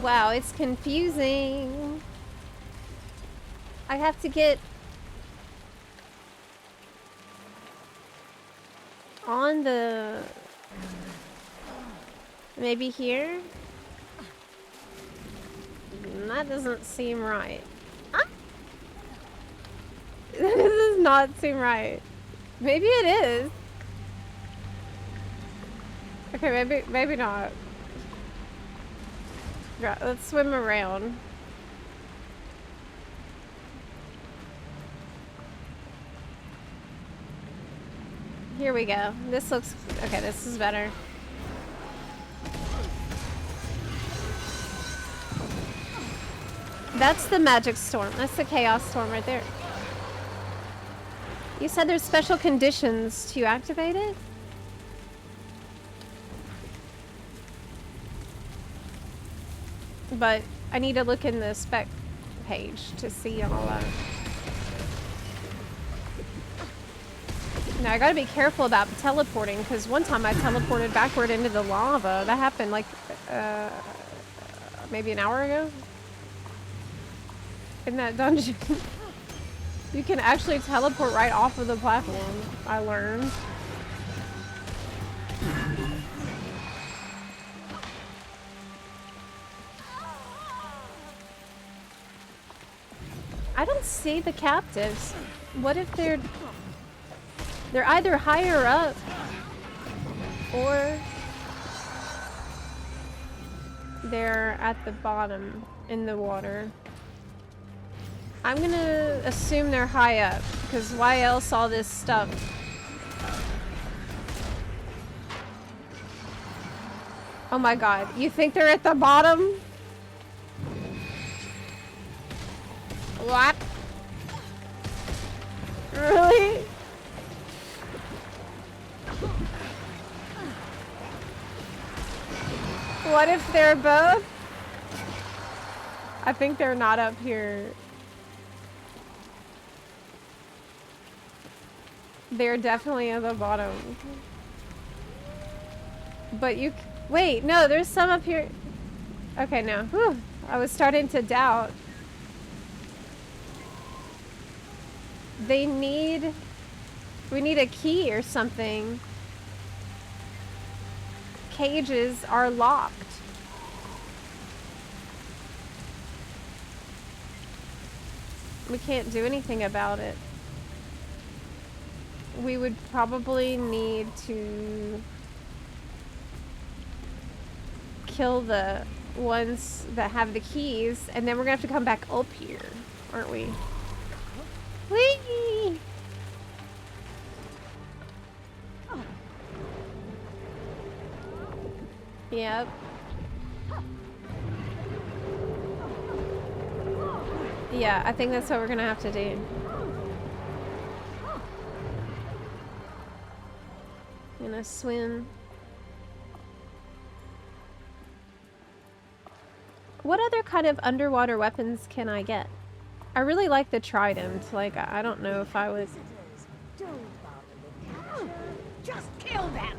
Wow, it's confusing. I have to get on the... Maybe here? That doesn't seem right. Huh? That does not seem right. Maybe it is. Okay, maybe not. Right, let's swim around. Here we go. This looks... Okay, this is better. That's the magic storm. That's the chaos storm right there. You said there's special conditions to activate it? But I need to look in the spec page to see all that. Now I gotta be careful about teleporting, because one time I teleported backward into the lava. That happened like maybe an hour ago in that dungeon. You can actually teleport right off of the platform, I learned. I don't see the captives. What if they're either higher up or they're at the bottom in the water. I'm gonna assume they're high up, because why else all this stuff? Oh my god, you think they're at the bottom? What? Really? What if they're both? I think they're not up here. They're definitely at the bottom. But you... Wait, no, there's some up here. Okay, no. Whew. I was starting to doubt. They need... We need a key or something. Cages are locked. We can't do anything about it. We would probably need to kill the ones that have the keys, and then we're gonna have to come back up here, aren't we? Whee! Yep. Yeah, I think that's what we're gonna have to do. I'm gonna swim. What other kind of underwater weapons can I get? I really like the trident. Like, I don't know if I would... Just kill them!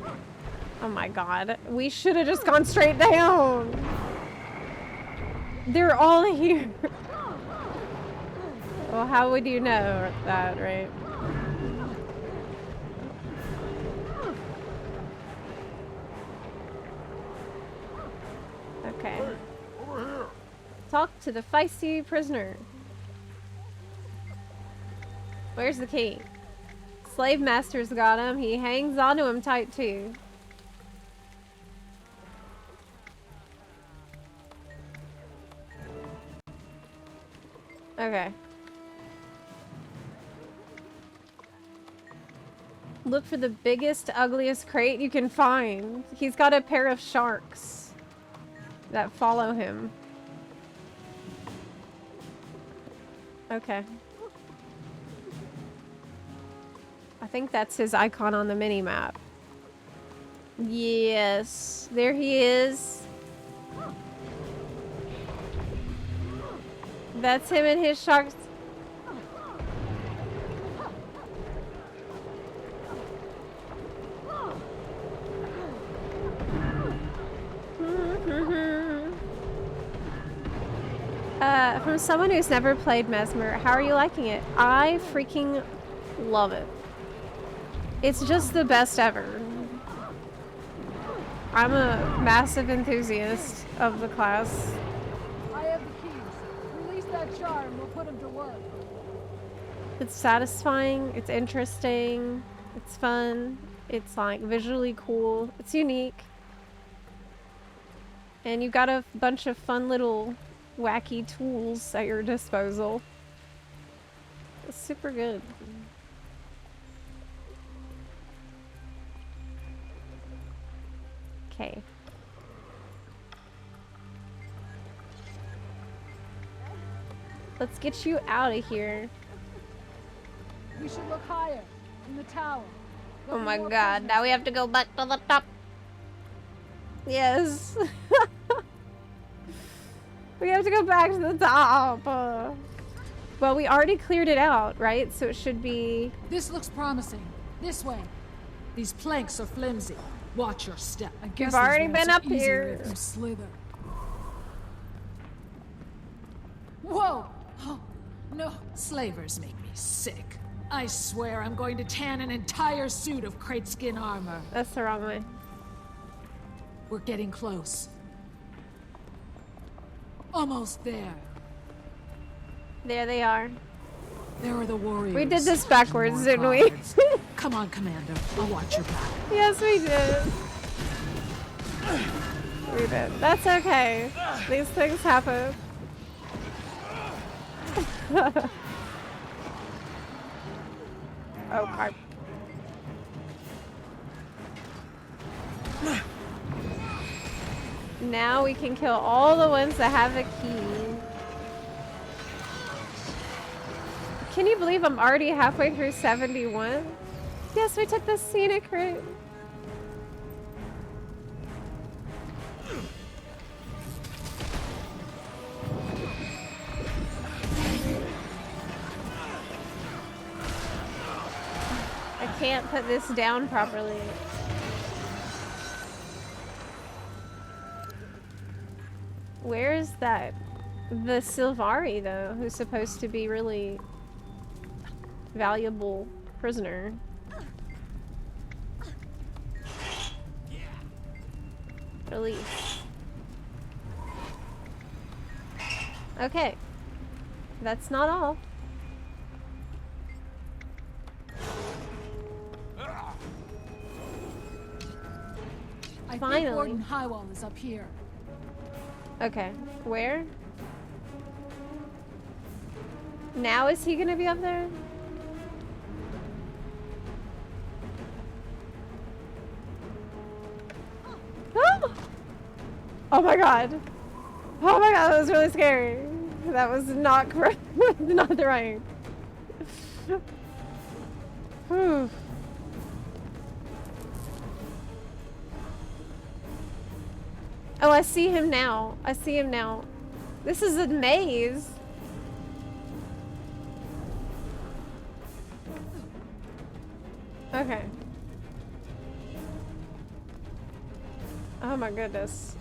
Oh my god. We should have just gone straight down! They're all here! Well, how would you know that, right? Okay. Hey, over here. Talk to the feisty prisoner. Where's the key? Slave master's got him. He hangs onto him tight too. Okay. Look for the biggest, ugliest crate you can find. He's got a pair of sharks that follow him. Okay. I think that's his icon on the mini-map. Yes. There he is. That's him and his sharks. From someone who's never played Mesmer, how are you liking it? I freaking love it. It's just the best ever. I'm a massive enthusiast of the class. I have the keys. HR and we'll put him to work. It's satisfying, it's interesting, it's fun, it's like visually cool, it's unique. And you've got a bunch of fun little wacky tools at your disposal. It's super good. Okay. Let's get you out of here. We should look higher, in the tower. Oh my god, now we have to go back to the top. Yes. We have to go back to the top. Well, we already cleared it out, right? So it should be... This looks promising. This way. These planks are flimsy. Watch your step. I guess We've already these been ramps up are easy here. where you slither. Whoa! Oh, no, slavers make me sick. I swear I'm going to tan an entire suit of crate skin armor. That's the wrong way. We're getting close. Almost there. There they are. There are the warriors. We did this backwards, didn't we? Come on, Commander. I'll watch your back. Yes, we did. We did. That's okay. These things happen. Okay. Now we can kill all the ones that have a key. Can you believe I'm already halfway through 71? Yes, we took the scenic route. I can't put this down properly. Where is that? The Sylvari, though, who's supposed to be really valuable prisoner. Release. Okay. That's not all. I Finally. think Warden Highwall is up here. Okay. Where? Now is he gonna be up there? Oh my god. Oh my god, that was really scary. That was not correct. Not the right. Whew. Oh, I see him now. I see him now. This is a maze. Okay. Oh my goodness.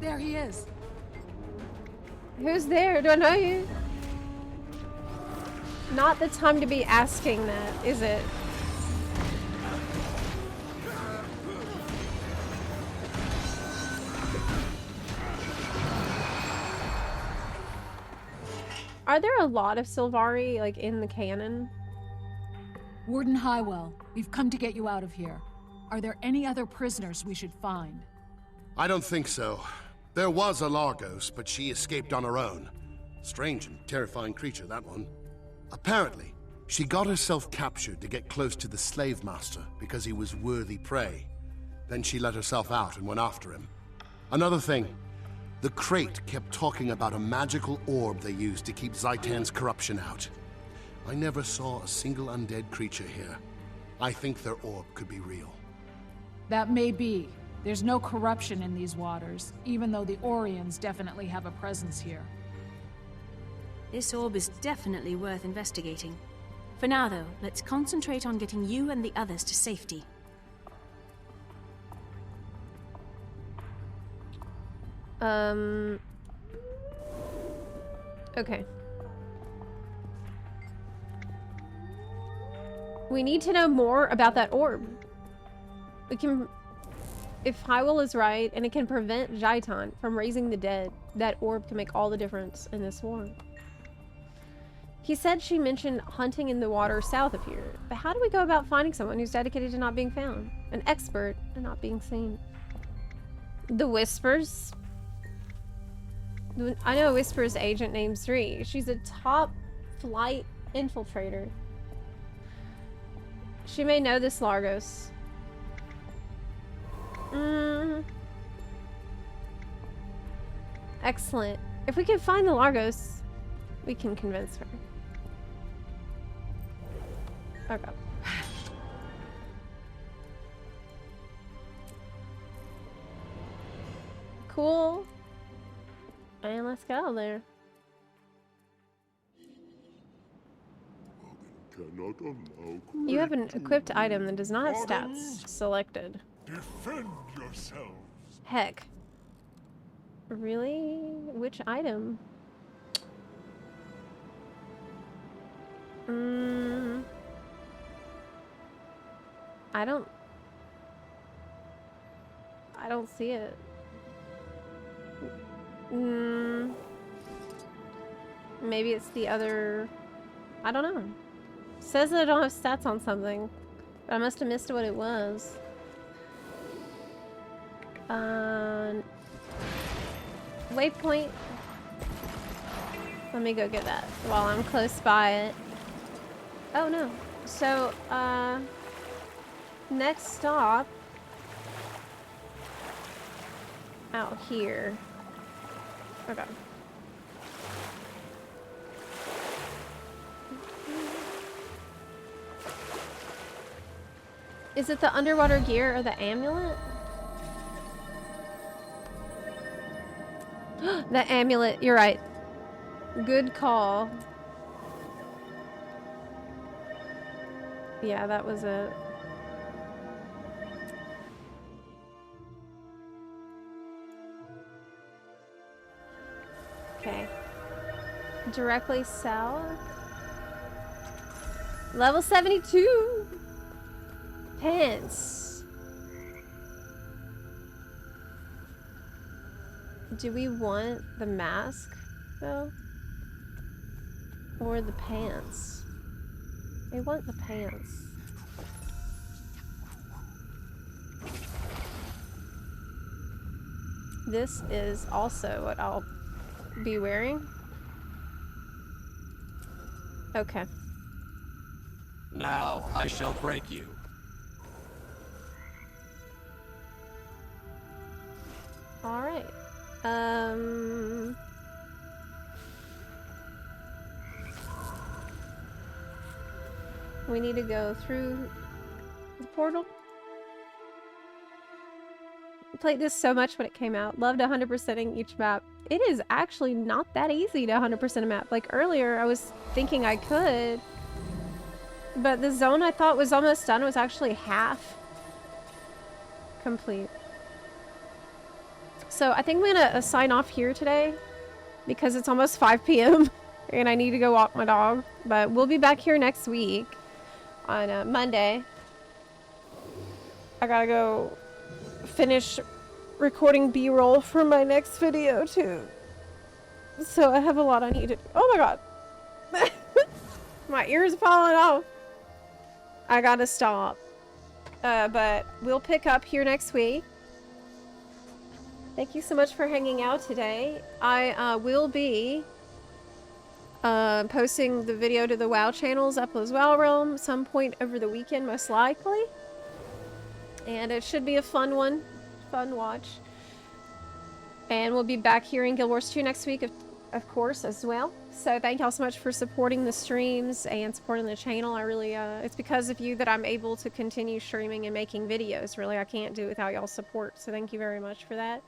There he is. Who's there? Do I know you? Not the time to be asking that, is it? Are there a lot of Sylvari, like, in the canon? Warden Highwell, we've come to get you out of here. Are there any other prisoners we should find? I don't think so. There was a Largos, but she escaped on her own. Strange and terrifying creature, that one. Apparently, she got herself captured to get close to the slave master because he was worthy prey. Then she let herself out and went after him. Another thing, the crate kept talking about a magical orb they used to keep Zaitan's corruption out. I never saw a single undead creature here. I think their orb could be real. That may be. There's no corruption in these waters, even though the Orions definitely have a presence here. This orb is definitely worth investigating. For now, though, let's concentrate on getting you and the others to safety. Okay. We need to know more about that orb. We can if Hyrule is right and it can prevent Jaitan from raising the dead, that orb can make all the difference in this war. He said she mentioned hunting in the water south of here. But how do we go about finding someone who's dedicated to not being found? An expert and not being seen. The Whispers. I know a Whispers agent named Sri. She's a top flight infiltrator. She may know this Largos. Excellent. If we can find the Largos, we can convince her. Okay. Cool. And let's get out of there. You have an equipped item that does not have stats selected. Defend yourselves. Heck. Really? Which item? I don't see it. Maybe it's the other... I don't know. It says that I don't have stats on something, but I must have missed what it was. Waypoint. Let me go get that while I'm close by it. Oh no. So, next stop out here. Okay. Is it the underwater gear or the amulet? The amulet, you're right. Good call. Yeah, that was it. Okay. Directly south. Level 72! Pants. Do we want the mask, though? Or the pants? I want the pants. This is also what I'll be wearing. Okay. Now I shall break you. Alright. We need to go through the portal. Played this so much when it came out. Loved 100%ing each map. It is actually not that easy to 100% a map. Like earlier, I was thinking I could, but the zone I thought was almost done was actually half complete. So I think I'm gonna sign off here today because it's almost 5 p.m. and I need to go walk my dog. But we'll be back here next week on Monday. I gotta go finish recording B-roll for my next video too. So I have a lot I need to do. Oh my god. My ear's falling off. I gotta stop. But we'll pick up here next week. Thank you so much for hanging out today. I will be posting the video to the WoW channels, Zepla's WoW Realm, some point over the weekend, most likely. And it should be a fun one. Fun watch. And we'll be back here in Guild Wars 2 next week, of course, as well. So thank y'all so much for supporting the streams and supporting the channel. I really, it's because of you that I'm able to continue streaming and making videos. Really, I can't do it without y'all's support. So thank you very much for that.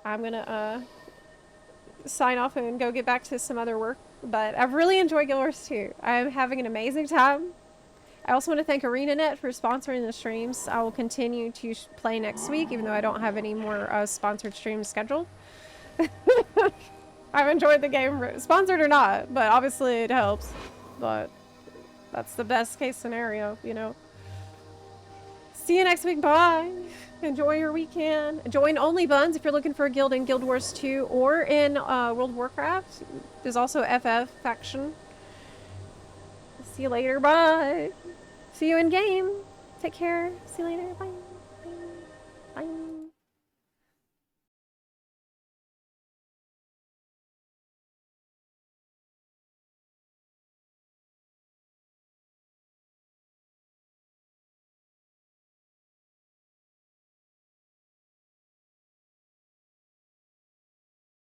I'm gonna, sign off and go get back to some other work. But I've really enjoyed Guild Wars 2. I'm having an amazing time. I also want to thank ArenaNet for sponsoring the streams. I will continue to play next week, even though I don't have any more sponsored streams scheduled. I've enjoyed the game, sponsored or not, but obviously it helps. But that's the best case scenario, you know. See you next week. Bye. Enjoy your weekend. Join Only Buns if you're looking for a guild in Guild Wars 2 or in World of Warcraft. There's also FF faction. See you later. Bye. See you in game. Take care. See you later. Bye.